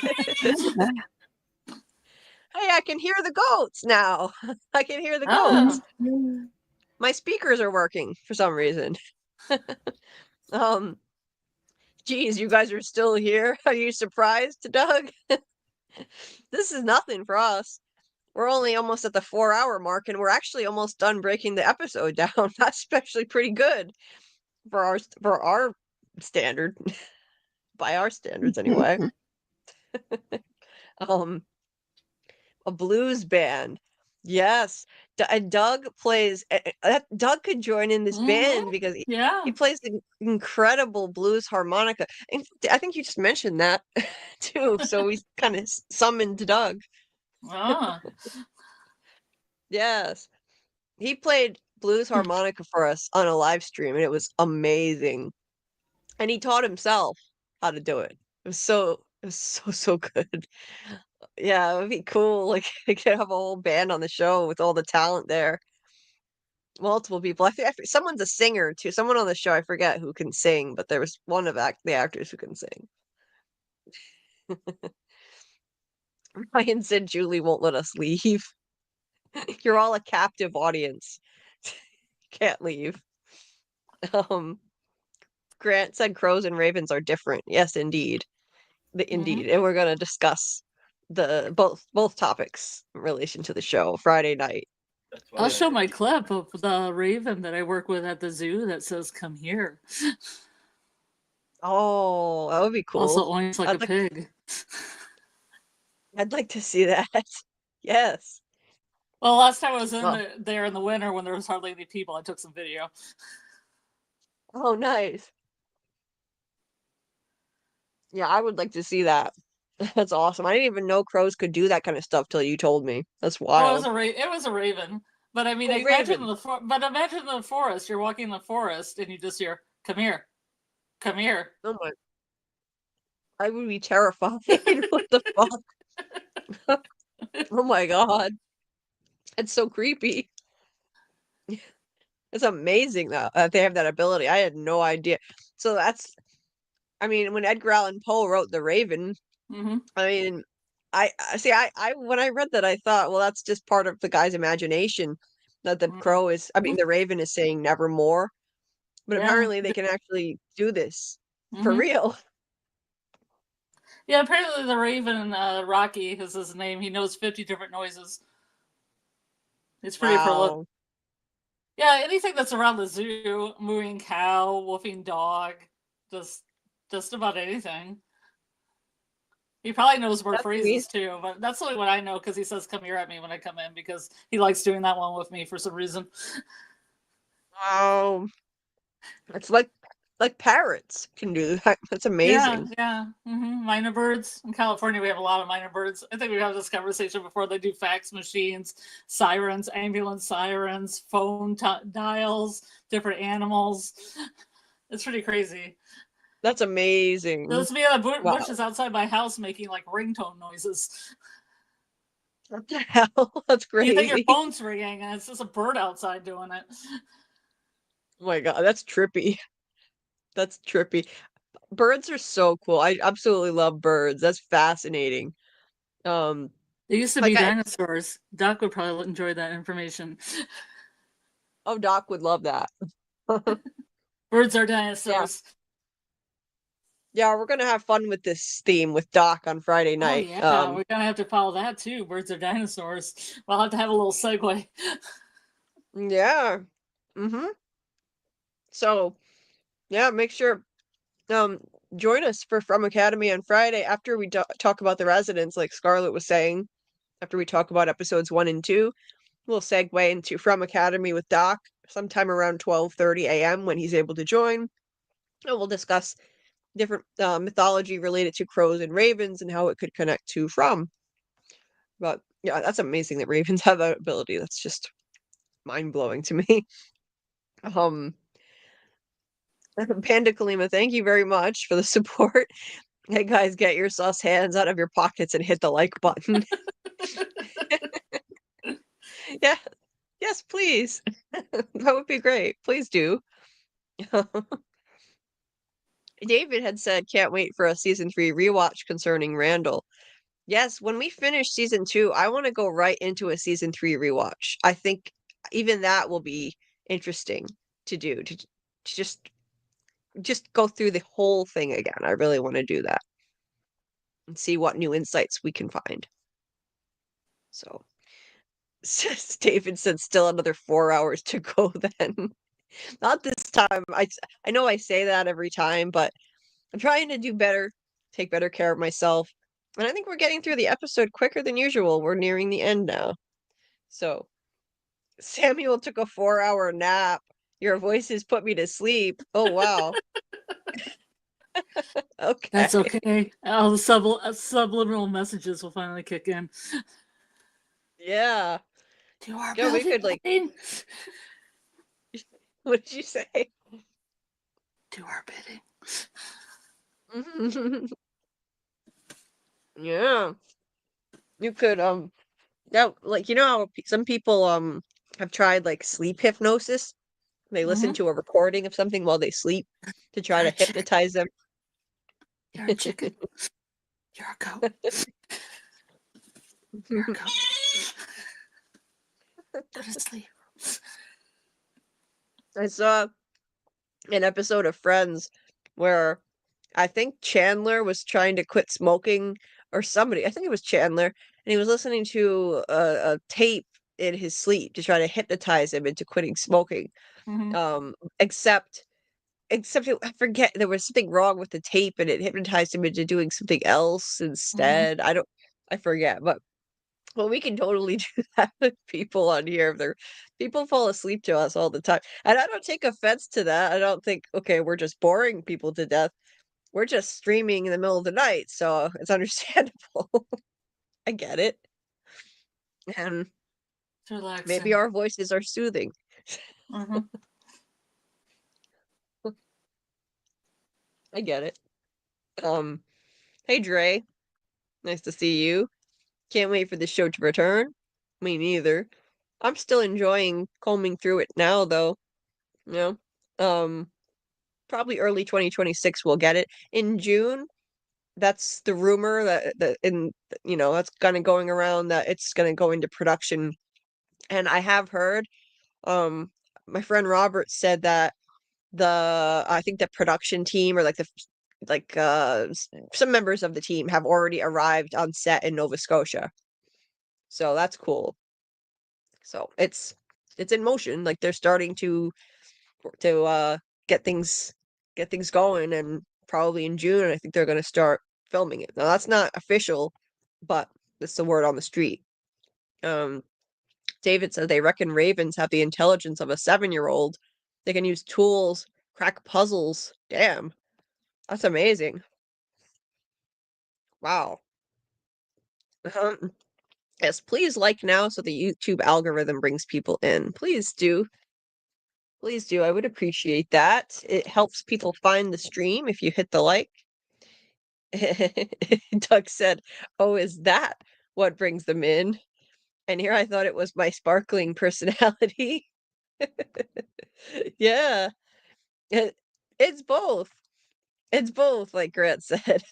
A: Hey, I can hear the goats now. I can hear the
B: Ah.
A: goats. My speakers are working for some reason. Geez, you guys are still here. Are you surprised, Doug? This is nothing for us. We're only almost at the 4-hour mark, and we're actually almost done breaking the episode down. That's actually pretty good for our standard, by our standards anyway. A blues band. Yes. And Doug plays. Doug could join in this band because
B: Yeah.
A: he plays the incredible blues harmonica. And I think you just mentioned that too. So we kind of summoned Doug.
B: Ah.
A: Yes. He played blues harmonica for us on a live stream, and it was amazing. And he taught himself how to do it. It was so good. Yeah, it would be cool. Like, they could have a whole band on the show with all the talent there. Multiple people. I think someone's a singer too. Someone on the show, I forget who can sing, but there was one of the actors who can sing. Ryan said Julie won't let us leave. You're all a captive audience. Can't leave. Grant said crows and ravens are different. Yes, indeed. Indeed. And we're gonna discuss the both topics in relation to the show Friday night.
B: I'll show my clip of the raven that I work with at the zoo that says "Come here."
A: Oh, that would be cool.
B: Also oinks like a pig.
A: I'd like to see that. Yes.
B: Well, last time I was there in the winter when there was hardly any people, I took some video.
A: Oh, nice. Yeah, I would like to see that. That's awesome. I didn't even know crows could do that kind of stuff till you told me. That's wild.
B: Oh, it was a raven. But I mean, imagine imagine in the forest. You're walking in the forest and you just hear, "Come here, come here."
A: Oh my! I would be terrified. What the fuck? Oh my god! It's so creepy. It's amazing though that they have that ability. I had no idea. So I mean, when Edgar Allan Poe wrote The Raven, I mean, I when I read that, I thought, well, that's just part of the guy's imagination that the crow is. I mean, the raven is saying nevermore, but apparently they can actually do this for real.
B: Yeah, apparently the raven, Rocky is his name. He knows 50 different noises. It's pretty prolific. Yeah, anything that's around the zoo, mooing cow, wolfing dog, just about anything. He probably knows more phrases too, but that's only what I know because he says "come here" at me when I come in because he likes doing that one with me for some reason.
A: Oh, it's like Like parrots can do that. That's amazing.
B: Yeah. Minor birds. In California, we have a lot of minor birds. I think we've had this conversation before. They do fax machines, sirens, ambulance sirens, phone dials, different animals. It's pretty crazy.
A: That's amazing.
B: There's me in the
A: Wow.
B: bushes outside my house making like ringtone noises.
A: What the hell? That's
B: You think
A: crazy.
B: your phone's ringing and it's just a bird outside doing it.
A: Oh my god, that's trippy. That's trippy. Birds are so cool. I absolutely love birds. That's fascinating.
B: There used to
A: Like
B: be dinosaurs. Doc would probably enjoy that information.
A: Oh, Doc would love that.
B: Birds are dinosaurs.
A: Yeah, we're gonna have fun with this theme with Doc on Friday night.
B: Oh yeah, we're gonna have to follow that too. Birds are dinosaurs. We'll have to have a little segue.
A: Yeah. So, yeah, make sure join us for FROMacademy on Friday after we talk about the residents, like Scarlet was saying. After we talk about episodes 1 and 2, we'll segue into FROMacademy with Doc sometime around 12:30 a.m. when he's able to join. And we'll discuss different mythology related to crows and ravens and how it could connect to From. But yeah, that's amazing that ravens have that ability. That's just mind-blowing to me. Panda Kalima, thank you very much for the support. Hey guys, get your sus hands out of your pockets and hit the like button. Yeah, yes, please. That would be great. Please do. David had said, can't wait for a season 3 rewatch concerning Randall. Yes, when we finish season 2, I want to go right into a season 3 rewatch. I think even that will be interesting to do, to just go through the whole thing again. I really want to do that and see what new insights we can find. So, David said still another 4 hours to go then. Not this time. I know I say that every time, but I'm trying to do better, take better care of myself. And I think we're getting through the episode quicker than usual. We're nearing the end now. So, Samuel took a 4-hour nap. Your voices put me to sleep. Oh, wow. Okay.
B: That's okay. All the subliminal messages will finally kick in.
A: Yeah.
B: Do our
A: Yeah, we could, like... What did you say?
B: Do our bidding.
A: Yeah. You could, yeah, like, you know how some people, have tried, like, sleep hypnosis? They listen to a recording of something while they sleep to try to hypnotize them.
B: You're a chicken. You're a goat. You're a goat. Go to sleep.
A: I saw an episode of Friends where I think Chandler was trying to quit smoking, or somebody, I think it was Chandler, and he was listening to a tape in his sleep to try to hypnotize him into quitting smoking. Except I forget, there was something wrong with the tape and it hypnotized him into doing something else instead. I forget, but well, we can totally do that with people on here. If people fall asleep to us all the time. And I don't take offense to that. I don't think, okay, we're just boring people to death. We're just streaming in the middle of the night, so it's understandable. I get it. And maybe our voices are soothing. I get it. Hey Dre, nice to see you. Can't wait for the show to return. Me neither. I'm still enjoying combing through it now, though. You know, probably early 2026 we'll get it in June. That's the rumor that that's kind of going around that it's going to go into production. And I have heard, my friend Robert said that I think the production team or some members of the team have already arrived on set in Nova Scotia. So that's cool. So it's in motion. Like they're starting to get things going, and probably in June I think they're going to start filming it. Now that's not official, but that's the word on the street. David said they reckon ravens have the intelligence of a 7-year-old. They can use tools crack puzzles. Damn. That's amazing. Wow. Yes, please like now so the YouTube algorithm brings people in. Please do. Please do. I would appreciate that. It helps people find the stream if you hit the like. Doug said, "Oh, is that what brings them in?" And here I thought it was my sparkling personality. Yeah, it, it's both. It's both, like Grant said.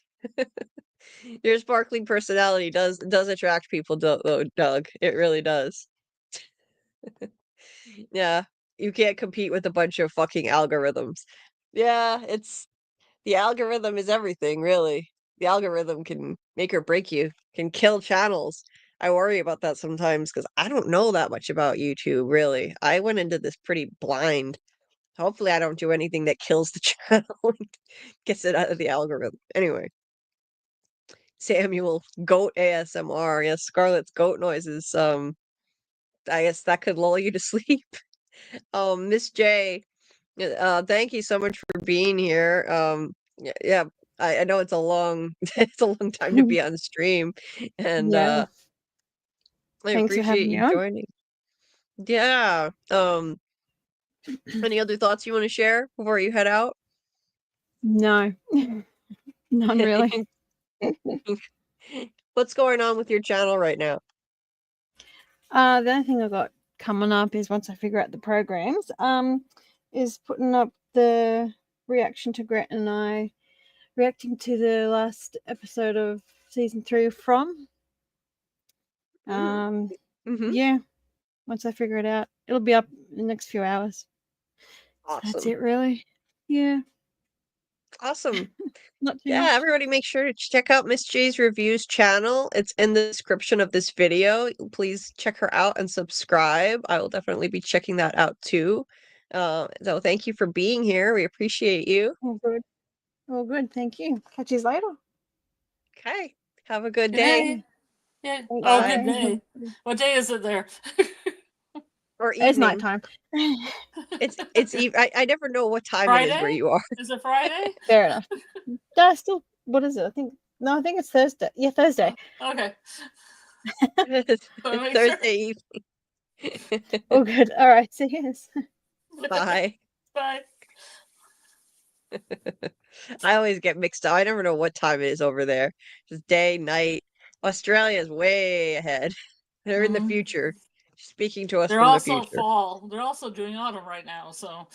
A: Your sparkling personality does attract people, though, Doug. It really does. Yeah, you can't compete with a bunch of fucking algorithms. Yeah, it's the algorithm is everything, really. The algorithm can make or break you, can kill channels. I worry about that sometimes because I don't know that much about YouTube, really. I went into this pretty blind. Hopefully, I don't do anything that kills the channel and gets it out of the algorithm. Anyway, Samuel, goat ASMR. Yes, Scarlet's goat noises. I guess that could lull you to sleep. Miss J, thank you so much for being here. Yeah, I know it's a long it's a long time to be on stream, and
D: Yeah.
A: I
D: Thanks for having
A: appreciate
D: me
A: you
D: on.
A: joining. Yeah. Any other thoughts you want to share before you head out?
D: No, none really.
A: What's going on with your channel right now?
D: The only thing I got coming up is once I figure out the programs, is putting up the reaction to Grant and I reacting to the last episode of season 3 of From.
A: Mhm.
D: Yeah, once I figure it out, it'll be up in the next few hours. So that's
A: Awesome.
D: it, really. Yeah,
A: Awesome.
D: not too
A: Yeah,
D: much.
A: everybody make sure to check out Miss J's Reviews channel. It's in the description of this video. Please check her out and subscribe. I will definitely be checking that out too. So thank you for being here. We appreciate you.
D: All good. All good. Thank you. Catch you later.
A: Okay. Have a good
B: Good
A: day.
B: day. Yeah.
D: Thanks,
B: Oh,
A: Bye.
B: good day. What day is it there?
A: Or
D: It's
A: evening.
D: nighttime.
A: I never know what time it is where
B: Friday?
A: you are.
B: Is it Friday?
D: Fair enough. That's still, what is it? I think it's Thursday. Yeah, Thursday.
B: Okay.
A: It's
B: Wanna make sure?
A: Thursday evening.
D: All good. All right. See you.
A: Bye.
B: Bye.
A: I always get mixed up. I never know what time it is over there. Just day, night. Australia is way ahead. They're in the
B: Mhm.
A: future, speaking to us
B: They're
A: from the
B: also
A: future.
B: fall. They're also doing autumn right now, so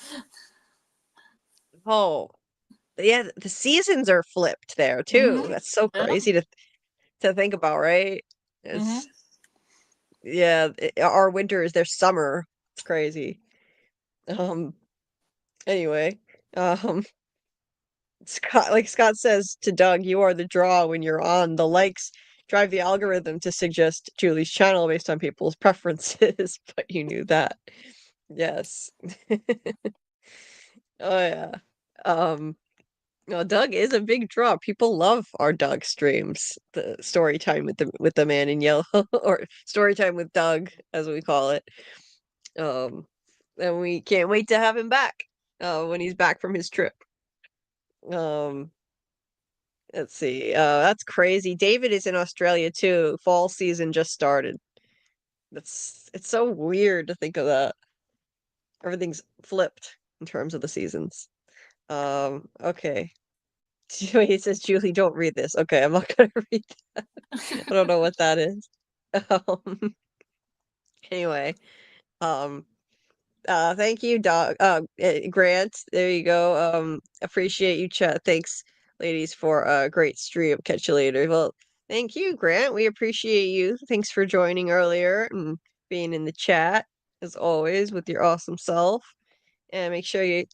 A: Oh, yeah, the seasons are flipped there too.
B: Mhm.
A: That's so
B: Yeah.
A: crazy to think about, right?
B: Mhm.
A: It's yeah, our winter is their summer. It's crazy. Um, anyway, um, Scott says to Doug, you are the draw when you're on. The likes drive the algorithm to suggest Julie's channel based on people's preferences, but you knew that. Yes. Oh yeah. Um, no, Doug is a big draw. People love our Doug streams. The story time with the man in yellow, or story time with Doug, as we call it. Um, and we can't wait to have him back. When he's back from his trip. Um, let's see. That's crazy. David is in Australia too. Fall season just started. It's so weird to think of that. Everything's flipped in terms of the seasons. Okay. He says, Julie, don't read this. Okay, I'm not gonna read that. I don't know what that is. Um, anyway, um, thank you, Doc. Grant. There you go. Appreciate you, chat. Thanks, ladies, for a great stream. Catch you later. Well, thank you, Grant. We appreciate you. Thanks for joining earlier and being in the chat as always with your awesome self. And make sure you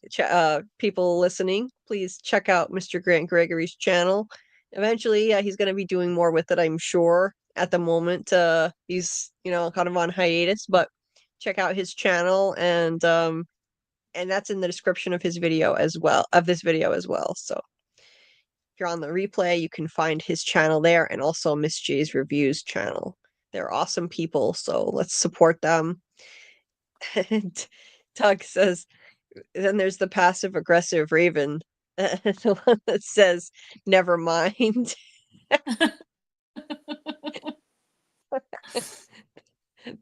A: people listening, please check out Mr. Grant Gregory's channel. Eventually, he's going to be doing more with it, I'm sure. At the moment, he's kind of on hiatus, but check out his channel, and that's in the description of his video as well, of this video as well. So if you're on the replay, you can find his channel there, and also Miss J's Reviews channel. They're awesome people, so let's support them. And Doug says, Then there's the passive aggressive Raven, the one that says "never mind."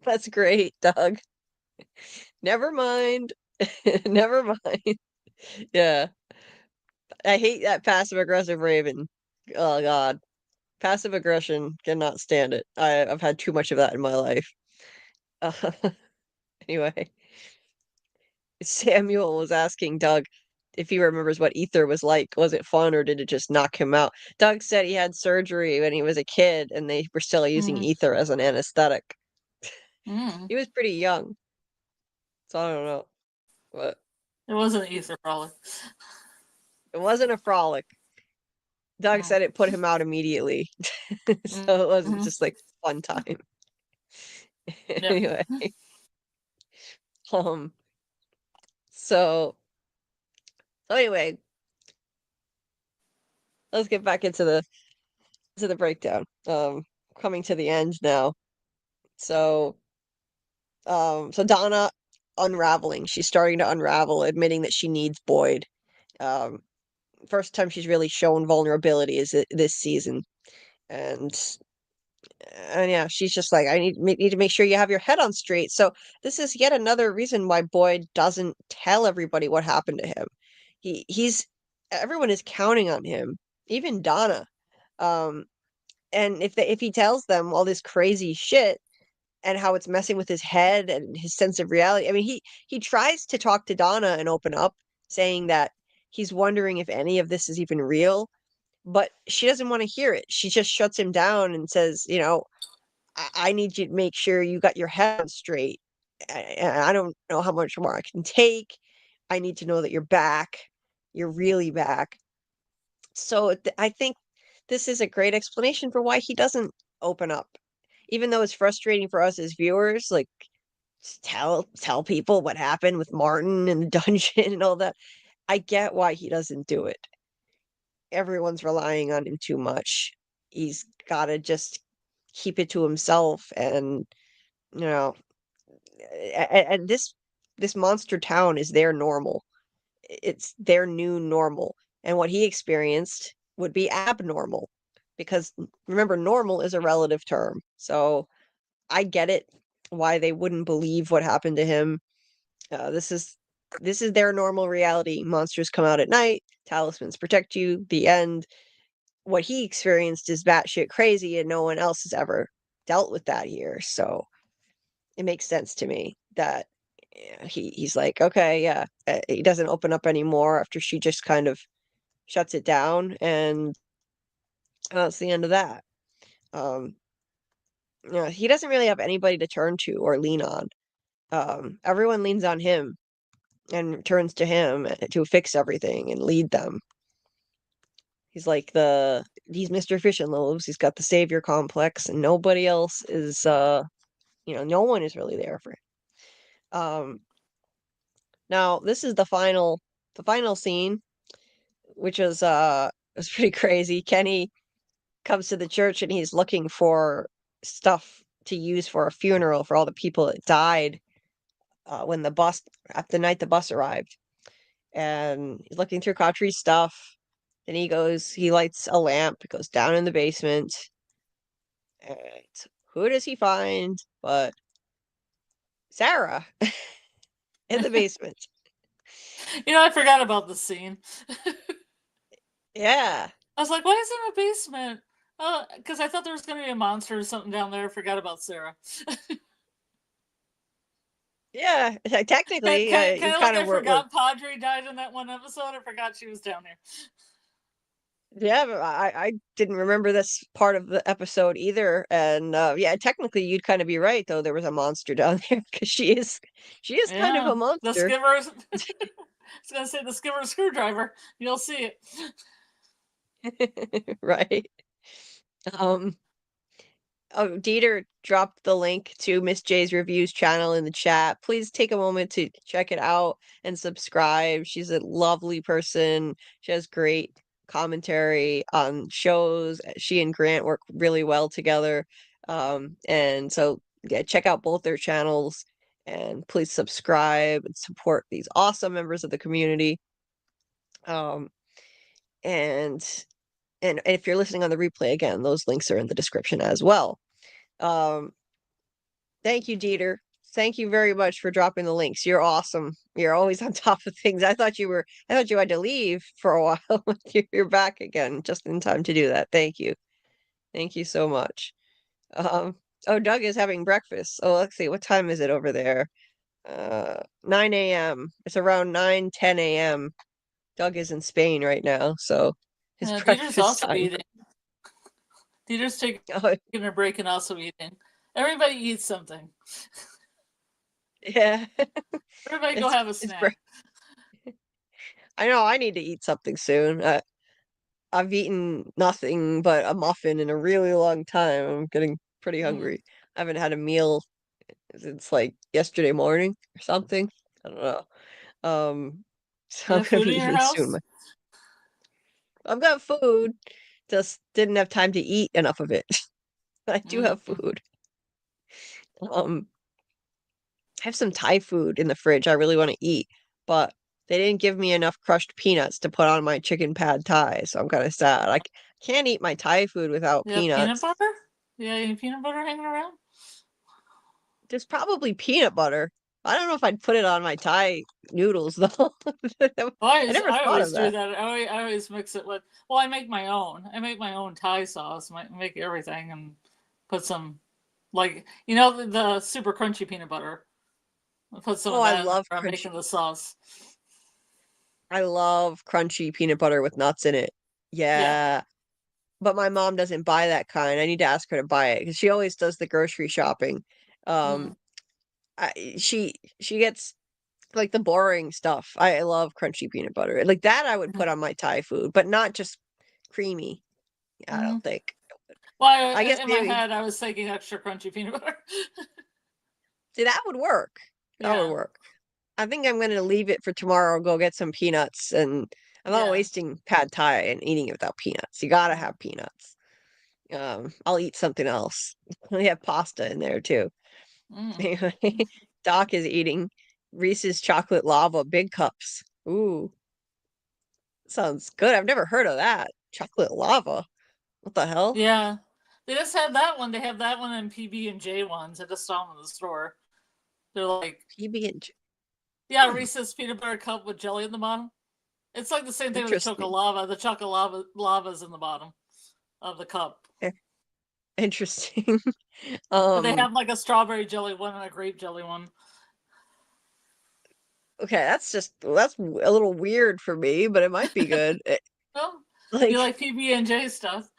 A: That's great, Doug. Never mind. Never mind. Yeah. I hate that passive aggressive Raven. Oh God. Passive aggression, cannot stand it. I've had too much of that in my life. Uh, anyway, Samuel was asking Doug if he remembers what ether was like. Was it fun or did it just knock him out? Doug said he had surgery when he was a kid and they were still using ether as an anesthetic. He was pretty young, so I don't know. But
B: It wasn't ether frolic.
A: it wasn't a frolic. Doug said it put him out immediately. So it wasn't just like fun time. Anyway. So anyway, let's get back into the breakdown. Coming to the end now. So Donna unraveling. She's starting to unravel, admitting that she needs Boyd. First time she's really shown vulnerability is this season. And yeah, she's just like, I need to make sure you have your head on straight. So this is yet another reason why Boyd doesn't tell everybody what happened to him. He's everyone is counting on him, even Donna. And if he tells them all this crazy shit and how it's messing with his head and his sense of reality, I mean, he tries to talk to Donna and open up, saying that he's wondering if any of this is even real, but she doesn't want to hear it. She just shuts him down and says, you know, I need you to make sure you got your head on straight. I don't know how much more I can take. I need to know that you're back. You're really back. So I think this is a great explanation for why he doesn't open up. Even though it's frustrating for us as viewers, like tell people what happened with Martin and the dungeon and all that. I get why he doesn't do it. Everyone's relying on him too much. He's got to just keep it to himself, and you know, and this monster town is their normal. It's their new normal, and what he experienced would be abnormal, because remember, normal is a relative term. So I get it why they wouldn't believe what happened to him. This is their normal reality. Monsters come out at night. Talismans protect you. The end. What he experienced is batshit crazy, and no one else has ever dealt with that here. So it makes sense to me that he's like, okay, yeah, he doesn't open up anymore after she just kind of shuts it down, and that's the end of that. You know, he doesn't really have anybody to turn to or lean on. Everyone leans on him and turns to him to fix everything and lead them. He's like he's Mr. Fish and Loaves. He's got the savior complex, and nobody else is. No one is really there for him. Now this is the final scene, which is was pretty crazy. Kenny comes to the church and he's looking for stuff to use for a funeral for all the people that died when the night the bus arrived. And he's looking through Cautry's stuff. Then he lights a lamp, goes down in the basement. And who does he find but Sarah in the basement?
B: I forgot about the scene.
A: Yeah.
B: I was like, why is it in a basement? Oh, because I thought there was going to be a monster or something down there. I forgot about Sarah.
A: Yeah, technically, you
B: kind of like I
A: were.
B: forgot Padre died in that one episode. I forgot she was down there.
A: Yeah, but I didn't remember this part of the episode either. And yeah, technically, you'd kind of be right, though. There was a monster down there because she is kind of a monster.
B: The skipper's. I was going to say the skipper's screwdriver. You'll see
A: it. Right. Dieter dropped the link to Miss J's Reviews channel in the chat. Please take a moment to check it out and subscribe. She's a lovely person. She has great commentary on shows. She and Grant work really well together. And so yeah, check out both their channels. and please subscribe and support these awesome members of the community. And if you're listening on the replay, again, those links are in the description as well. Thank you, Dieter. Thank you very much for dropping the links. You're awesome. You're always on top of things. I thought you had to leave for a while. You're back again just in time to do that. Thank you. Thank you so much. Oh, Doug is having breakfast. Oh, let's see. What time is it over there? 9 a.m. It's around 9:10 a.m. Doug is in Spain right now, so his
B: Dieter's
A: breakfast
B: also
A: time.
B: eating. Dieter's taking a break and also eating. Everybody eats something.
A: Yeah.
B: Everybody go have a snack.
A: I know I need to eat something soon. I've eaten nothing but a muffin in a really long time. I'm getting pretty hungry. I haven't had a meal since like yesterday morning or something. I don't know. So I'm gonna be eating soon. I've got food, just didn't have time to eat enough of it. I do have food. I have some Thai food in the fridge I really want to eat, but they didn't give me enough crushed peanuts to put on my chicken pad Thai, so I'm kind of sad. I can't eat my Thai food without peanuts.
B: Peanut butter? Yeah, any peanut butter hanging around?
A: There's probably peanut butter. I don't know if I'd put it on my Thai noodles though. I never thought of that.
B: I always mix it with. Well, I make my own. I make my own Thai sauce. I make everything and put some, like the super crunchy peanut butter. I put some.
A: I love crunchy.
B: Making the sauce.
A: I love crunchy peanut butter with nuts in it. Yeah. But my mom doesn't buy that kind. I need to ask her to buy it because she always does the grocery shopping. She gets like the boring stuff. I love crunchy peanut butter. Like that I would put on my Thai food, but not just creamy. I don't think.
B: Well, I guess in my head I was thinking extra crunchy peanut butter.
A: See, that would work. That would work. I think I'm going to leave it for tomorrow, go get some peanuts, and I'm not wasting pad Thai and eating it without peanuts. You gotta have peanuts. I'll eat something else. We have pasta in there too. Anyway, Doc is eating Reese's chocolate lava big cups. Ooh, sounds good. I've never heard of that. Chocolate lava. What the hell?
B: Yeah, they just have that one. They have that one and PB&J ones. I just saw them in the store. They're like
A: PB&J.
B: Yeah, Reese's peanut butter cup with jelly in the bottom. It's like the same thing with the chocolate lava. The chocolate lava's in the bottom of the cup.
A: Interesting.
B: But they have like a strawberry jelly one and a grape jelly one.
A: Okay, that's a little weird for me, but it might be good.
B: Well, you like PB&J stuff.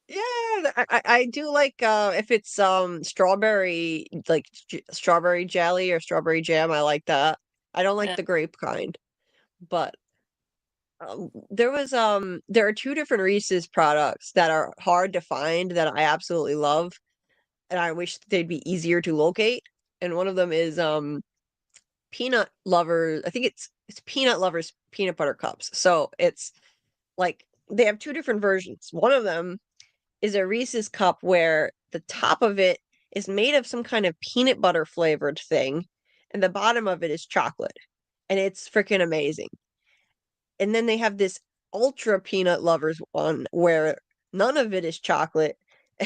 A: Yeah, I do like if it's strawberry, like strawberry jelly or strawberry jam. I like that. I don't like the grape kind, but there are two different Reese's products that are hard to find that I absolutely love, and I wish they'd be easier to locate. And one of them is Peanut Lovers. I think it's Peanut Lovers peanut butter cups. So it's like they have two different versions. One of them is a Reese's cup where the top of it is made of some kind of peanut butter flavored thing, and the bottom of it is chocolate, and it's freaking amazing. And then they have this ultra peanut lovers one where none of it is chocolate,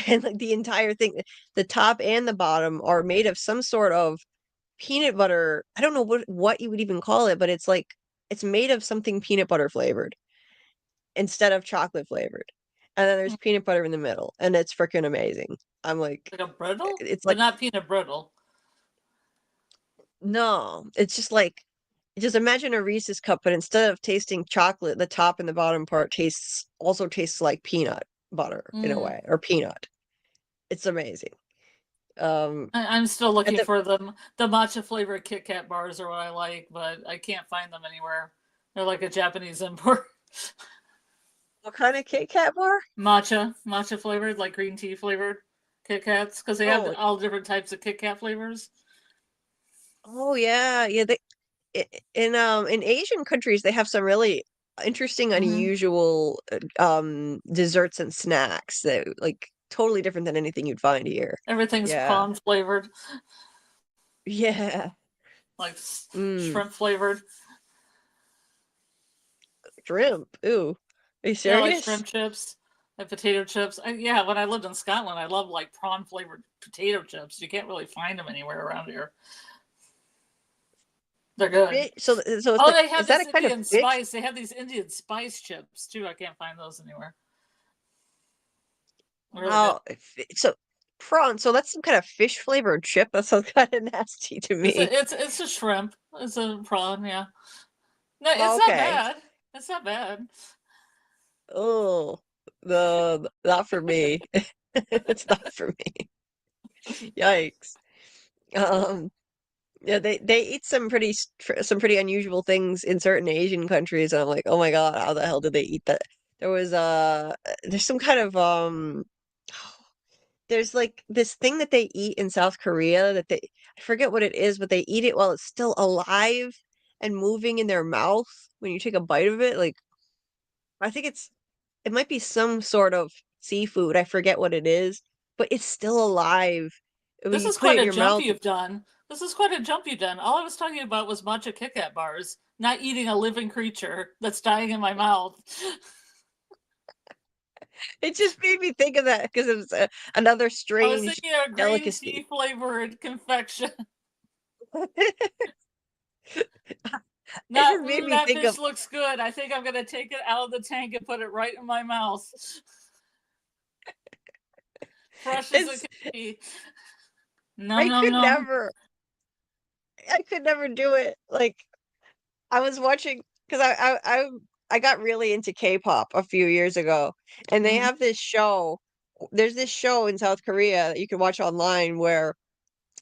A: and like the entire thing, the top and the bottom are made of some sort of peanut butter. I don't know what you would even call it, but it's like it's made of something peanut butter flavored instead of chocolate flavored. And then there's peanut butter in the middle, and it's freaking amazing. I'm like
B: a brittle?
A: It's
B: but
A: like
B: not peanut brittle.
A: No, it's just like just imagine a Reese's cup, but instead of tasting chocolate, the top and the bottom part also tastes like peanut butter in a way, or peanut. It's amazing.
B: I'm still looking for the matcha flavored Kit Kat bars are what I like, but I can't find them anywhere. They're like a Japanese import.
A: What kind of Kit Kat bar?
B: Matcha flavored, like green tea flavored Kit Kats, because they have all different types of Kit Kat flavors.
A: Oh yeah. In Asian countries they have some really interesting, unusual desserts and snacks that like totally different than anything you'd find here.
B: Everything's palm flavored.
A: Yeah.
B: like
A: Mm.
B: shrimp flavored.
A: Shrimp. Ooh. Are you
B: Yeah, like
A: serious?
B: shrimp chips, like potato chips. Yeah, when I lived in Scotland, I loved like prawn flavored potato chips. You can't really find them anywhere around here. They're good.
A: So it's
B: Oh, they
A: is
B: have
A: that
B: this
A: a kind of
B: Indian
A: fish?
B: spice. They have these Indian spice chips too. I can't find those anywhere. Really good.
A: Oh, so prawn. So that's some kind of fish flavored chip. That sounds kind of nasty to me.
B: It's a shrimp. It's a prawn. Yeah. No, it's not
A: Okay.
B: bad. It's not bad.
A: Oh, not for me. It's not for me. Yikes. Um, yeah, they eat some pretty unusual things in certain Asian countries, and I'm like, oh my God, how the hell did they eat that? There was there's some kind of there's like this thing that they eat in South Korea that I forget what it is, but they eat it while it's still alive and moving in their mouth when you take a bite of it. Like I think it might be some sort of seafood. I forget what it is, but it's still alive when
B: This
A: you
B: is
A: put it
B: quite
A: in
B: a
A: your
B: jump
A: mouth.
B: you've done. This is quite a jump you've done. All I was talking about was matcha Kit Kat bars, not eating a living creature that's dying in my mouth.
A: It just made me think of that because it was another
B: I was
A: strange
B: thinking of green
A: delicacy.
B: tea flavored confection.
A: It just made me
B: That
A: think
B: fish
A: of
B: looks good. I think I'm gonna take it out of the tank and put it right in my mouth. Fresh as
A: it's
B: it can be. No,
A: I
B: no,
A: could
B: no.
A: never I could never do it. Like I was watching because I got really into K-pop a few years ago, and they
B: Mhm.
A: have this show. There's this show in South Korea that you can watch online where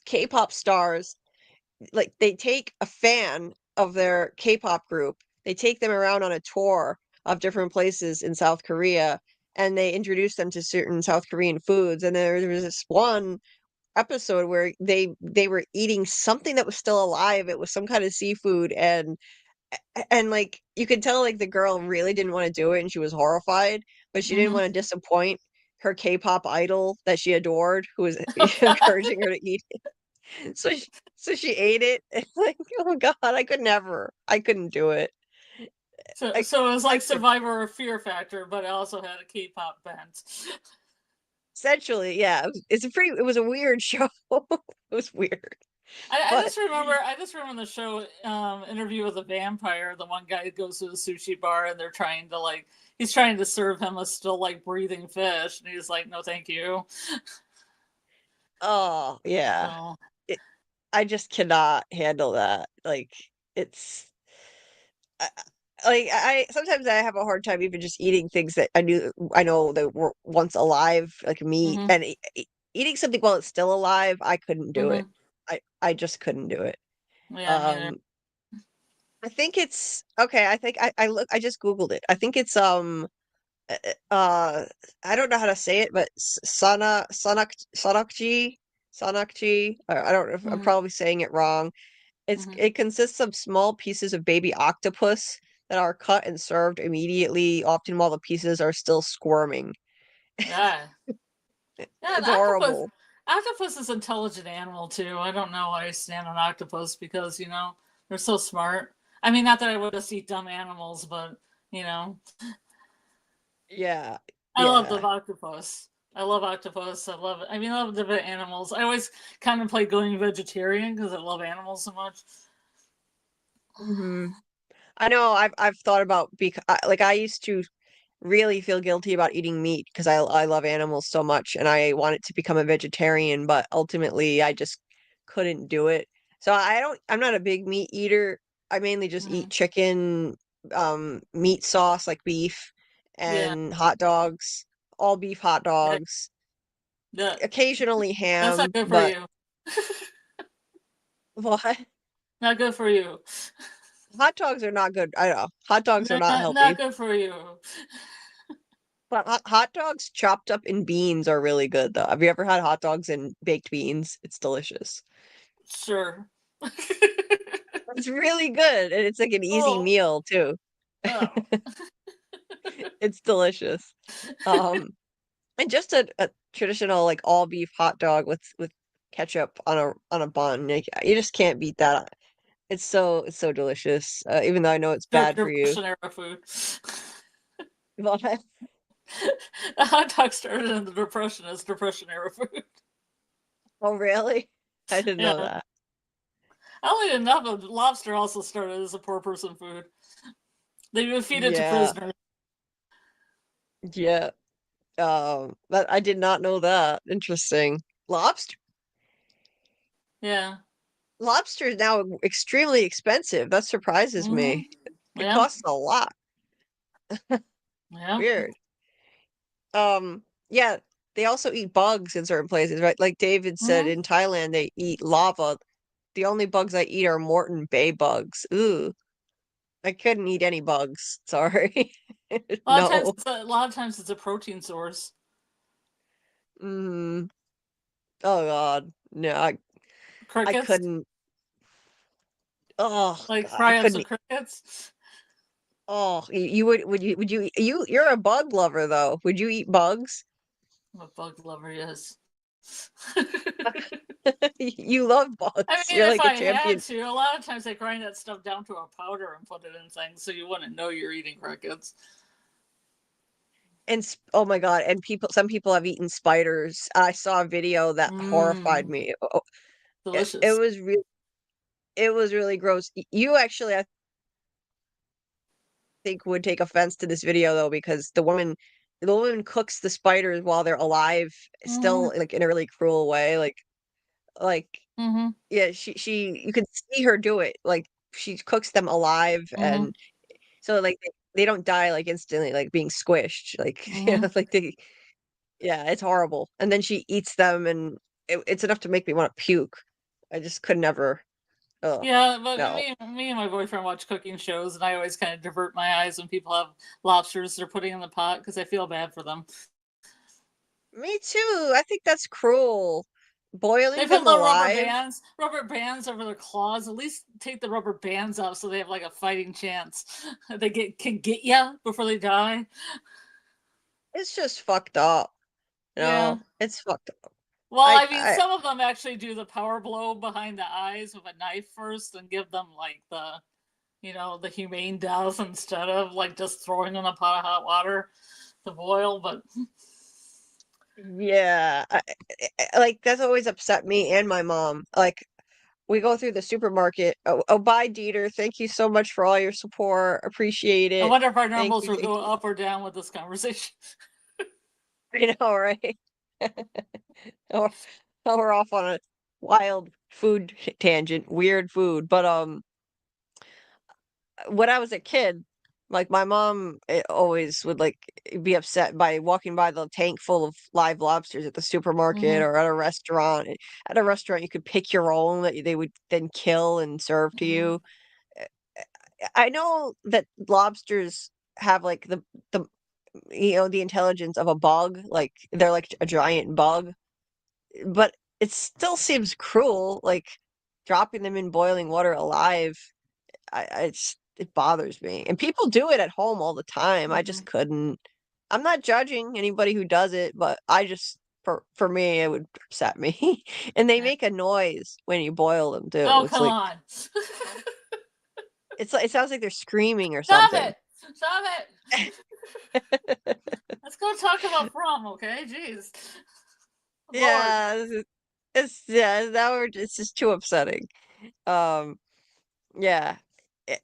A: K-pop stars like they take a fan of their K-pop group, they take them around on a tour of different places in South Korea, and they introduce them to certain South Korean foods. And there was this one episode where they were eating something that was still alive. It was some kind of seafood, and like you could tell like the girl really didn't want to do it and she was horrified, but she didn't
B: Mhm.
A: want to disappoint her K-pop idol that she adored, who was encouraging her to eat it. So she ate it. And like, oh God, I couldn't do it.
B: So,
A: I
B: so it was
A: I
B: like
A: could
B: Survivor or Fear Factor, but it also had a K-pop bent.
A: essentially, yeah. It was a weird show. It was weird.
B: I
A: But
B: just remember the show Interview with a Vampire. The one guy goes to the sushi bar and they're trying to like he's trying to serve him a still like breathing fish, and he's like, "No, thank you."
A: oh yeah.
B: So
A: It, I just cannot handle that. Like it's I, I sometimes I have a hard time even just eating things that I know that were once alive, like meat,
B: mhm,
A: and eating something while it's still alive, I couldn't do it.
B: mhm.
A: I just couldn't do it.
B: Yeah, me neither.
A: Um, I think it's okay. I just Googled it. I think it's uh, uh, I don't know how to say it, but Sanakji. I don't know if I'm
B: Mhm,
A: probably saying it wrong.
B: mhm.
A: It consists of small pieces of baby octopus that are cut and served immediately, often while the pieces are still squirming.
B: Yeah, yeah. An
A: It's
B: octopus.
A: horrible.
B: Octopus is an intelligent animal too. I don't know why I stand on octopus because they're so smart. I mean, not that I would just eat dumb animals, but you know.
A: Yeah,
B: I love the
A: yeah.
B: octopus. I love octopus. I love it. I mean, I love different animals. I always contemplate going vegetarian because I love animals so much.
A: hmm I know I've thought about because like I used to really feel guilty about eating meat because I love animals so much and I wanted to become a vegetarian, but ultimately I just couldn't do it. So I'm not a big meat eater. I mainly just eat
B: Hmm.
A: chicken, meat sauce like beef
B: Yeah,
A: and hot dogs, all beef hot
B: yeah,
A: dogs,
B: that,
A: occasionally
B: that's not
A: ham,
B: good for
A: but
B: you.
A: what?
B: Not good for you.
A: Hot dogs are not good. I know. Hot dogs are
B: No,
A: not
B: not
A: healthy.
B: good for you.
A: But hot dogs chopped up in beans are really good, though. Have you ever had hot dogs and baked beans? It's delicious.
B: Sure.
A: It's really good, and it's like an easy
B: Oh,
A: meal too.
B: oh.
A: It's delicious. Um, and just a traditional like all beef hot dog with ketchup on a bun. Like, you just can't beat that. It's so delicious. Even though I know it's bad for you.
B: Depression era food.
A: But
B: The hot dog started in the Depression as Depression era food.
A: oh, really? I didn't know
B: Yeah.
A: that.
B: I only didn't know, but lobster also started as a poor person food. They would feed it to
A: Yeah.
B: prisoners.
A: Yeah. But I did not know that. Interesting. Lobster.
B: Yeah.
A: Lobster is now extremely expensive. That surprises me. It
B: Yeah.
A: costs a lot.
B: Yeah.
A: Weird. Yeah, they also eat bugs in certain places, right? Like David said, in Thailand they eat lava. The only bugs I eat are Moreton Bay bugs. Ooh, I couldn't eat any bugs. Sorry.
B: A
A: No.
B: lot of times it's a protein source.
A: Mm. Oh God. No, I
B: Crickets,
A: couldn't. Oh
B: like
A: God, I
B: fry up some
A: couldn't.
B: crickets.
A: Oh, you you're a bug lover though. Would you eat bugs?
B: I'm a bug lover, yes.
A: You love bugs.
B: I mean,
A: You're
B: if
A: like a
B: I had
A: champion.
B: to, a lot of times I grind that stuff down to a powder and put it in things so you wouldn't know you're eating crickets.
A: And oh my God, and some people have eaten spiders. I saw a video that horrified me. It
B: Delicious.
A: was really gross. You actually, I think, would take offense to this video though, because the woman cooks the spiders while they're alive, still like in a really cruel way. Like yeah, she you could see her do it. Like she cooks them alive, and so like they don't die like instantly, like being squished. Like like yeah, it's horrible. And then she eats them, and it's enough to make me want to puke. I just could never. Oh
B: Yeah, but
A: no.
B: me and my boyfriend watch cooking shows, and I always kind of divert my eyes when people have lobsters they're putting in the pot because I feel bad for them.
A: Me too. I think that's cruel.
B: They
A: Boiling
B: put
A: them
B: little
A: alive.
B: rubber bands over their claws. At least take the rubber bands off so they have like a fighting chance. They can get you before they die.
A: It's just fucked up.
B: Yeah.
A: It's fucked up.
B: Well,
A: I
B: I mean,
A: I
B: some of them actually do the power blow behind the eyes with a knife first and give them like the humane death instead of like just throwing in a pot of hot water to boil. But
A: yeah, like that's always upset me and my mom. Like we go through the supermarket. Oh, bye, Dieter. Thank you so much for all your support. Appreciate
B: I
A: it.
B: wonder if our
A: Thank
B: numbers
A: you.
B: will
A: Thank
B: go
A: you.
B: up or down with this conversation.
A: You know, right? Or we're off on a wild food tangent, weird food. But when I was a kid, like my mom always would like be upset by walking by the tank full of live lobsters at the supermarket or at a restaurant. At a restaurant, you could pick your own that they would then kill and serve to you. I know that lobsters have like the the intelligence of a bug, like they're like a giant bug, but it still seems cruel, like dropping them in boiling water alive. It bothers me. And people do it at home all the time. I just couldn't. I'm not judging anybody who does it, but I just for me it would upset me. And they make a noise when you boil them too.
B: Oh,
A: It's
B: come
A: like
B: on.
A: it sounds like they're screaming or
B: Stop
A: something.
B: it. Stop it. Let's go talk about From, okay? Jeez. Lord.
A: Yeah, it's just too upsetting. Um, yeah.
B: Yeah,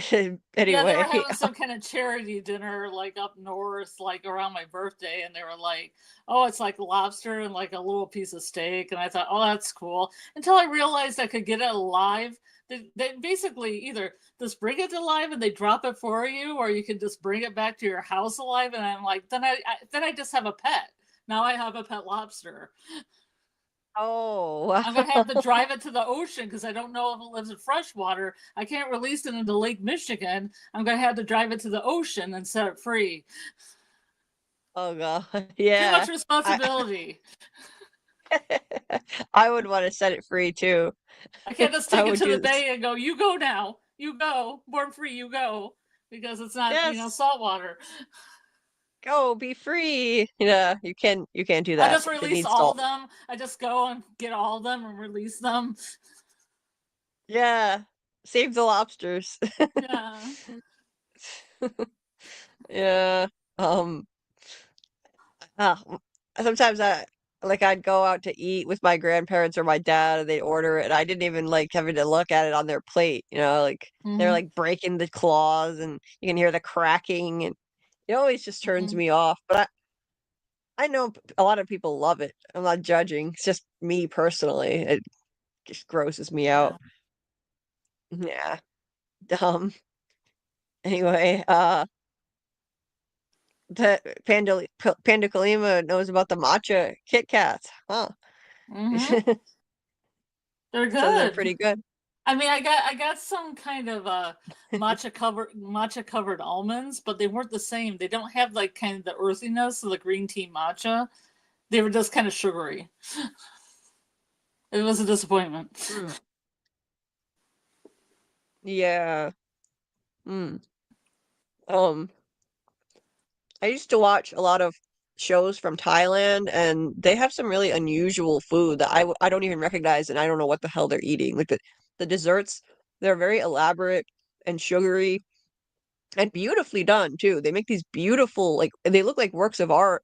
B: they were
A: Anyway,
B: having some kind of charity dinner like up north, like around my birthday, and they were like, "Oh, it's like lobster and like a little piece of steak." And I thought, "Oh, that's cool." Until I realized I could get it alive. They basically either just bring it alive and they drop it for you, or you can just bring it back to your house alive. And I'm like, then I just have a pet. Now I have a pet lobster.
A: oh,
B: I'm gonna have to drive it to the ocean because I don't know if it lives in fresh water. I can't release it into Lake Michigan. I'm gonna have to drive it to the ocean and set it free.
A: oh God,
B: Too
A: yeah.
B: much responsibility.
A: I would want to set it free too.
B: I can't just
A: I
B: take it
A: would
B: to
A: do
B: the
A: this.
B: bay and go, you go now. You go. Born free, you go. Because it's not,
A: Yes,
B: salt water.
A: oh, be free. Yeah, you can't do that.
B: I just
A: It
B: release
A: needs
B: all
A: salt.
B: of them. I just go and get all of them and release them.
A: Yeah, save the lobsters.
B: Yeah.
A: Yeah. Um. Uh, Sometimes I'd go out to eat with my grandparents or my dad, and they'd order it, and I didn't even like having to look at it on their plate. Like they're
B: Mm-hmm.
A: like breaking the claws, and you can hear the cracking, and it always just turns
B: Mm-hmm.
A: me off. But I know a lot of people love it. I'm not judging. It's just me personally. It just grosses me
B: Yeah.
A: out. Yeah. Um. Anyway, the Panda Kalima knows about the matcha Kit Kats, huh?
B: Mm-hmm. They're
A: Says they're
B: good.
A: pretty good.
B: I mean, I got some kind of matcha covered almonds, but they weren't the same. They don't have like kind of the earthiness of the green tea matcha. They were just kind of sugary. It was a disappointment.
A: Mm. Yeah. Mm. Um, I used to watch a lot of shows from Thailand, and they have some really unusual food that I don't even recognize, and I don't know what the hell they're eating. Like the desserts, they're very elaborate and sugary and beautifully done too. They make these beautiful, like, they look like works of art.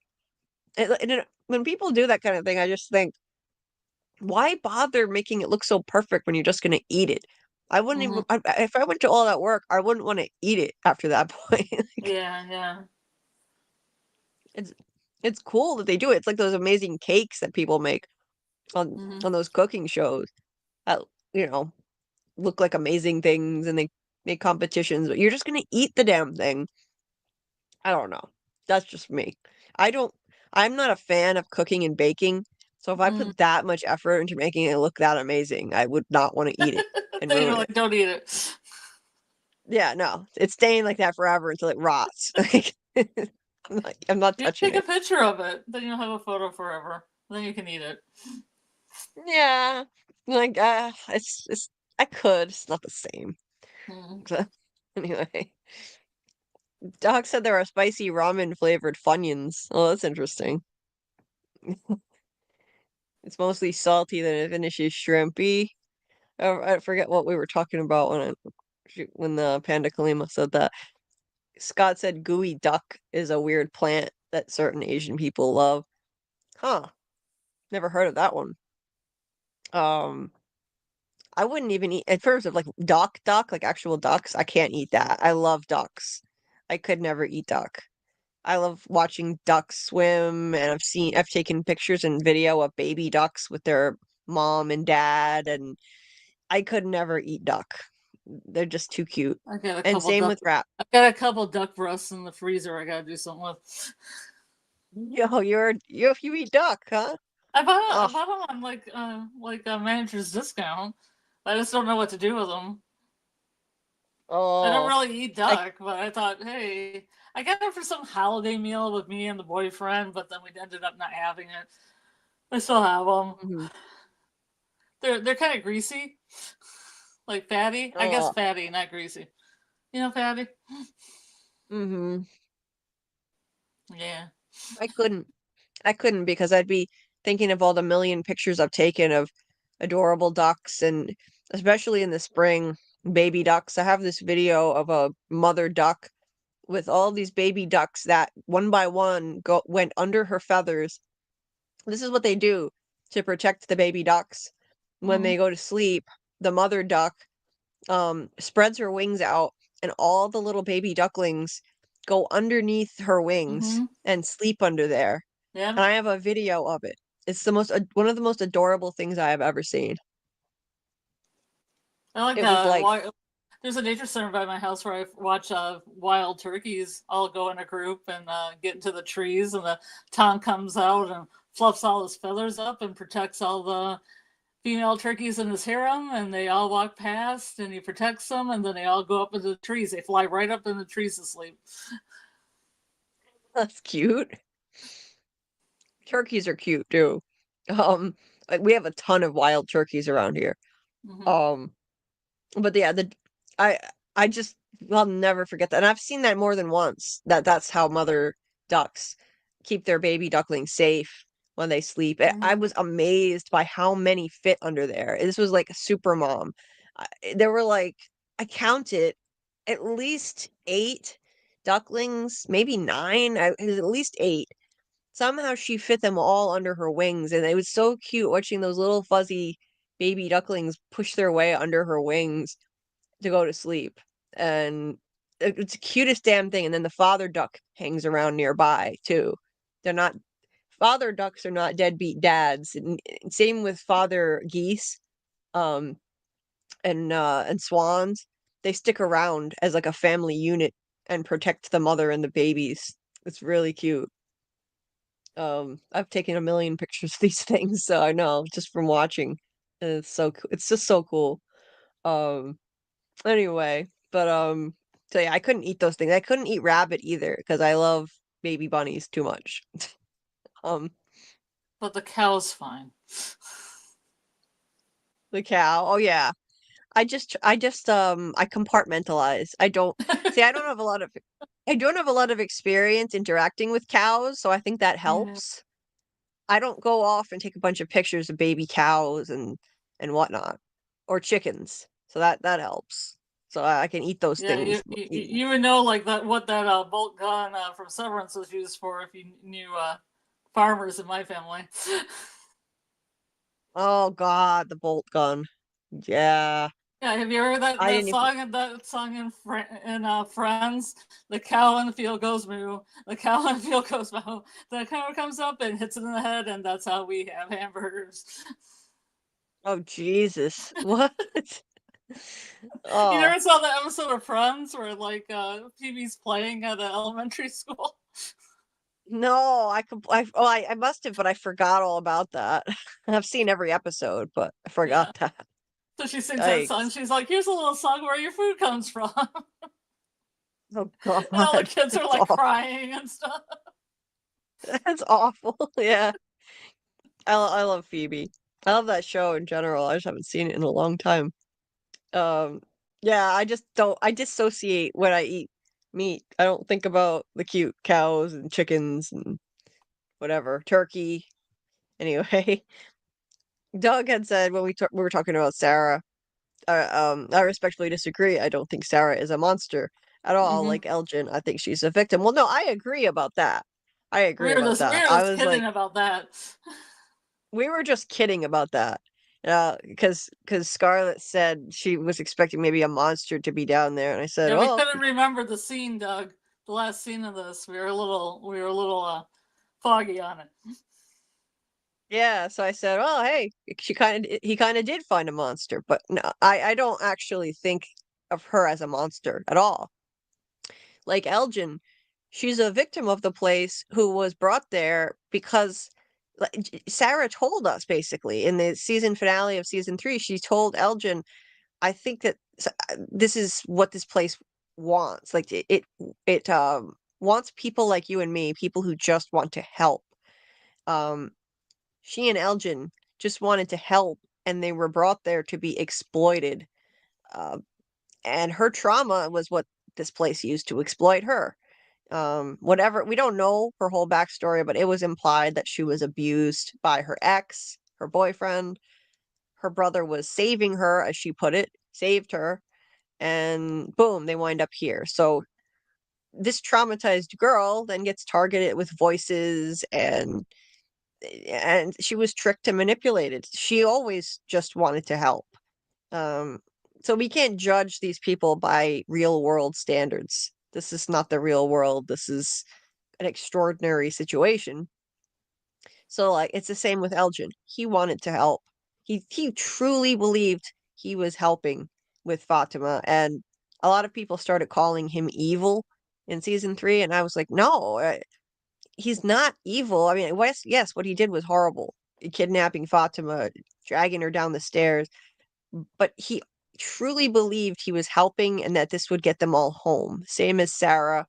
A: When people do that kind of thing, I just think, why bother making it look so perfect when you're just gonna eat it? I wouldn't
B: Mm-hmm.
A: even, if I went to all that work, I wouldn't want to eat it after that point. Like,
B: Yeah, yeah.
A: it's it's cool that they do it. It's like those amazing cakes that people make on
B: Mm-hmm.
A: on those cooking shows that, you know, look like amazing things, and they make competitions, but you're just gonna eat the damn thing. I don't know. That's just me. I don't, I'm not a fan of cooking and baking. So if I
B: Mm-hmm.
A: put that much effort into making it look that amazing, I would not want to eat it and
B: Then you're
A: ruin
B: like,
A: it.
B: don't eat it.
A: Yeah, no. It's staying like that forever until it rots. Like, I'm not
B: You
A: touching
B: take a
A: it.
B: picture of it, then you'll have a photo forever. Then you can eat it.
A: Yeah. Like it's I could. It's not the same.
B: Mm.
A: So, anyway. Doc said there are spicy ramen flavored Funyuns. Oh, that's interesting. It's mostly salty, then it finishes shrimpy. I forget what we were talking about when the Panda Kalima said that. Scott said gooey duck is a weird plant that certain Asian people love. Huh. Never heard of that one. Um, I wouldn't even eat in terms of like duck, like actual ducks. I can't eat that. I love ducks. I could never eat duck. I love watching ducks swim, and I've taken pictures and video of baby ducks with their mom and dad, and I could never eat duck. They're just too cute.
B: I got a
A: And
B: couple
A: same
B: duck.
A: with rat.
B: I got a couple duck breasts in the freezer. I gotta do something with.
A: Yo, you eat duck, huh?
B: I
A: Oh,
B: bought them on like a manager's discount. I just don't know what to do with them. I don't
A: oh,
B: really eat
A: I
B: duck, but I thought, hey, I got it for some holiday meal with me and the boyfriend, but then we ended up not having it. I still have them.
A: mhm.
B: They're kind of greasy, like fatty. I guess
A: Oh,
B: fatty, not greasy. You know, fatty.
A: mm-hmm.
B: Yeah.
A: I couldn't. I couldn't because I'd be thinking of all the million pictures I've taken of adorable ducks, and especially in the spring, baby ducks. I have this video of a mother duck with all these baby ducks that one by one went under her feathers. This is what they do to protect the baby ducks. When
B: Mm-hmm.
A: they go to sleep, the mother duck spreads her wings out, and all the little baby ducklings go underneath her wings
B: Mm-hmm.
A: and sleep under there.
B: Yeah.
A: And I have a video of it. It's one of the most adorable things I have ever seen.
B: I like
A: It was
B: that.
A: like,
B: There's a nature center by my house where I watch wild turkeys all go in a group and get into the trees, and the tom comes out and fluffs all his feathers up and protects all the female turkeys in his harem, and they all walk past and he protects them, and then they all go up into the trees. They fly right up in the trees to sleep.
A: that's cute. Turkeys are cute too. Um, like we have a ton of wild turkeys around here.
B: Mm-hmm.
A: Um, but yeah, I I just I'll never forget that. And I've seen that more than once. That's how mother ducks keep their baby ducklings safe when they sleep. I was amazed by how many fit under there. This was like a super mom. There were like, I counted at least 8 ducklings, maybe 9. It was at least 8. Somehow she fit them all under her wings, and it was so cute watching those little fuzzy baby ducklings push their way under her wings to go to sleep. And it's the cutest damn thing. And then the father duck hangs around nearby too. They're not Father ducks are not deadbeat dads. And same with father geese, and swans. They stick around as like a family unit and protect the mother and the babies. It's really cute. I've taken a million pictures of these things, so I know just from watching. It's so cool. It's just so cool. Um, anyway, but so yeah, I couldn't eat those things. I couldn't eat rabbit either because I love baby bunnies too much. Um,
B: But the cow's fine.
A: the cow. Oh yeah. I compartmentalize. I don't see, I don't have a lot of experience interacting with cows, so I think that helps. I don't go off and take a bunch of pictures of baby cows and whatnot, or chickens. So that helps. So I can eat those
B: Yeah,
A: things.
B: you would know like that what that bolt gun from Severance was used for if you knew farmers in my family.
A: Oh God, the bolt gun. Yeah.
B: Yeah, have you heard
A: I didn't even
B: that song in Friends? The cow in the field goes moo. The cow in the field goes moo. The cow comes up and hits it in the head, and that's how we have hamburgers.
A: Oh Jesus. What?
B: You
A: Oh
B: never saw the episode of Friends where like Phoebe's playing at an elementary school?
A: no, I must have, but I forgot all about that. I've seen every episode, but I
B: Yeah.
A: forgot that.
B: So she sings that song.
A: Yikes.
B: She's like, "Here's a little song where your food comes from,"
A: Oh God.
B: and all the kids are
A: That's
B: like
A: awful.
B: crying and stuff.
A: That's awful. Yeah. I love Phoebe. I love that show in general. I just haven't seen it in a long time. Um, yeah, I dissociate when I eat meat. I don't think about the cute cows and chickens and whatever, turkey. Anyway, Doug had said when we were talking about Sarah, I respectfully disagree. I don't think Sarah is a monster at all, like Elgin. I think she's a victim. Well, no, I agree about that. I agree
B: We were
A: about
B: just
A: that. I was
B: kidding
A: like,
B: about that.
A: we were just kidding about that. Because Scarlett said she was expecting maybe a monster to be down there, and I said,
B: Yeah, we
A: "Oh,
B: couldn't remember the scene, Doug. The last scene of this, we were a little foggy on it.
A: yeah." So I said, "Oh, hey, he kind of did find a monster, but no, I don't actually think of her as a monster at all. Like Elgin, she's a victim of the place who was brought there because Sarah told us basically in the season finale of season 3, she told Elgin, I think that this is what this place wants. Like it wants people like you and me, people who just want to help. Um, she and Elgin just wanted to help, and they were brought there to be exploited. Uh, and her trauma was what this place used to exploit her. Whatever, we don't know her whole backstory, but it was implied that she was abused by her ex, her boyfriend. Her brother was saving her, as she put it, saved her, and boom, they wind up here. So this traumatized girl then gets targeted with voices, and she was tricked and manipulated. She always just wanted to help. Um, so we can't judge these people by real world standards. This is not the real world. This is an extraordinary situation. So like it's the same with Elgin. He wanted to help. He truly believed he was helping with Fatima, and a lot of people started calling him evil in season 3, and I was like, no, he's not evil. I mean, yes, what he did was horrible. Kidnapping Fatima, dragging her down the stairs, but he truly believed he was helping and that this would get them all home. Same as Sarah.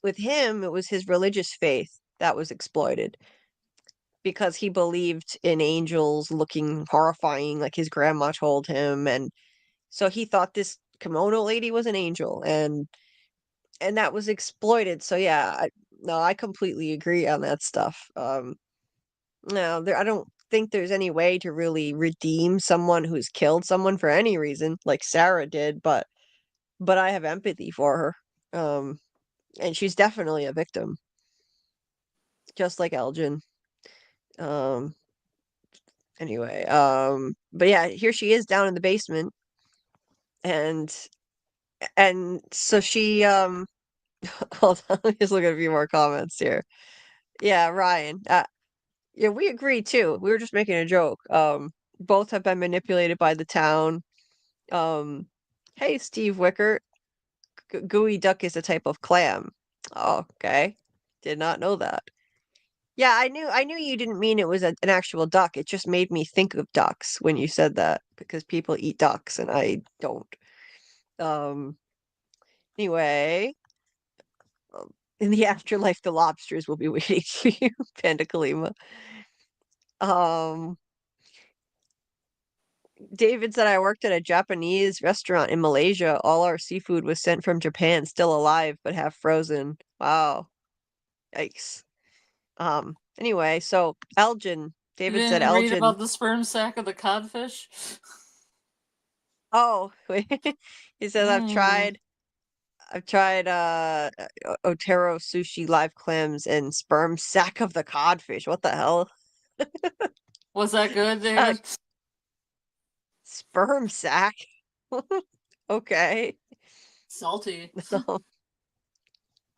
A: With him, it was his religious faith that was exploited because he believed in angels looking horrifying, like his grandma told him, and so he thought this kimono lady was an angel, and that was exploited. So yeah, no, I completely agree on that stuff. No, I don't think there's any way to really redeem someone who's killed someone for any reason, like Sarah did, but I have empathy for her. And she's definitely a victim, just like Elgin. Um, anyway, but yeah, here she is down in the basement, and so she hold on, let me just look at a few more comments here. Yeah, Ryan. Yeah, we agree too. We were just making a joke. Both have been manipulated by the town. Um, hey, Steve Wicker, gooey duck is a type of clam. Oh, okay. Did not know that. Yeah, I knew you didn't mean it was an actual duck. It just made me think of ducks when you said that because people eat ducks and I don't. Um, anyway, in the afterlife, the lobsters will be waiting for you, Panda Kalima. Um, David said I worked at a Japanese restaurant in Malaysia. All our seafood was sent from Japan, still alive but half frozen. Wow. Yikes. Anyway, so Elgin,
B: You
A: David said
B: didn't read
A: Elgin.
B: about the sperm sac of the codfish?
A: Oh, he says
B: Mm.
A: I've tried Otero sushi live clams and sperm sack of the codfish. What the hell?
B: Was that good,
A: Uh,
B: David?
A: sperm sack? Okay.
B: Salty.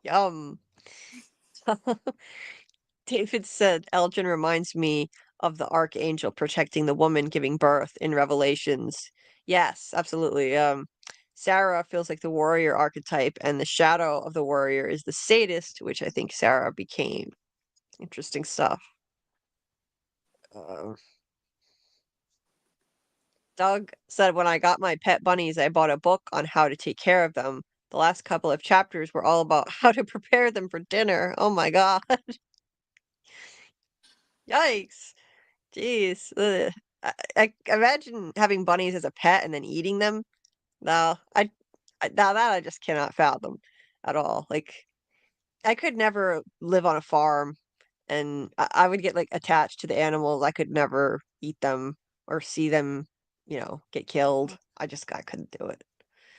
A: Yum. David said Elgin reminds me of the archangel protecting the woman giving birth in Revelations. Yes, absolutely. Sarah feels like the warrior archetype, and the shadow of the warrior is the sadist, which I think Sarah became. Interesting stuff. Uh, Doug said, when I got my pet bunnies, I bought a book on how to take care of them. The last couple of chapters were all about how to prepare them for dinner. Oh my God. Yikes. Jeez. Ugh. I imagine having bunnies as a pet and then eating them. No, now that I just cannot fathom at all. Like, I could never live on a farm, and I would get like attached to the animals. I could never eat them or see them, get killed. I couldn't do it.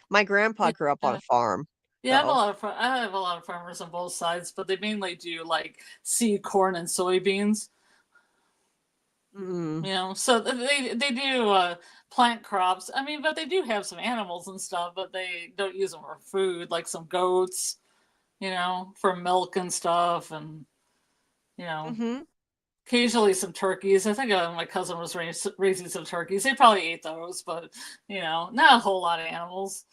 A: My grandpa grew up on a
B: Yeah.
A: farm,
B: Yeah,
A: so.
B: I have a lot of farmers on both sides, but they mainly do like seed corn and soybeans.
A: Mm,
B: So they do plant crops. I mean, but they do have some animals and stuff, but they don't use them for food, like some goats, for milk and stuff, and you know,
A: hmm
B: occasionally some turkeys. I think my cousin was raising some turkeys. They probably ate those, but not a whole lot of animals.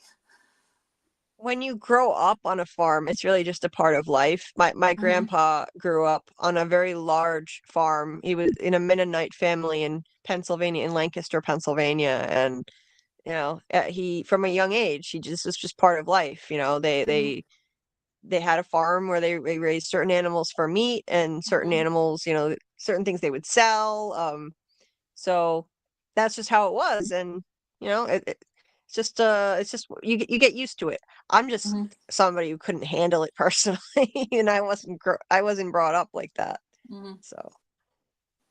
A: When you grow up on a farm, it's really just a part of life. My
B: Hmm.
A: grandpa grew up on a very large farm. He was in a Mennonite family in Pennsylvania, in Lancaster, Pennsylvania, and he from a young age, he just was just part of life.
B: Hmm.
A: They had a farm where they raised certain animals for meat and certain
B: Hmm.
A: animals, certain things they would sell. So that's just how it was, and it's just you get used to it. I'm just
B: Hmm.
A: somebody who couldn't handle it personally, and I wasn't brought up like that.
B: Hmm.
A: So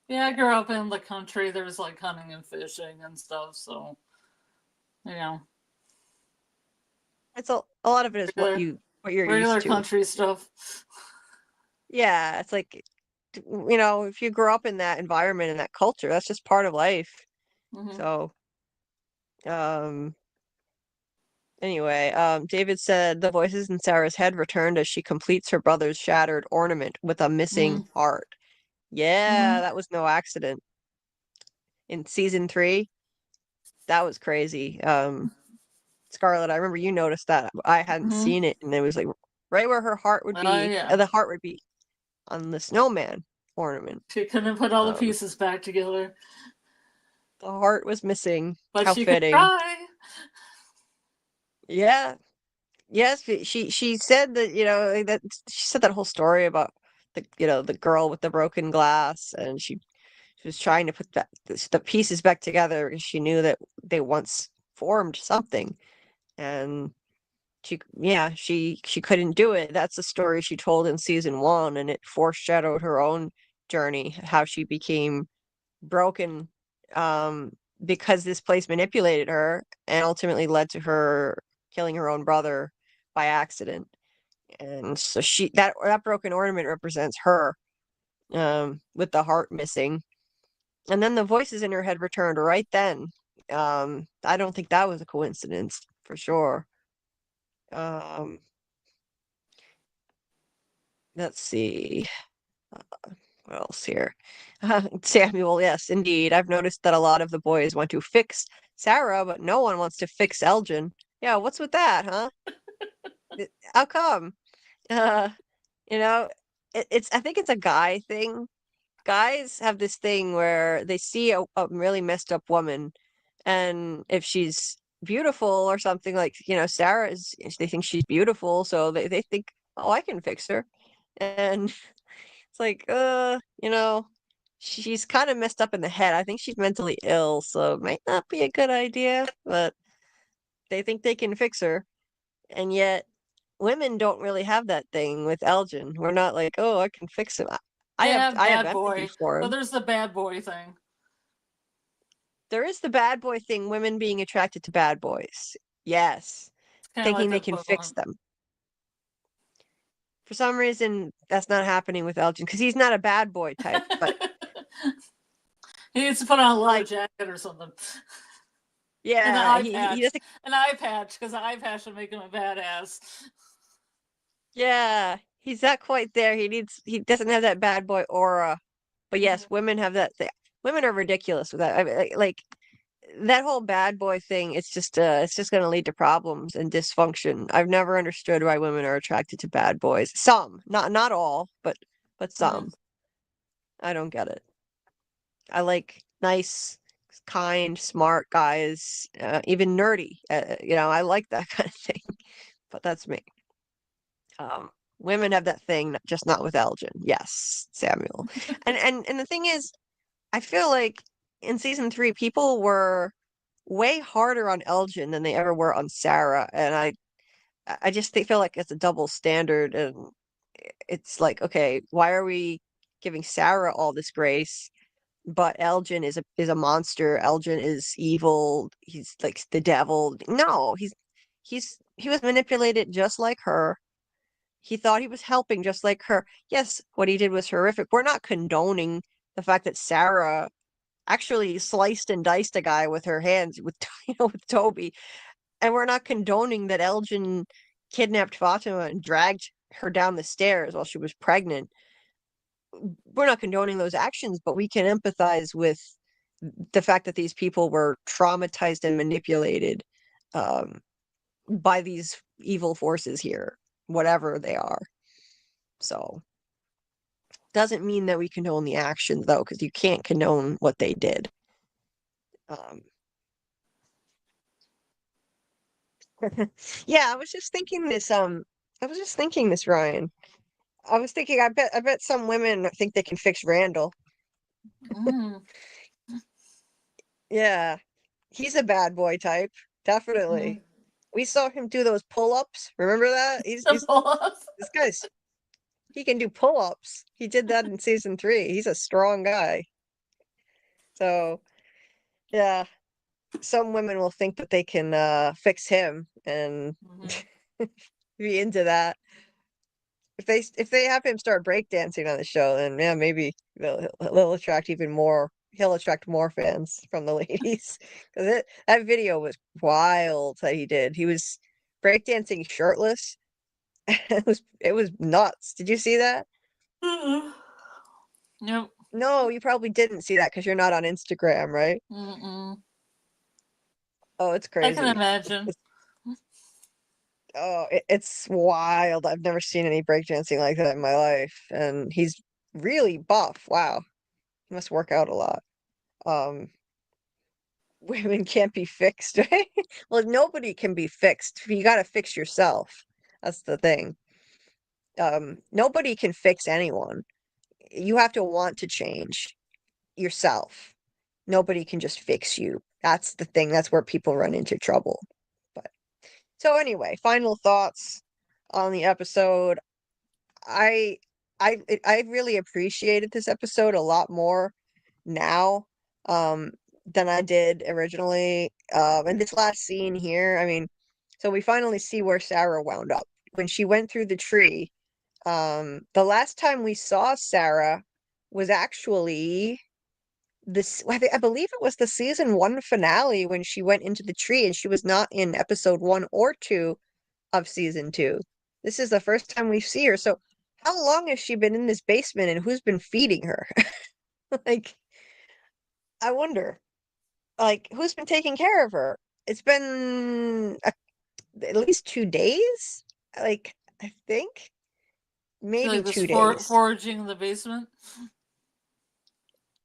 B: Yeah, I grew up in the country. There was like hunting and fishing and stuff, so you know,
A: it's a lot of it is
B: regular
A: what you're used
B: regular
A: to.
B: country stuff.
A: Yeah, it's like if you grow up in that environment and that culture, that's just part of life.
B: Hmm.
A: So um anyway, David said the voices in Sarah's head returned as she completes her brother's shattered ornament with a missing
B: Hmm.
A: heart. Yeah,
B: Hmm.
A: that was no accident. In season 3, that was crazy. Scarlet, I remember you noticed that. I hadn't
B: Hmm.
A: seen it, and it was like right where her heart would be,
B: Yeah.
A: the heart would be on the snowman ornament.
B: She couldn't put all the
A: Um,
B: pieces back together,
A: the heart was missing.
B: but
A: How
B: she could
A: fitting.
B: try.
A: Yeah. Yes, she said that, that she said that whole story about the girl with the broken glass, and she was trying to put the pieces back together because she knew that they once formed something. And she couldn't do it. That's the story she told in season 1, and it foreshadowed her own journey, how she became broken because this place manipulated her and ultimately led to her killing her own brother by accident. And so that broken ornament represents her, with the heart missing. And then the voices in her head returned right then. I don't think that was a coincidence, for sure. Let's see. What else here? Samuel, yes, indeed. I've noticed that a lot of the boys want to fix Sarah, but no one wants to fix Elgin. Yeah, what's with that, huh? How come? Uh, I think it's a guy thing. Guys have this thing where they see a really messed up woman, and if she's beautiful or something, like, Sarah is, they think she's beautiful, so they think, oh, I can fix her. And it's like, she's kind of messed up in the head. I think she's mentally ill, so it might not be a good idea, but they think they can fix her. And yet, women don't really have that thing with Elgin. We're not like, oh, I can fix him. I have
B: bad
A: empathy
B: boy.
A: for
B: But
A: him.
B: there's the bad boy thing.
A: There is the bad boy thing, women being attracted to bad boys. Yes. Thinking they can fix them. For some reason, that's not happening with Elgin, because he's not a bad boy type, but
B: he needs to put on a leather jacket or something.
A: Yeah,
B: and
A: he doesn't.
B: An eye patch, because an eye patch would make him a badass.
A: Yeah, he's not quite there. He doesn't have that bad boy aura. But yes, women have that thing. Women are ridiculous with that. I mean, like that whole bad boy thing. It's just going to lead to problems and dysfunction. I've never understood why women are attracted to bad boys. Some, not all, but some. I don't get it. I like nice, kind, smart guys, even nerdy. I like that kind of thing. But that's me. Women have that thing, just not with Elgin. Yes, Samuel. And the thing is, I feel like in season 3, people were way harder on Elgin than they ever were on Sarah, and I just feel like it's a double standard, and it's like, okay, why are we giving Sarah all this grace, but Elgin is a monster. Elgin is evil. He's like the devil. No, he was manipulated just like her. He thought he was helping just like her. Yes, what he did was horrific. We're not condoning the fact that Sarah actually sliced and diced a guy with her hands, with with Toby, and we're not condoning that Elgin kidnapped Fatima and dragged her down the stairs while she was pregnant. We're not condoning those actions, but we can empathize with the fact that these people were traumatized and manipulated by these evil forces here, whatever they are. So doesn't mean that we condone the actions, though, because you can't condone what they did. Yeah, I was just thinking this, Ryan. I was thinking, I bet some women think they can fix Randall. Yeah, he's a bad boy type, definitely. We saw him do those pull-ups. Remember that? This guy's, he can do pull-ups. He did that in season 3. He's a strong guy. So, yeah, some women will think that they can fix him and be into that. If they have him start breakdancing on the show, then yeah, maybe they'll attract even more. He'll attract more fans from the ladies, because that video was wild that he did. He was breakdancing shirtless. It was nuts. Did you see that?
B: Nope.
A: No, you probably didn't see that because you're not on Instagram, right? Oh, it's crazy.
B: I can imagine.
A: It's wild. I've never seen any breakdancing like that in my life. And he's really buff. Wow. He must work out a lot. Women can't be fixed, right? Well, nobody can be fixed. You got to fix yourself. That's the thing. Nobody can fix anyone. You have to want to change yourself. Nobody can just fix you. That's the thing. That's where people run into trouble. But So anyway, final thoughts on the episode. I I really appreciated this episode a lot more now than I did originally. And this last scene here, I mean, so we finally see where Sarah wound up when she went through the tree. The last time we saw Sarah was actually this, I believe it was the season 1 finale when she went into the tree, and she was not in episode 1 or 2 of season 2. This is the first time we see her. So how long has she been in this basement, and who's been feeding her? Like, I wonder, like, who's been taking care of her? It's been at least 2 days, like, I think
B: She
A: maybe
B: like was
A: 2 days.
B: foraging in the basement.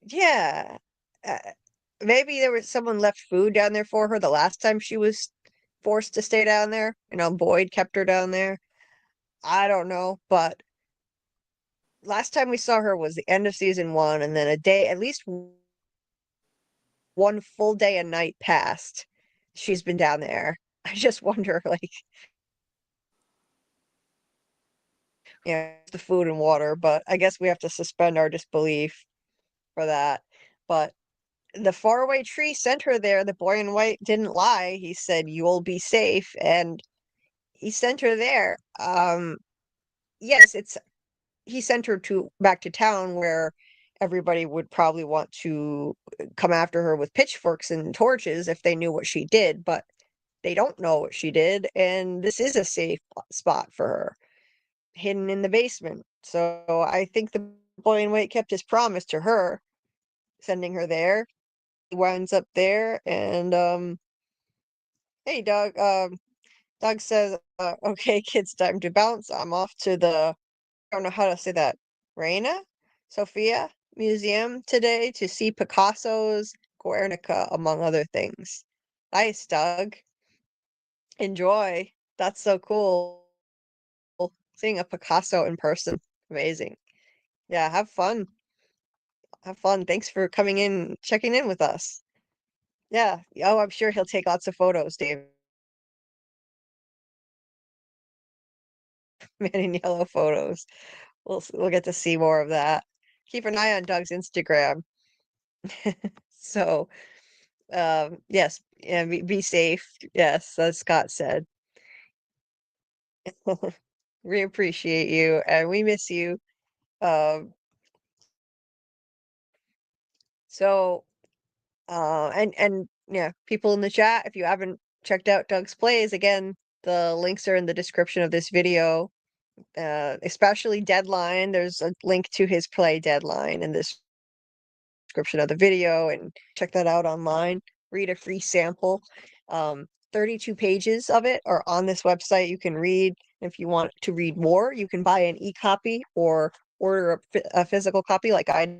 A: Yeah. Uh, Maybe there was someone left food down there for her the last time she was forced to stay down there. Boyd kept her down there. I don't know, but last time we saw her was the end of season 1, and then a day, at least one full day and night passed. She's been down there. I just wonder, like, the food and water, but I guess we have to suspend our disbelief for that. But the faraway tree sent her there. The boy in white didn't lie. He said, "You'll be safe," and he sent her there. Yes, he sent her back to town where everybody would probably want to come after her with pitchforks and torches if they knew what she did, but they don't know what she did, and this is a safe spot for her, hidden in the basement. So I think the boy in white kept his promise to her, sending her there. He winds up there, and hey, Doug says, "Okay, kids, time to bounce. I'm off to the, I don't know how to say that, Reina Sofia Museum today to see Picasso's Guernica, among other things." Nice, Doug. Enjoy. That's so cool. Seeing a Picasso in person. Amazing. Yeah, have fun. Have fun. Thanks for coming in, checking in with us. Yeah. Oh, I'm sure he'll take lots of photos, Dave. Man in yellow photos. We'll get to see more of that. Keep an eye on Doug's Instagram. So, yes, yeah, be safe. Yes, as Scott said. We appreciate you and we miss you. Um, so, and yeah, people in the chat, if you haven't checked out Doug's plays, again, the links are in the description of this video. Especially Deadline. There's a link to his play Deadline in this description of the video, and check that out online. Read a free sample. 32 pages of it are on this website. You can read. If you want to read more, you can buy an e-copy or order a physical copy like I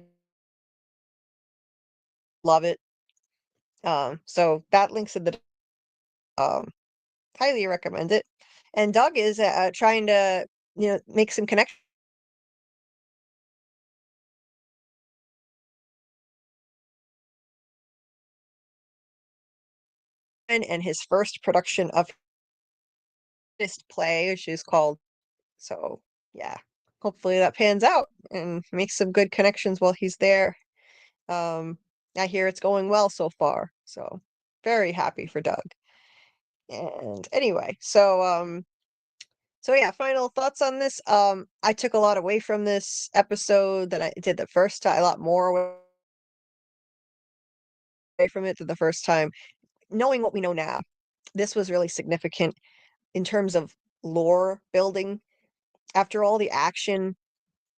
A: love it. So that link's in the highly recommend it. And Doug is trying to make some connections and his first production of this play, which is called. So yeah, hopefully that pans out and makes some good connections while he's there. I hear it's going well so far, so very happy for Doug. And anyway, so yeah, final thoughts on this. I took a lot away from this episode than I did the first time, a lot more away from it than the first time. Knowing what we know now, this was really significant in terms of lore building. After all the action,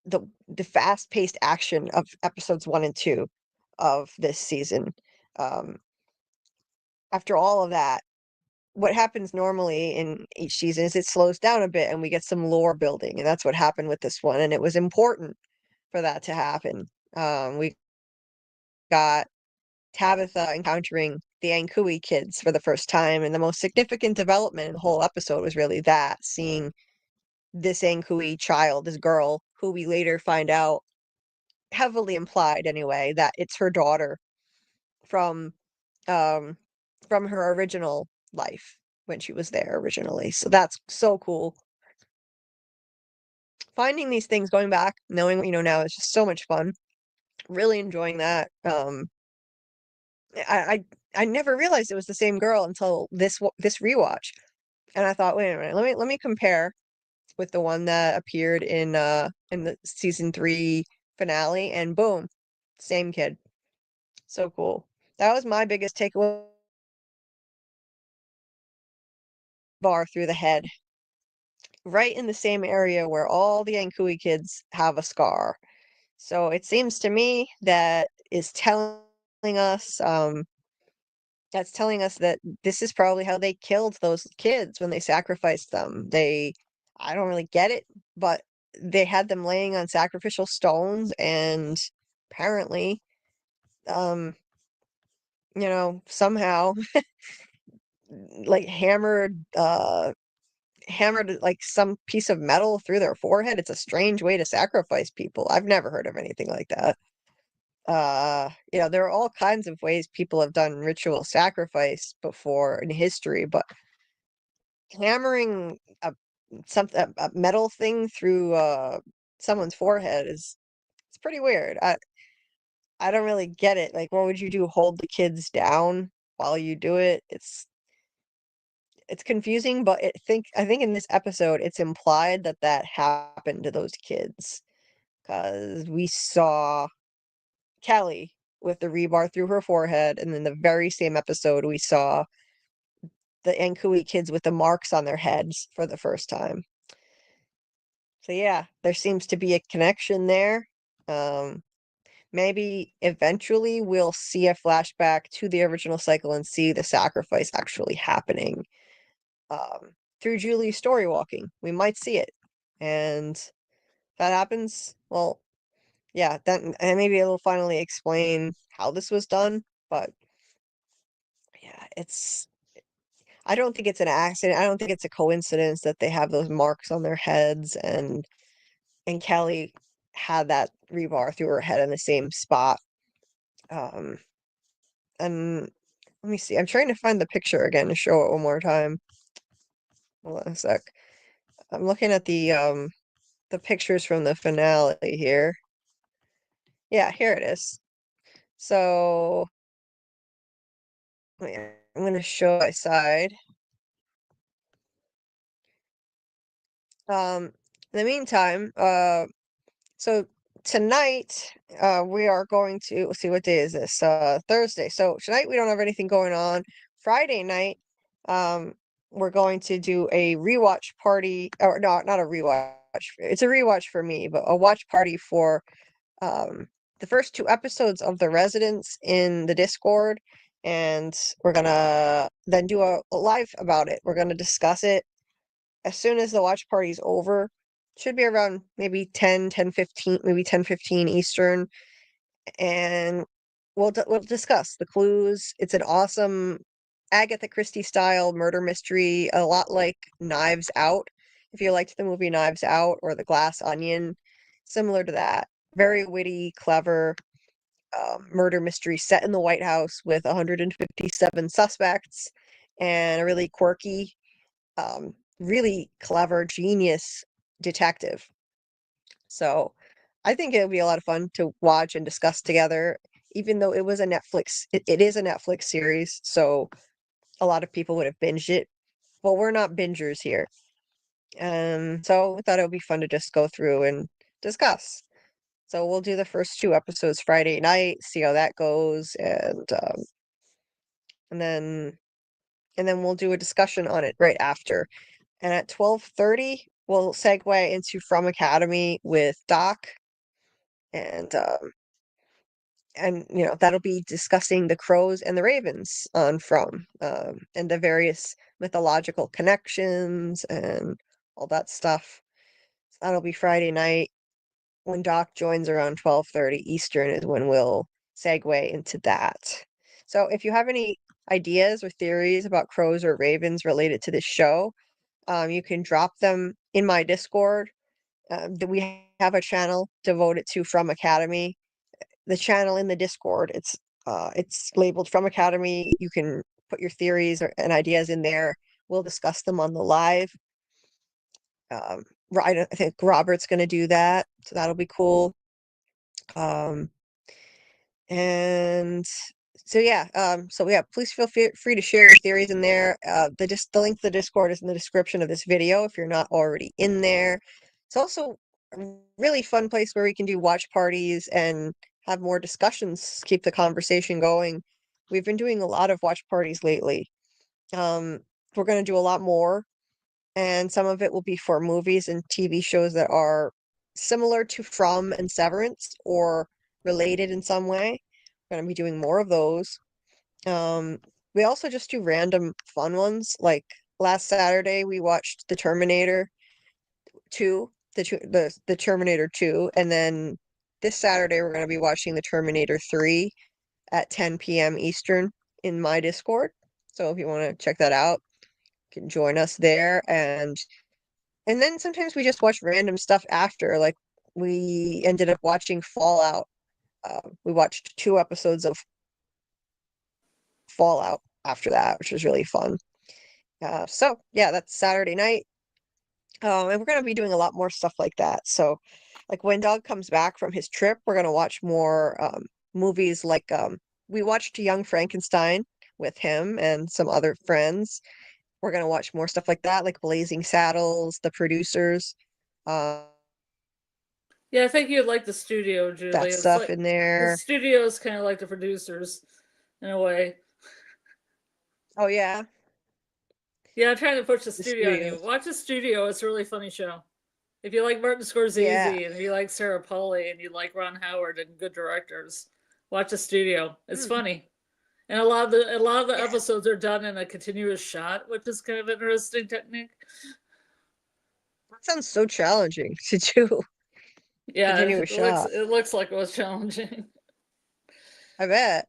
A: the fast-paced action of episodes 1 and 2 of this season, um, after all of that, what happens normally in each season is it slows down a bit and we get some lore building, and that's what happened with this one, and it was important for that to happen. We got Tabitha encountering the Ankui kids for the first time, and the most significant development in the whole episode was really that, seeing this Ankui child, this girl, who we later find out, heavily implied anyway, that it's her daughter from um from her original life. when she was there originally. So that's so cool. Finding these things, going back, knowing what you know now is just so much fun. Really enjoying that. I never realized it was the same girl until this rewatch, and I thought, wait a minute, let me compare with the one that appeared in the season 3 finale, and boom, same kid. So cool. That was my biggest takeaway. Bar through the head, right in the same area where all the Ankui kids have a scar. So it seems to me that is telling us that's telling us that this is probably how they killed those kids when they sacrificed them. I don't really get it, but they had them laying on sacrificial stones, and apparently, um, somehow like hammered like some piece of metal through their forehead. It's a strange way to sacrifice people. I've never heard of anything like that. There are all kinds of ways people have done ritual sacrifice before in history, but hammering a metal thing through someone's forehead it's pretty weird. I don't really get it. Like, what would you do? Hold the kids down while you do it? It's confusing, but I think in this episode it's implied that that happened to those kids because we saw Kelly with the rebar through her forehead, and in the very same episode we saw the Ankui kids with the marks on their heads for the first time. So yeah, there seems to be a connection there. Maybe eventually we'll see a flashback to the original cycle and see the sacrifice actually happening. Through Julie's story walking. We might see it. And if that happens, well, yeah, then and maybe it'll finally explain how this was done. But yeah, I don't think it's an accident. I don't think it's a coincidence that they have those marks on their heads, and Kelly had that rebar through her head in the same spot. Um, and let me see. I'm trying to find the picture again to show it one more time. Hold on a sec. I'm looking at the pictures from the finale here. Yeah, here it is. So wait, I'm gonna show my side. In the meantime, so tonight, we are going to let's see, what day is this? Thursday. So tonight we don't have anything going on. Friday night, we're going to do a rewatch party, or no, not a rewatch. It's a rewatch for me, but a watch party for the first 2 episodes of The Residents in the Discord, and we're gonna then do a live about it. We're gonna discuss it as soon as the watch party's over. Should be around maybe 10:15, maybe 10:15 Eastern, and we'll discuss the clues. It's an awesome Agatha Christie style murder mystery, a lot like Knives Out. If you liked the movie Knives Out or The Glass Onion, similar to that. Very witty, clever murder mystery set in the White House with 157 suspects and a really quirky, really clever, genius detective. So I think it would be a lot of fun to watch and discuss together, even though it was it is a Netflix series, so a lot of people would have binged it. Well, we're not bingers here. So I thought it would be fun to just go through and discuss. So we'll do the first 2 episodes Friday night, see how that goes, and then we'll do a discussion on it right after. And at 12:30, we'll segue into FROMacademy with Doc, and that'll be discussing the crows and the ravens on From, and the various mythological connections and all that stuff. So that'll be Friday night. When Doc joins around 12:30 Eastern is when we'll segue into that. So if you have any ideas or theories about crows or ravens related to this show, you can drop them in my Discord. We have a channel devoted to FROMacademy. The channel in the Discord, it's labeled FROMacademy. You can put your theories and ideas in there. we'll discuss them on the live. I think Robert's going to do that, so that'll be cool. And so yeah, please feel free to share your theories in there. The link to the Discord is in the description of this video if you're not already in there. It's also a really fun place where we can do watch parties and have more discussions, keep the conversation going. We've been doing a lot of watch parties lately. We're going to do a lot more, and some of it will be for movies and TV shows that are similar to From and Severance or related in some way. We're going to be doing more of those. We also just do random fun ones. Like last Saturday, we watched The Terminator 2, the Terminator 2, and then this Saturday we're going to be watching The Terminator 3 at 10 p.m. Eastern in my Discord. So if you want to check that out, you can join us there. And then sometimes we just watch random stuff after. Like we ended up watching Fallout. We watched 2 episodes of Fallout after that, which was really fun. So yeah, that's Saturday night. And we're going to be doing a lot more stuff like that. So like when Doug comes back from his trip, we're going to watch more movies like we watched Young Frankenstein with him and some other friends. We're going to watch more stuff like that, like Blazing Saddles, The Producers.
B: Yeah, I think you'd like the studio, Julie.
A: That
B: It's
A: stuff
B: like,
A: in
B: the
A: there.
B: studio is kind of like the producers in a way.
A: Oh yeah,
B: Yeah, I'm trying to push the
A: the
B: studio on
A: studio.
B: you. Watch the studio. It's a really funny show. If you like Martin Scorsese
A: Yeah.
B: and if you like Sarah Polley and you like Ron Howard and good directors, watch the studio. It's funny. And a lot of the
A: Yeah.
B: episodes are done in a continuous shot, which is kind of an interesting technique.
A: That sounds so challenging to do.
B: Yeah,
A: Continuous shot.
B: it looks like it was challenging.
A: I bet.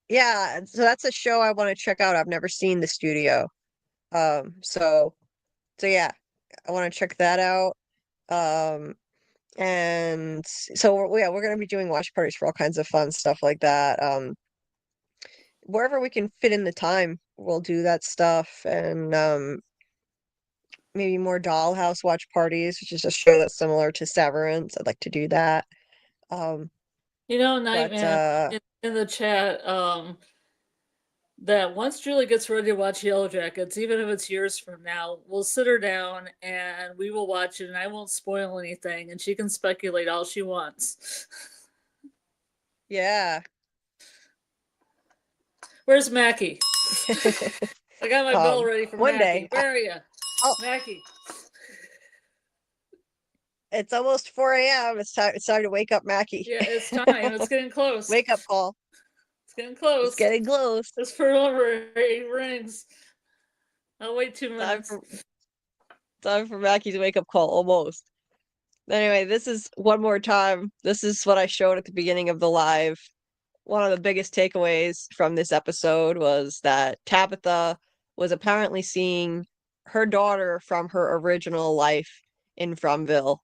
A: Yeah, so that's a show I want to check out. I've never seen the studio. So yeah, I want to check that out. And so we're gonna be doing watch parties for all kinds of fun stuff like that. Wherever we can fit in the time, we'll do that stuff. And maybe more Dollhouse watch parties, which is a show that's similar to Severance. I'd like to do that.
B: You know,
A: But
B: Nightman in the chat, that once Julie gets ready to watch Yellow Jackets, even if it's years from now, we'll sit her down and we will watch it and I won't spoil anything and she can speculate all she wants.
A: yeah.
B: Where's Mackie? I got my bell ready for
A: one
B: Mackie.
A: day,
B: Where are you? Mackie.
A: It's almost 4 a.m. It's time to wake up Mackie.
B: Yeah, it's time. It's getting close.
A: Wake up call.
B: It's getting close.
A: It's getting close.
B: This preliminary rings. I'll wait 2 minutes.
A: Time for Mackie's wake up call, almost. Anyway, this is one more time. This is what I showed at the beginning of the live. One of the biggest takeaways from this episode was that Tabitha was apparently seeing her daughter from her original life in Fromville.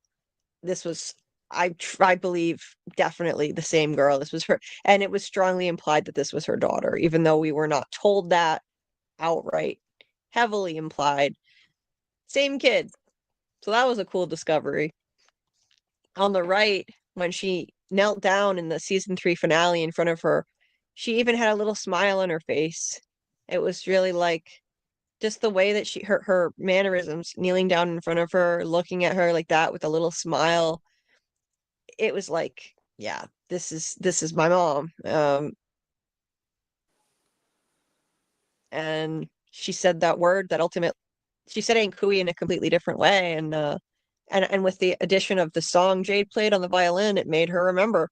A: This was, I believe, definitely the same girl. This was her, and it was strongly implied that this was her daughter, even though we were not told that outright. Heavily implied. Same kid. So that was a cool discovery. On the right, when she knelt down in the season 3 finale in front of her, she even had a little smile on her face. It was really like just the way that her mannerisms, kneeling down in front of her, looking at her like that with a little smile. It was like, yeah, this is my mom. And she said that word that she said ain't cooey in a completely different way, and with the addition of the song Jade played on the violin, it made her remember.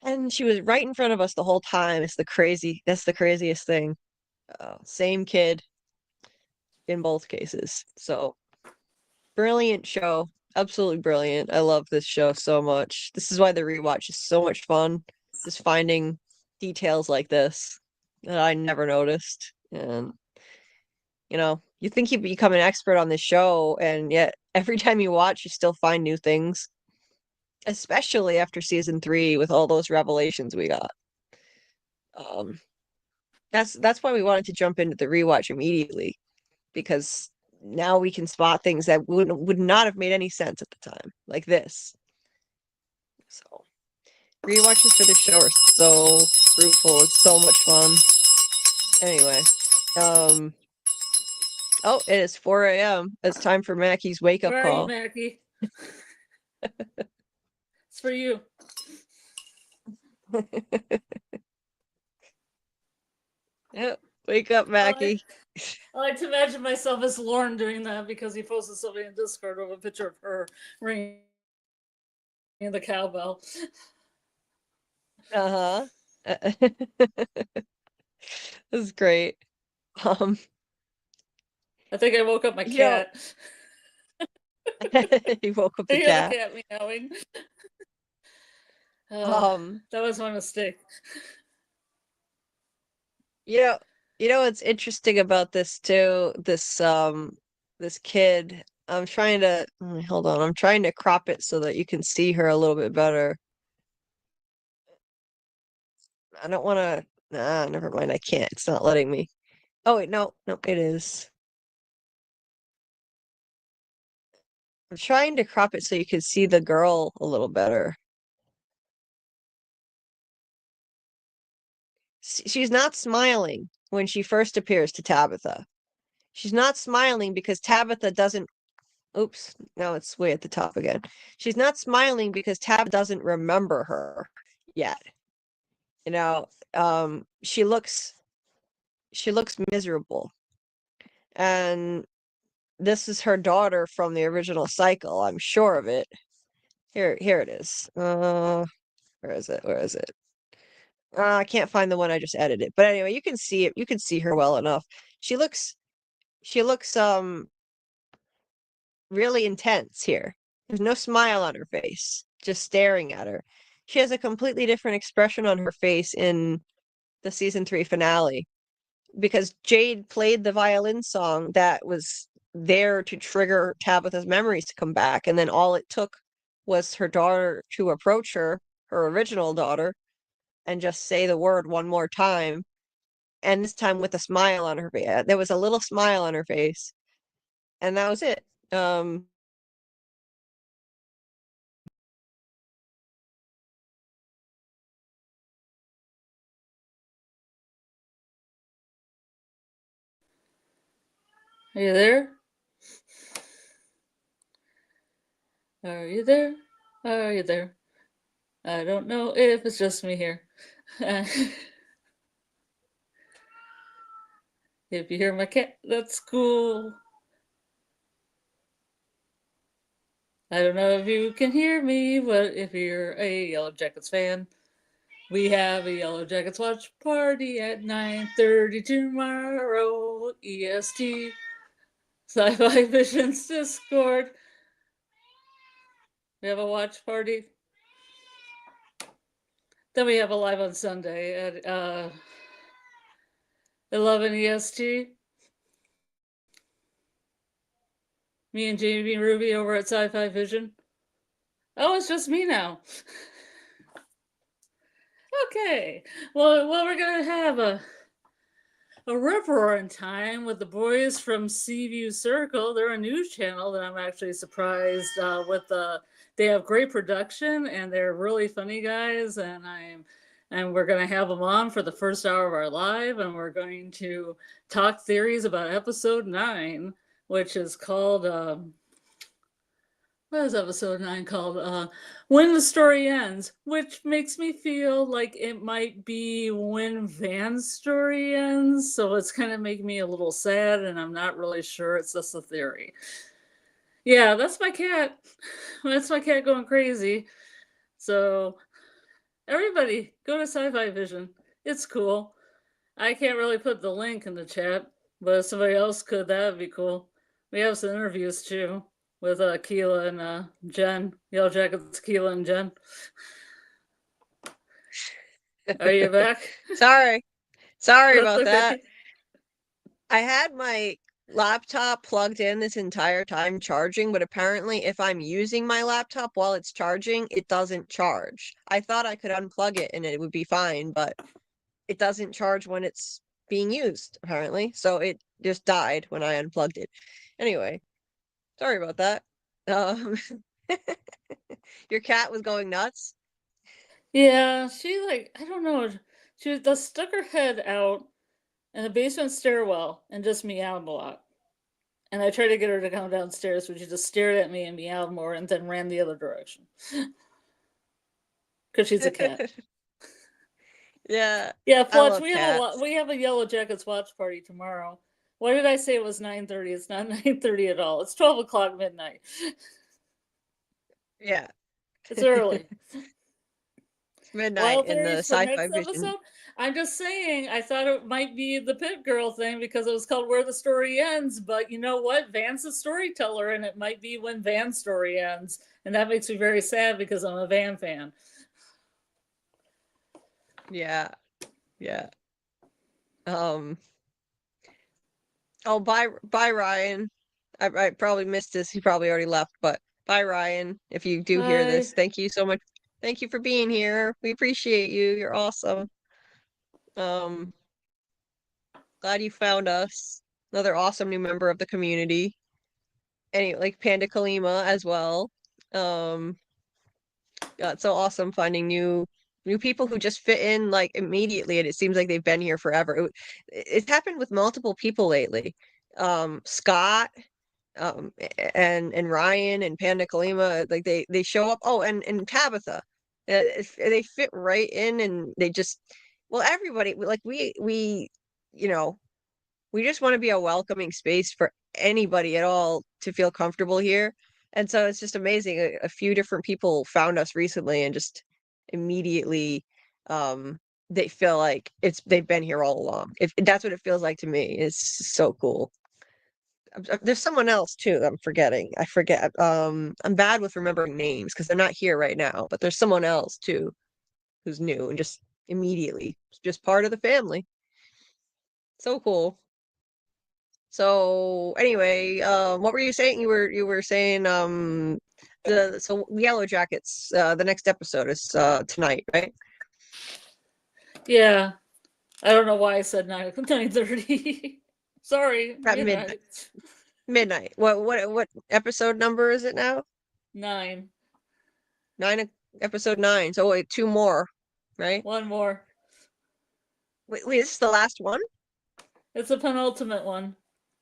A: And she was right in front of us the whole time. That's the craziest thing. Same kid in both cases. So brilliant show. Absolutely brilliant. I love this show so much. This is why the rewatch is so much fun. Just finding details like this that I never noticed. And you think you become an expert on this show, and yet every time you watch, you still find new things. Especially after season 3 with all those revelations we got. That's why we wanted to jump into the rewatch immediately. because now we can spot things that would not have made any sense at the time, like this. So rewatches for the show are so fruitful. It's so much fun. Anyway, oh, it is 4 a.m. It's time for Mackie's wake up
B: Where are you,
A: call.
B: Mackie? It's for you.
A: Yep, wake up, Mackie.
B: I like to imagine myself as Lauren doing that because he posted something in Discord of a picture of her ringing the cowbell.
A: Uh-huh. This is great.
B: I think I woke up my
A: You know-
B: cat.
A: He woke up
B: I
A: the
B: hear
A: cat.
B: the cat meowing. That was my mistake.
A: You know what's interesting about this too? This kid. I'm trying to hold on. I'm trying to crop it so that you can see her a little bit better. I don't want to. Nah, never mind. I can't. It's not letting me. Oh wait, no, it is. I'm trying to crop it so you can see the girl a little better. She's not smiling when she first appears to Tabitha. She's not smiling because Tabitha doesn't. Oops, now it's way at the top again. She's not smiling because Tab doesn't remember her yet. You know, she looks miserable. And this is her daughter from the original cycle, I'm sure of it. Here it is. Where is it? Where is it? I can't find the one I just edited. But anyway, you can see it. You can see her well enough. She looks really intense here. There's no smile on her face, just staring at her. She has a completely different expression on her face in the season 3 finale because Jade played the violin song that was there to trigger Tabitha's memories to come back, and then all it took was her daughter to approach her original daughter, and just say the word one more time, and this time with a smile on her face. There was a little smile on her face, and that was it.
B: Are you there? Are you there? Are you there? I don't know if it's just me here. If you hear my cat, that's cool. I don't know if you can hear me, but if you're a Yellow Jackets fan, we have a Yellow Jackets watch party at 9:30 tomorrow, EST. Sci-Fi Visions Discord. We have a watch party. Then we have a live on Sunday at 11 EST. Me and Jamie Ruby over at Sci-Fi Vision. Oh, it's just me now. Okay. Well, we're gonna have a rip-roaring time with the boys from Seaview Circle. They're a news channel that I'm actually surprised with. They have great production and they're really funny guys. And we're going to have them on for the first hour of our live, and we're going to talk theories about episode 9, which is called. What is episode 9 called? When the Story Ends, which makes me feel like it might be when Van's story ends. So it's kind of making me a little sad, and I'm not really sure it's just a theory. Yeah, that's my cat. That's my cat going crazy. So everybody, go to Sci-Fi Vision. It's cool. I can't really put the link in the chat, but if somebody else could, that would be cool. We have some interviews too with Keela and Jen. Yellow Jackets, Keela and Jen. Are you back?
A: Sorry about
B: okay.
A: that. I had my laptop plugged in this entire time charging, but apparently if I'm using my laptop while it's charging, it doesn't charge. I thought I could unplug it and it would be fine, but it doesn't charge when it's being used, apparently. So it just died when I unplugged it. Anyway, sorry about that. Um, your cat was going nuts.
B: Yeah, she like, I don't know. She just stuck her head out in the basement stairwell and just meowed a lot. And I tried to get her to come downstairs, but she just stared at me and meowed more and then ran the other direction. Because she's a cat.
A: Yeah,
B: Yeah,
A: I
B: Fletch,
A: love cats.
B: we have a Yellow Jackets watch party tomorrow. Why did I say it was 9:30? It's not 9:30 at all. It's 12 o'clock midnight.
A: Yeah,
B: It's early.
A: midnight
B: Wild
A: in the
B: theories for
A: sci-fi
B: next
A: vision.
B: episode? I'm just saying, I thought it might be the Pit Girl thing because it was called Where the Story Ends, but you know what? Van's a storyteller, and it might be when Van's story ends. And that makes me very sad because I'm a Van fan.
A: Yeah, yeah. Oh, bye, Ryan. I probably missed this. He probably already left, but bye, Ryan. If you do hear
B: Bye.
A: this, thank you so much. Thank you for being here. We appreciate you. You're awesome. Um, glad you found us. Another awesome new member of the community. And like Panda Kalima as well. Um, yeah, it's so awesome finding new people who just fit in like immediately, and it seems like they've been here forever. It's happened with multiple people lately. Scott, and Ryan and Panda Kalima, like they show up. Oh, and Tabitha, they fit right in, and they just, well, everybody, like we you know we just want to be a welcoming space for anybody at all to feel comfortable here. And so it's just amazing. A few different people found us recently and just immediately they feel like they've been here all along. If that's what it feels like to me. It's so cool. There's someone else too that I'm forgetting. I forget. I'm bad with remembering names because they're not here right now, but there's someone else too who's new and just immediately just part of the family. So cool. So anyway, what were you saying? You were saying the so Yellow Jackets, the next episode is tonight, right?
B: Yeah. I don't know why I said 9:30. Sorry,
A: At midnight.
B: midnight.
A: Midnight. What episode number is it now?
B: 9.
A: Episode 9. So wait, two more, right?
B: One more.
A: Wait, this is the last one?
B: It's a penultimate one.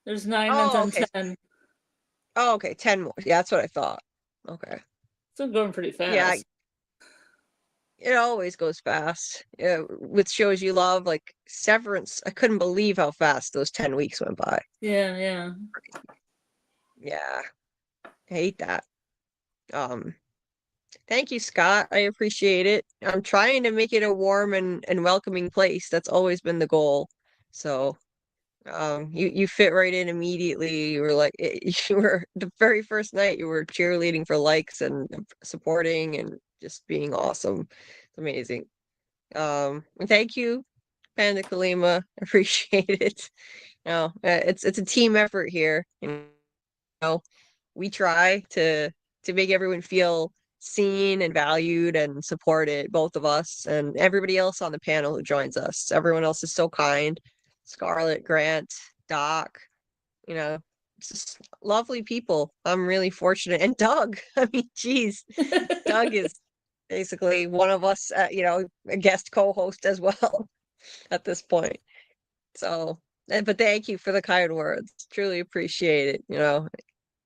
B: There's 9 and
A: Oh,
B: then
A: okay.
B: 10.
A: Oh, okay, 10 more. Yeah, that's what I thought. Okay.
B: So I'm going pretty fast.
A: Yeah, it always goes fast. Yeah, with shows you love, like Severance. I couldn't believe how fast those 10 weeks went by.
B: Yeah, yeah.
A: Yeah, I hate that. Thank you, Scott. I appreciate it. I'm trying to make it a warm and welcoming place. That's always been the goal. So, you fit right in immediately. You were like, you were the very first night, you were cheerleading for likes and supporting and just being awesome. It's amazing. And thank you, Panda Kalima. Appreciate it. No, it's a team effort here. You know, we try to make everyone feel seen and valued and supported, both of us and everybody else on the panel who joins us. Everyone else is so kind. Scarlet, Grant, Doc, you know, just lovely people. I'm really fortunate. And Doug, I mean, geez, Doug is basically one of us, a guest co-host as well at this point. So, but thank you for the kind words. Truly appreciate it. And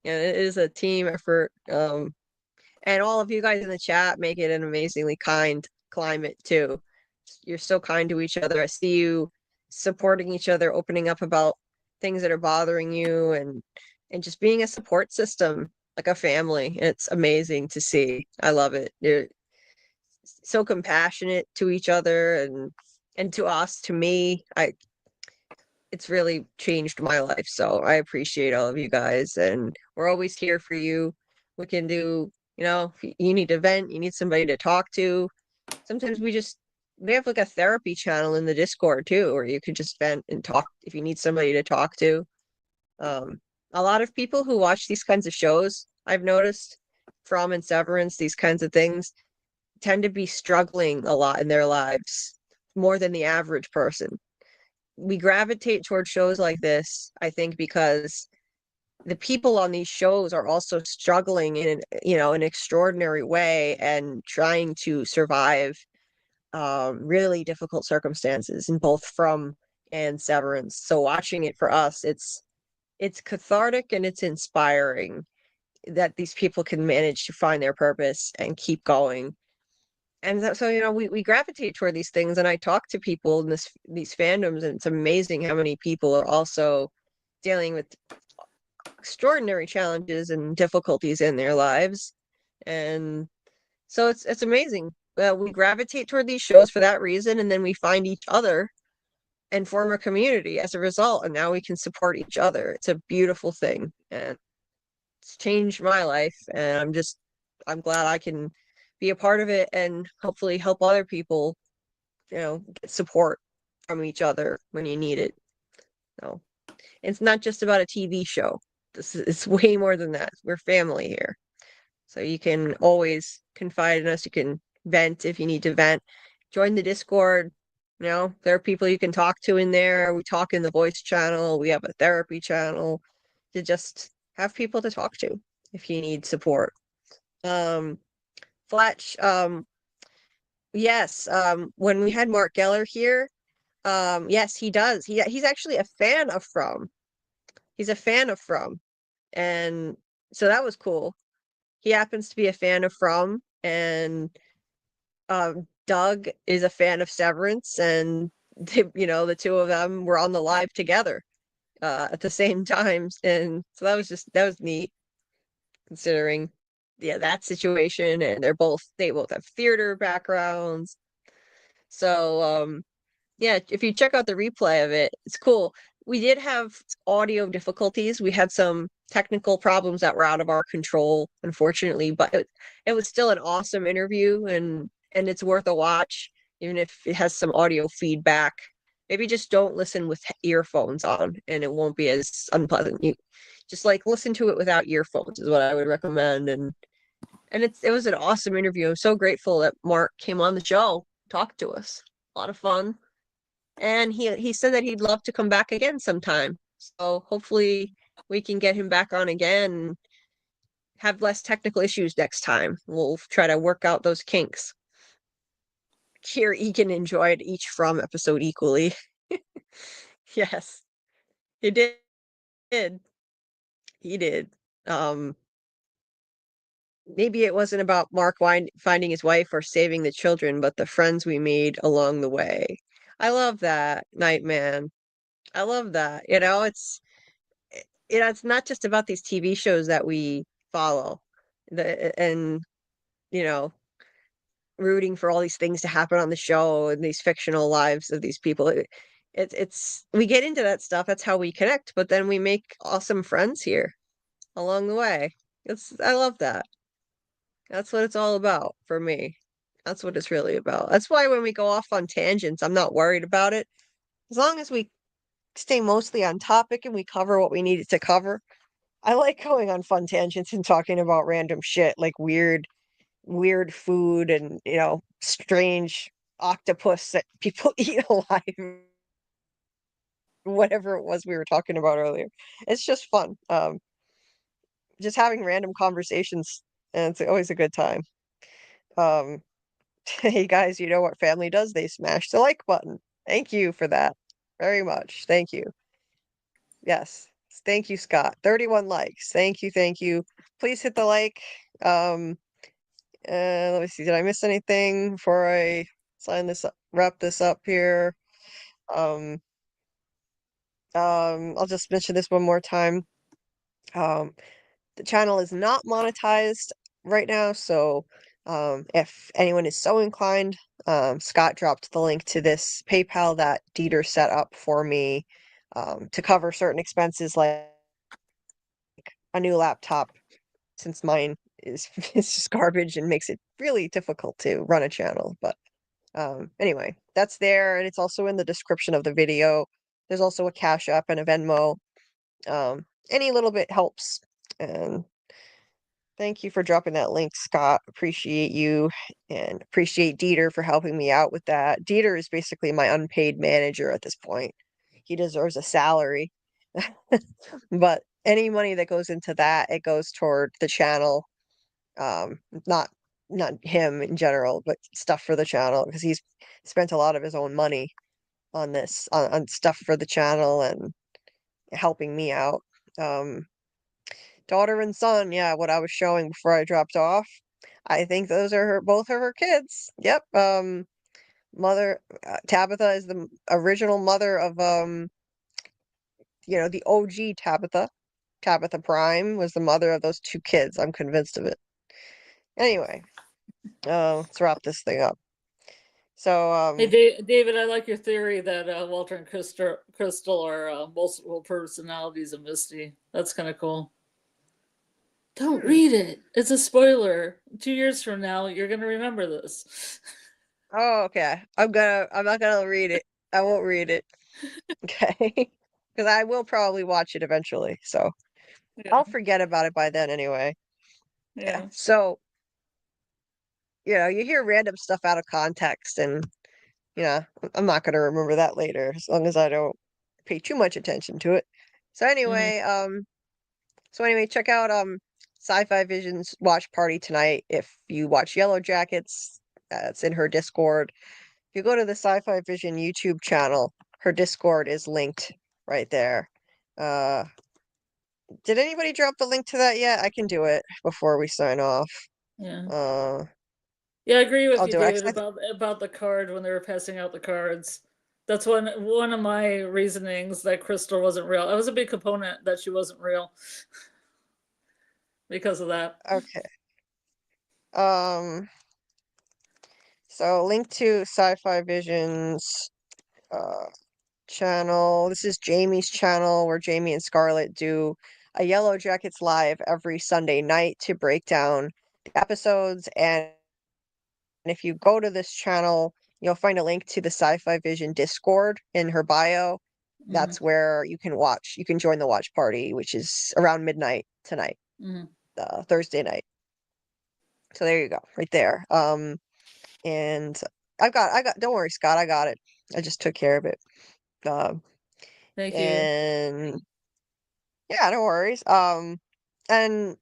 A: it is a team effort. And all of you guys in the chat make it an amazingly kind climate too. You're so kind to each other. I see you supporting each other, opening up about things that are bothering you, and just being a support system, like a family. It's amazing to see. I love it. You're so compassionate to each other and to us, to me. It's really changed my life. So I appreciate all of you guys, and we're always here for you. We can do, if you need to vent, you need somebody to talk to. Sometimes we have like a therapy channel in the Discord too, where you can just vent and talk if you need somebody to talk to. A lot of people who watch these kinds of shows, I've noticed, From and Severance, these kinds of things, tend to be struggling a lot in their lives, more than the average person. we gravitate toward shows like this, I think, because the people on these shows are also struggling in an extraordinary way and trying to survive really difficult circumstances in both From and Severance. So watching it for us, it's cathartic and it's inspiring that these people can manage to find their purpose and keep going. And so, we gravitate toward these things, and I talk to people in these fandoms, and it's amazing how many people are also dealing with extraordinary challenges and difficulties in their lives. And so it's amazing. We gravitate toward these shows for that reason, and then we find each other and form a community as a result, and now we can support each other. It's a beautiful thing, and it's changed my life, and I'm glad I can be a part of it and hopefully help other people, get support from each other when you need it. So it's not just about a TV show. It's way more than that. We're family here. So you can always confide in us. You can vent if you need to vent. Join the Discord. There are people you can talk to in there. We talk in the voice channel. We have a therapy channel to just have people to talk to if you need support. Fletch, yes, when we had Mark Geller here, yes, he does. He's actually a fan of From. He's a fan of From. And so that was cool. He happens to be a fan of From, and Doug is a fan of Severance, and the two of them were on the live together at the same times, and so that was neat considering that situation, and they both have theater backgrounds. So yeah, if you check out the replay of it, it's cool. We did have audio difficulties. We had some technical problems that were out of our control, unfortunately, but it was still an awesome interview, and it's worth a watch, even if it has some audio feedback. Maybe just don't listen with earphones on, and it won't be as unpleasant. You just listen to it without earphones is what I would recommend. And it was an awesome interview. I'm so grateful that Mark came on the show, talked to us. A lot of fun. And he said that he'd love to come back again sometime. So hopefully we can get him back on again and have less technical issues next time. We'll try to work out those kinks. Here, Egan enjoyed each From episode equally. Yes, he did. He did. Maybe it wasn't about Mark finding his wife or saving the children, but the friends we made along the way. I love that, Nightman. I love that. It's not just about these TV shows that we follow, and you know, rooting for all these things to happen on the show and these fictional lives of these people. It's we get into that stuff. That's how we connect. But then we make awesome friends here along the way. I love that. That's what it's all about for me. That's what it's really about. That's why when we go off on tangents, I'm not worried about it. As long as we stay mostly on topic and we cover what we needed to cover. I like going on fun tangents and talking about random shit like weird food and, strange octopus that people eat alive. Whatever it was we were talking about earlier. It's just fun. Just having random conversations, and it's always a good time. Hey guys, you know what family does? They smash the like button. Thank you for that very much. Thank you. Yes. Thank you, Scott. 31 likes. Thank you. Thank you. Please hit the like. Let me see. Did I miss anything before I wrap this up here? Um, I'll just mention this one more time. The channel is not monetized right now, so if anyone is so inclined, Scott dropped the link to this PayPal that Dieter set up for me to cover certain expenses like a new laptop, since mine is it's just garbage and makes it really difficult to run a channel. But anyway, that's there, and it's also in the description of the video. There's also a Cashapp and a Venmo. Any little bit helps. And thank you for dropping that link, Scott. Appreciate you, and appreciate Dieter for helping me out with that. Dieter is basically my unpaid manager at this point. he deserves a salary. But any money that goes into that, it goes toward the channel. Not him in general, but stuff for the channel, because he's spent a lot of his own money on this, on stuff for the channel and helping me out. Daughter and son, yeah, what I was showing before I dropped off. I think those are both of her kids. Yep. Mother Tabitha is the original mother of the OG Tabitha. Tabitha Prime was the mother of those two kids. I'm convinced of it. Anyway, let's wrap this thing up. So,
B: Hey, David, I like your theory that Walter and Crystal are multiple personalities of Misty. That's kind of cool. Don't read it. It's a spoiler. 2 years from now, you're gonna remember this.
A: Oh, okay. I'm not gonna read it. I won't read it. Okay. Because I will probably watch it eventually. So I'll forget about it by then anyway.
B: Yeah.
A: So, you hear random stuff out of context, and I'm not gonna remember that later as long as I don't pay too much attention to it. So anyway, check out Sci-Fi Vision's watch party tonight if you watch Yellow Jackets. It's in her Discord. If you go to the Sci-Fi Vision YouTube channel, her Discord is linked right there. Did anybody drop the link to that yet? I can do it before we sign off.
B: Yeah. Yeah, I agree with
A: I'll
B: you,
A: do it.
B: David, about the card when they were passing out the cards. That's one of my reasonings that Crystal wasn't real. I was a big component that she wasn't real because of that.
A: Okay. So link to Sci-Fi Vision's channel. This is Jamie's channel where Jamie and Scarlet do a Yellow Jackets live every Sunday night to break down the episodes. And if you go to this channel, you'll find a link to the Sci-Fi Vision Discord in her bio. That's where you can watch. You can join the watch party, which is around midnight tonight, Thursday night. So there you go, right there. And I got. Don't worry, Scott. I got it. I just took care of it.
B: Thank you.
A: And yeah, no worries. And it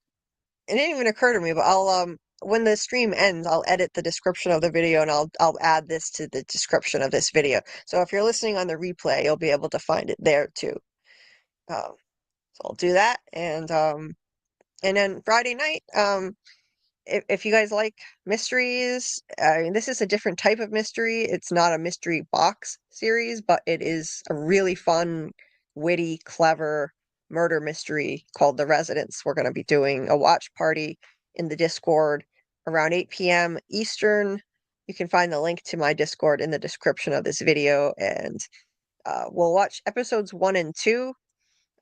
A: didn't even occur to me, but I'll when the stream ends, I'll edit the description of the video and I'll add this to the description of this video. So if you're listening on the replay, you'll be able to find it there too. So I'll do that, and then Friday night, if you guys like mysteries, I mean, this is a different type of mystery. It's not a mystery box series, but it is a really fun, witty, clever murder mystery called The Residence. We're going to be doing a watch party in the Discord around 8 p.m. Eastern. You can find the link to my Discord in the description of this video, and we'll watch episodes 1 and 2,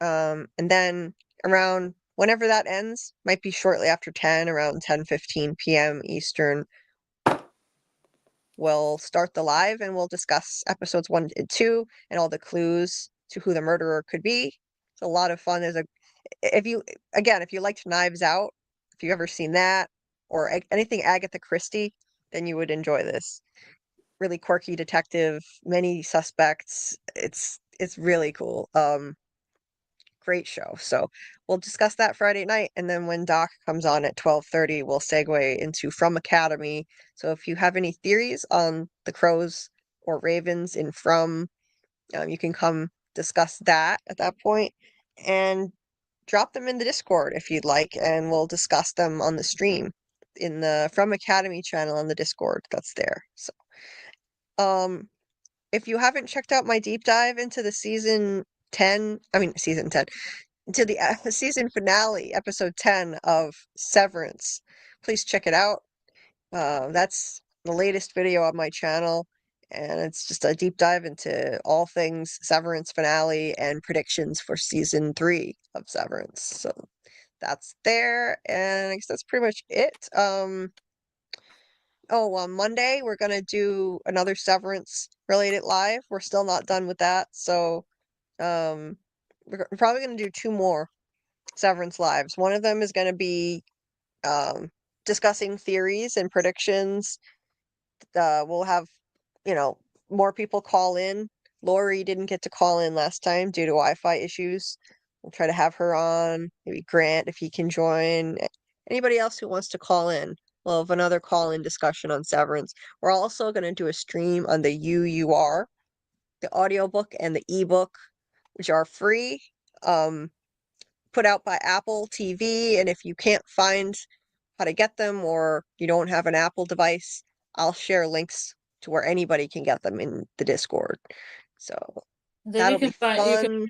A: and then around whenever that ends, might be shortly after 10, around 10:15 p.m. Eastern, we'll start the live and we'll discuss episodes 1 and 2 and all the clues to who the murderer could be. It's a lot of fun. If you liked Knives Out, if you've ever seen that, or anything Agatha Christie, then you would enjoy this. Really quirky detective, many suspects. It's really cool. Great show. So we'll discuss that Friday night, and then when Doc comes on at 12:30, we'll segue into FROMacademy. So if you have any theories on the Crows or Ravens in From, you can come discuss that at that point, and drop them in the Discord if you'd like, and we'll discuss them on the stream in the FROMacademy channel on the Discord that's there. So, if you haven't checked out my deep dive into the season 10, to the season finale, episode 10 of Severance, please check it out. That's the latest video on my channel, and it's just a deep dive into all things Severance finale and predictions for season 3 of Severance. So that's there, and I guess that's pretty much it. On Monday, we're going to do another Severance related live. We're still not done with that, so we're probably going to do 2 more Severance lives. One of them is going to be discussing theories and predictions. We'll have, more people call in Lori didn't get to call in last time due to Wi-Fi issues. We'll try to have her on. Maybe Grant, if he can join. Anybody else who wants to call in. We'll have another call-in discussion on Severance. We're also going to do a stream on the UUR, the audiobook and the ebook, which are free, put out by Apple TV. And if you can't find how to get them or you don't have an Apple device, I'll share links to where anybody can get them in the Discord. So
B: Then
A: that'll be fun.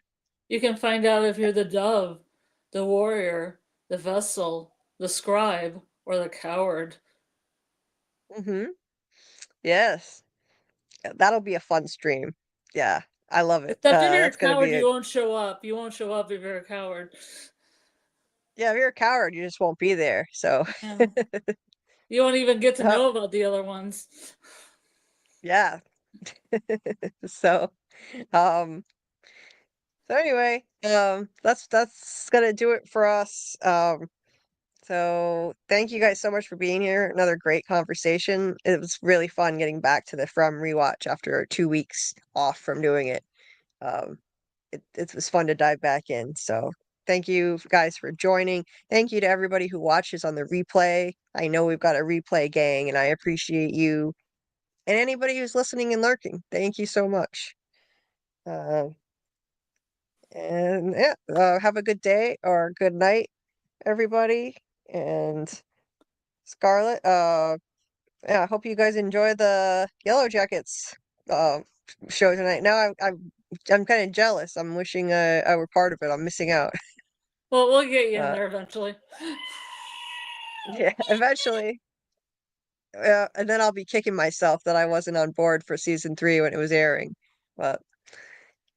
B: you can find out if you're the dove, the warrior, the vessel, the scribe, or the coward.
A: Yes. That'll be a fun stream. Yeah, I love it.
B: Except if you're a
A: That's gonna
B: coward,
A: be
B: you won't show up. You won't show up if you're a coward.
A: yeah, if you're a coward, you just won't be there. So
B: Yeah. You won't even get to
A: Uh,
B: know about the other ones.
A: yeah. So um so anyway, that's gonna do it for us. So thank you guys so much for being here. Another great conversation. It was really fun getting back to the From rewatch after 2 weeks off from doing it. Um, it was fun to dive back in. So thank you guys for joining. Thank you to everybody who watches on the replay. I know we've got a replay gang, and I appreciate you. And anybody who's listening and lurking, thank you so much. Uh, and yeah, have a good day or good night, everybody. And Scarlet, yeah, I hope you guys enjoy the Yellow Jackets show tonight. Now I'm kind of jealous. I'm wishing I were part of it. I'm missing out.
B: Well, we'll get you in there eventually.
A: Yeah, eventually. And then I'll be kicking myself that I wasn't on board for season 3 when it was airing. But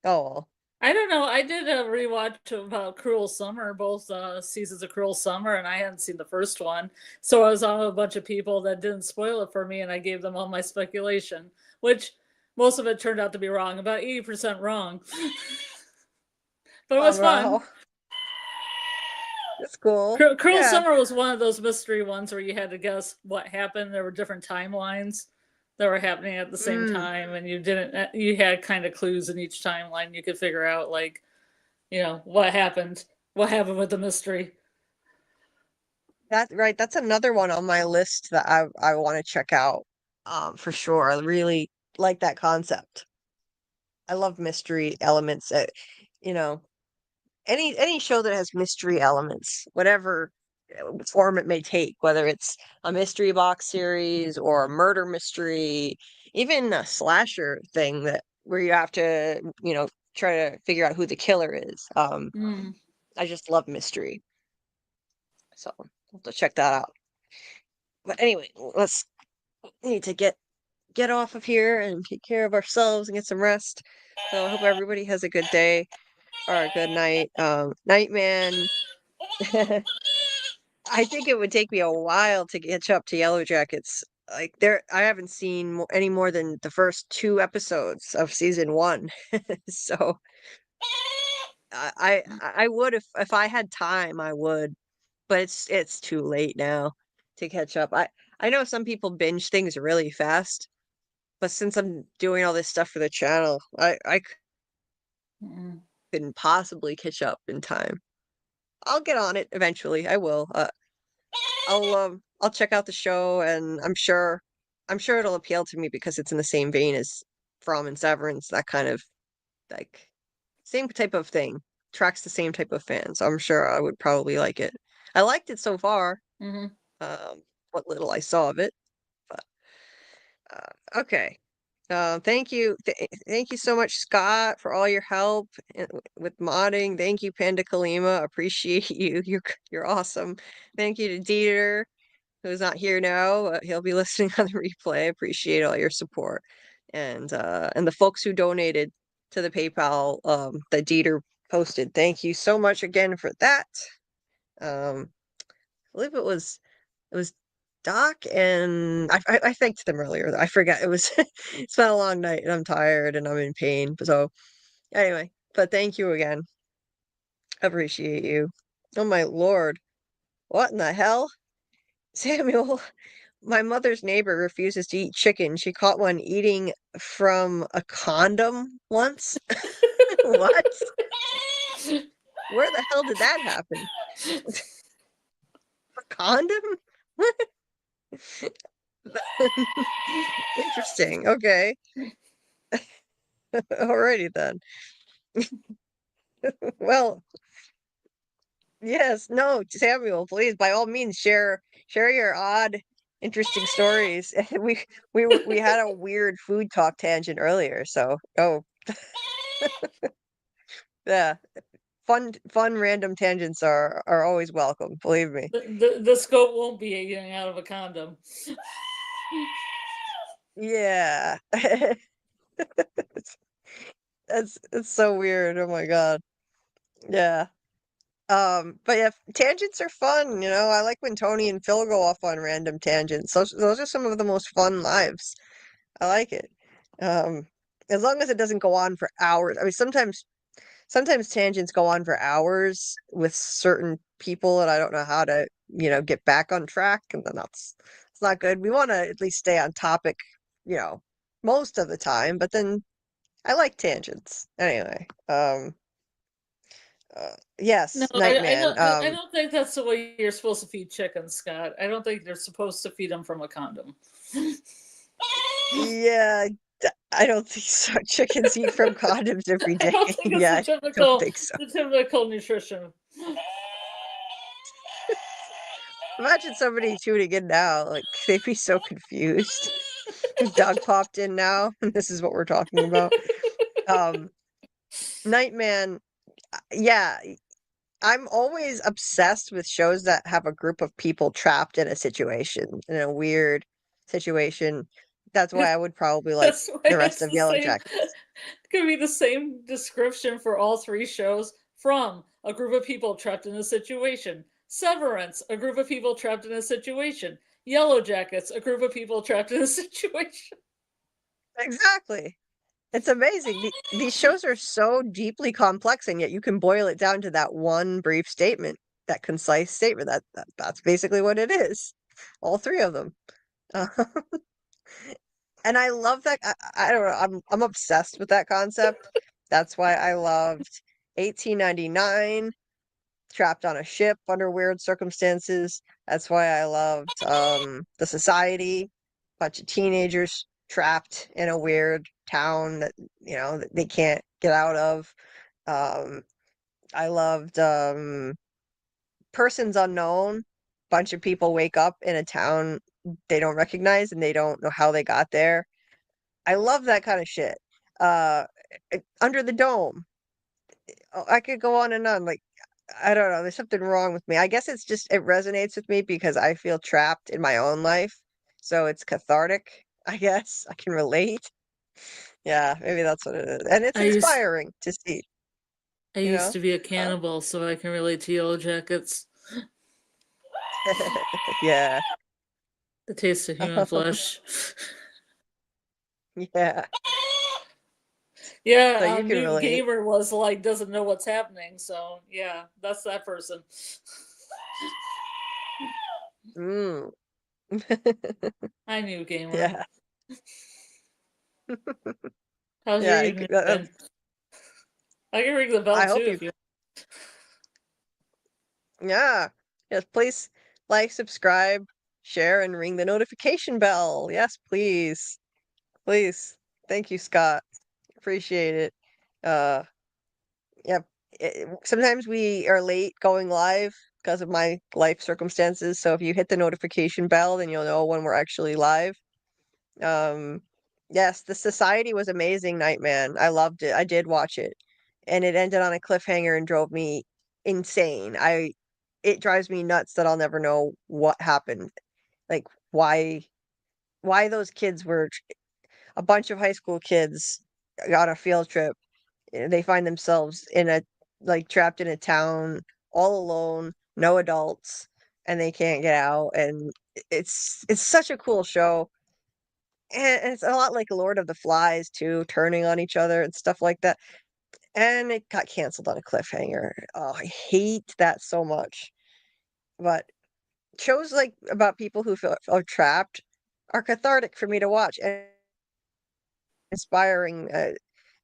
A: oh well.
B: I don't know. I did a rewatch about Cruel Summer, both seasons of Cruel Summer, and I hadn't seen the first one. So I was on with a bunch of people that didn't spoil it for me, and I gave them all my speculation, which most of it turned out to be wrong, about 80% wrong. But it was fun.
A: That's cool.
B: Cruel
A: Yeah.
B: Summer was one of those mystery ones where you had to guess what happened. There were different timelines that were happening at the same time, and you had kind of clues in each timeline. You could figure out, like, what happened with the mystery.
A: That's right. That's another one on my list that I want to check out. For sure. I really like that concept. I love mystery elements. You know, any show that has mystery elements, whatever form it may take, whether it's a mystery box series or a murder mystery, even a slasher thing where you have to, try to figure out who the killer is. I just love mystery. So I'll have to check that out. But anyway, need to get off of here and take care of ourselves and get some rest. So I hope everybody has a good day or a good night. Nightman. I think it would take me a while to catch up to Yellow Jackets. Like I haven't seen any more than the first 2 episodes of season 1. So I would if I had time, I would, but it's too late now to catch up. I know some people binge things really fast, but since I'm doing all this stuff for the channel, I couldn't possibly catch up in time. I'll get on it eventually. I will. I'll check out the show, and I'm sure it'll appeal to me because it's in the same vein as From and Severance, that kind of like same type of thing. Tracks the same type of fan, so I'm sure I would probably like it. I liked it so far. What little I saw of it, but okay. Thank you, thank you so much, Scott, for all your help with modding. Thank you, Panda Kalima. Appreciate you. You're awesome. Thank you to Dieter, who's not here now, but he'll be listening on the replay. Appreciate all your support, and the folks who donated to the PayPal that Dieter posted. Thank you so much again for that. I believe it was Doc, and I thanked them earlier. I forgot it was it's been a long night and I'm tired and I'm in pain. So anyway, but thank you again. Appreciate you. Oh my lord. What in the hell? Samuel, My mother's neighbor refuses to eat chicken. She caught one eating from a condom once. What? Where the hell did that happen? A condom? Interesting. Okay. Alrighty then. Well, yes, no, Samuel, please, by all means, share your odd, interesting stories. We had a weird food talk tangent earlier, so yeah, fun random tangents are always welcome. Believe me.
B: The scope won't be eating out of a condom.
A: Yeah, it's so weird. Oh my God. Yeah. But yeah, tangents are fun, you know. I like when Tony and Phil go off on random tangents. Those are some of the most fun lives. I like it. Um, as long as it doesn't go on for hours. I mean, sometimes tangents go on for hours with certain people, and I don't know how to, get back on track, and then it's not good. We want to at least stay on topic, you know, most of the time, but then I like tangents. Anyway,
B: No,
A: yes,
B: I
A: Nightman.
B: don't. I don't think that's the way you're supposed to feed chickens, Scott. I don't think you're supposed to feed them from a condom.
A: Yeah, I don't think so. Chickens eat from condoms every
B: I
A: day.
B: don't think it's
A: Yeah,
B: the
A: I don't think so.
B: typical nutrition.
A: Imagine somebody tuning in now, like they'd be so confused. If Doug popped in now, and this is what we're talking about. Nightman, yeah, I'm always obsessed with shows that have a group of people trapped in a situation, in a weird situation. That's why I would probably like
B: That's why
A: the rest
B: it's
A: of
B: the
A: Yellow
B: same.
A: Jackets.
B: Could be the same description for all three shows. From a group of people trapped in a situation. Severance, a group of people trapped in a situation. Yellow Jackets, a group of people trapped in a situation.
A: Exactly. It's amazing. These shows are so deeply complex, and yet you can boil it down to that one brief statement, that concise statement. That's basically what it is. All three of them. Uh, and I love that. I don't know. I'm obsessed with that concept. That's why I loved 1899, Trapped on a Ship under weird circumstances. That's why I loved The Society, bunch of teenagers trapped in a weird town that that they can't get out of. Um, I loved Persons Unknown. Bunch of people wake up in a town they don't recognize and they don't know how they got there. I love that kind of shit. Uh, Under the Dome. Oh, I could go on and on. Like, I don't know. There's something wrong with me. I guess it's just it resonates with me because I feel trapped in my own life. So it's cathartic, I guess. I can relate. Yeah, maybe that's what it is. And it's
B: I used
A: inspiring to see,
B: I
A: you
B: used
A: know?
B: to be a
A: Uh,
B: cannibal, so I can relate to Yellow Jackets.
A: yeah.
B: The taste of human flesh.
A: Yeah. So
B: Yeah,
A: you can
B: New
A: relate.
B: Gamer was like doesn't know what's happening, so yeah, that's that person.
A: Mm.
B: Hi, New Gamer.
A: Yeah.
B: How's your
A: Yeah,
B: evening been? I can ring the bell
A: I
B: too
A: hope you
B: if you.
A: yeah. Yes, please like, subscribe, share, and ring the notification bell. Yes, please. Please. Thank you, Scott. Appreciate it. Uh, yeah. Sometimes we are late going live because of my life circumstances. So if you hit the notification bell, then you'll know when we're actually live. Um, yes, the Society was amazing, Nightman. I loved it. I did watch it, and it ended on a cliffhanger and drove me insane. It drives me nuts that I'll never know what happened. Like why those kids were a bunch of high school kids on a field trip. They find themselves in a like trapped in a town all alone, no adults, and they can't get out. And it's such a cool show. And it's a lot like Lord of the Flies too, turning on each other and stuff like that. And it got canceled on a cliffhanger. Oh, I hate that so much. But shows like about people who feel trapped are cathartic for me to watch and inspiring.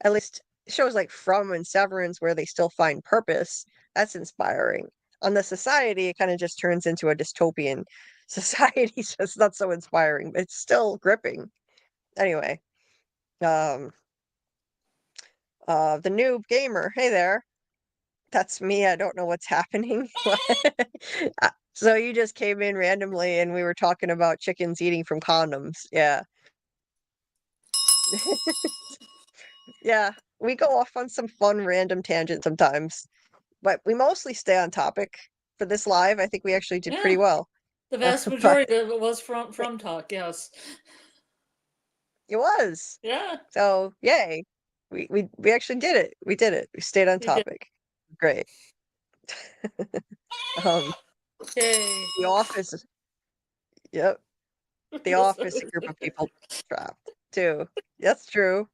A: At least shows like From and Severance where they still find purpose. That's inspiring. On the society, it kind of just turns into a dystopian society, so it's not so inspiring, but it's still gripping. Anyway, um, the noob gamer. Hey there. That's me. I don't know what's happening. So you just came in randomly and we were talking about chickens eating from condoms. Yeah. Yeah. We go off on some fun random tangents sometimes, but we mostly stay on topic for this live. I think we actually did pretty
B: Yeah.
A: well.
B: The vast
A: But
B: majority of it was from talk, yes.
A: it was.
B: Yeah,
A: So yay. We actually did it. We did it. We stayed on
B: we did.
A: topic. Great. Um,
B: Yay.
A: The Office. Yep. The Office, a group of people trapped too. That's true.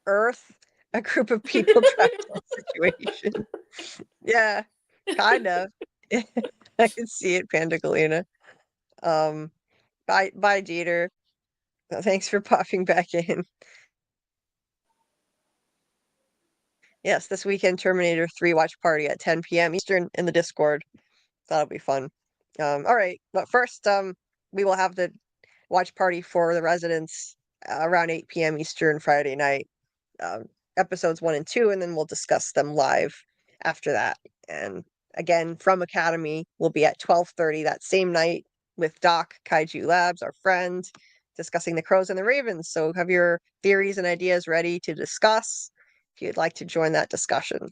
A: Earth, a group of people trapped in a situation. Yeah, kind of. I can see it, Pandagalina. Um, bye, Jeter. Thanks for popping back in. Yes, this weekend Terminator 3 watch party at 10 p.m. Eastern in the Discord. That'll be fun. All right, but first, we will have the watch party for the residents around 8 p.m. Eastern Friday night. Episodes 1 and 2, and then we'll discuss them live after that. And again, FROMacademy will be at 12:30 that same night with Doc Kaiju Labs, our friend, discussing the Crows and the Ravens. So have your theories and ideas ready to discuss if you'd like to join that discussion.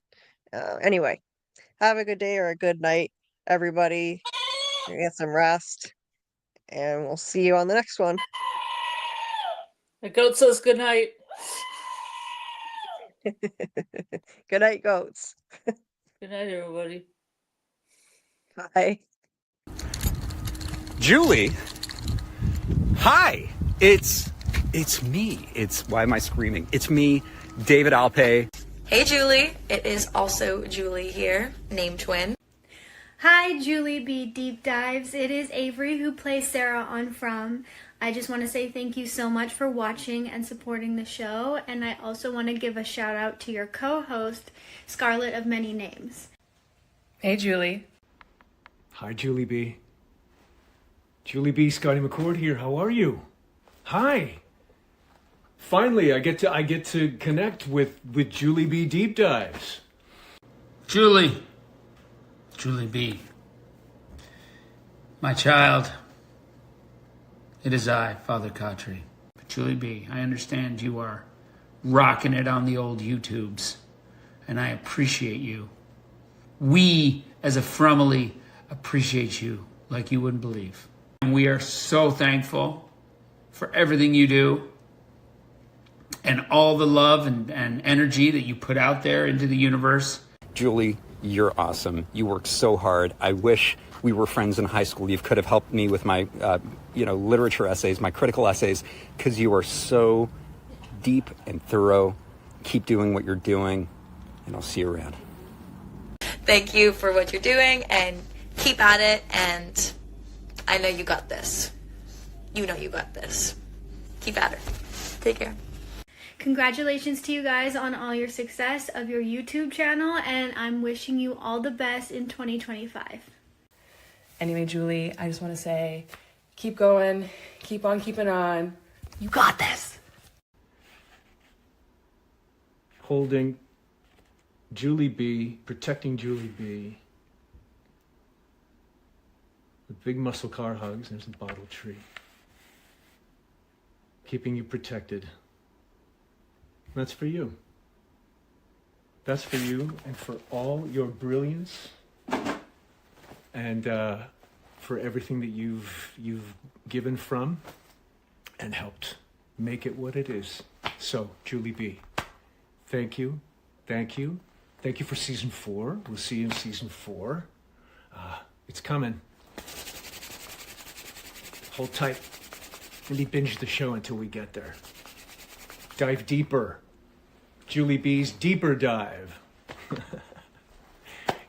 A: Anyway, have a good day or a good night, everybody. Get some rest, and we'll see you on the next one.
B: The goat says good night.
A: Good night, goats.
B: Good night, everybody.
A: Bye.
E: Julie, hi. It's me. Why am I screaming? It's me, David Alpay.
F: Hey Julie, it is also Julie here, name twin.
G: Hi, JulieBDeepDives. It is Avery who plays Sarah on From. I just want to say thank you so much for watching and supporting the show, and I also want to give a shout out to your co-host, Scarlet of Many Names.
H: Hey, Julie.
I: Hi, Julie B. Julie B. Scotty McCord here. How are you? Hi. Finally, I get to connect with Julie B. Deep Dives.
J: Julie B. My child, it is I, Father Khatri. But Julie B., I understand you are rocking it on the old YouTubes, and I appreciate you. We, as a Fromily, appreciate you like you wouldn't believe. And we are so thankful for everything you do and all the love and energy that you put out there into the universe.
E: Julie, you're awesome. You work so hard. I wish we were friends in high school. You could have helped me with my, literature essays, my critical essays, because you are so deep and thorough. Keep doing what you're doing, and I'll see you around.
F: Thank you for what you're doing, and keep at it, and I know you got this. You know you got this. Keep at it. Take care.
G: Congratulations to you guys on all your success of your YouTube channel, and I'm wishing you all the best in 2025.
H: Anyway, Julie, I just want to say, keep going, keep on keeping on. You got this.
I: Holding Julie B, protecting Julie B. With big muscle car hugs, there's a bottle tree. Keeping you protected. That's for you. That's for you and for all your brilliance and for everything that you've given from and helped make it what it is. So, Julie B, thank you. Thank you. Thank you for season 4. We'll see you in season 4. It's coming. Hold tight. Maybe binge the show until we get there. Dive deeper. Julie B's Deeper Dive.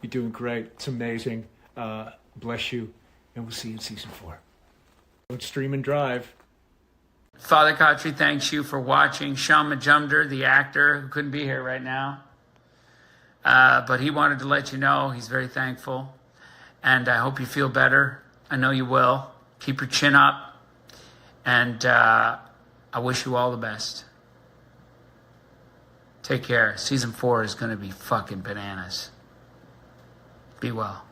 I: You're doing great. It's amazing. Bless you. And we'll see you in season 4. Don't stream and drive.
J: Father Khatri thanks you for watching. Sean Majumder, the actor who couldn't be here right now, but he wanted to let you know he's very thankful. And I hope you feel better. I know you will. Keep your chin up. And I wish you all the best. Take care. Season 4 is going to be fucking bananas. Be well.